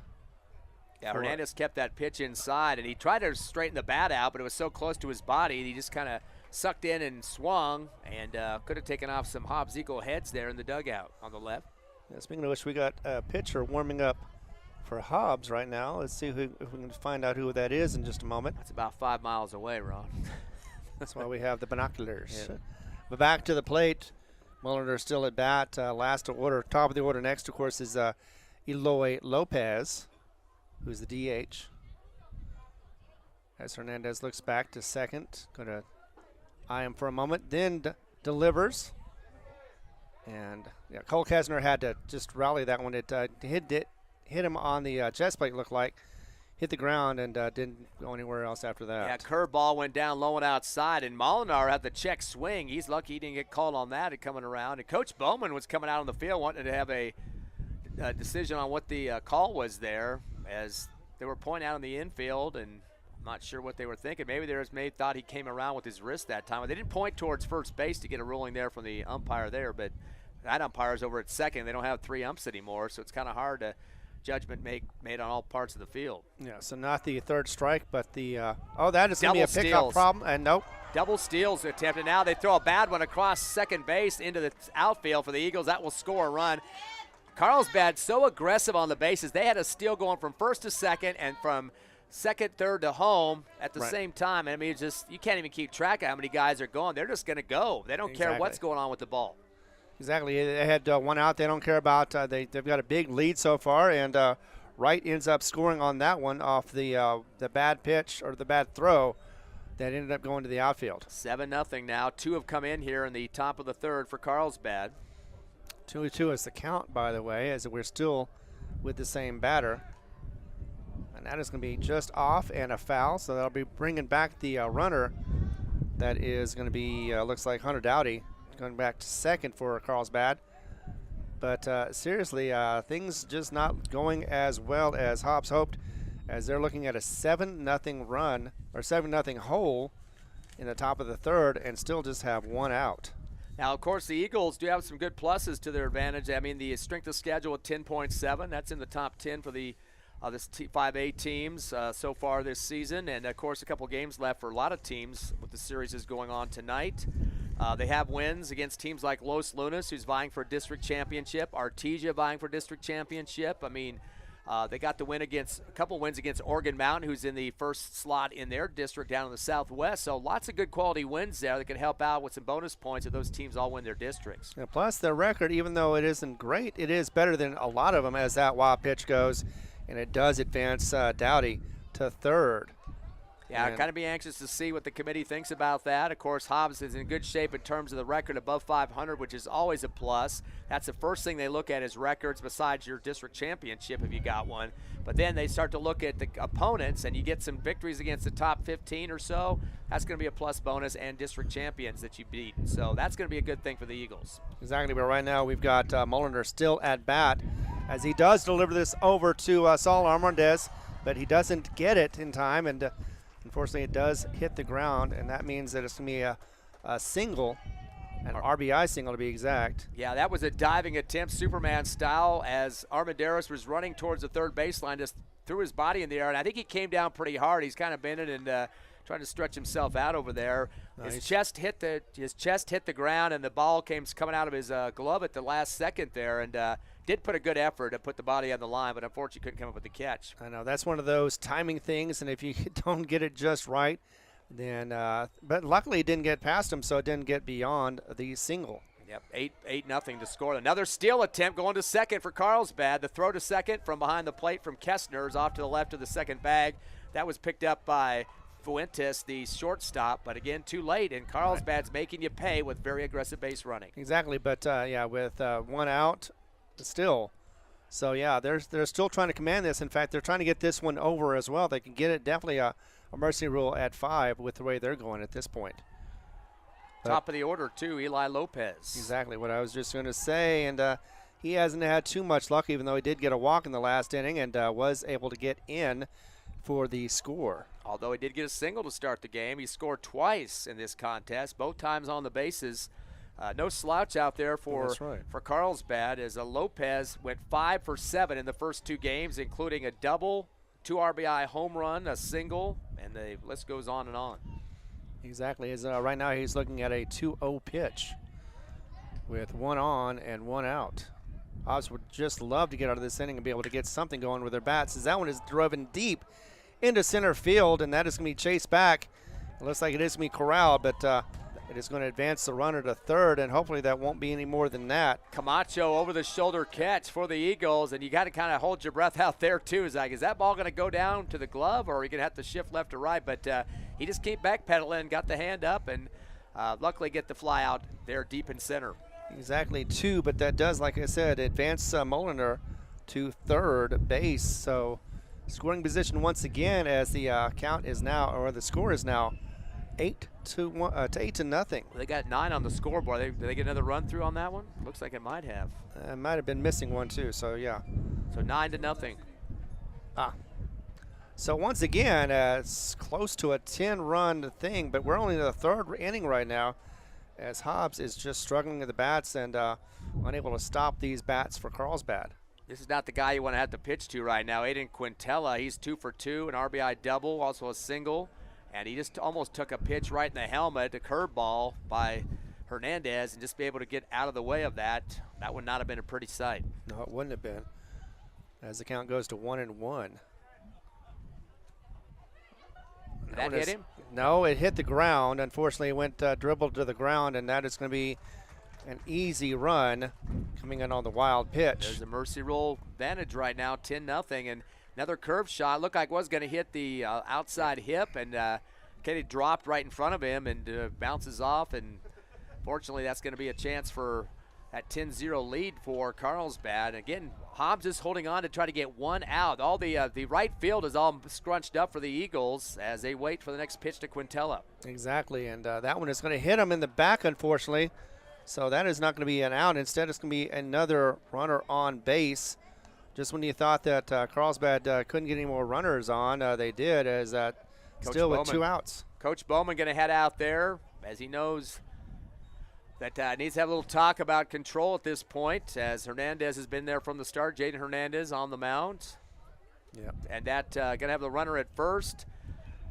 Yeah, Hernandez kept that pitch inside, and he tried to straighten the bat out, but it was so close to his body, he just kind of sucked in and swung, and could have taken off some Hobbs Eagle heads there in the dugout on the left. Yeah, speaking of which, we got a pitcher warming up for Hobbs right now. Let's see if we can find out who that is in just a moment. That's about 5 miles away, Ron. That's why we have the binoculars. Yeah. But back to the plate. Mulliner still at bat. Last order, top of the order next, of course, is Eloy Lopez, who's the DH. As Hernandez looks back to second, going to eye him for a moment, then delivers. And yeah, Cole Kessner had to just rally that one. It hit him on the chest plate, looked like. Hit the ground and didn't go anywhere else after that. Yeah, curveball went down low and outside, and Molinar had the check swing. He's lucky he didn't get called on that and coming around. And Coach Bowman was coming out on the field wanting to have a decision on what the call was there, as they were pointing out in the infield, and I'm not sure what they were thinking. Maybe they thought he came around with his wrist that time. They didn't point towards first base to get a ruling there from the umpire there, but that umpire's over at second. They don't have 3 umps anymore, so it's kind of hard to judgment made on all parts of the field. Yeah, so not the third strike, but the that is going to be a pickup steals. problem, and nope. Double steals attempted. Now they throw a bad one across second base into the outfield for the Eagles. That will score a run. Carlsbad so aggressive on the bases. They had a steal going from first to second and from second, third to home at the same time. I mean, it's just you can't even keep track of how many guys are going. They're just going to go. They don't care what's going on with the ball. Exactly. They had one out. They don't care about. They've got a big lead so far, and Wright ends up scoring on that one off the bad pitch or the bad throw that ended up going to the outfield. 7-0 now. 2 have come in here in the top of the third for Carlsbad. 2-2 is the count, by the way, as we're still with the same batter. And that is going to be just off and a foul, so that'll be bringing back the runner. That is going to be, looks like Hunter Dowdy, going back to second for Carlsbad. But seriously, things just not going as well as Hobbs hoped, as they're looking at a 7-0 run, or 7-0 hole in the top of the third, and still just have 1 out. Now, of course, the Eagles do have some good pluses to their advantage. I mean, the strength of schedule at 10.7, that's in the top 10 for the 5A teams so far this season. And, of course, a couple games left for a lot of teams with the series is going on tonight. They have wins against teams like Los Lunas, who's vying for a district championship, Artesia vying for district championship. I mean, they got the win against a couple wins against Oregon Mountain, who's in the first slot in their district down in the Southwest. So lots of good quality wins there that can help out with some bonus points if those teams all win their districts. Yeah, plus their record, even though it isn't great, it is better than a lot of them as that wild pitch goes, and it does advance Dowdy to third. Yeah, I'd kind of be anxious to see what the committee thinks about that. Of course, Hobbs is in good shape in terms of the record above 500, which is always a plus. That's the first thing they look at is records besides your district championship if you got one. But then they start to look at the opponents, and you get some victories against the top 15 or so. That's going to be a plus bonus, and district champions that you beat. So that's going to be a good thing for the Eagles. Exactly, but right now we've got Mulliner still at bat as he does deliver this over to Saul Armandez, but he doesn't get it in time, and unfortunately, it does hit the ground, and that means that it's going to be a single, an RBI single to be exact. Yeah, that was a diving attempt, Superman style, as Armendariz was running towards the third baseline, just threw his body in the air, and I think he came down pretty hard. He's kind of bending and trying to stretch himself out over there. Nice. His chest hit the ground, and the ball came coming out of his glove at the last second there, and did put a good effort to put the body on the line, but unfortunately couldn't come up with the catch. I know, that's one of those timing things, and if you don't get it just right, then but luckily it didn't get past him, so it didn't get beyond the single. Yep, 8-0 to score. Another steal attempt going to second for Carlsbad. The throw to second from behind the plate from Kessner is off to the left of the second bag. That was picked up by Fuentes, the shortstop, but again, too late, and Carlsbad's making you pay with very aggressive base running. Exactly, but yeah, with 1 out still. So yeah, they're still trying to command this. In fact, they're trying to get this one over as well. They can get it definitely a mercy rule at 5 with the way they're going at this point. But top of the order too, Eli Lopez. Exactly what I was just going to say, and he hasn't had too much luck, even though he did get a walk in the last inning and was able to get in for the score. Although he did get a single to start the game, he scored twice in this contest, both times on the bases. No slouch out there for Carlsbad, as Lopez went 5 for 7 in the first 2 games, including a double, 2 RBI home run, a single, and the list goes on and on. Exactly. As right now he's looking at a 2-0 pitch with 1 on and 1 out. Hobbs would just love to get out of this inning and be able to get something going with their bats, as that one is driven deep into center field, and that is going to be chased back. Looks like it is going to be corralled, but it is going to advance the runner to third, and hopefully that won't be any more than that. Camacho over the shoulder catch for the Eagles, and you got to kind of hold your breath out there too. Is that ball going to go down to the glove, or are you going to have to shift left or right? But he just kept backpedaling, got the hand up, and luckily get the fly out there deep in center. Exactly 2, but that does, like I said, advance Mulliner to third base. So scoring position once again, as the count is now, or the score is now 8 to 0. They got 9 on the scoreboard. Did they get another run through on that one? Looks like it might have. Might have been missing one too. So yeah. So 9 to 0. So once again, it's close to a 10-run thing, but we're only in the third inning right now, as Hobbs is just struggling with the bats and unable to stop these bats for Carlsbad. This is not the guy you want to have to pitch to right now. Aiden Quintella, he's 2 for 2, an RBI double, also a single, and he just almost took a pitch right in the helmet, a curveball by Hernandez, and just be able to get out of the way of that. That would not have been a pretty sight. No, it wouldn't have been, as the count goes to 1-1. Did that hit him? No, it hit the ground. Unfortunately, it went dribbled to the ground, and that is going to be an easy run coming in on the wild pitch. There's a mercy roll advantage right now, 10-0, and another curve shot. Looked like it was going to hit the outside hip, and Kenny dropped right in front of him and bounces off, and fortunately that's going to be a chance for that 10-0 lead for Carlsbad. Again, Hobbs is holding on to try to get one out. All the right field is all scrunched up for the Eagles as they wait for the next pitch to Quintella. Exactly, and that one is going to hit him in the back, unfortunately. So that is not going to be an out. Instead, it's going to be another runner on base. Just when you thought that Carlsbad couldn't get any more runners on, they did, as still with 2 outs. Coach Bowman going to head out there as he knows that needs to have a little talk about control at this point, as Hernandez has been there from the start. Jaden Hernandez on the mound. Yep. And that going to have the runner at first.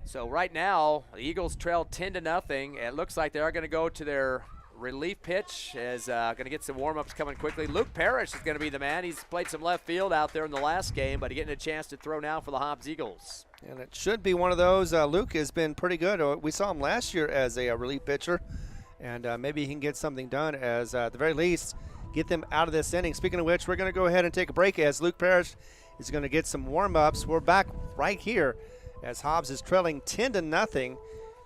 So right now, the Eagles trail 10-0. It looks like they are going to go to their relief pitch, as going to get some warm-ups coming quickly. Luke Parrish is going to be the man. He's played some left field out there in the last game, but he's getting a chance to throw now for the Hobbs Eagles. And it should be one of those. Luke has been pretty good. We saw him last year as a relief pitcher, and maybe he can get something done, as at the very least get them out of this inning. Speaking of which, we're going to go ahead and take a break as Luke Parrish is going to get some warm-ups. We're back right here as Hobbs is trailing 10-0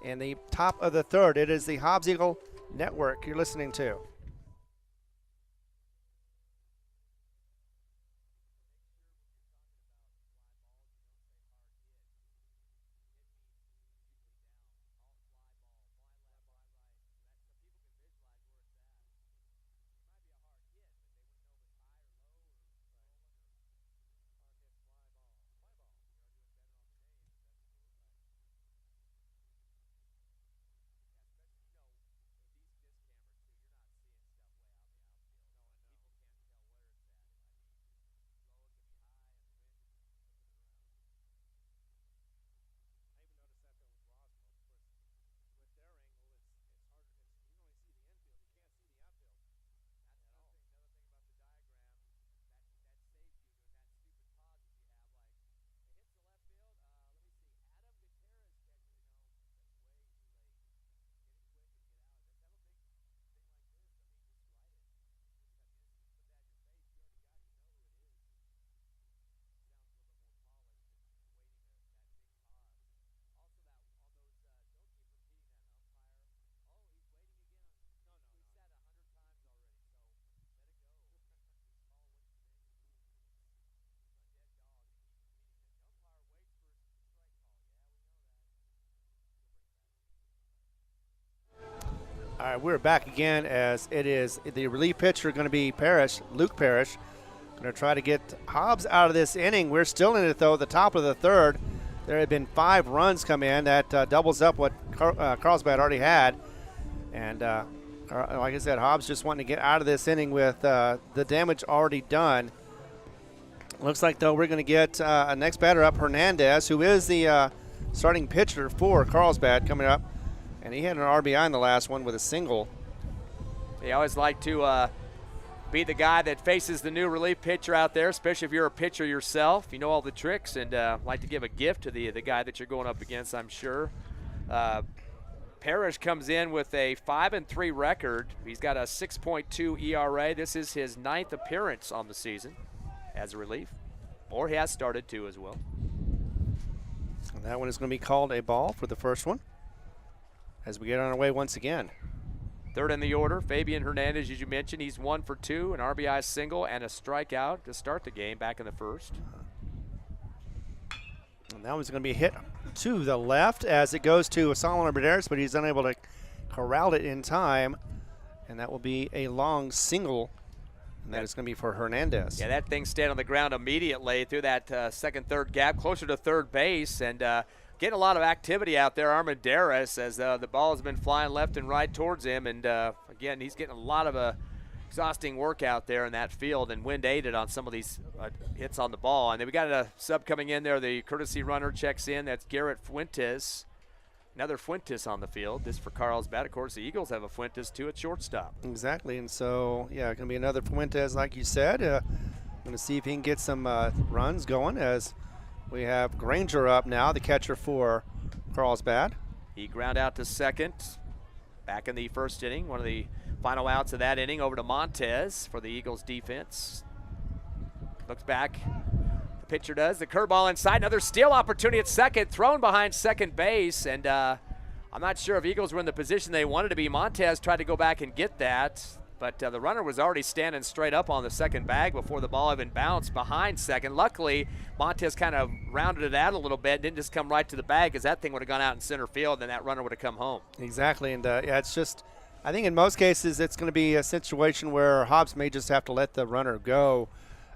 in the top of the third. It is the Hobbs Eagle Network you're listening to. All right, we're back again, as it is the relief pitcher going to be Parrish, Luke Parrish. Going to try to get Hobbs out of this inning. We're still in it, though, the top of the third. There had been 5 runs come in. That doubles up what Carlsbad already had. And like I said, Hobbs just wanting to get out of this inning with the damage already done. Looks like, though, we're going to get a next batter up, Hernandez, who is the starting pitcher for Carlsbad, coming up. And he had an RBI in the last one with a single. They always like to be the guy that faces the new relief pitcher out there, especially if you're a pitcher yourself. You know all the tricks, and like to give a gift to the guy that you're going up against, I'm sure. Parrish comes in with a 5-3 record. He's got a 6.2 ERA. This is his 9th appearance on the season as a relief, or he has started to as well. And that one is going to be called a ball for the first one as we get on our way once again. Third in the order, Fabian Hernandez, as you mentioned, he's 1 for 2, an RBI single and a strikeout to start the game back in the first. And that one's going to be hit to the left as it goes to Solomon Berderas, but he's unable to corral it in time. And that will be a long single, and that is going to be for Hernandez. Yeah, that thing stayed on the ground immediately through that second, third gap, closer to third base, and getting a lot of activity out there, Armendariz, as the ball has been flying left and right towards him. And, again, he's getting a lot of exhausting work out there in that field, and wind aided on some of these hits on the ball. And then we got a sub coming in there. The courtesy runner checks in. That's Garrett Fuentes. Another Fuentes on the field. This for Carlsbad. Of course, the Eagles have a Fuentes, too, at shortstop. Exactly. And so, yeah, going to be another Fuentes, like you said. Going to see if he can get some runs going as we have Granger up now, the catcher for Carlsbad. He ground out to second back in the first inning. One of the final outs of that inning over to Montez for the Eagles defense. Looks back. The pitcher does. The curveball inside. Another steal opportunity at second. Thrown behind second base. And I'm not sure if Eagles were in the position they wanted to be. Montez tried to go back and get that. But the runner was already standing straight up on the second bag before the ball even bounced behind second. Luckily, Montez kind of rounded it out a little bit, didn't just come right to the bag, because that thing would have gone out in center field, and then that runner would have come home. Exactly, and yeah, it's just, I think in most cases it's going to be a situation where Hobbs may just have to let the runner go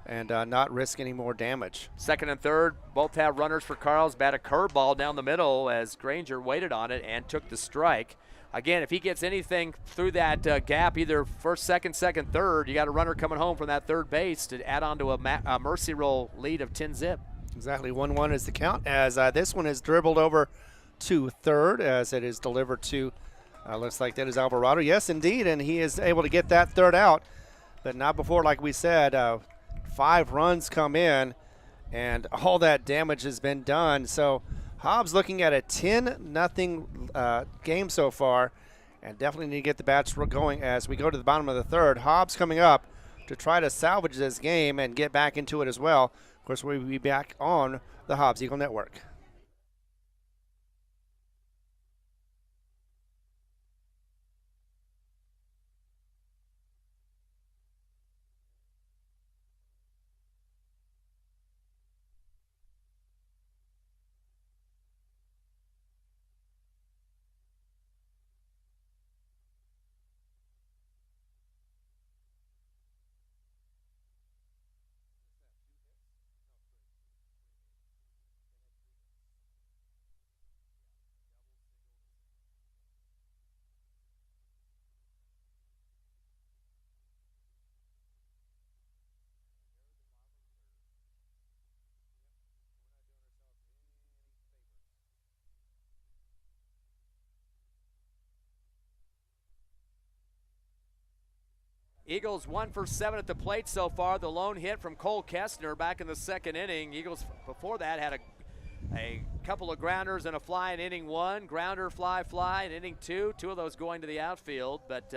and not risk any more damage. Second and third, both have runners for Carlsbad. A curveball down the middle as Granger waited on it and took the strike. Again, if he gets anything through that gap, either first, second, third, you got a runner coming home from that third base to add on to a mercy roll lead of 10-zip. Exactly, 1-1 is the count as this one is dribbled over to third as it is delivered to, looks like that is Alvarado. Yes, indeed, and he is able to get that third out, but not before, like we said, 5 runs come in and all that damage has been done. So Hobbs looking at a 10-0 game so far, and definitely need to get the bats going as we go to the bottom of the third. Hobbs coming up to try to salvage this game and get back into it as well. Of course, we'll be back on the Hobbs Eagle Network. Eagles 1 for 7 at the plate so far. The lone hit from Cole Kestner back in the second inning. Eagles before that had a couple of grounders and a fly in inning 1. Grounder, fly in inning 2. 2 of those going to the outfield, but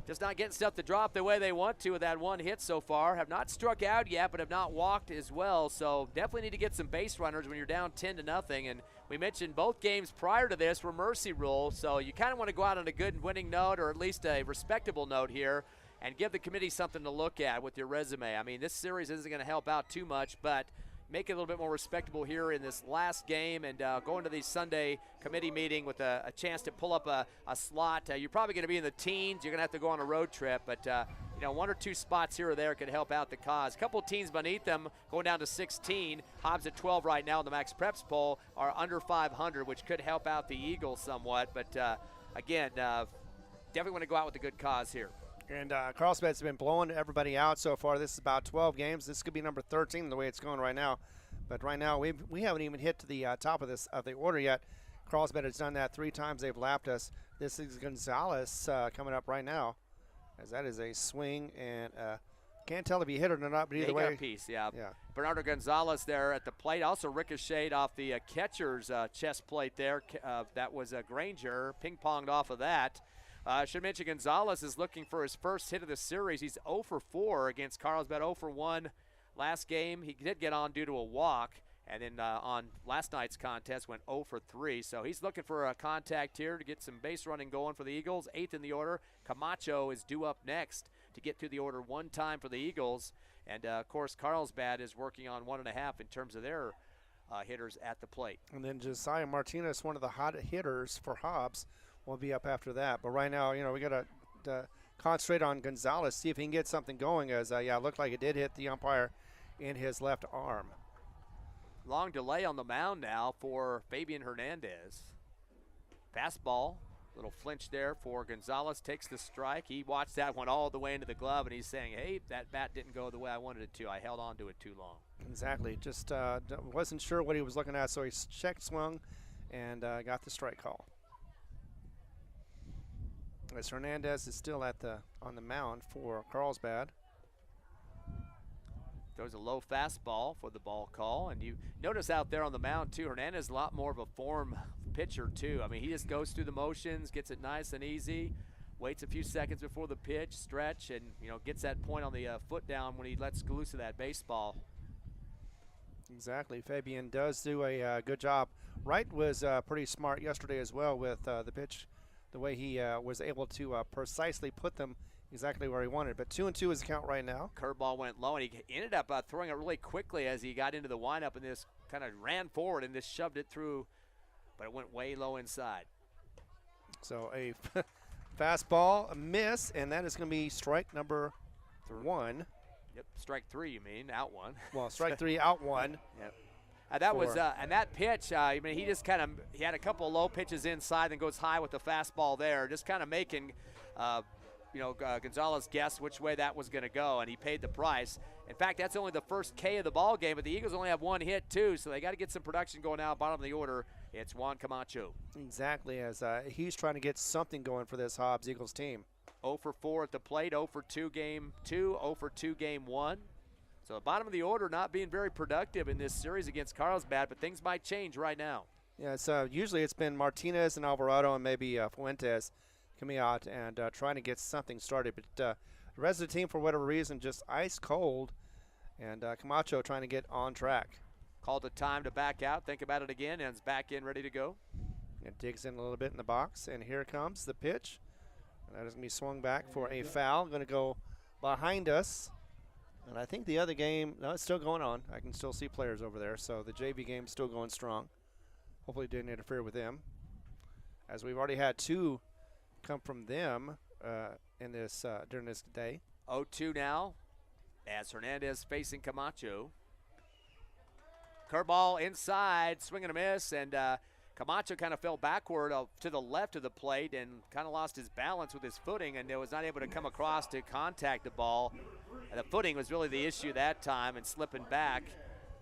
just not getting stuff to drop the way they want to with that one hit so far. Have not struck out yet, but have not walked as well. So definitely need to get some base runners when you're down 10-0. And we mentioned both games prior to this were mercy rule, so you kind of want to go out on a good winning note, or at least a respectable note here, and give the committee something to look at with your resume. I mean, this series isn't going to help out too much, but make it a little bit more respectable here in this last game, and go into the Sunday committee meeting with a chance to pull up a slot. You're probably going to be in the teens. You're going to have to go on a road trip, but you know, 1 or 2 spots here or there could help out the cause. A couple of teams beneath them going down to 16. Hobbs at 12 right now in the Max Preps poll are under 500, which could help out the Eagles somewhat. But again, definitely want to go out with a good cause here. And Carlsbad's been blowing everybody out so far. This is about 12 games. This could be number 13 the way it's going right now. But right now we haven't even hit to the top of the order yet. Carlsbad has done that 3 times. They've lapped us. This is Gonzalez coming up right now, as that is a swing and a Can't tell if he hit it or not, but either he way. got a piece, yeah. Bernardo Gonzalez there at the plate. Also ricocheted off the catcher's chest plate there. That was Granger. Ping-ponged off of that. I should mention Gonzalez is looking for his first hit of the series. He's 0 for 4 against Carlsbad, 0 for 1 last game. He did get on due to a walk. And then on last night's contest went 0 for 3. So he's looking for a contact here to get some base running going for the Eagles. 8th in the order. Camacho is due up next to get through the order one time for the Eagles. And, of course, Carlsbad is working on 1.5 in terms of their hitters at the plate. And then Josiah Martinez, one of the hot hitters for Hobbs, will be up after that. But right now, we got to concentrate on Gonzalez, see if he can get something going as, it looked like it did hit the umpire in his left arm. Long delay on the mound now for Fabian Hernandez. Fastball, little flinch there for Gonzalez, takes the strike. He watched that one all the way into the glove, and he's saying, hey, that bat didn't go the way I wanted it to. I held on to it too long. Exactly. Just wasn't sure what he was looking at, so he checked swung and got the strike call. As Hernandez is still on the mound for Carlsbad. Throws a low fastball for the ball call. And you notice out there on the mound, too, Hernandez is a lot more of a form pitcher, too. I mean, he just goes through the motions, gets it nice and easy, waits a few seconds before the pitch, stretch, and, gets that point on the foot down when he lets loose of that baseball. Exactly. Fabian does do a good job. Wright was pretty smart yesterday as well with the pitch, the way he was able to precisely put them exactly where he wanted. But 2-2 is the count right now. Curveball went low, and he ended up throwing it really quickly as he got into the windup, and this kind of ran forward and just shoved it through, but it went way low inside. So a fastball, a miss, and that is going to be strike number 1. Yep, strike 3, you mean, out 1. Well, strike 3, out 1. Yep. And that pitch, he just he had a couple of low pitches inside and goes high with the fastball there, just kind of making Gonzalez guessed which way that was going to go, and he paid the price. In fact, that's only the first K of the ball game, but the Eagles only have one hit, too, so they got to get some production going now. Bottom of the order, it's Juan Camacho. Exactly, as he's trying to get something going for this Hobbs Eagles team. 0 for 4 at the plate, 0 for 2 game 2, 0 for 2 game 1. So the bottom of the order not being very productive in this series against Carlsbad, but things might change right now. Yeah, so usually it's been Martinez and Alvarado and maybe Fuentes coming out and trying to get something started. But the rest of the team, for whatever reason, just ice cold, and Camacho trying to get on track. Called the time to back out, think about it again, and is back in, ready to go. It digs in a little bit in the box, and here comes the pitch. And that is going to be swung back for a foul. Going to go behind us. And I think the other game, no, it's still going on. I can still see players over there, so the JV game's still going strong. Hopefully it didn't interfere with them, as we've already had 2 come from them in this during this day. 0-2 now as Hernandez facing Camacho. Curveball inside, swing and a miss, and Camacho kind of fell backward to the left of the plate and kind of lost his balance with his footing and was not able to come across to contact the ball. And the footing was really the issue that time, and slipping back,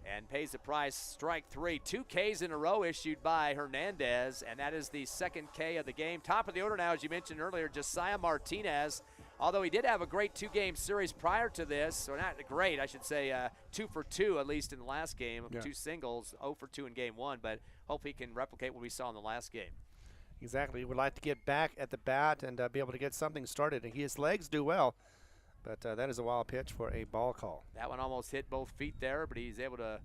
and pays the price. Strike 3. 2 Ks in a row issued by Hernandez, and that is the second K of the game. Top of the order now, as you mentioned earlier, Josiah Martinez. Although he did have a great 2-game series prior to this, or not great, I should say, 2 for 2 at least in the last game, 2 singles, 0 for 2 in game 1, but hope he can replicate what we saw in the last game. Exactly. He would like to get back at the bat and be able to get something started. His legs do well, but that is a wild pitch for a ball call. That one almost hit both feet there, but he's able to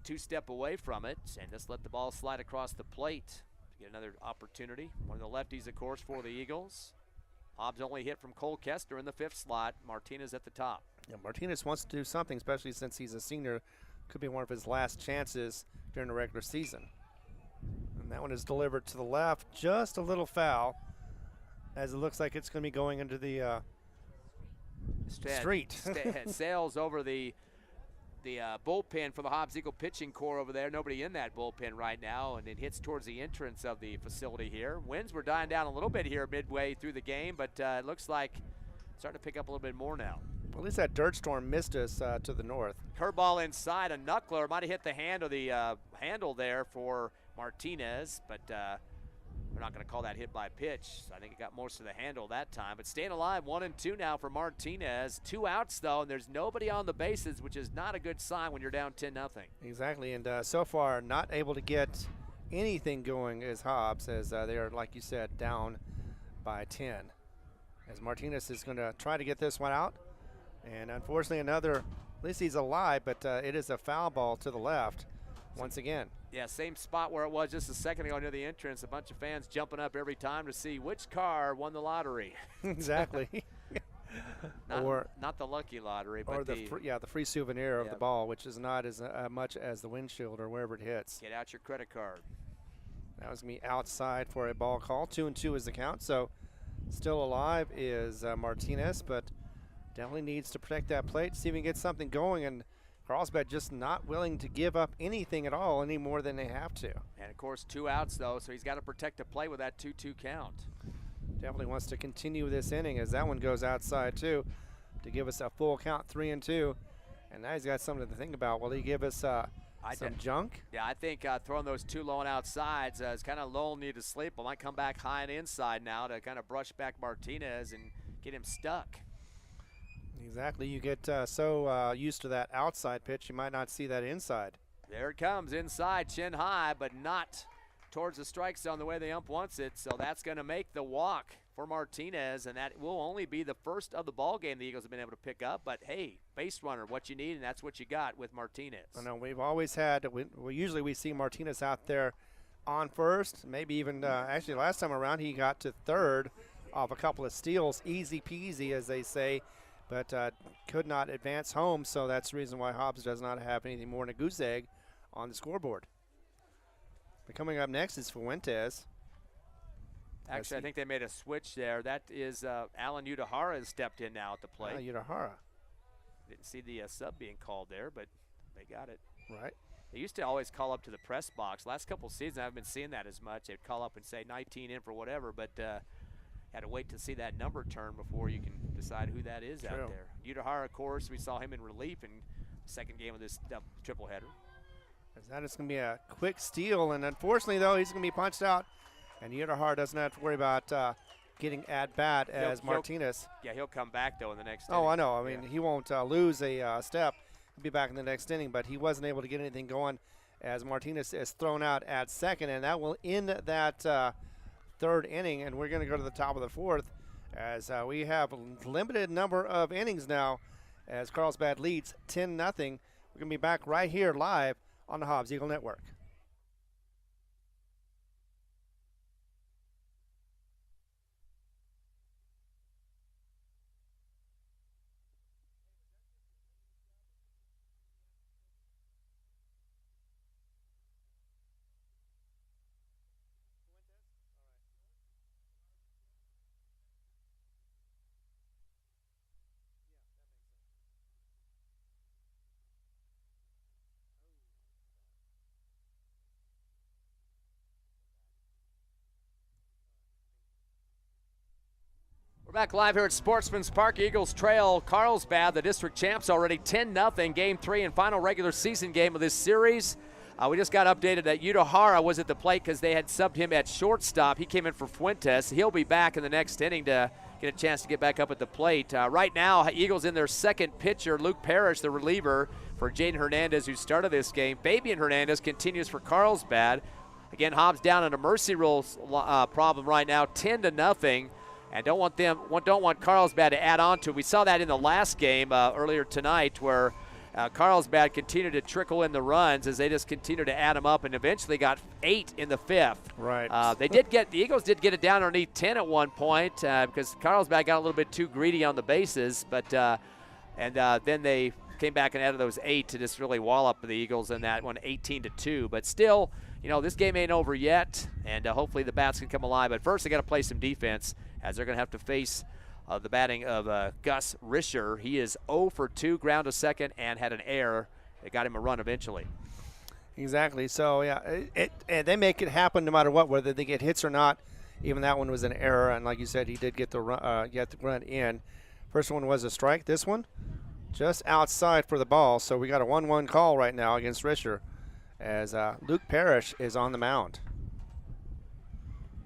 2-step away from it and just let the ball slide across the plate to get another opportunity. One of the lefties, of course, for the Eagles. Hobbs only hit from Cole Kester in the 5th slot. Martinez at the top. Yeah, Martinez wants to do something, especially since he's a senior. Could be one of his last chances during the regular season. And that one is delivered to the left, just a little foul, as it looks like it's going to be going into the street. Sails over the bullpen for the Hobbs Eagle pitching core over there. Nobody in that bullpen right now, and it hits towards the entrance of the facility here. Winds were dying down a little bit here midway through the game, but it looks like starting to pick up a little bit more now. Well, at least that dirt storm missed us to the north. Curveball inside, a knuckler. Might have hit the handle there for Martinez, but We're not going to call that hit by pitch. I think it got most of the handle that time. But staying alive, 1-2 now for Martinez. 2 outs, though, and there's nobody on the bases, which is not a good sign when you're down 10-0. Exactly, and so far not able to get anything going as Hobbs, as they are, like you said, down by 10. As Martinez is going to try to get this one out. And unfortunately another, at least he's alive, but it is a foul ball to the left once again. Yeah, same spot where it was just a second ago near the entrance. A bunch of fans jumping up every time to see which car won the lottery. Exactly. Not the lucky lottery, but or the free souvenir of the ball, which is not as much as the windshield or wherever it hits. Get out your credit card. That was going to be outside for a ball call. 2-2 is the count. So still alive is Martinez, but definitely needs to protect that plate, see if he can get something going. And Carlsbad just not willing to give up anything at all any more than they have to. And, of course, 2 outs, though, so he's got to protect the plate with that 2-2 count. Definitely wants to continue this inning as that one goes outside, too, to give us a full count, 3-2. And now he's got something to think about. Will he give us some junk? Yeah, I think throwing those 2 low and outsides is kind of lulling you to sleep. I might come back high and inside now to kind of brush back Martinez and get him stuck. Exactly. You get so used to that outside pitch, you might not see that inside. There it comes inside, chin high, but not towards the strike zone the way the ump wants it. So that's going to make the walk for Martinez, and that will only be the first of the ball game the Eagles have been able to pick up. But, hey, base runner, what you need, and that's what you got with Martinez. I know we've always had, usually we see Martinez out there on first, maybe even actually last time around he got to third off a couple of steals, easy peasy as they say, but could not advance home, so that's the reason why Hobbs does not have anything more than a goose egg on the scoreboard. But coming up next is Fuentes. Actually, I think they made a switch there. That is Alan Udahara has stepped in now at the plate. Udahara. Didn't see the sub being called there, but they got it. Right. They used to always call up to the press box. Last couple of seasons, I haven't been seeing that as much. They'd call up and say 19 in for whatever, but had to wait to see that number turn before you can decide who that is out there. Udahara, of course, we saw him in relief in the second game of this triple header. As that is going to be a quick steal, and unfortunately, though, he's going to be punched out, and Udahara doesn't have to worry about getting at bat as Martinez. He'll come back, though, in the next inning. I know. I mean, he won't lose a step. He'll be back in the next inning, but he wasn't able to get anything going as Martinez is thrown out at second, and that will end that third inning, and we're going to go to the top of the fourth as we have a limited number of innings now as Carlsbad leads 10-0. We're going to be back right here live on the Hobbs Eagle Network. We're back live here at Sportsman's Park. Eagles trail Carlsbad, the district champs, already 10-0. Game 3 and final regular season game of this series. We just got updated that Udahara was at the plate because they had subbed him at shortstop. He came in for Fuentes. He'll be back in the next inning to get a chance to get back up at the plate. Right now, Eagles in their second pitcher, Luke Parrish, the reliever for Jaden Hernandez, who started this game. Fabian Hernandez continues for Carlsbad. Again, Hobbs down in a mercy rule problem right now, 10-0. And don't want Carlsbad to add on to it. We saw that in the last game earlier tonight where Carlsbad continued to trickle in the runs as they just continued to add them up and eventually got 8 in the 5th. Right. The Eagles did get it down underneath 10 at one point because Carlsbad got a little bit too greedy on the bases, but then they came back and added those 8 to just really wallop the Eagles in that one, 18-2. But still, this game ain't over yet, and hopefully the bats can come alive. But first, they got to play some defense, as they're going to have to face the batting of Gus Risher. He is 0 for 2, ground to second, and had an error that got him a run eventually. Exactly. So, and they make it happen no matter what, whether they get hits or not. Even that one was an error, and like you said, he did get the run in. First one was a strike. This one, just outside for the ball. So we got a 1-1 call right now against Risher as Luke Parrish is on the mound.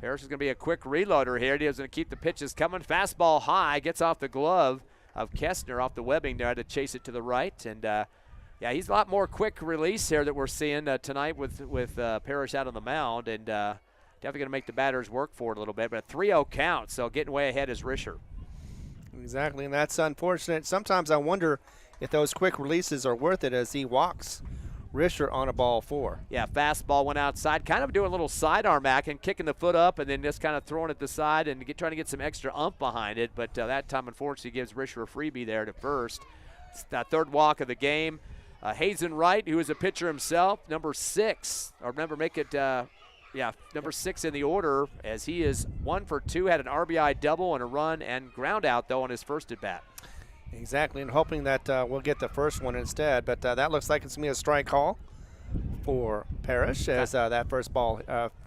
Parrish is going to be a quick reloader here. He's going to keep the pitches coming. Fastball high, gets off the glove of Kestner, off the webbing there to chase it to the right. And, yeah, he's a lot more quick release here that we're seeing tonight with Parrish out on the mound. And definitely going to make the batters work for it a little bit. But a 3-0 count, so getting way ahead is Risher. Exactly, and that's unfortunate. Sometimes I wonder if those quick releases are worth it as he walks Risher on a ball 4. Yeah, fastball went outside, kind of doing a little sidearm action, kicking the foot up and then just kind of throwing it to the side and trying to get some extra ump behind it. But that time, unfortunately, gives Risher a freebie there to first. It's the third walk of the game. Hazen Wright, who is a pitcher himself, number 6, or remember, make it number 6 in the order, as he is 1 for 2, had an RBI double and a run and ground out, though, on his first at-bat. Exactly, and hoping that we'll get the first one instead. But that looks like it's going to be a strike call for Parrish as that first ball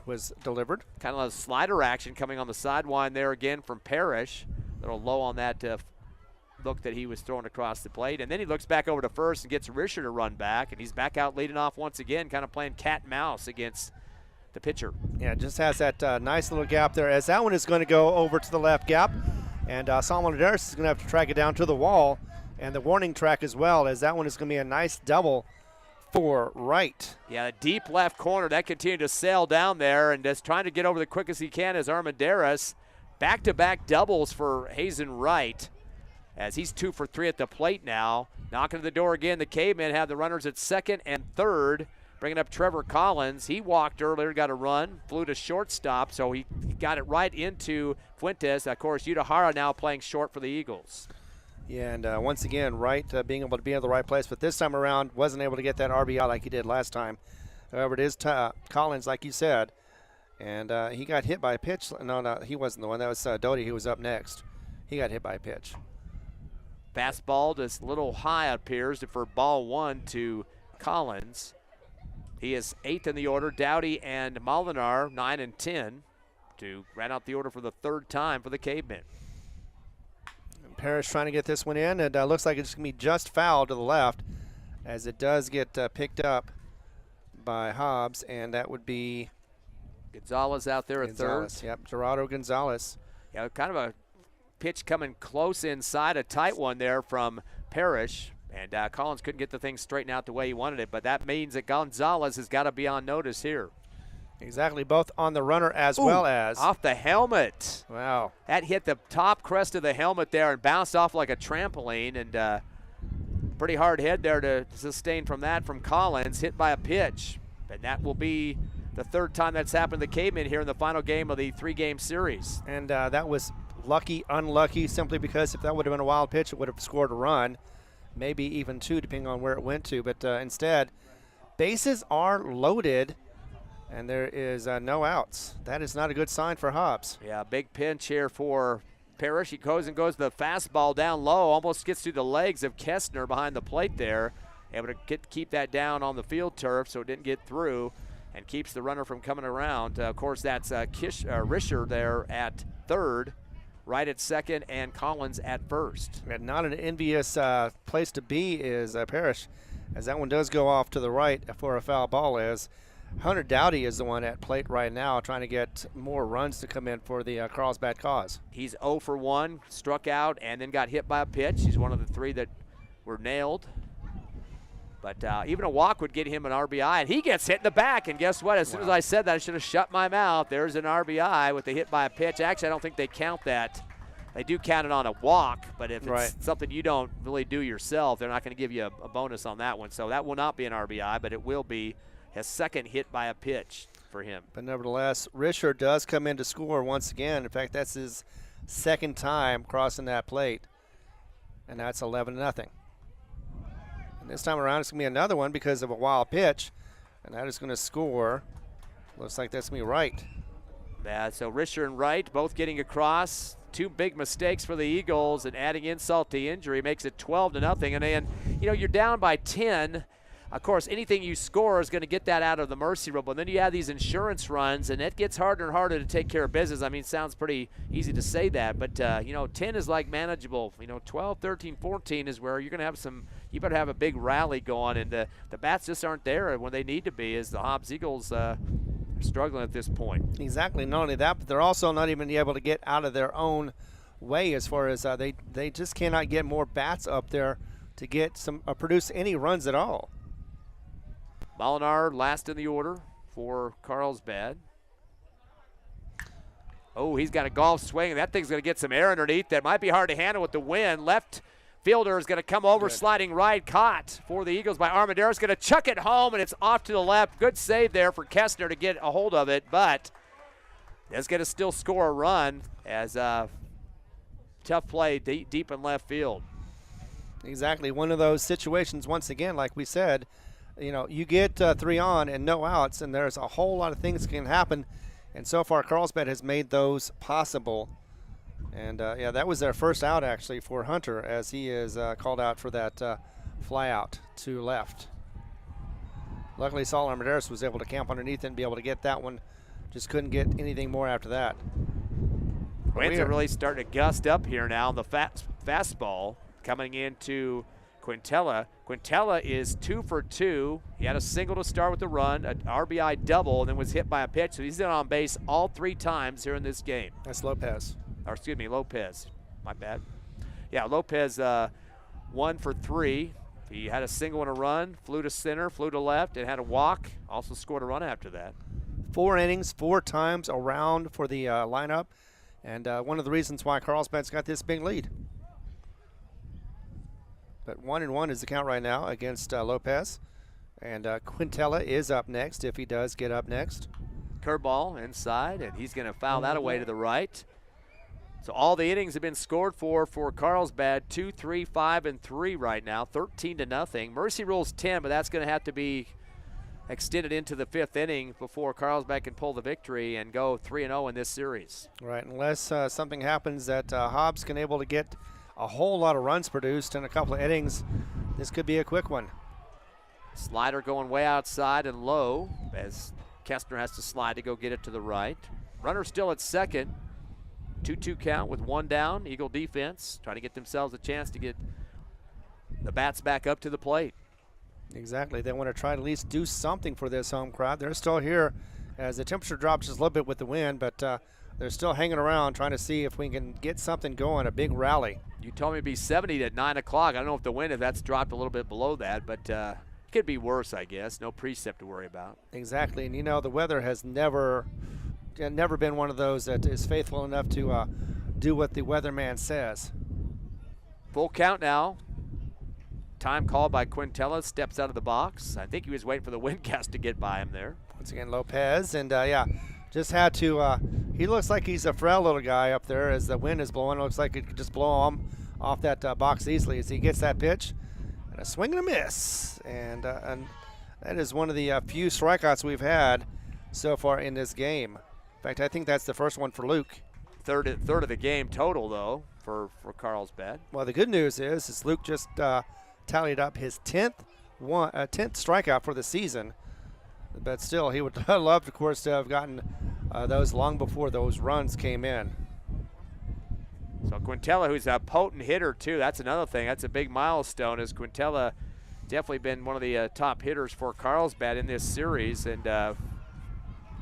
was delivered. Kind of a slider action coming on the sideline there again from Parrish. A little low on that look that he was throwing across the plate. And then he looks back over to first and gets Risher to run back. And he's back out leading off once again, kind of playing cat and mouse against the pitcher. Yeah, just has that nice little gap there, as that one is going to go over to the left gap. And Solomon Adaris is going to have to track it down to the wall and the warning track as well, as that one is going to be a nice double for Wright. Yeah, deep left corner. That continued to sail down there and just trying to get over the quick as he can as Armendariz. Back-to-back doubles for Hazen Wright, as he's 2 for 3 at the plate now. Knocking to the door again. The Cavemen have the runners at second and third. Bringing up Trevor Collins. He walked earlier, got a run, flew to shortstop, so he got it right into Fuentes. Of course, Utahara now playing short for the Eagles. Yeah, and once again, Wright being able to be in the right place, but this time around wasn't able to get that RBI like he did last time. However, it is Collins, like you said, and he got hit by a pitch. No, he wasn't the one. That was Doty who was up next. He got hit by a pitch. Fastball just a little high appears for ball 1 to Collins. He is 8th in the order. Dowdy and Molinar 9 and 10 to round out the order for the third time for the Cavemen. And Parrish trying to get this one in, and looks like it's going to be just foul to the left, as it does get picked up by Hobbs, and that would be Gonzalez out there at third. Yep, Gerardo Gonzalez. Yeah, kind of a pitch coming close inside, a tight one there from Parrish. And Collins couldn't get the thing straightened out the way he wanted it, but that means that Gonzalez has got to be on notice here. Exactly, both on the runner as well as off the helmet. Wow. That hit the top crest of the helmet there and bounced off like a trampoline, and pretty hard hit there to sustain from that from Collins, hit by a pitch. And that will be the third time that's happened to the Cavemen here in the final game of the 3-game series. And that was lucky, unlucky, simply because if that would have been a wild pitch, it would have scored a run. Maybe even 2, depending on where it went to. But instead, bases are loaded, and there is no outs. That is not a good sign for Hobbs. Yeah, big pinch here for Parrish. He goes the fastball down low, almost gets through the legs of Kestner behind the plate there. Able to keep that down on the field turf so it didn't get through, and keeps the runner from coming around. Of course, that's Risher there at third. Right at second, and Collins at first. And not an envious place to be is Parrish, as that one does go off to the right for a foul ball. As Hunter Dowdy is the one at plate right now, trying to get more runs to come in for the Carlsbad cause. He's 0 for 1, struck out, and then got hit by a pitch. He's one of the 3 that were nailed. But even a walk would get him an RBI, and he gets hit in the back. And guess what? As soon as I said that, I should have shut my mouth. There's an RBI with the hit by a pitch. Actually, I don't think they count that. They do count it on a walk, but if it's something you don't really do yourself, they're not going to give you a bonus on that one. So that will not be an RBI, but it will be his second hit by a pitch for him. But nevertheless, Risher does come in to score once again. In fact, that's his second time crossing that plate, and that's 11-0. This time around, it's going to be another one because of a wild pitch, and that is going to score. Looks like that's going to be Wright. Yeah, so Risher and Wright both getting across. 2 big mistakes for the Eagles, and adding insult to injury makes it 12-0. And then, you're down by 10. Of course, anything you score is going to get that out of the mercy rule. But then you have these insurance runs, and it gets harder and harder to take care of business. I mean, it sounds pretty easy to say that, but 10 is like manageable. 12, 13, 14 is where you're going to have you better have a big rally going, and the bats just aren't there when they need to be, as the Hobbs Eagles struggling at this point. Exactly. Not only that, but they're also not even able to get out of their own way as far as they just cannot get more bats up there to get some produce any runs at all. Molinar last in the order for Carlsbad. Oh, he's got a golf swing. That thing's going to get some air underneath. That might be hard to handle with the wind. Left fielder is going to come over, sliding right, caught for the Eagles by Armendariz. Going to chuck it home, and it's off to the left. Good save there for Kestner to get a hold of it, but is going to still score a run as tough play deep in left field. Exactly. One of those situations, once again, like we said, you get 3 on and no outs, and there's a whole lot of things that can happen. And so far, Carlsbad has made those possible. And, yeah, that was their first out, actually, for Hunter, as he is called out for that fly out to left. Luckily, Saul Armendariz was able to camp underneath it and be able to get that one. Just couldn't get anything more after that. Winds are really starting to gust up here now. The fastball coming into Quintella. Quintella is 2 for 2. He had a single to start with the run, an RBI double, and then was hit by a pitch. So he's been on base all 3 times here in this game. That's Lopez. Or excuse me, Lopez. My bad. Yeah, Lopez 1 for 3. He had a single and a run, flew to center, flew to left, and had a walk. Also scored a run after that. 4 innings, 4 times around for the lineup. And one of the reasons why Carlsbad's got this big lead. But 1-1 is the count right now against Lopez. And Quintella is up next if he does get up next. Curveball inside, and he's going to foul that away to the right. So all the innings have been scored for Carlsbad, 2, 3, 5, and 3 right now, 13-0. Mercy rule's 10, but that's going to have to be extended into the 5th inning before Carlsbad can pull the victory and go 3-0 in this series. Right, unless something happens that Hobbs can able to get a whole lot of runs produced in a couple of innings, this could be a quick one. Slider going way outside and low as Kestner has to slide to go get it to the right. Runner still at second. 2-2 count with 1 down. Eagle defense trying to get themselves a chance to get the bats back up to the plate. Exactly. They want to try to at least do something for this home crowd. They're still here as the temperature drops just a little bit with the wind, but they're still hanging around trying to see if we can get something going, a big rally. You told me it'd be 70 at 9 o'clock. I don't know if the wind, if that's dropped a little bit below that, but it could be worse, I guess. No precip to worry about. Exactly. And, the weather has never been one of those that is faithful enough to do what the weatherman says. Full count now. Time called by Quintella, steps out of the box. I think he was waiting for the windcast to get by him there. Once again, Lopez, and yeah, just had to, he looks like he's a frail little guy up there as the wind is blowing. It looks like it could just blow him off that box easily as he gets that pitch. And a swing and a miss. And that is one of the few strikeouts we've had so far in this game. In fact, I think that's the first one for Luke. Third of the game total, though, for Carlsbad. Well, the good news is Luke just tallied up his 10th strikeout for the season. But still, he would love, of course, to have gotten those long before those runs came in. So Quintella, who's a potent hitter, too, that's another thing. That's a big milestone, as Quintella definitely been one of the top hitters for Carlsbad in this series. And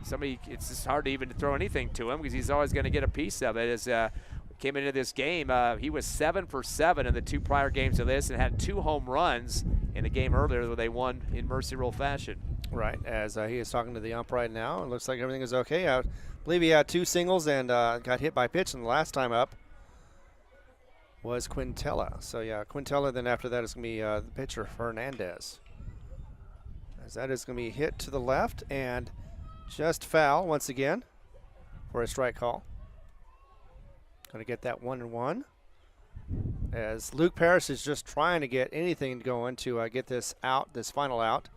it's just hard to even throw anything to him because he's always going to get a piece of it. As came into this game, he was 7 for 7 in the 2 prior games of this and had 2 home runs in the game earlier where they won in mercy rule fashion. Right, as he is talking to the ump right now. It looks like everything is okay. I believe he had 2 singles and got hit by pitch, and the last time up was Quintella. So, yeah, Quintella, then after that is going to be the pitcher, Hernandez. As that is going to be hit to the left and just foul once again for a strike call. Going to get that 1-1. As Luke Parrish is just trying to get anything going to get this out, this final out.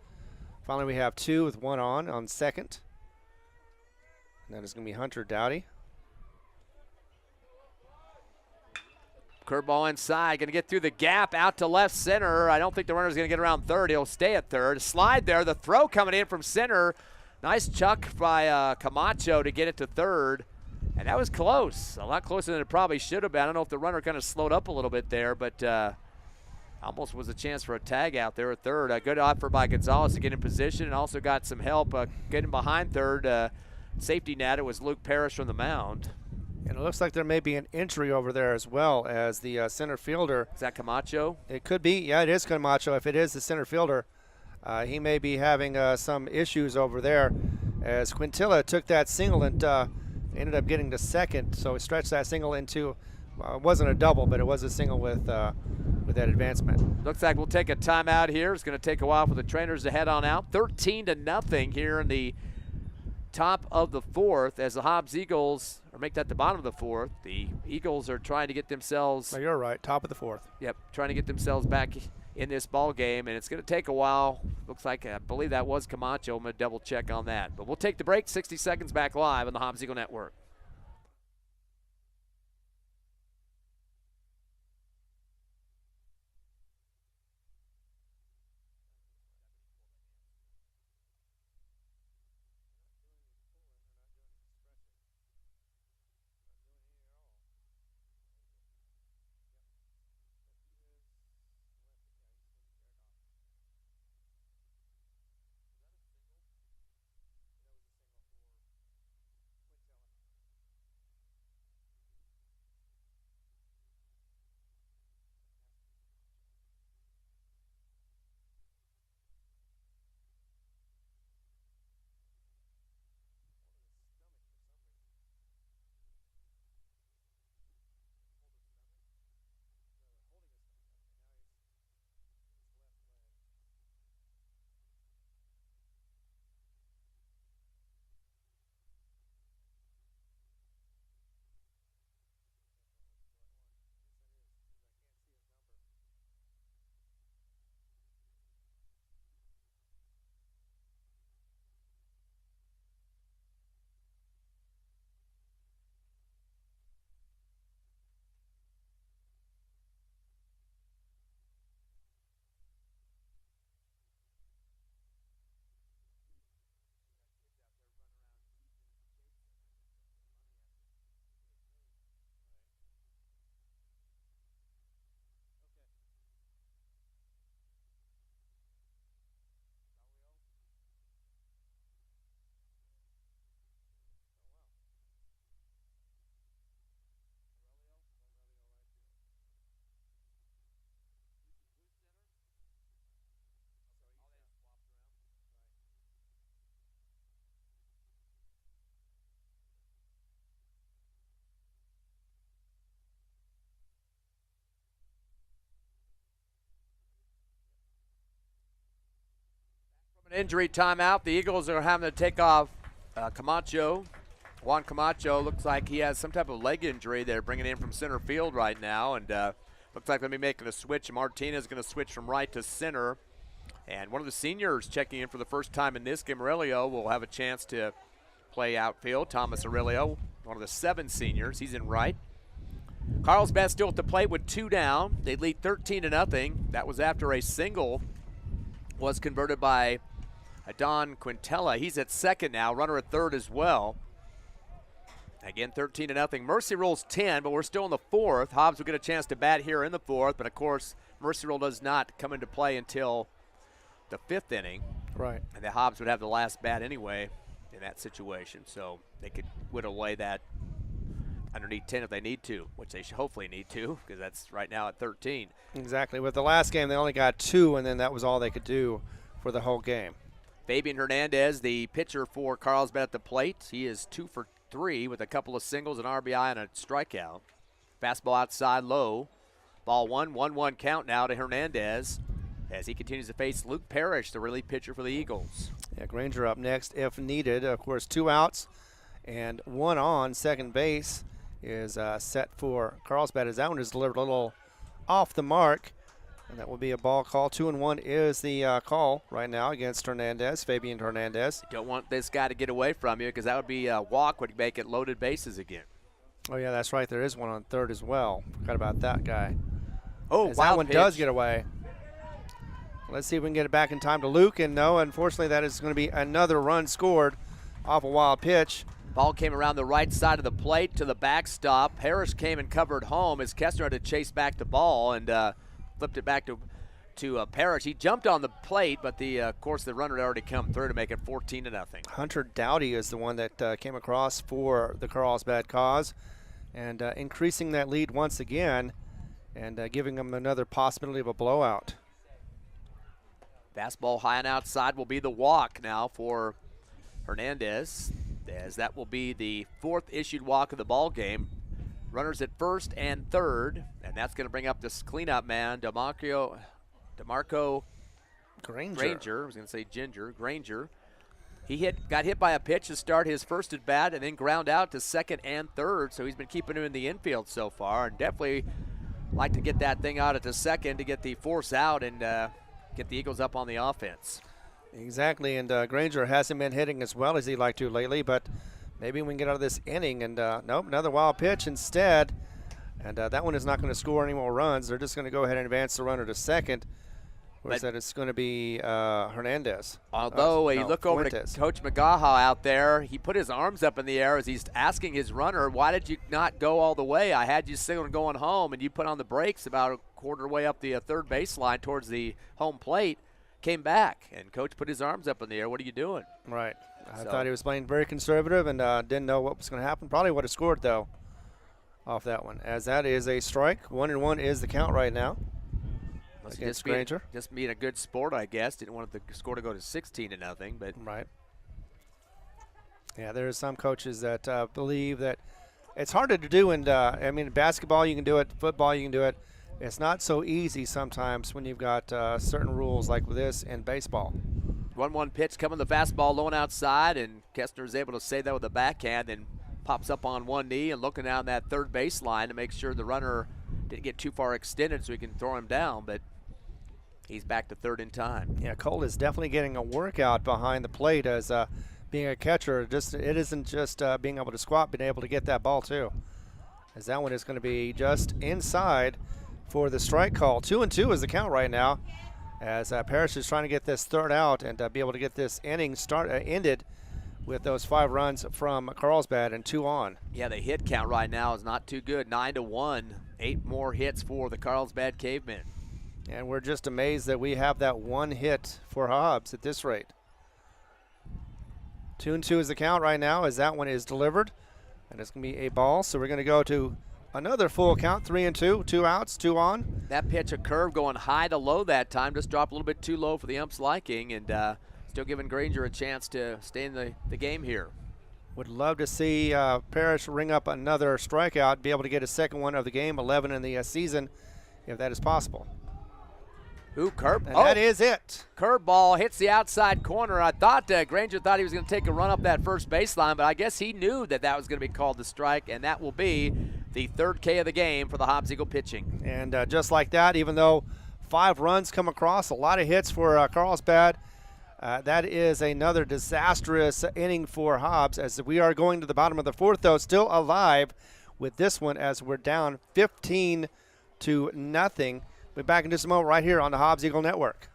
Finally, we have 2 with 1 on second. And that is going to be Hunter Dowdy. Curveball inside, going to get through the gap out to left center. I don't think the runner's going to get around third. He'll stay at third. Slide there. The throw coming in from center. Nice chuck by Camacho to get it to third. And that was close. A lot closer than it probably should have been. I don't know if the runner kind of slowed up a little bit there, but Almost was a chance for a tag out there at third. A good offer by Gonzalez to get in position, and also got some help getting behind third. Safety net, it was Luke Parrish from the mound. And it looks like there may be an injury over there as well as the center fielder. Is that Camacho? It could be. Yeah, it is Camacho. If it is the center fielder, he may be having some issues over there as Quintilla took that single and ended up getting to second. So he stretched that single into, it wasn't a double, but it was a single with that advancement. Looks like we'll take a timeout here. It's going to take a while for the trainers to head on out. 13-0 here in the top of the fourth as the Hobbs Eagles, or make that the bottom of the fourth. The Eagles are trying to get themselves. Oh, you're right, top of the fourth. Yep, trying to get themselves back in this ball game, and it's going to take a while. Looks like, I believe that was Camacho. I'm going to double check on that. But we'll take the break. 60 seconds back live on the Hobbs Eagle Network. Injury timeout. The Eagles are having to take off Camacho. Juan Camacho looks like he has some type of leg injury. They're bringing in from center field right now, and looks like they'll be making a switch. Martinez is going to switch from right to center. And one of the seniors checking in for the first time in this game, Aurelio, will have a chance to play outfield. Thomas Aurelio, one of the 7 seniors. He's in right. Carlsbad still at the plate with 2 down. They lead 13-0. That was after a single was converted by Don Quintella. He's at second now, runner at third as well. Again, 13-0. Mercy Rule's 10, but we're still in the fourth. Hobbs will get a chance to bat here in the fourth, but of course, Mercy Rule does not come into play until the 5th inning. Right. And the Hobbs would have the last bat anyway in that situation, so they could whittle away that underneath 10 if they need to, which they should hopefully need to, because that's right now at 13. Exactly. With the last game, they only got 2, and then that was all they could do for the whole game. Fabian Hernandez, the pitcher for Carlsbad at the plate. He is 2 for 3 with a couple of singles, an RBI, and a strikeout. Fastball outside low. Ball 1-1 count now to Hernandez as he continues to face Luke Parrish, the relief pitcher for the Eagles. Yeah, Granger up next if needed. Of course, 2 outs and 1 on. Second base is set for Carlsbad as that one is delivered a little off the mark. And that will be a ball call. 2-1 is the call right now against Hernandez, Fabian Hernandez. You don't want this guy to get away from you because that would be a walk, would make it loaded bases again. Oh, yeah, that's right. There is one on third as well. Forgot about that guy. Oh, as that one does get away. Let's see if we can get it back in time to Luke. And no, unfortunately, that is going to be another run scored off a wild pitch. Ball came around the right side of the plate to the backstop. Parrish came and covered home as Kessler had to chase back the ball, and flipped it back to Parrish. He jumped on the plate, but of course the runner had already come through to make it 14-0. Hunter Dowdy is the one that came across for the Carlsbad cause, and increasing that lead once again, and giving them another possibility of a blowout. Fastball high and outside will be the walk now for Hernandez, as that will be the 4th issued walk of the ball game. Runners at first and third, and that's going to bring up this cleanup man, DeMarco Granger. I was going to say Granger. He got hit by a pitch to start his first at bat, and then ground out to second and third. So he's been keeping him in the infield so far, and definitely like to get that thing out at the second to get the force out and get the Eagles up on the offense. Exactly, and Granger hasn't been hitting as well as he'd like to lately, but maybe we can get out of this inning. And nope, another wild pitch instead, and that one is not going to score any more runs. They're just going to go ahead and advance the runner to second. Or is that it's going to be Hernandez. Although you look over to Coach McGaha out there, he put his arms up in the air as he's asking his runner, why did you not go all the way? I had you signaling going home, and you put on the brakes about a quarter way up the third baseline towards the home plate, came back, and Coach put his arms up in the air. What are you doing? Right. I thought he was playing very conservative and didn't know what was going to happen. Probably would have scored, though, off that one, as that is a strike. 1-1 is the count right now. Against Granger. Just being a good sport, I guess. Didn't want the score to go to 16-0, but right. Yeah, there's some coaches that believe that it's harder to do. And I mean, basketball you can do it, football you can do it. It's not so easy sometimes when you've got certain rules like this in baseball. 1-1 pitch coming, the fastball low and outside, and Kestner is able to save that with a backhand, and pops up on one knee and looking down that third baseline to make sure the runner didn't get too far extended so he can throw him down, but he's back to third in time. Yeah, Cole is definitely getting a workout behind the plate as being a catcher. It isn't just being able to squat, being able to get that ball too. As that one is going to be just inside for the strike call. 2-2 is the count right now, as Parrish is trying to get this third out and be able to get this inning ended with those 5 runs from Carlsbad and 2 on. Yeah, the hit count right now is not too good. 9-1, 8 more hits for the Carlsbad Cavemen. And we're just amazed that we have that 1 hit for Hobbs at this rate. 2-2 is the count right now, as that one is delivered, and it's going to be a ball. So we're going to go to another full count, 3-2, 2 outs, 2 on. That pitch, a curve going high to low that time, just dropped a little bit too low for the ump's liking, and still giving Granger a chance to stay in the game here. Would love to see Parrish ring up another strikeout, be able to get a second one of the game, 11 in the season, if that is possible. That is it. Curveball hits the outside corner. I thought Granger thought he was going to take a run up that first baseline, but I guess he knew that was going to be called the strike, and that will be the 3rd K of the game for the Hobbs Eagle pitching. And just like that, even though 5 runs come across, a lot of hits for Carlsbad, that is another disastrous inning for Hobbs, as we are going to the bottom of the 4th, though, still alive with this one as we're down 15-0. We'll be back in just a moment right here on the Hobbs Eagle Network.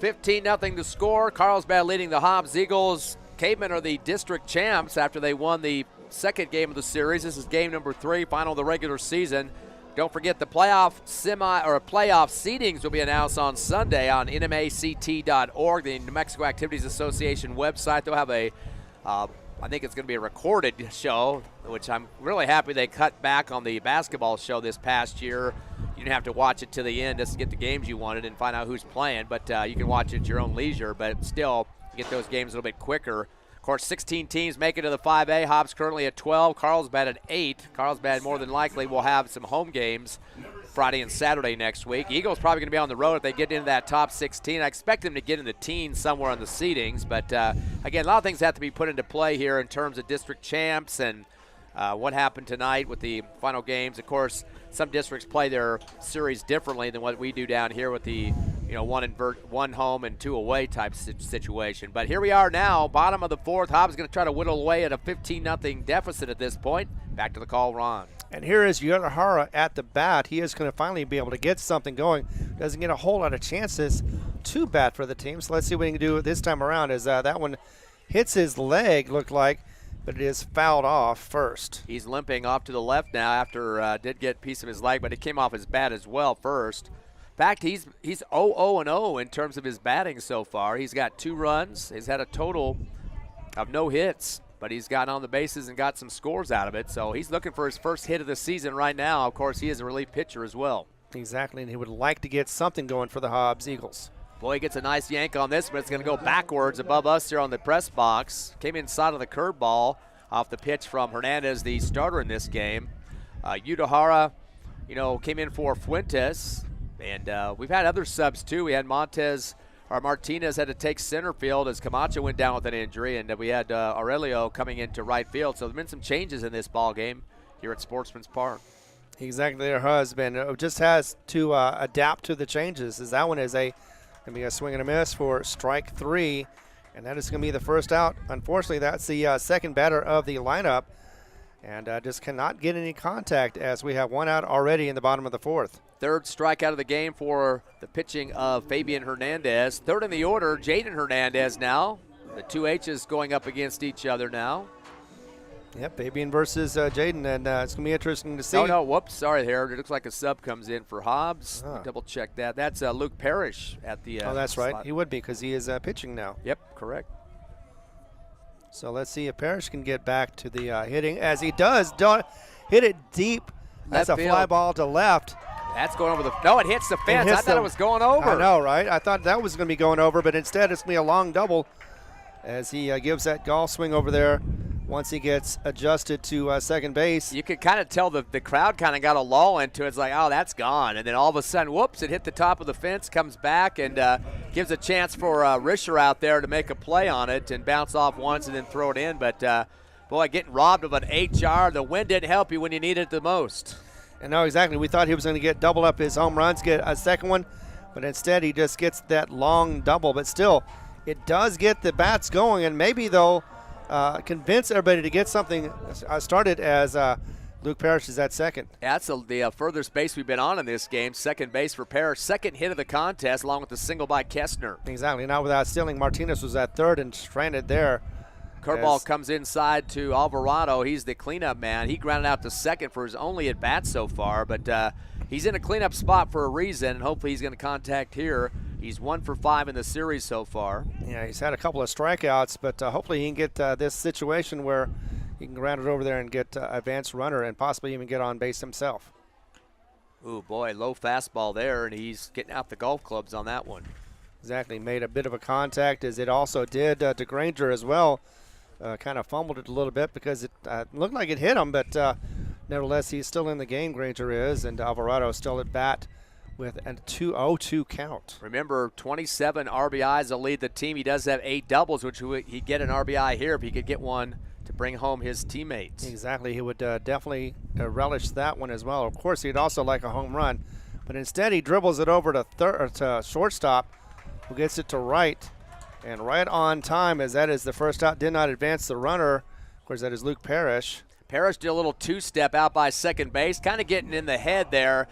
$15-0 to score. Carlsbad leading the Hobbs Eagles. Cavemen are the district champs after they won the 2nd game of the series. This is game number 3, final of the regular season. Don't forget the playoff seedings will be announced on Sunday on nmact.org, the New Mexico Activities Association website. They'll have a I think it's going to be a recorded show, which I'm really happy they cut back on the basketball show this past year. You didn't have to watch it to the end just to get the games you wanted and find out who's playing, but you can watch it at your own leisure, but still you get those games a little bit quicker. Of course, 16 teams make it to the 5A. Hobbs currently at 12, Carlsbad at 8. Carlsbad more than likely will have some home games Friday and Saturday next week. Eagles probably going to be on the road if they get into that top 16. I expect them to get in the teens somewhere on the seedings, but again, a lot of things have to be put into play here in terms of district champs and what happened tonight with the final games. Of course, some districts play their series differently than what we do down here with the one home and 2 away type situation. But here we are now, bottom of the 4th. Hobbs is going to try to whittle away at a 15-0 deficit at this point. Back to the call, Ron. And here is Yudahara at the bat. He is going to finally be able to get something going. Doesn't get a whole lot of chances to bat for the team. So let's see what he can do this time around as that one hits his leg, looked like, but it is fouled off first. He's limping off to the left now after did get a piece of his leg, but it came off his bat as well first. In fact, he's 0-0 in terms of his batting so far. He's got 2 runs. He's had a total of no hits, but he's gotten on the bases and got some scores out of it. So he's looking for his first hit of the season right now. Of course, he is a relief pitcher as well. Exactly, and he would like to get something going for the Hobbs Eagles. Boy, he gets a nice yank on this, but it's going to go backwards above us here on the press box. Came inside of the curveball off the pitch from Hernandez, the starter in this game. Yudahara, came in for Fuentes, and we've had other subs too. We had Martinez had to take center field as Camacho went down with an injury, and we had Aurelio coming into right field. So there's been some changes in this ball game here at Sportsman's Park. Exactly, there has been. It just has to adapt to the changes, as that one is going to be a swing and a miss for strike 3, and that is going to be the first out. Unfortunately, that's the second batter of the lineup, and just cannot get any contact as we have 1 out already in the bottom of the 4th. 3rd strikeout of the game for the pitching of Fabian Hernandez. 3rd in the order, Jaden Hernandez now. The 2 H's going up against each other now. Yep, Fabian versus Jaden, and it's going to be interesting to see. No, whoops, sorry there. It looks like a sub comes in for Hobbs. Double check that. That's Luke Parrish at the oh, that's right. slot. He would be because he is pitching now. Yep, correct. So let's see if Parrish can get back to the hitting, as he does. Hit it deep. That's a fly ball to left. That's going over the – no, it hits the fence. I thought it was going over. I know, right? I thought that was going to be going over, but instead it's going to be a long double as he gives that golf swing over there once he gets adjusted to second base. You could kind of tell the crowd kind of got a lull into it. It's like, oh, that's gone. And then all of a sudden, whoops, it hit the top of the fence, comes back, and gives a chance for Risher out there to make a play on it and bounce off once and then throw it in. But, boy, getting robbed of an HR. The wind didn't help you when you needed it the most. And no, exactly. We thought he was going to get double up his home runs, get a second one, but instead he just gets that long double. But still, it does get the bats going, and maybe, though, convince everybody to get something started as Luke Parrish is at second. Yeah, that's the furthest base we've been on in this game. Second base for Parrish. Second hit of the contest, along with the single by Kestner. Exactly. Now without stealing, Martinez was at third and stranded there. Curveball comes inside to Alvarado. He's the cleanup man. He grounded out to second for his only at-bat so far, but he's in a cleanup spot for a reason, and hopefully he's going to contact here. He's 1 for 5 in the series so far. Yeah, he's had a couple of strikeouts, but hopefully he can get this situation where he can ground it over there and get advanced runner and possibly even get on base himself. Ooh, boy, low fastball there, and he's getting out the golf clubs on that one. Exactly, made a bit of a contact, as it also did to Granger as well. Kind of fumbled it a little bit because it looked like it hit him, but nevertheless, he's still in the game, Granger is, and Alvarado still at bat with a 2-0-2 count. Remember, 27 RBIs will lead the team. He does have 8 doubles, which he'd get an RBI here if he could get one to bring home his teammates. Exactly. He would definitely relish that one as well. Of course, he'd also like a home run, but instead he dribbles it over to shortstop, who gets it to right, and right on time, as that is the first out. Did not advance the runner. Of course, that is Luke Parrish. Parrish did a little two-step out by second base, kind of getting in the head there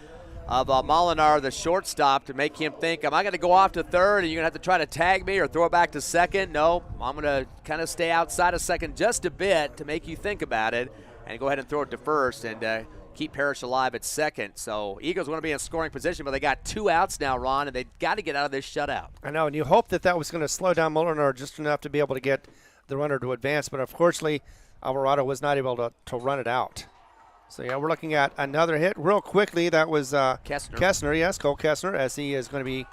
of Molinar, the shortstop, to make him think, am I going to go off to third? Are you going to have to try to tag me or throw it back to second? No, I'm going to kind of stay outside of second just a bit to make you think about it and go ahead and throw it to first and keep Parrish alive at second. So Eagles want to be in scoring position, but they got 2 outs now, Ron, and they've got to get out of this shutout. I know, and you hope that was going to slow down Molinar just enough to be able to get the runner to advance, but unfortunately, Alvarado was not able to run it out. So, yeah, we're looking at another hit real quickly. That was Kessner, yes, Cole Kessner, as he is going to be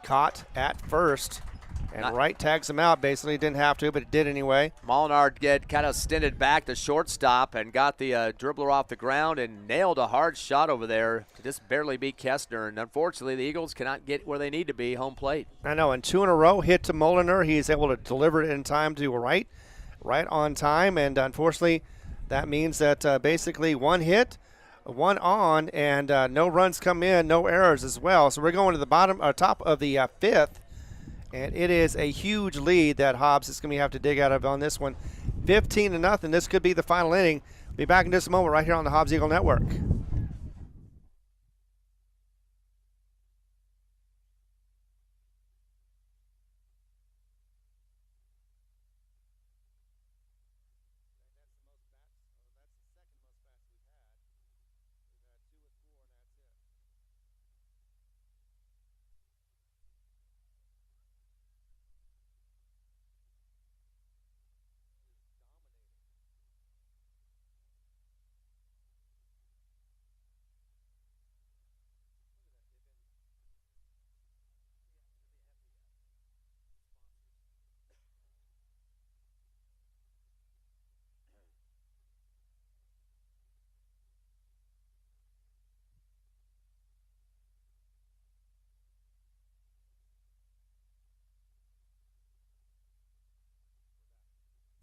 caught at first. And Wright tags him out. Basically didn't have to, but it did anyway. Molinard kind of stinted back the shortstop and got the dribbler off the ground and nailed a hard shot over there to just barely beat Kessner. And unfortunately, the Eagles cannot get where they need to be, home plate. I know, and 2 in a row hit to Moliner. He's able to deliver it in time to Wright, right on time. And unfortunately, that means that basically 1 hit, 1 on, and no runs come in, no errors as well. So we're going to the top of the 5th. And it is a huge lead that Hobbs is going to have to dig out of on this one. 15-0. This could be the final inning. Be back in just a moment right here on the Hobbs Eagle Network.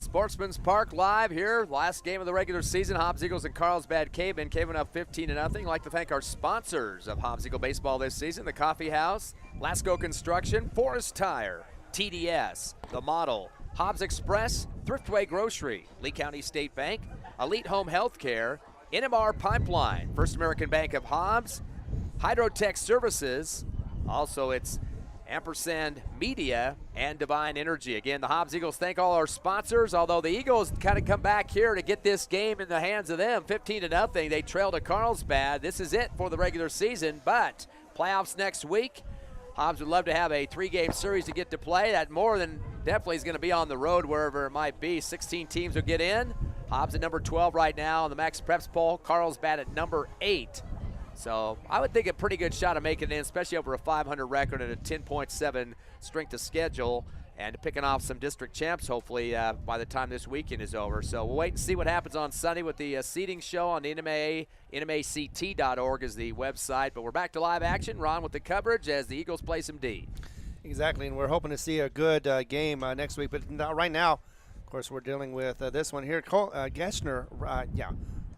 Sportsman's Park live here. Last game of the regular season. Hobbs Eagles and Carlsbad Cavemen. Cavemen up 15-0. I'd like to thank our sponsors of Hobbs Eagle Baseball this season. The Coffee House, Lasco Construction, Forest Tire, TDS, The Model, Hobbs Express, Thriftway Grocery, Lee County State Bank, Elite Home Healthcare, NMR Pipeline, First American Bank of Hobbs, Hydrotech Services. Also, it's Ampersand Media and Divine Energy. Again, the Hobbs Eagles thank all our sponsors, although the Eagles kind of come back here to get this game in the hands of them. 15-0. They trail to Carlsbad. This is it for the regular season, but playoffs next week. Hobbs would love to have a 3-game series to get to play. That more than definitely is going to be on the road wherever it might be. 16 teams will get in. Hobbs at number 12 right now on the Max Preps poll. Carlsbad at number 8. So I would think a pretty good shot of making it in, especially over a 500 record and a 10.7 strength of schedule, and picking off some district champs hopefully by the time this weekend is over. So we'll wait and see what happens on Sunday with the seating show on the NMACT.org is the website. But we're back to live action. Ron with the coverage as the Eagles play some D. Exactly, and we're hoping to see a good game next week. But right now, of course, we're dealing with this one here. Gessner,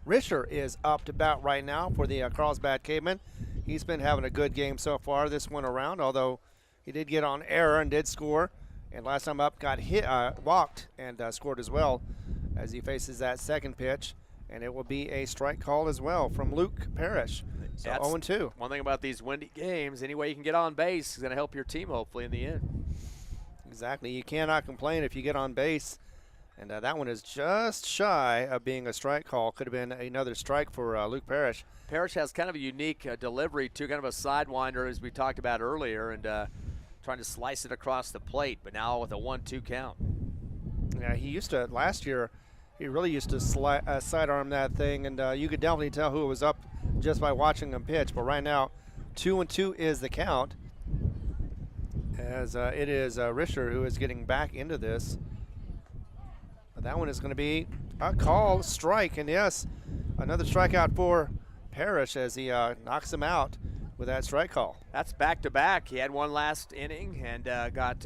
Risher is up to bat right now for the Carlsbad Cavemen. He's been having a good game so far this one around, although he did get on error and did score. And last time up got hit, walked and scored as well as he faces that second pitch. And it will be a strike call as well from Luke Parrish. So 0-2. One thing about these windy games, any way you can get on base is going to help your team hopefully in the end. Exactly. You cannot complain if you get on base. And that one is just shy of being a strike call. Could have been another strike for Luke Parrish. Parrish has kind of a unique delivery, too, kind of a sidewinder, as we talked about earlier, and trying to slice it across the plate, but now with a 1-2 count. Yeah, he used to, last year, he really used to sidearm that thing, and you could definitely tell who was up just by watching him pitch. But right now, 2-2 is the count, as it is Risher who is getting back into this. That one is going to be a call, strike, and yes, another strikeout for Parrish as he knocks him out with that strike call. That's back-to-back. He had one last inning and got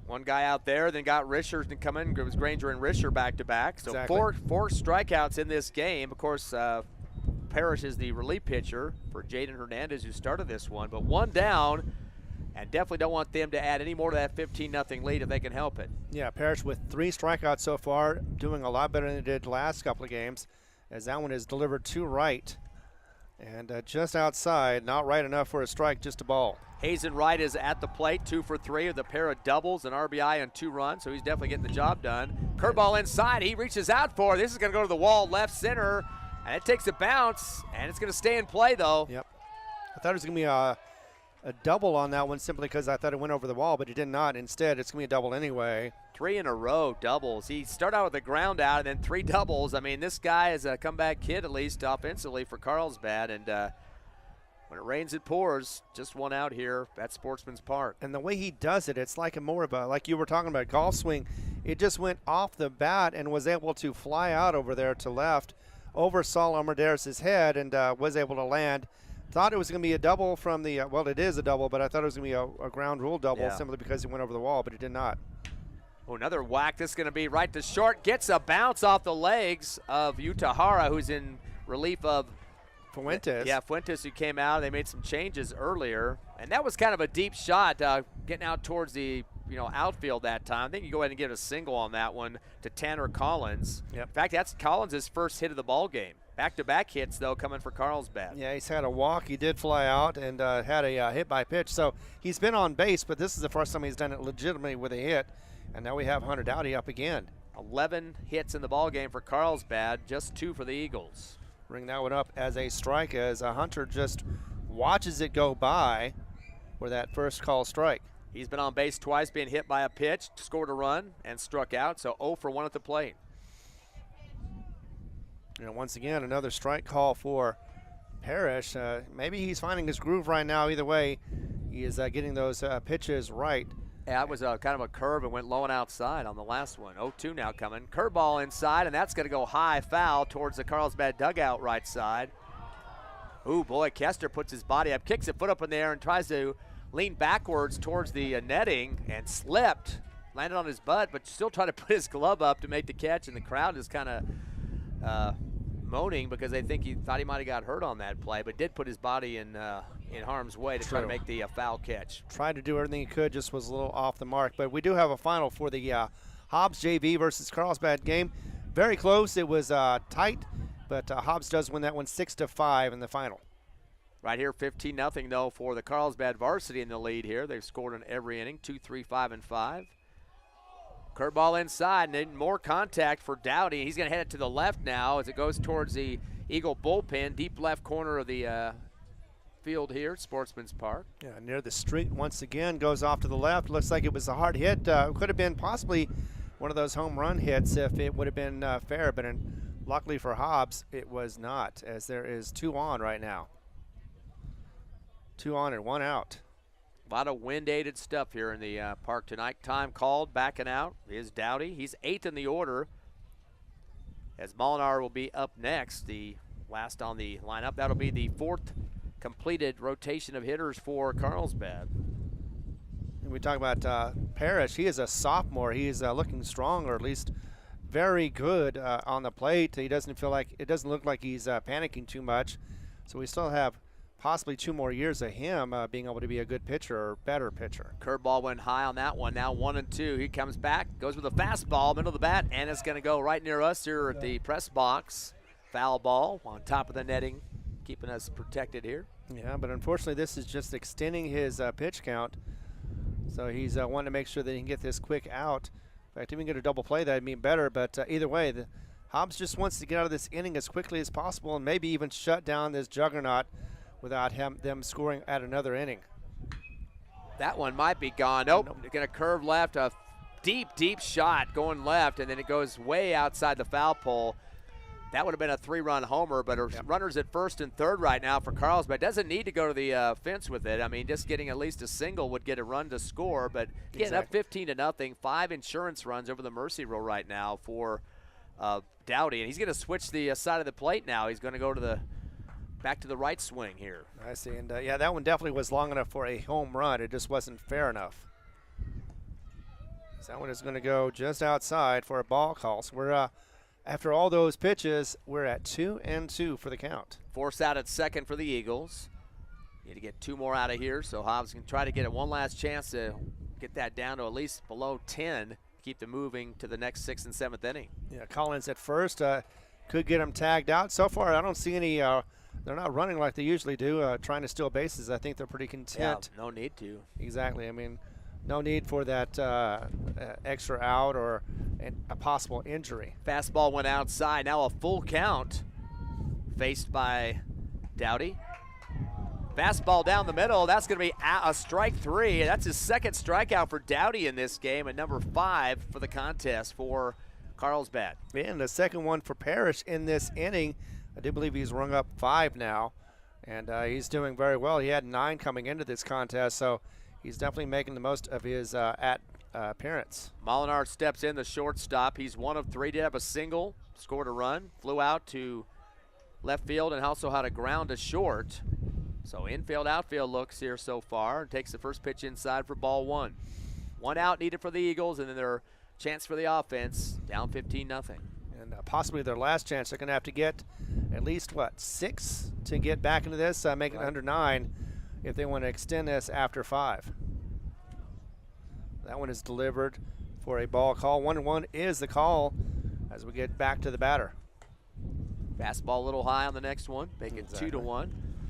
one guy out there, then got Risher to come in. It was Granger and Risher back-to-back. So exactly. four strikeouts in this game. Of course, Parrish is the relief pitcher for Jaden Hernandez, who started this one, but one down. And definitely don't want them to add any more to that 15-0 lead if they can help it. Yeah, Parrish with 3 strikeouts so far, doing a lot better than they did the last couple of games, as that one is delivered to right. And just outside, not right enough for a strike, just a ball. Hazen Wright is at the plate, 2 for 3 with a pair of doubles, an RBI, and 2 runs, so he's definitely getting the job done. Curveball inside, he reaches out for it. This is going to go to the wall, left center, and it takes a bounce, and it's going to stay in play, though. Yep. I thought it was going to be a a double on that one simply because I thought it went over the wall, but it did not. Instead, it's going to be a double anyway. 3 in a row doubles. He started out with the ground out and then 3 doubles. I mean, this guy is a comeback kid, at least offensively, for Carlsbad. And when it rains, it pours. Just one out here at Sportsman's Park. And the way he does it, it's like more of a, like you were talking about, golf swing. It just went off the bat and was able to fly out over there to left over Saul Armendariz' head and was able to land. Thought it was going to be a double from the, well, it is a double, but I thought it was going to be a ground rule double simply because it went over the wall, but it did not. Oh, another whack. This is going to be right to short. Gets a bounce off the legs of Utahara, who's in relief of Fuentes. Yeah, Fuentes, who came out. They made some changes earlier, and that was kind of a deep shot, getting out towards the outfield that time. I think you go ahead and get a single on that one to Tanner Collins. Yep. In fact, that's Collins' first hit of the ball game. Back-to-back hits, though, coming for Carlsbad. Yeah, he's had a walk. He did fly out and had a hit by pitch. So he's been on base, but this is the first time he's done it legitimately with a hit. And now we have Hunter Dowdy up again. 11 hits in the ball game for Carlsbad, just 2 for the Eagles. Bring that one up as a strike as Hunter just watches it go by for that first call strike. He's been on base twice, being hit by a pitch, scored a run, and struck out. So 0 for 1 at the plate. And once again, another strike call for Parrish. Maybe he's finding his groove right now. Either way, he is getting those pitches right. Yeah, that was kind of a curve and went low and outside on the last one. 0-2 now coming. Curveball inside, and that's going to go high foul towards the Carlsbad dugout right side. Ooh, boy, Kester puts his body up, kicks a foot up in the air, and tries to lean backwards towards the netting and slipped. Landed on his butt, but still trying to put his glove up to make the catch, and the crowd is kind of moaning because they think he thought he might have got hurt on that play, but did put his body in harm's way to try to make the foul catch. Tried to do everything he could, just was a little off the mark. But we do have a final for the Hobbs JV versus Carlsbad game. Very close. It was tight, but Hobbs does win that one 6-5 in the final. Right here, 15-0 though for the Carlsbad varsity in the lead here. They've scored in every inning, 2, 3, 5, and 5. Curveball inside, and more contact for Dowdy. He's going to head it to the left now as it goes towards the Eagle bullpen, deep left corner of the field here at Sportsman's Park. Yeah, near the street once again, goes off to the left. Looks like it was a hard hit. Could have been possibly one of those home run hits if it would have been fair, but luckily for Hobbs, it was not, as there is 2 on right now. 2 on and 1 out. A lot of wind-aided stuff here in the park tonight. Time called, backing out is Dowdy. He's 8th in the order, as Molinar will be up next, the last on the lineup. That'll be the 4th completed rotation of hitters for Carlsbad. And we talk about Parrish. He is a sophomore. He is looking strong, or at least very good on the plate. He doesn't feel like, it doesn't look like he's panicking too much. So we still have possibly 2 more years of him being able to be a good pitcher or better pitcher. Curveball went high on that one. Now 1-2. He comes back, goes with a fastball, middle of the bat, and it's going to go right near us here at the press box. Foul ball on top of the netting, keeping us protected here. Yeah, but unfortunately this is just extending his pitch count. So he's wanting to make sure that he can get this quick out. In fact, if he can get a double play, that'd be better. But either way, the Hobbs just wants to get out of this inning as quickly as possible and maybe even shut down this juggernaut without them scoring at another inning. That one might be gone. Nope, going to curve left, a deep, deep shot going left, and then it goes way outside the foul pole. That would have been a 3-run homer, but runners at first and third right now for Carlsbad. Doesn't need to go to the fence with it. I mean, just getting at least a single would get a run to score, but getting up 15-0, 5 insurance runs over the mercy rule right now for Dowdy, and he's going to switch the side of the plate now. He's going to go to the back to the right swing here. I see, and yeah, that one definitely was long enough for a home run. It just wasn't fair enough. So that one is going to go just outside for a ball call. So we're after all those pitches, we're at 2-2 for the count. Force out at second for the Eagles. Need to get 2 more out of here, so Hobbs can try to get it one last chance to get that down to at least below 10, keep them moving to the next 6th and 7th inning. Yeah, Collins at first could get him tagged out. So far, I don't see any. They're not running like they usually do, trying to steal bases. I think they're pretty content. Yeah, no need to. Exactly. I mean, no need for that extra out or a possible injury. Fastball went outside. Now a full count faced by Dowdy. Fastball down the middle. That's going to be a strike 3. That's his second strikeout for Dowdy in this game, and number 5 for the contest for Carlsbad. And the second one for Parrish in this inning. I do believe he's rung up 5 now, and he's doing very well. He had 9 coming into this contest, so he's definitely making the most of his appearance. Molinar steps in, the shortstop. He's 1 of 3. Did have a single, scored a run, flew out to left field, and also had a ground to short. So infield, outfield looks here so far. Takes the first pitch inside for ball 1. 1 out needed for the Eagles, and then their chance for the offense, down 15-0. And possibly their last chance. They're going to have to get at least, 6 to get back into this, make it under 9 if they want to extend this after 5. That one is delivered for a ball call. 1-1 is the call as we get back to the batter. Fastball a little high on the next one, making it 2-1.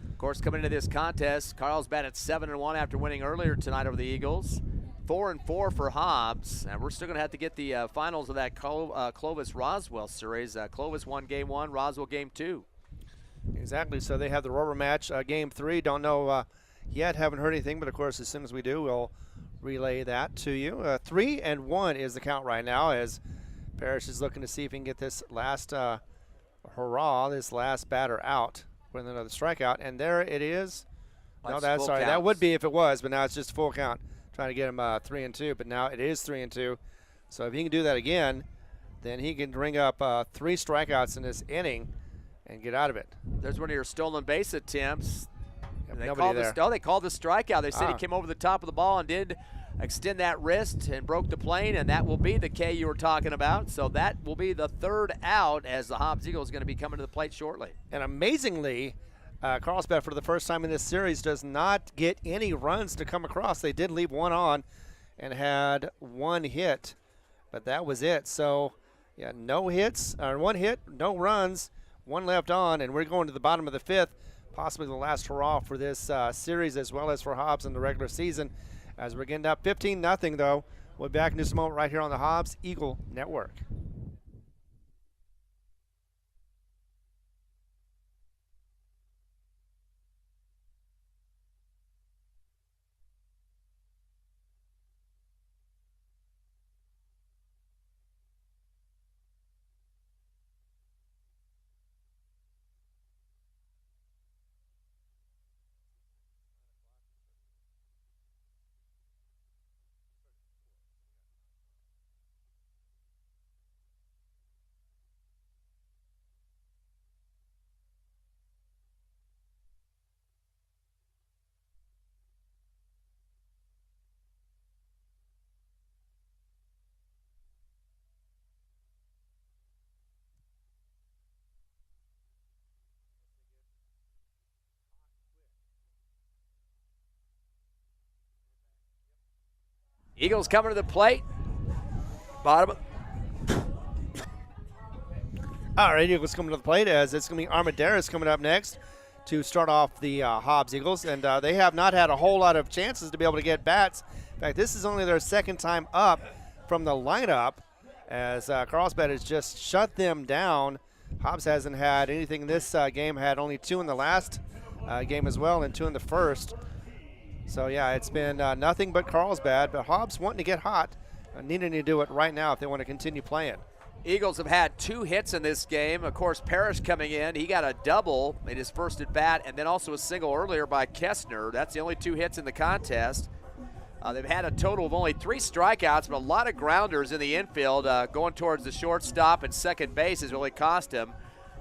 Of course, coming into this contest, Carlsbad at 7-1 after winning earlier tonight over the Eagles. 4-4 for Hobbs, and we're still going to have to get the finals of that Clovis-Roswell series. Clovis won game 1, Roswell game 2. Exactly, so they have the rubber match, game 3. Don't know yet, haven't heard anything, but of course as soon as we do, we'll relay that to you. 3-1 is the count right now as Parrish is looking to see if he can get this last hurrah, this last batter out with another strikeout, and there it is. No, that's sorry. That would be if it was, but now it's just full count. Trying to get him 3-2, but now it is 3-2. So if he can do that again, then he can ring up 3 strikeouts in this inning and get out of it. There's one of your stolen base attempts. Yep, they called the strikeout. They said he came over the top of the ball and did extend that wrist and broke the plane, and that will be the K you were talking about. So that will be the 3rd out as the Hobbs Eagles is going to be coming to the plate shortly. And amazingly, Carlsbad for the first time in this series does not get any runs to come across. They did leave 1 on and had 1 hit, but that was it. So, yeah, no hits, or 1 hit, no runs, 1 left on, and we're going to the bottom of the 5th, possibly the last hurrah for this series as well as for Hobbs in the regular season. As we're getting up 15-0, though, we'll be back in just a moment right here on the Hobbs Eagle Network. Eagles coming to the plate. Bottom. All right, Eagles coming to the plate as it's going to be Armendariz coming up next to start off the Hobbs Eagles. And they have not had a whole lot of chances to be able to get bats. In fact, this is only their 2nd time up from the lineup as Carlsbad has just shut them down. Hobbs hasn't had anything in this game, had only 2 in the last game as well and 2 in the first. So, yeah, it's been nothing but Carlsbad, but Hobbs wanting to get hot, needing to do it right now if they want to continue playing. Eagles have had 2 hits in this game. Of course, Parrish coming in. He got a double in his first at bat and then also a single earlier by Kessner. That's the only 2 hits in the contest. They've had a total of only 3 strikeouts, but a lot of grounders in the infield. Going towards the shortstop and second base has really cost him.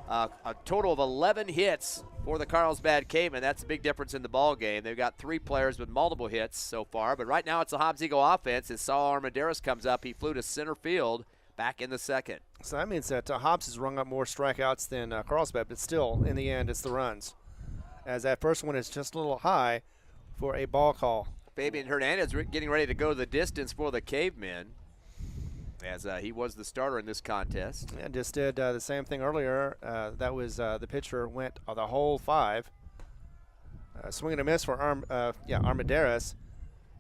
A total of 11 hits for the Carlsbad Cavemen. That's a big difference in the ball game. They've got 3 players with multiple hits so far, but right now it's a Hobbs Eagle offense. As Saul Armendariz comes up, he flew to center field back in the 2nd. So that means that Hobbs has rung up more strikeouts than Carlsbad, but still, in the end, it's the runs. As that first one is just a little high for a ball call. Fabian Hernandez getting ready to go the distance for the Cavemen, as he was the starter in this contest. Yeah, just did the same thing earlier. That was the pitcher went the whole 5. Swing and a miss for Armendariz.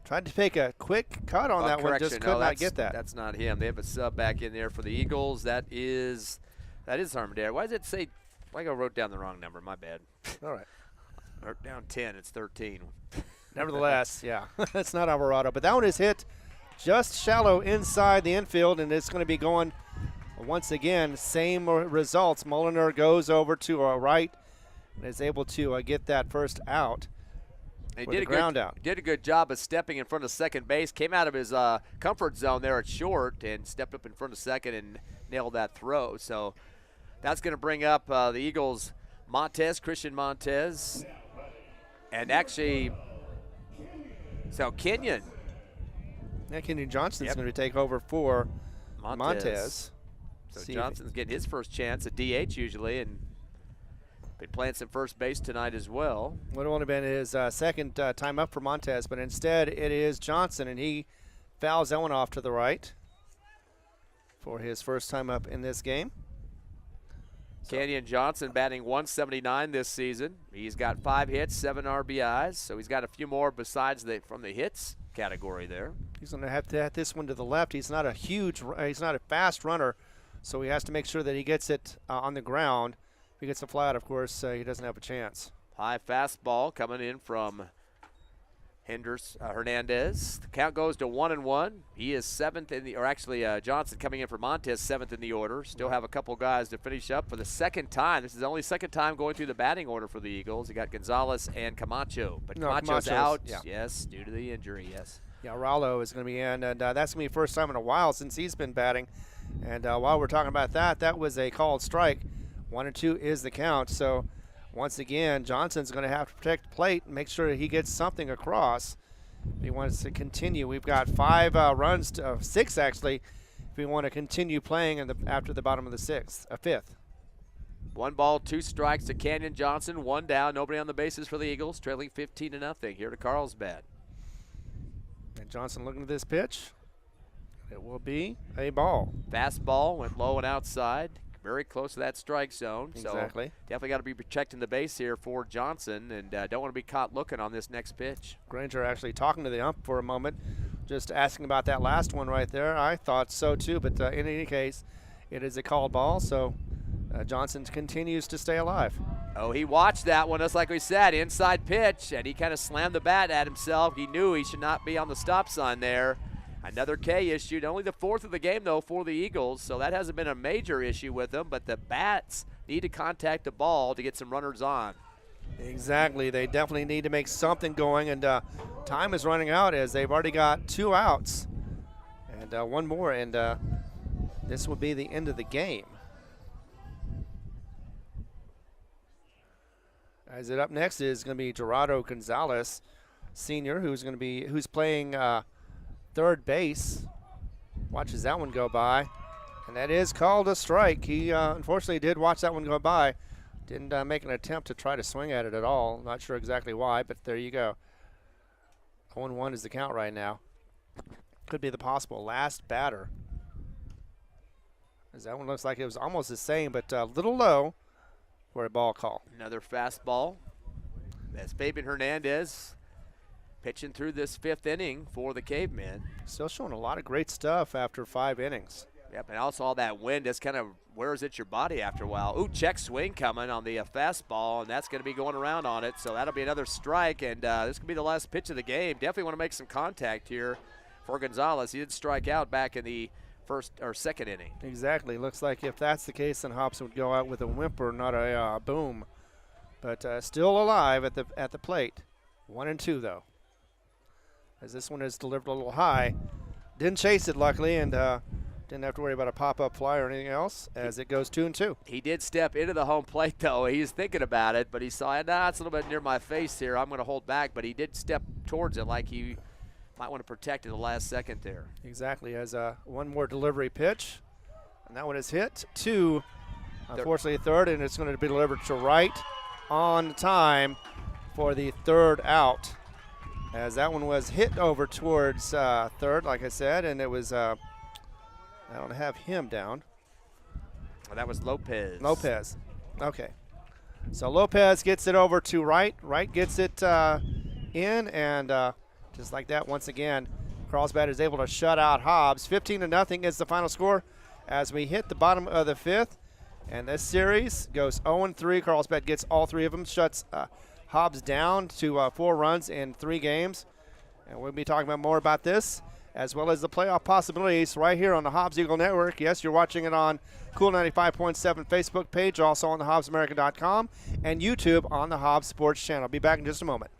Tried to take a quick cut on that one, just could not get that. That's not him. They have a sub back in there for the Eagles. That is Armendariz. Why does it say? I wrote down the wrong number. My bad. All right. Or down 10, it's 13. Nevertheless, yeah, it's not Alvarado. But that one is hit just shallow inside the infield, and it's going to be going once again, same results. Mulliner goes over to our right and is able to get that first out. He did a good job of stepping in front of second base. Came out of his comfort zone there at short and stepped up in front of second and nailed that throw. So that's going to bring up the Eagles' Christian Montez. And actually, so Kenyon. Yeah, Kenyon Johnson's going to take over for Montez. So Johnson's getting his first chance at DH usually, and been playing some first base tonight as well. Would have only been his second time up for Montez, but instead it is Johnson, and he fouls that one off to the right for his first time up in this game. Kenyon Johnson batting 179 this season. He's got 5 hits, 7 RBIs, so he's got a few more besides from the hits category there. He's going to have to hit this one to the left. He's not a fast runner, so he has to make sure that he gets it on the ground. If he gets a flat, of course, he doesn't have a chance. High fastball coming in from Hernandez. The count goes to 1-1. He is 7th in the, or actually Johnson coming in for Montez, 7th in the order. Still have a couple guys to finish up for the second time. This is the only second time going through the batting order for the Eagles. You got Gonzalez and Camacho, but Camacho's out. Yeah. Yes, due to the injury. Yes. Yeah, Rallo is going to be in, and that's going to be the first time in a while since he's been batting. And while we're talking about that, that was a called strike. 1-2 is the count. So once again, Johnson's going to have to protect the plate and make sure that he gets something across. If he wants to continue, we've got 5 runs, 6 actually, if we want to continue playing after the bottom of the 5th. 1 ball, 2 strikes to Kenyon Johnson, 1 down, nobody on the bases for the Eagles, trailing 15-0 here to Carlsbad. And Johnson looking at this pitch. It will be a ball. Fastball went low and outside. Very close to that strike zone. Exactly. So definitely got to be protecting the base here for Johnson, and don't want to be caught looking on this next pitch. Granger actually talking to the ump for a moment, just asking about that last one right there. I thought so too, but in any case, it is a called ball, so Johnson continues to stay alive. Oh, he watched that one, just like we said, inside pitch, and he kind of slammed the bat at himself. He knew he should not be on the stop sign there. Another K issued, only the 4th of the game, though, for the Eagles, so that hasn't been a major issue with them, but the bats need to contact the ball to get some runners on. Exactly. They definitely need to make something going, and time is running out as they've already got 2 outs and 1 more, and this will be the end of the game. As it up next is going to be Gerardo Gonzalez, senior, who's playing third base. Watches that one go by, and that is called a strike. He unfortunately did watch that one go by. Didn't make an attempt to try to swing at it at all. Not sure exactly why, but there you go. 0-1 is the count right now. Could be the possible last batter. As that one looks like it was almost the same, but a little low for a ball call. Another fastball. That's Fabian Hernandez pitching through this 5th inning for the Cavemen. Still showing a lot of great stuff after 5 innings. Yep, and also all that wind just kind of wears at your body after a while. Ooh, check swing coming on the fastball, and that's going to be going around on it, so that'll be another strike, and this could be the last pitch of the game. Definitely want to make some contact here for Gonzalez. He did strike out back in the 1st or 2nd inning. Exactly. Looks like if that's the case, then Hobbs would go out with a whimper, not a boom. But still alive at the plate. 1-2 though. As this one is delivered a little high. Didn't chase it, luckily, and didn't have to worry about a pop-up fly or anything else as it goes 2-2. He did step into the home plate, though. He was thinking about it, but he saw, nah, it's a little bit near my face here. I'm going to hold back, but he did step towards it like he might want to protect it the last second there. Exactly. As one more delivery pitch, and that one is hit to, unfortunately, third, and it's going to be delivered to right on time for the 3rd out. As that one was hit over towards 3rd, like I said, and it was, I don't have him down. Well, that was Lopez. Lopez. Okay. So Lopez gets it over to right. Right gets it in, and just like that, once again, Carlsbad is able to shut out Hobbs. 15-0 is the final score as we hit the bottom of the 5th. And this series goes 0-3. Carlsbad gets all 3 of them, shuts Hobbs down to 4 runs in 3 games. And we'll be talking about more about this, as well as the playoff possibilities right here on the Hobbs Eagle Network. Yes, you're watching it on Cool 95.7 Facebook page, also on the HobbsAmerica.com, and YouTube on the Hobbs Sports Channel. I'll be back in just a moment.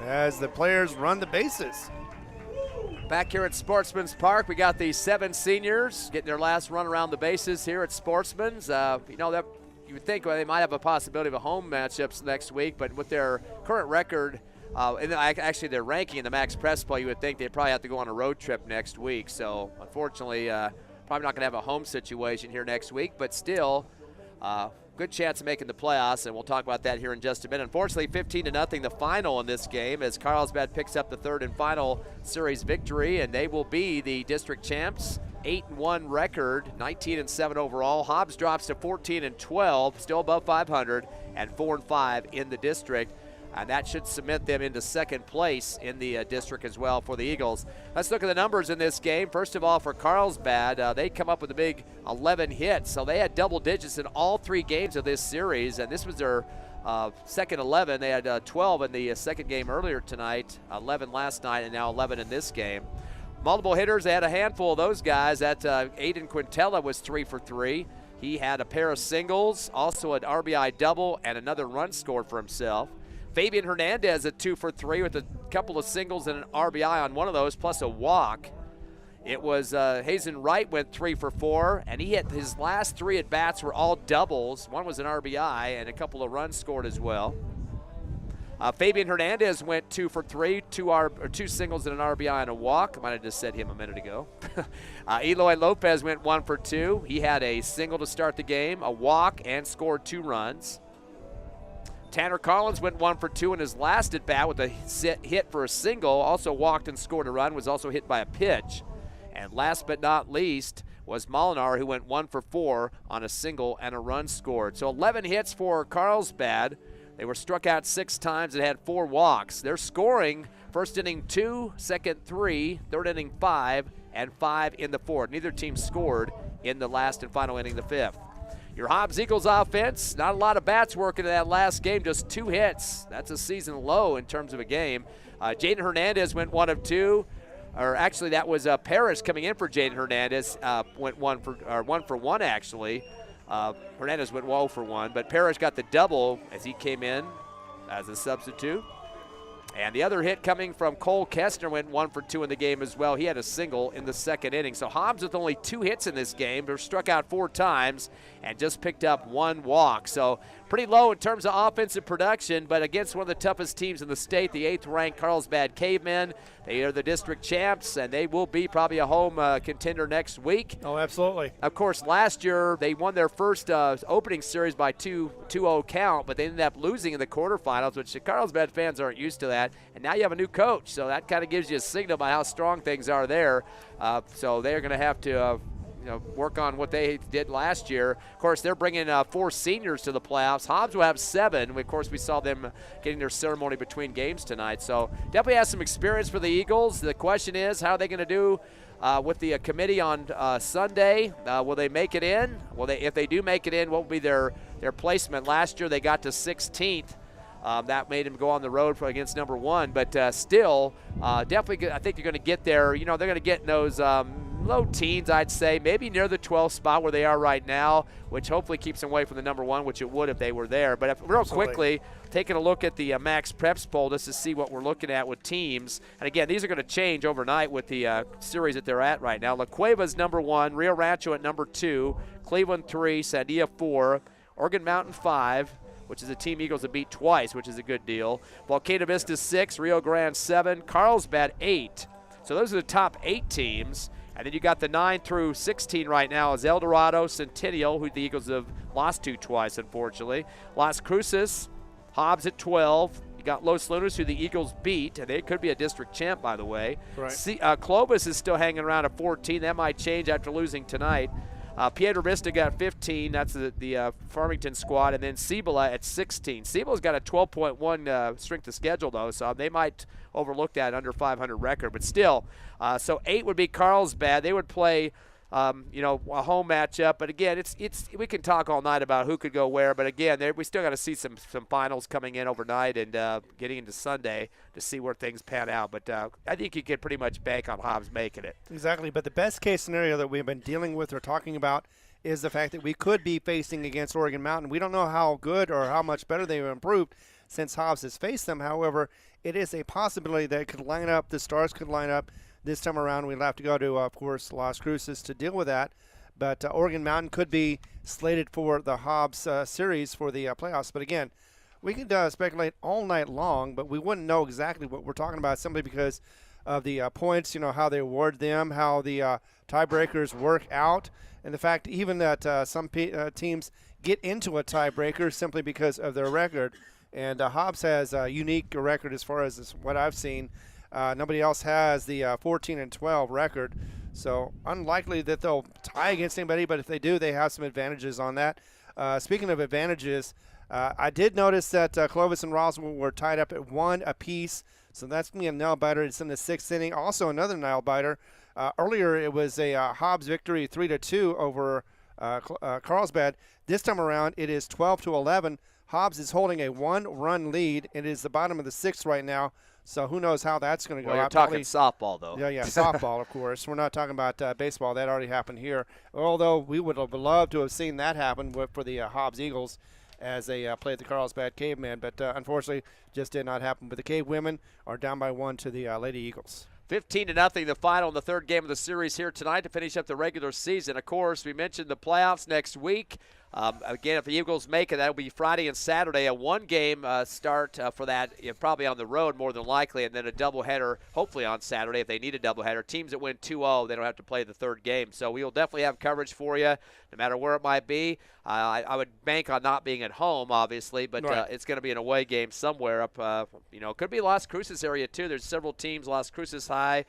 As the players run the bases. Back here at Sportsman's Park, we got the 7 seniors getting their last run around the bases here at Sportsman's. That you would think they might have a possibility of a home matchups next week, but with their current record, and actually their ranking in the Max Press Play, you would think they'd probably have to go on a road trip next week. So unfortunately, probably not going to have a home situation here next week, but still, good chance of making the playoffs, and we'll talk about that here in just a minute. Unfortunately, 15-0 the final in this game as Carlsbad picks up the 3rd and final series victory, and they will be the district champs. 8-1 record, 19-7 overall. Hobbs drops to 14-12, still above 500, and 4-5 in the district. And that should cement them into 2nd place in the district as well for the Eagles. Let's look at the numbers in this game. First of all, for Carlsbad, they come up with a big 11 hits. So they had double digits in all 3 games of this series, and this was their second 11. They had 12 in the second game earlier tonight, 11 last night, and now 11 in this game. Multiple hitters, they had a handful of those guys. That Aiden Quintella was 3 for 3. He had a pair of singles, also an RBI double, and another run scored for himself. Fabian Hernandez at 2 for 3 with a couple of singles and an RBI on one of those, plus a walk. It was Hazen Wright went 3 for 4, and he hit his last 3 at-bats were all doubles. One was an RBI and a couple of runs scored as well. Fabian Hernandez went 2 for 3, 2 singles and an RBI and a walk. I might have just said him a minute ago. Eloy Lopez went 1 for 2. He had a single to start the game, a walk, and scored 2 runs. Tanner Collins went 1 for 2 in his last at-bat with a hit for a single, also walked and scored a run, was also hit by a pitch. And last but not least was Molinar, who went 1 for 4 on a single and a run scored. So 11 hits for Carlsbad. They were struck out 6 times and had 4 walks. They're scoring first inning 2, second 3, third inning 5, and 5 in the 4th. Neither team scored in the last and final inning, the 5th. Your Hobbs Eagles offense, not a lot of bats working in that last game, just 2 hits. That's a season low in terms of a game. Jaden Hernandez went 1 of 2. Or actually, that was Parrish coming in for Jaden Hernandez. Went 1 for 1 actually. Hernandez went 0 for 1, but Parrish got the double as he came in as a substitute. And the other hit coming from Cole Kestner went 1 for 2 in the game as well. He had a single in the second inning. So Hobbs with only 2 hits in this game. They're struck out 4 times and just picked up 1 walk. So pretty low in terms of offensive production, but against one of the toughest teams in the state, the 8th-ranked Carlsbad Cavemen. They are the district champs, and they will be probably a home contender next week. Oh, absolutely. Of course, last year they won their first opening series by 2-0 count, but they ended up losing in the quarterfinals, which the Carlsbad fans aren't used to that. And now you have a new coach, so that kind of gives you a signal about how strong things are there. So they're going to have to work on what they did last year. Of course, they're bringing 4 seniors to the playoffs. Hobbs will have 7. Of course, we saw them getting their ceremony between games tonight. So definitely has some experience for the Eagles. The question is, how are they going to do with the committee on Sunday? Will they make it in? If they do make it in, what will be their placement? Last year they got to 16th That made him go on the road against number 1, but still, definitely good. I think you're going to get there. They're going to get in those low teens, I'd say, maybe near the 12th spot where they are right now, which hopefully keeps them away from the number 1, which it would if they were there. But real quickly, taking a look at the Max Preps poll just to see what we're looking at with teams. And again, these are going to change overnight with the series that they're at right now. La Cueva's number 1, Rio Rancho at number 2, Cleveland 3, Sandia 4, Organ Mountain 5, which is a team Eagles have beat twice, which is a good deal. Volcano Vista 6, Rio Grande 7, Carlsbad 8. So those are the top 8 teams. And then you got the 9 through 16 right now is El Dorado, Centennial, who the Eagles have lost to twice, unfortunately. Las Cruces, Hobbs at 12. You got Los Lunas, who the Eagles beat, and they could be a district champ, by the way. Right. Clovis is still hanging around at 14. That might change after losing tonight. Piedra Vista got 15. That's the Farmington squad. And then Cibola at 16. Cibola's got a 12.1 strength of schedule, though, so they might overlook that under 500 record. But still, so 8 would be Carlsbad. They would play, a home matchup. But, again, we can talk all night about who could go where. But, again, we still got to see some finals coming in overnight and getting into Sunday to see where things pan out. But I think you can pretty much bank on Hobbs making it. Exactly. But the best case scenario that we've been dealing with or talking about is the fact that we could be facing against Oregon Mountain. We don't know how good or how much better they've improved since Hobbs has faced them. However, it is a possibility that it could line up. The stars could line up. This time around, we'll have to go to, of course, Las Cruces to deal with that. But Oregon Mountain could be slated for the Hobbs series for the playoffs. But, again, we could speculate all night long, but we wouldn't know exactly what we're talking about simply because of the points, how they award them, how the tiebreakers work out, and the fact even that some teams get into a tiebreaker simply because of their record. And Hobbs has a unique record as far as what I've seen. Nobody else has the 14-12 record, so unlikely that they'll tie against anybody, but if they do, they have some advantages on that. Speaking of advantages, I did notice that Clovis and Roswell were tied up at 1 apiece, so that's going to be a nail-biter. It's in the 6th inning. Also another nail-biter. Earlier it was a Hobbs victory 3-2 over Carlsbad. This time around it is 12-11. Hobbs is holding a 1-run lead. It is the bottom of the 6th right now. So who knows how that's going to go. Well, you're talking softball, though. Yeah, softball, of course. We're not talking about baseball. That already happened here. Although we would have loved to have seen that happen for the Hobbs Eagles as they played the Carlsbad Cavemen. But unfortunately, just did not happen. But the Cave Women are down by 1 to the Lady Eagles. 15-0, the final in the 3rd game of the series here tonight to finish up the regular season. Of course, we mentioned the playoffs next week. Again, if the Eagles make it, that'll be Friday and Saturday. A 1-game start for that, probably on the road more than likely, and then a doubleheader hopefully on Saturday if they need a doubleheader. Teams that win 2-0, they don't have to play the 3rd game. So we will definitely have coverage for you, no matter where it might be. I would bank on not being at home, obviously, but right. It's going to be an away game somewhere up. It could be Las Cruces area too. There's several teams. Las Cruces High.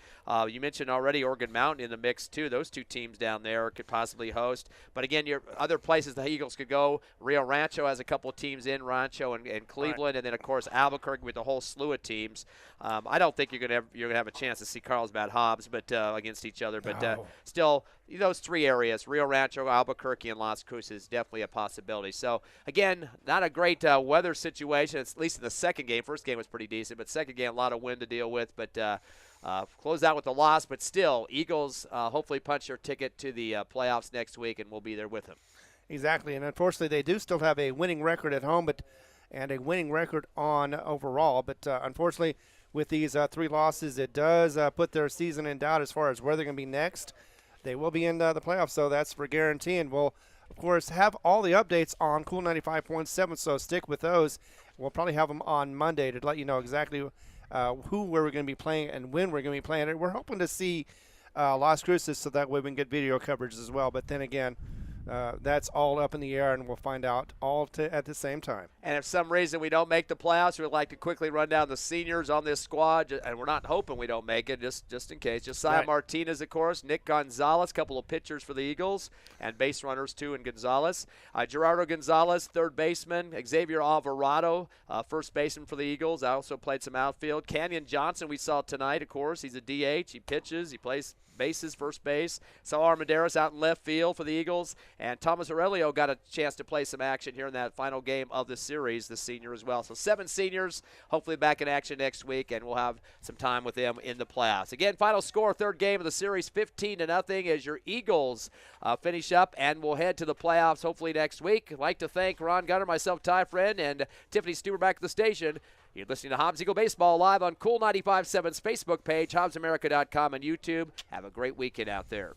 You mentioned already Organ Mountain in the mix too. Those 2 teams down there could possibly host. But again, your other places the Eagles could go. Rio Rancho has a couple of teams in Rancho and Cleveland, right. And then of course Albuquerque with a whole slew of teams. I don't think you're gonna have a chance to see Carlsbad Hobbs, but against each other. But still, those 3 areas: Rio Rancho, Albuquerque, and Las Cruces, definitely a possibility. So again, not a great weather situation. At least in the 2nd game. 1st game was pretty decent, but 2nd game a lot of wind to deal with. But close out with the loss. But still, Eagles hopefully punch their ticket to the playoffs next week, and we'll be there with them. Exactly, and unfortunately they do still have a winning record at home and a winning record on overall. But unfortunately, with these 3 losses, it does put their season in doubt as far as where they're going to be next. They will be in the playoffs, so that's for guarantee. And we'll, of course, have all the updates on Cool 95.7, so stick with those. We'll probably have them on Monday to let you know exactly who we're going to be playing and when we're going to be playing it. We're hoping to see Las Cruces so that way we can get video coverage as well. But then again, that's all up in the air, and we'll find out all at the same time. And if some reason we don't make the playoffs, we'd like to quickly run down the seniors on this squad, and we're not hoping we don't make it, just in case. Josiah right. Martinez, of course, Nick Gonzalez, couple of pitchers for the Eagles, and base runners too in Gonzalez. Gerardo Gonzalez, 3rd baseman. Xavier Alvarado, 1st baseman for the Eagles. I also played some outfield. Canyon Johnson we saw tonight, of course. He's a DH. He pitches. He plays bases, 1st base. Saul Armendaris out in left field for the Eagles. And Thomas Aurelio got a chance to play some action here in that final game of the series, the senior as well. So 7 seniors, hopefully back in action next week, and we'll have some time with them in the playoffs. Again, final score, third game of the series, 15-0 as your Eagles finish up, and we'll head to the playoffs hopefully next week. I'd like to thank Ron Gunner, myself, Ty Friend, and Tiffany Stewart back at the station. You're listening to Hobbs Eagle Baseball live on Cool 95.7's Facebook page, HobbsAmerica.com, and YouTube. Have a great weekend out there.